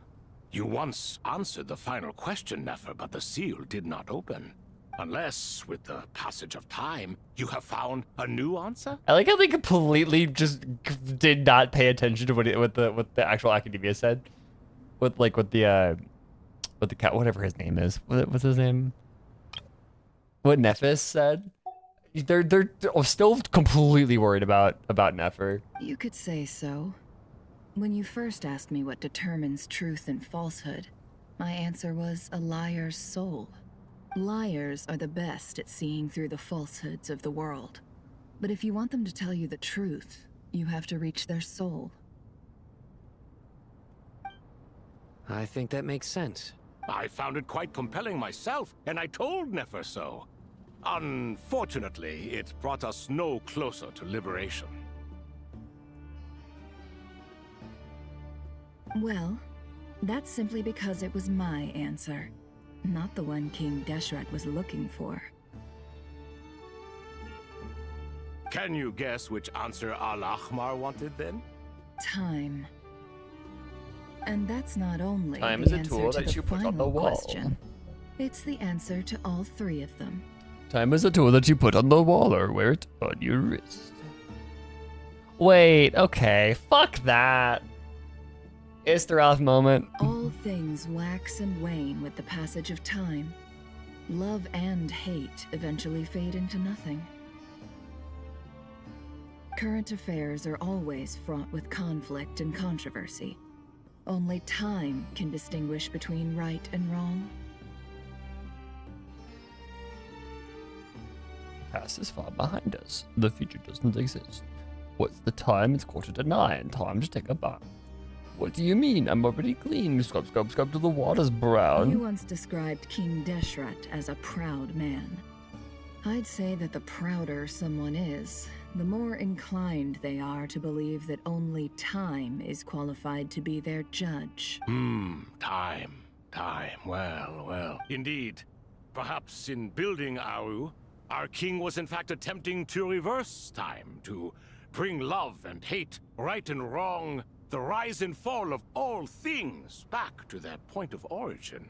You once answered the final question, Nefer, but the seal did not open. Unless, with the passage of time, you have found a new answer? I like how they completely just did not pay attention to what the actual Academia said. With the cat, whatever his name is. What's his name? What Nephis said. They're still completely worried about Nefer. You could say so. When you first asked me what determines truth and falsehood, my answer was a liar's soul. Liars are the best at seeing through the falsehoods of the world. But if you want them to tell you the truth, you have to reach their soul. I think that makes sense. I found it quite compelling myself, and I told Nefer so. Unfortunately, it brought us no closer to liberation. Well, that's simply because it was my answer, not the one King Deshret was looking for. Can you guess which answer Al-Ahmar wanted then? Time. And that's not only Time the is a answer tool to that the you put on the final wall. question. It's the answer to all three of them. Time is a tool that you put on the wall or wear it on your wrist. Wait, okay, fuck that. Istaroth moment. All things wax and wane with the passage of time. Love and hate eventually fade into nothing. Current affairs are always fraught with conflict and controversy. Only time can distinguish between right and wrong. The past is far behind us. The future doesn't exist. What's the time? It's 9:15. Time to take a bath. What do you mean? I'm already clean. Scrub, scrub, scrub till the water's brown. You once described King Deshret as a proud man. I'd say that the prouder someone is, the more inclined they are to believe that only time is qualified to be their judge. Time. Well. Indeed. Perhaps in building Aru, our king was in fact attempting to reverse time, to bring love and hate, right and wrong, the rise and fall of all things back to their point of origin.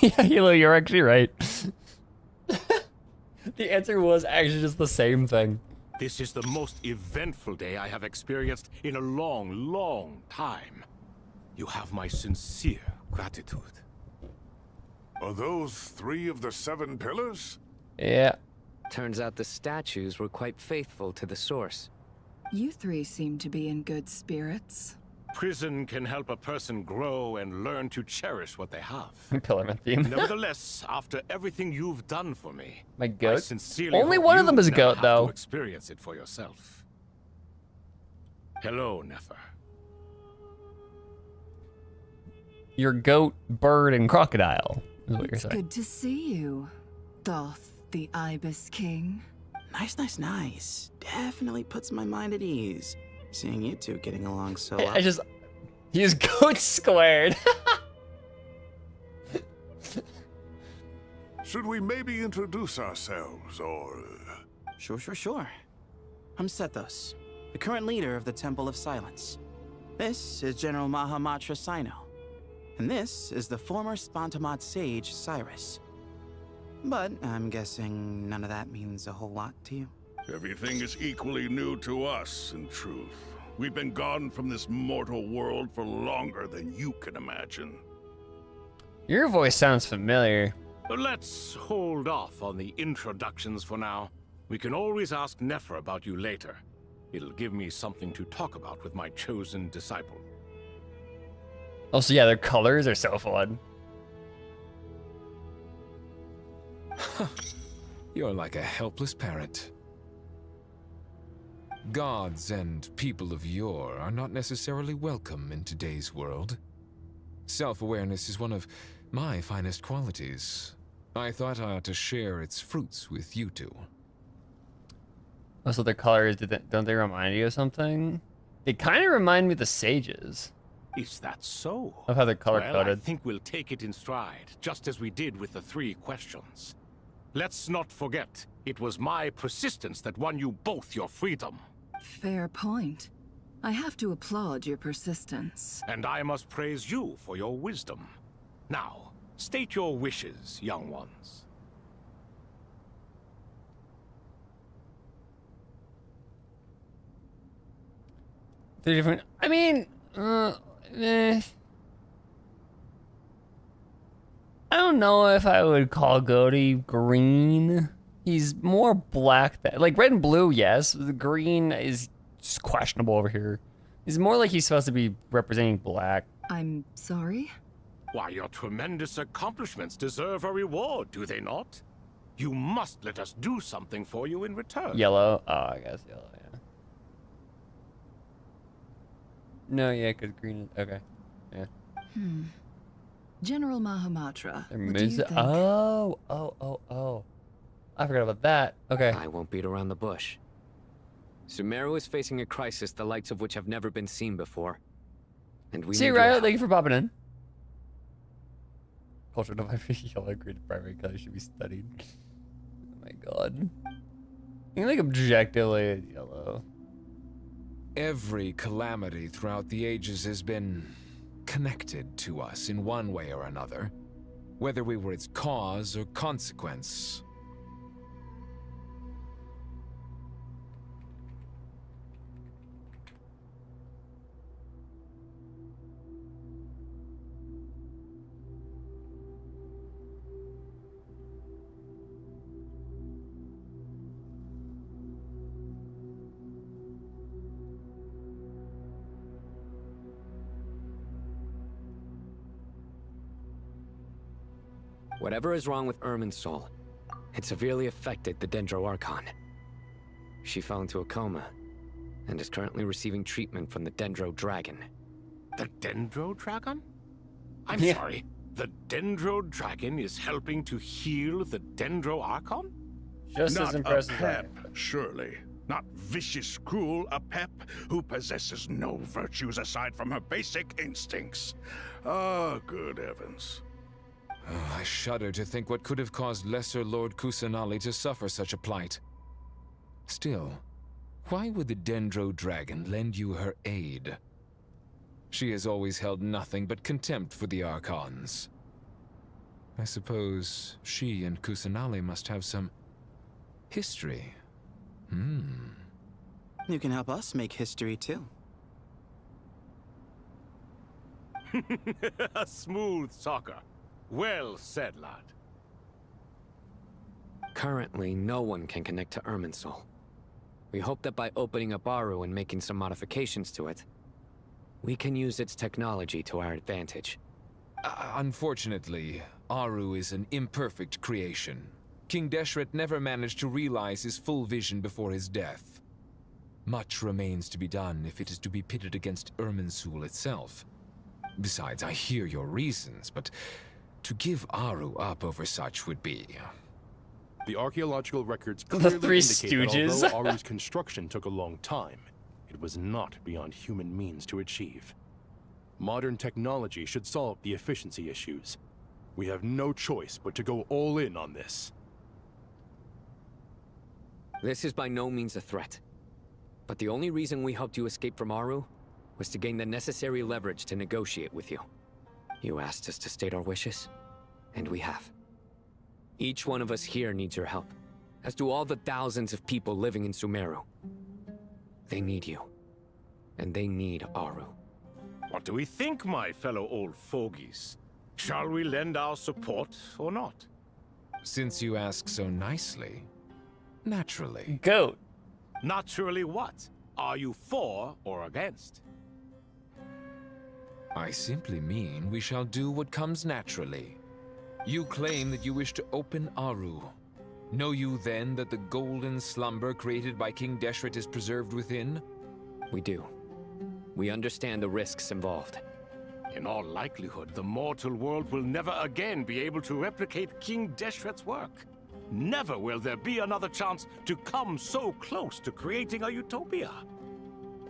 Yeah, Hilo, you're actually right. The answer was actually just the same thing. This is the most eventful day I have experienced in a long time. You have my sincere gratitude. Are those 3 of the 7 pillars? Yeah. Turns out the statues were quite faithful to the source. You 3 seem to be in good spirits. Prison can help a person grow and learn to cherish what they have. Pillarman theme. Nevertheless, after everything you've done for me, My I goat? sincerely Only hope one of you them is a never goat, have though. to experience it for yourself. Hello, Nefer. Your goat, bird, and crocodile is what you're saying. Good to see you, Thoth the Ibis King. Nice. Definitely puts my mind at ease. Seeing you two getting along so I well. just... He's goat squared. Should we maybe introduce ourselves, or... Sure. I'm Sethos, the current leader of the Temple of Silence. This is General Mahamatra Sino. And this is the former Spantamat sage, Cyrus. But I'm guessing none of that means a whole lot to you. Everything is equally new to us, in truth. We've been gone from this mortal world for longer than you can imagine. Your voice sounds familiar. Let's hold off on the introductions for now. We can always ask Nefer about you later. It'll give me something to talk about with my chosen disciple. Also, yeah, their colors are so fun. You're like a helpless parrot. Gods and people of yore are not necessarily welcome in today's world. Self-awareness is one of my finest qualities. I thought I ought to share its fruits with you two. Also, their colors, don't they remind you of something? They kind of remind me of the sages. Is that so? Of how they're Well, I color-coded. think we'll take it in stride, just as we did with the 3 questions. Let's not forget, it was my persistence that won you both your freedom. Fair point. I have to applaud your persistence. And I must praise you for your wisdom. Now, state your wishes, young ones. They're different. I mean, I don't know if I would call Goaty green. He's more black than, like red and blue, yes. The green is just questionable over here. He's more like he's supposed to be representing black. I'm sorry? Why, your tremendous accomplishments deserve a reward, do they not? You must let us do something for you in return. Yellow. Oh, I guess yellow, yeah. No, yeah, because green is, okay. Yeah. General Mahamatra, Their what do you moods- think? Oh. I forgot about that. Okay. I won't beat around the bush. Sumeru is facing a crisis the likes of which have never been seen before. and we See need you, your Ryo. help. Thank you for popping in. Culture of yellow agreed primary color should be studied. Oh my god. You like objectively it's yellow. Every calamity throughout the ages has been connected to us in one way or another, whether we were its cause or consequence. Whatever is wrong with Irminsul, it severely affected the Dendro Archon. She fell into a coma and is currently receiving treatment from the Dendro Dragon. The Dendro Dragon? I'm Yeah. sorry. The Dendro Dragon is helping to heal the Dendro Archon? Not a pep, surely. Not vicious, cruel, a pep who possesses no virtues aside from her basic instincts. Ah, good heavens. Oh, I shudder to think what could have caused Lesser Lord Kusanali to suffer such a plight. Still, why would the Dendro Dragon lend you her aid? She has always held nothing but contempt for the Archons. I suppose she and Kusanali must have some history. You can help us make history too. A smooth talker. Well said, lad. Currently, no one can connect to Irminsul. We hope that by opening up Aru and making some modifications to it, we can use its technology to our advantage. Unfortunately, Aru is an imperfect creation. King Deshret never managed to realize his full vision before his death. Much remains to be done if it is to be pitted against Irminsul itself. Besides, I hear your reasons, but to give Aru up over such would be... The archaeological records The clearly Three indicate Stooges. that although Aru's construction took a long time, it was not beyond human means to achieve. Modern technology should solve the efficiency issues. We have no choice but to go all in on this. This is by no means a threat. But the only reason we helped you escape from Aru was to gain the necessary leverage to negotiate with you. You asked us to state our wishes, and we have. Each one of us here needs your help, as do all the thousands of people living in Sumeru. They need you, and they need Aru. What do we think, my fellow old fogies? Shall we lend our support or not? Since you ask so nicely, naturally. Goat. Naturally what? Are you for or against? I simply mean we shall do what comes naturally. You claim that you wish to open Aru. Know you then that the golden slumber created by King Deshret is preserved within? We do. We understand the risks involved. In all likelihood, the mortal world will never again be able to replicate King Deshret's work. Never will there be another chance to come so close to creating a utopia.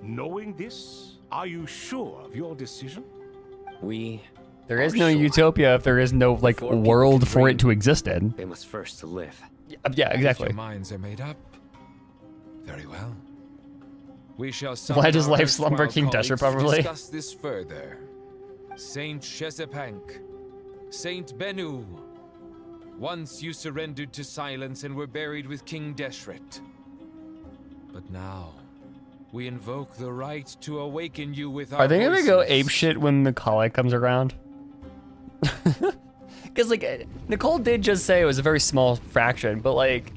Knowing this, are you sure of your decision? There is no utopia if there is no like world for it to exist in. They must first live. Yeah, exactly. If your minds are made up, very well. We shall Why does summon our life slumber King colleagues Deshret to properly? discuss this further. Saint Shezepank, Saint Benu. Once you surrendered to silence and were buried with King Deshret. But now, we invoke the right to awaken you with our Are they gonna voices. go apeshit when the colic comes around? Because like Nicole did just say it was a very small fraction, but like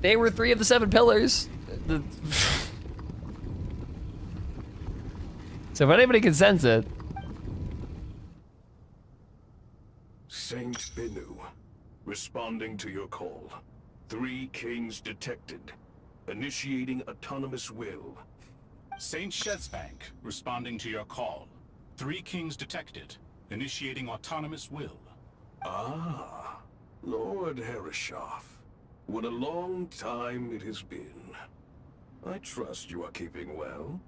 they were 3 of the 7 pillars. So if anybody can sense it. Saint Benu, responding to your call. 3 kings detected. Initiating autonomous will. Saint Shezbank, responding to your call. 3 kings detected. Initiating autonomous will. Ah, Lord Herreshoff. What a long time it has been. I trust you are keeping well.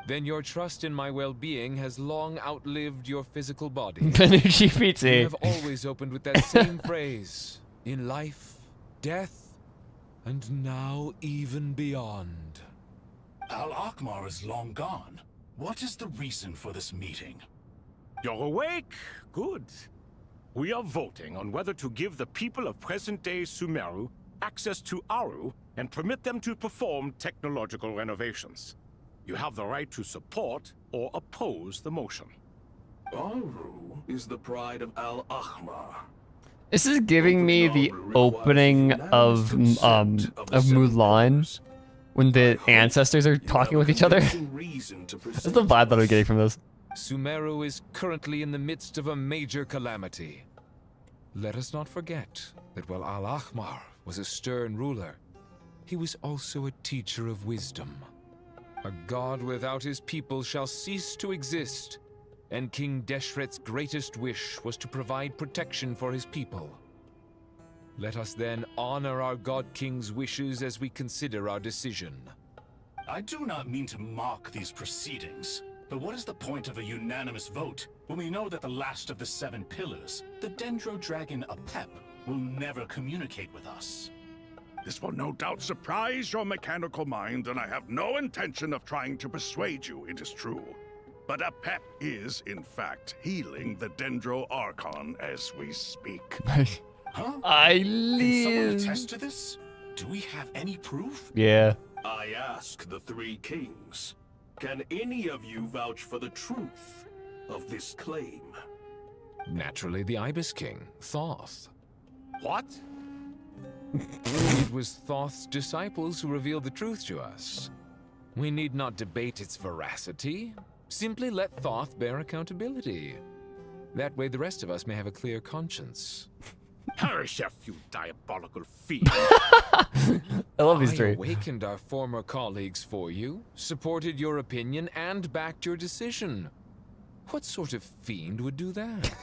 then your trust in my well-being has long outlived your physical body. Benucci Pizza. You have always opened with that same phrase, in life, death, and now even beyond. Al-Akmar is long gone. What is the reason for this meeting? You're awake? Good. We are voting on whether to give the people of present-day Sumeru access to Aru and permit them to perform technological renovations. You have the right to support or oppose the motion. Aru is the pride of Al-Akmar. This is giving me the opening of Mulan when the ancestors are talking with each other. That's the vibe that I'm getting from this. Sumeru is currently in the midst of a major calamity. Let us not forget that while Al-Akmar was a stern ruler, he was also a teacher of wisdom. A god without his people shall cease to exist, and King Deshret's greatest wish was to provide protection for his people. Let us then honor our God King's wishes as we consider our decision. I do not mean to mock these proceedings, but what is the point of a unanimous vote when we know that the last of the 7 pillars, the Dendro Dragon Apep, will never communicate with us? This will no doubt surprise your mechanical mind, and I have no intention of trying to persuade you it is true. But Apep is, in fact, healing the Dendro Archon as we speak. Huh? I Can someone live. attest to this? Do we have any proof? Yeah. I ask the 3 kings, can any of you vouch for the truth of this claim? Naturally, the Ibis King, Thoth. What? It was Thoth's disciples who revealed the truth to us. We need not debate its veracity. Simply let Thoth bear accountability. That way the rest of us may have a clear conscience. Harishef, you diabolical fiend! I love these I three. awakened our former colleagues for you, supported your opinion, and backed your decision. What sort of fiend would do that?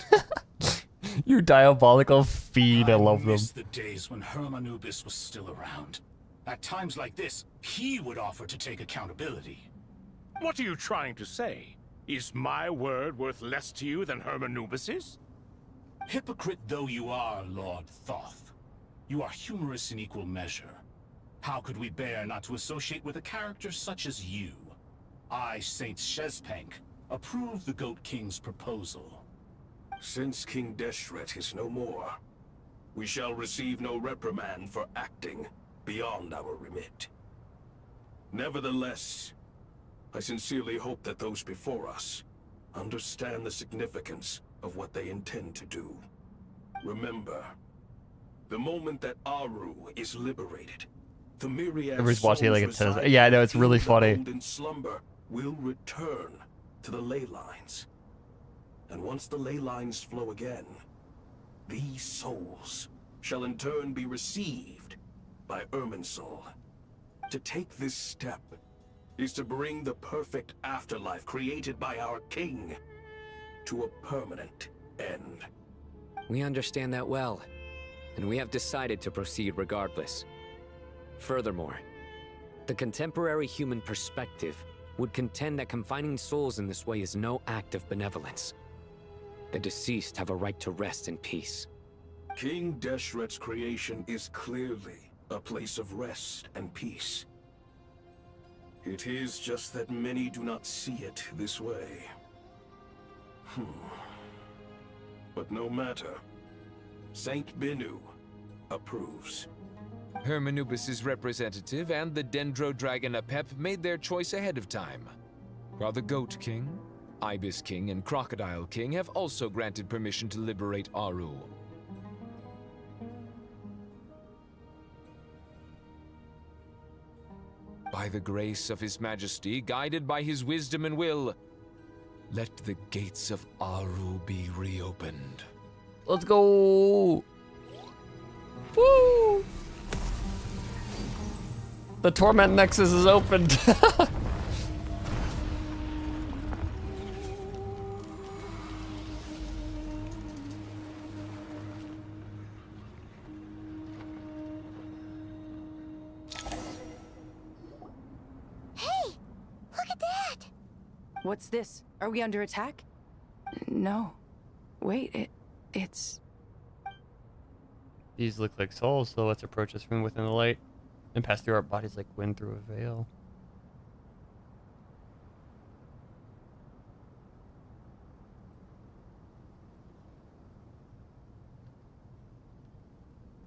You diabolical fiend, I love them. miss the days when Hermanubis was still around. At times like this, he would offer to take accountability. What are you trying to say? Is my word worth less to you than Hermanubis's? Hypocrite though you are, Lord Thoth, you are humorous in equal measure. How could we bear not to associate with a character such as you? I, Saint Shezpank, approve the Goat King's proposal. Since King Deshret is no more, we shall receive no reprimand for acting beyond our remit. Nevertheless, I sincerely hope that those before us understand the significance of what they intend to do. Remember, the moment that Aru is liberated, the myriad Everybody's watching it like it says. residing Yeah, I know, it's really in the funny. golden slumber will return to the ley lines. And once the ley lines flow again, these souls shall in turn be received by Irminsul. To take this step is to bring the perfect afterlife created by our king to a permanent end. We understand that well, and we have decided to proceed regardless. Furthermore, the contemporary human perspective would contend that confining souls in this way is no act of benevolence. The deceased have a right to rest in peace. King Deshret's creation is clearly a place of rest and peace. It is just that many do not see it this way. But no matter. Saint Benu approves. Hermanubis' representative and the Dendro Dragon Apep made their choice ahead of time, while the Goat King, Ibis King, and Crocodile King have also granted permission to liberate Aru. By the grace of His Majesty, guided by his wisdom and will, let the gates of Aru be reopened. Let's go! Woo! The Torment Nexus is opened. Hey, look at that! What's this? Are we under attack? No. Wait, it's... These look like souls, so let's approach us from within the light and pass through our bodies like wind through a veil.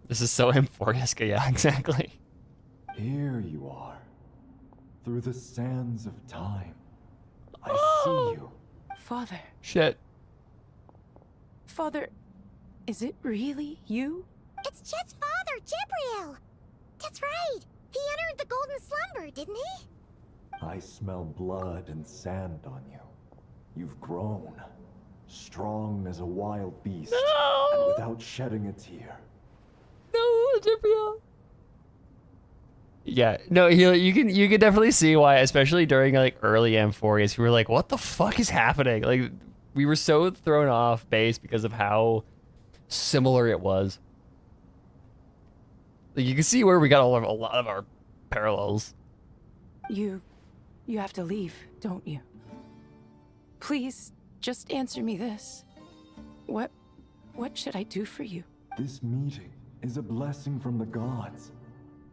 This is so Amphoriaska, yeah, exactly. Here you are. Through the sands of time. I see you. Father. Shit. Father, is it really you? It's Jet's father, Jibriel. That's right. He entered the golden slumber, didn't he? I smell blood and sand on you. You've grown. Strong as a wild beast. No! And without shedding a tear. No, Jibriel. Yeah, no, you can definitely see why, especially during like early M4s, we were like, what the fuck is happening? Like, we were so thrown off base because of how similar it was. Like, you can see where we got a lot of our parallels. You have to leave, don't you? Please, just answer me this. What should I do for you? This meeting is a blessing from the gods.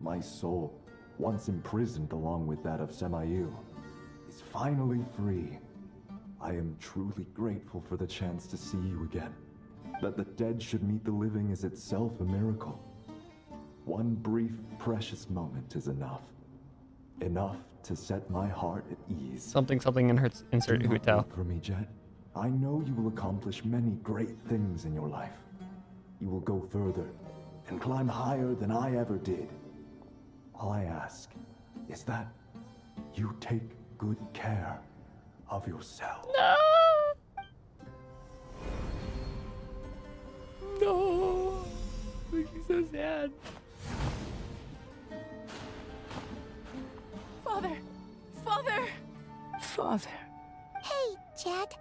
My soul, once imprisoned along with that of Semayu, is finally free. I am truly grateful for the chance to see you again. That the dead should meet the living is itself a miracle. One brief, precious moment is enough. Enough to set my heart at ease. Something in her insert Do not Hutel. weep for me, Jet. I know you will accomplish many great things in your life. You will go further and climb higher than I ever did. All I ask is that you take good care of yourself. No! No! Makes me so sad. Father! Father! Father. Hey, Jet.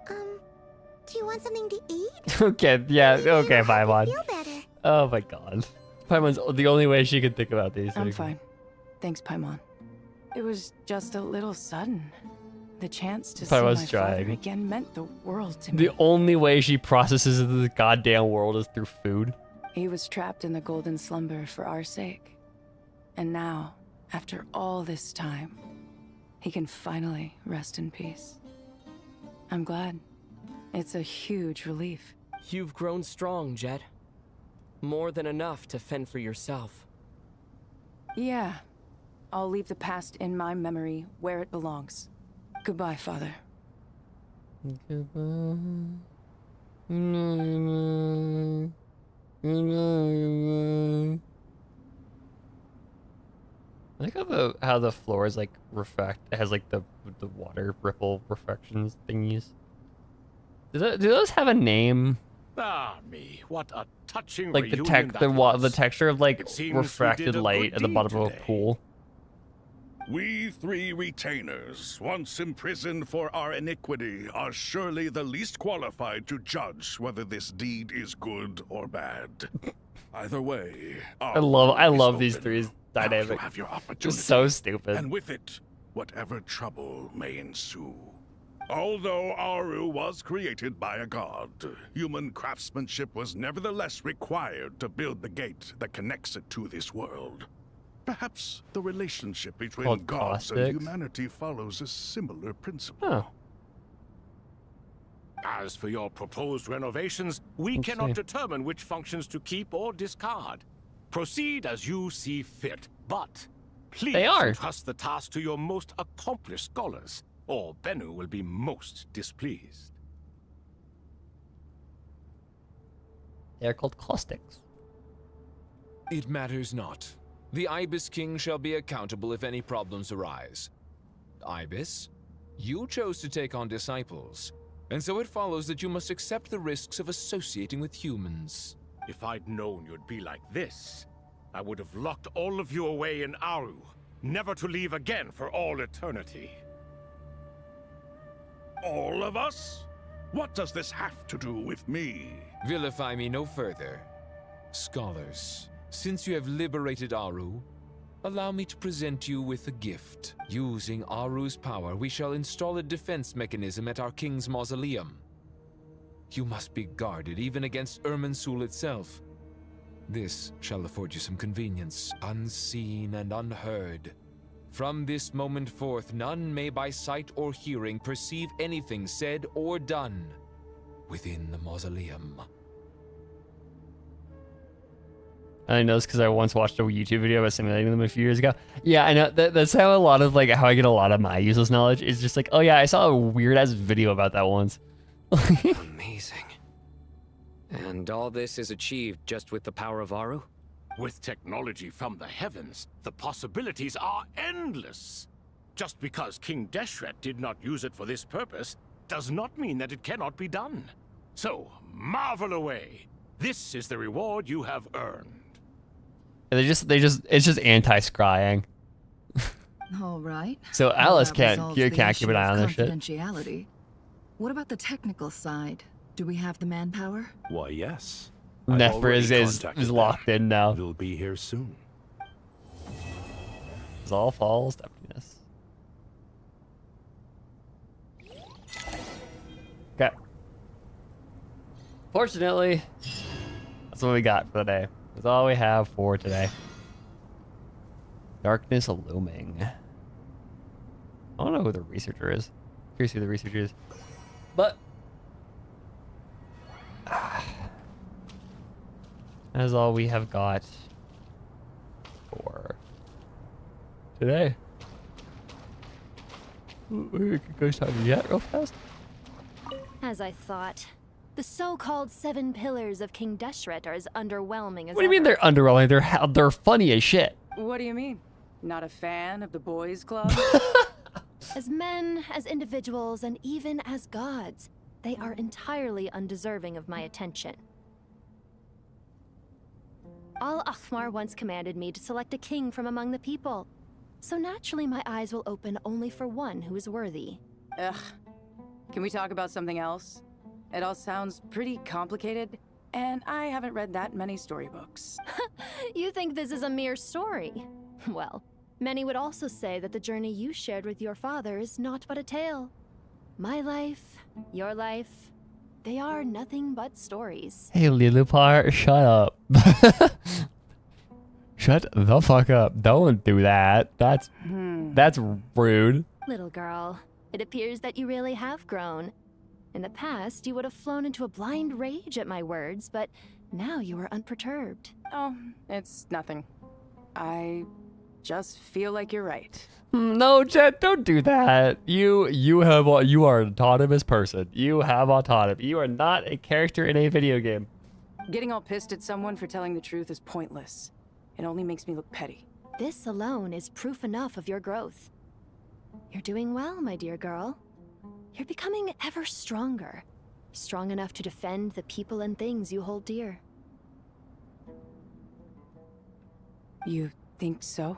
Do you want something to eat? Okay, yeah, okay, Paimon. Feel better. Oh my god. Paimon's the only way she could think about these things. I'm fine. Thanks, Paimon. It was just a little sudden. The chance to see my father again meant the world to me. The only way she processes the goddamn world is through food. He was trapped in the golden slumber for our sake. And now, after all this time, he can finally rest in peace. I'm glad. It's a huge relief. You've grown strong, Jet. More than enough to fend for yourself. Yeah. I'll leave the past in my memory where it belongs. Goodbye, Father. Goodbye. I like how the floor is like reflect. It has like the water ripple reflections thingies. Do those have a name? Ah, me, what a touching Like the the texture of like refracted light at the bottom of a pool. We three retainers, once imprisoned for our iniquity, are surely the least qualified to judge whether this deed is good or bad. Either way, I love these three's dynamic. Have your opportunity, just so stupid. And with it, whatever trouble may ensue. Although Aru was created by a god, human craftsmanship was nevertheless required to build the gate that connects it to this world. Perhaps the relationship between gods and humanity follows a similar principle. Oh. As for your proposed renovations, we cannot determine which functions to keep or discard. Proceed as you see fit, but please entrust the task to your most accomplished scholars, or Bennu will be most displeased. They're called caustics. It matters not. The Ibis King shall be accountable if any problems arise. Ibis, you chose to take on disciples, and so it follows that you must accept the risks of associating with humans. If I'd known you'd be like this, I would have locked all of you away in Aru, never to leave again for all eternity. All of us? What does this have to do with me? Vilify me no further. Scholars, since you have liberated Aru, allow me to present you with a gift. Using Aru's power, we shall install a defense mechanism at our king's mausoleum. You must be guarded even against Irminsul itself. This shall afford you some convenience, unseen and unheard. From this moment forth, none may by sight or hearing perceive anything said or done within the mausoleum. I know this because I once watched a YouTube video about simulating them a few years ago. Yeah, I know. That's how a lot of like how I get a lot of my useless knowledge. Is just like, oh yeah, I saw a weird ass video about that once. Amazing. And all this is achieved just with the power of Aru? With technology from the heavens, the possibilities are endless. Just because King Deshret did not use it for this purpose does not mean that it cannot be done. So, marvel away. This is the reward you have earned. It's just anti-scrying. All right. So Well, Alice that can't resolves the keep an issue eye of on this shit. confidentiality. What about the technical side? Do we have the manpower? Why, yes. Nefer is locked in now. It'll be here soon. It's all false emptiness. Okay. Fortunately, that's what we got for the day. That's all we have for today. Darkness looming. I don't know who the researcher is. Curious who the researcher is. But that's all we have got for today. We could go start yet real fast. As I thought. The so-called 7 pillars of King Deshret are as underwhelming as What do you mean they're underwhelming? They're funny as shit. What do you mean? Not a fan of the boys' club? As men, as individuals, and even as gods, they are entirely undeserving of my attention. Al-Akhmar once commanded me to select a king from among the people. So naturally my eyes will open only for one who is worthy. Ugh. Can we talk about something else? It all sounds pretty complicated, and I haven't read that many storybooks. You think this is a mere story? Well, many would also say that the journey you shared with your father is not but a tale. My life, your life, they are nothing but stories. Hey, Lilipar, shut up. Shut the fuck up. Don't do that. That's rude. Little girl, it appears that you really have grown. In the past, you would have flown into a blind rage at my words, but now you are unperturbed. Oh, it's nothing. I just feel like you're right. No, Jet, don't do that. You are an autonomous person. You have autonomy. You are not a character in a video game. Getting all pissed at someone for telling the truth is pointless. It only makes me look petty. This alone is proof enough of your growth. You're doing well, my dear girl. You're becoming ever stronger. Strong enough to defend the people and things you hold dear. You think so?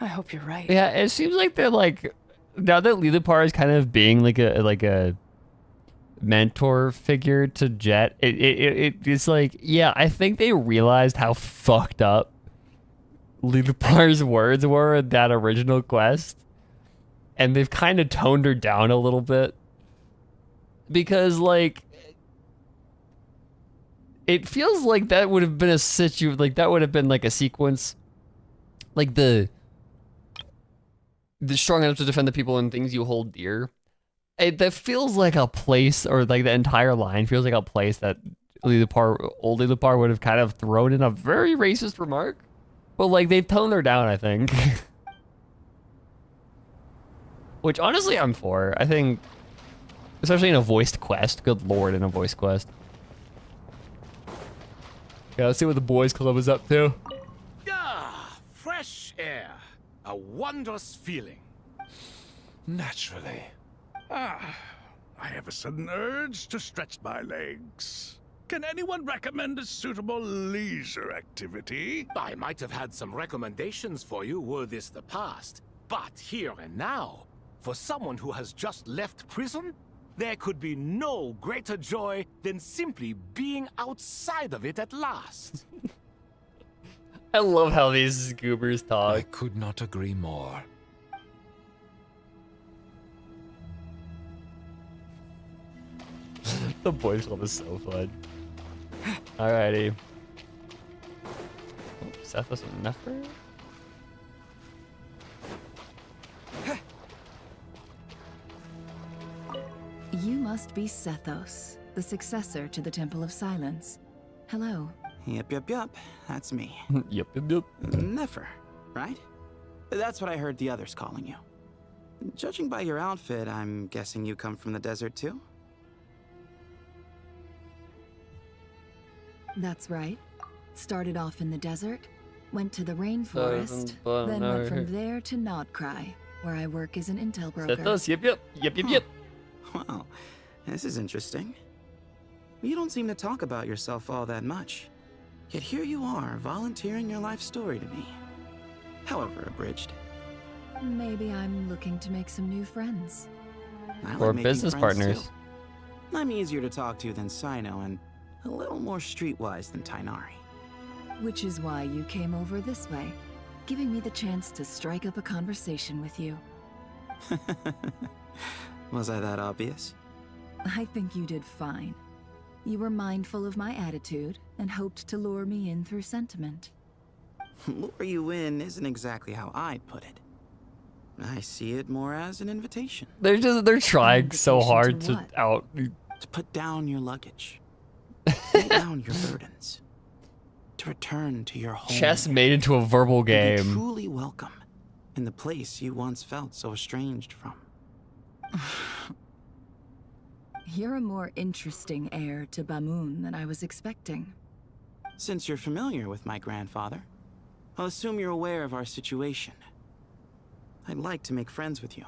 I hope you're right. Yeah, it seems like they're like, now that Lilipar is kind of being like a mentor figure to Jet, it's like, yeah, I think they realized how fucked up Lilipar's words were in that original quest. And they've kind of toned her down a little bit. Because, like, it feels like that would have been a that would have been like a sequence. Like the strong enough to defend the people and things you hold dear. That feels like a place, or like the entire line feels like a place that old Lilipar would have kind of thrown in a very racist remark. But, like, they've toned her down, I think. Which, honestly, I'm for. I think, especially in a voiced quest. Good lord, in a voiced quest. Yeah, let's see what the boys club is up to. Ah, fresh air. A wondrous feeling. Naturally. I have a sudden urge to stretch my legs. Can anyone recommend a suitable leisure activity? I might have had some recommendations for you were this the past. But here and now, for someone who has just left prison, there could be no greater joy than simply being outside of it at last. I love how these goobers talk. I could not agree more. The boys club is so fun. Alrighty. Oh, Sethos and Nefer? You must be Sethos, the successor to the Temple of Silence. Hello. Yup. That's me. Yep. Nefer, right? That's what I heard the others calling you. Judging by your outfit, I'm guessing you come from the desert too? That's right. Started off in the desert, went to the rainforest, Doesn't then matter. went from there to Nodcry, where I work as an intel broker. Sethos, yep. Well, this is interesting. You don't seem to talk about yourself all that much. Yet here you are, volunteering your life story to me. However abridged. Maybe I'm looking to make some new friends. I like Or making business friends, partners. too. I'm easier to talk to than Sino and a little more streetwise than Tainari. Which is why you came over this way, giving me the chance to strike up a conversation with you. Was I that obvious? I think you did fine. You were mindful of my attitude and hoped to lure me in through sentiment. Lure you in isn't exactly how I'd put it. I see it more as an invitation. They're trying so hard to To put down your luggage. Lay down your burdens. To return to your home. Chess made into a verbal To be game. truly welcome in the place you once felt so estranged from. You're a more interesting heir to Bamun than I was expecting. Since you're familiar with my grandfather, I'll assume you're aware of our situation. I'd like to make friends with you.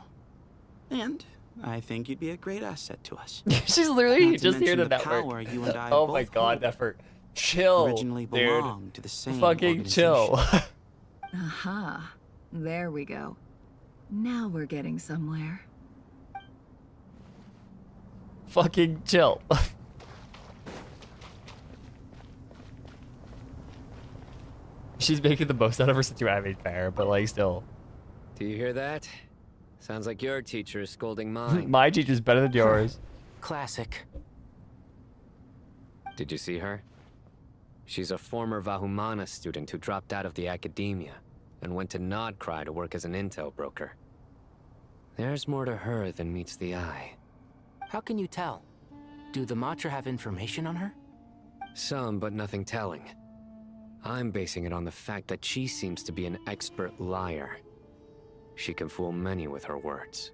And I think you'd be a great asset to us. She's literally Not to just here to mention the network. power you and I Oh both my god, hold. effort. Chill, Originally dude. belonged to the same Fucking chill. Aha. There we go. Now we're getting somewhere. Fucking chill. She's making the most out of her situation. I mean, fair, but like still. Do you hear that? Sounds like your teacher is scolding mine. My teacher's better than yours. Classic. Did you see her? She's a former Vahumana student who dropped out of the academia and went to Nodcry to work as an intel broker. There's more to her than meets the eye. How can you tell? Do the Matra have information on her? Some, but nothing telling. I'm basing it on the fact that she seems to be an expert liar. She can fool many with her words.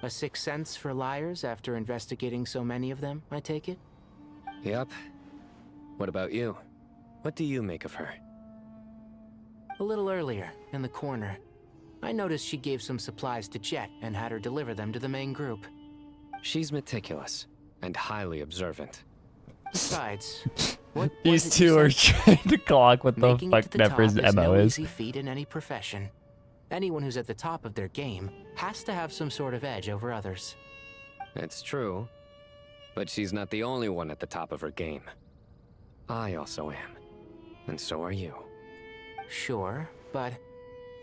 A sixth sense for liars after investigating so many of them, I take it? Yep. What about you? What do you make of her? A little earlier, in the corner, I noticed she gave some supplies to Jet and had her deliver them to the main group. She's meticulous and highly observant. Besides, what These was it you two are said? trying to clock what the Making it fuck to the top Nefer's is MO no is. easy feat in any profession. Anyone who's at the top of their game has to have some sort of edge over others. It's true. But she's not the only one at the top of her game. I also am. And so are you. Sure, but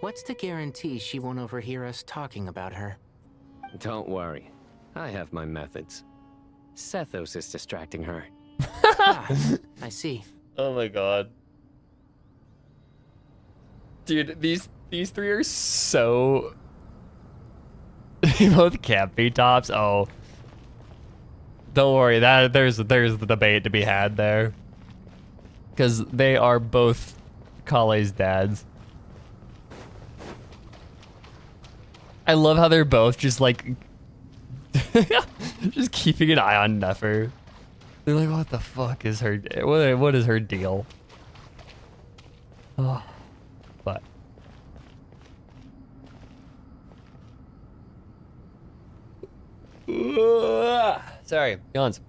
what's to guarantee she won't overhear us talking about her? Don't worry. I have my methods. Sethos is distracting her. I see. Oh my god. Dude, these three are so they both can't be tops. Oh. Don't worry, that there's the debate to be had there. Cause they are both Kale's dads. I love how they're both just like just keeping an eye on Nefer. They're like, what the fuck is her what is her deal? Oh, but sorry, yawns.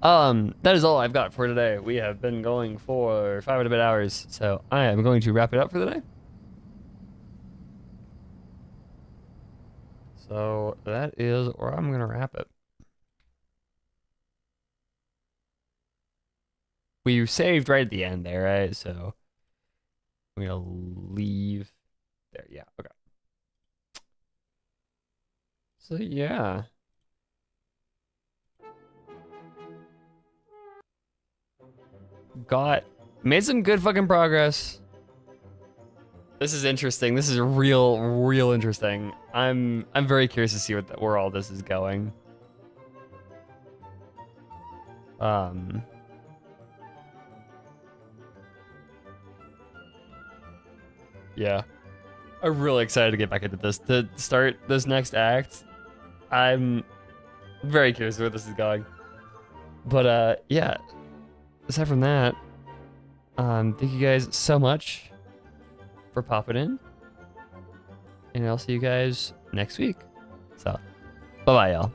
That is all I've got for today. We have been going for 5 and a bit hours, so I am going to wrap it up for the day. So that is where I'm gonna wrap it. We saved right at the end there, right? So I'm gonna leave there. Yeah, okay. So yeah. Made some good fucking progress. This is interesting. This is real interesting. I'm very curious to see where all this is going. Yeah. I'm really excited to get back into this. To start this next act, I'm very curious where this is going. But yeah. Aside from that, thank you guys so much for popping in. And I'll see you guys next week. So, bye-bye, y'all.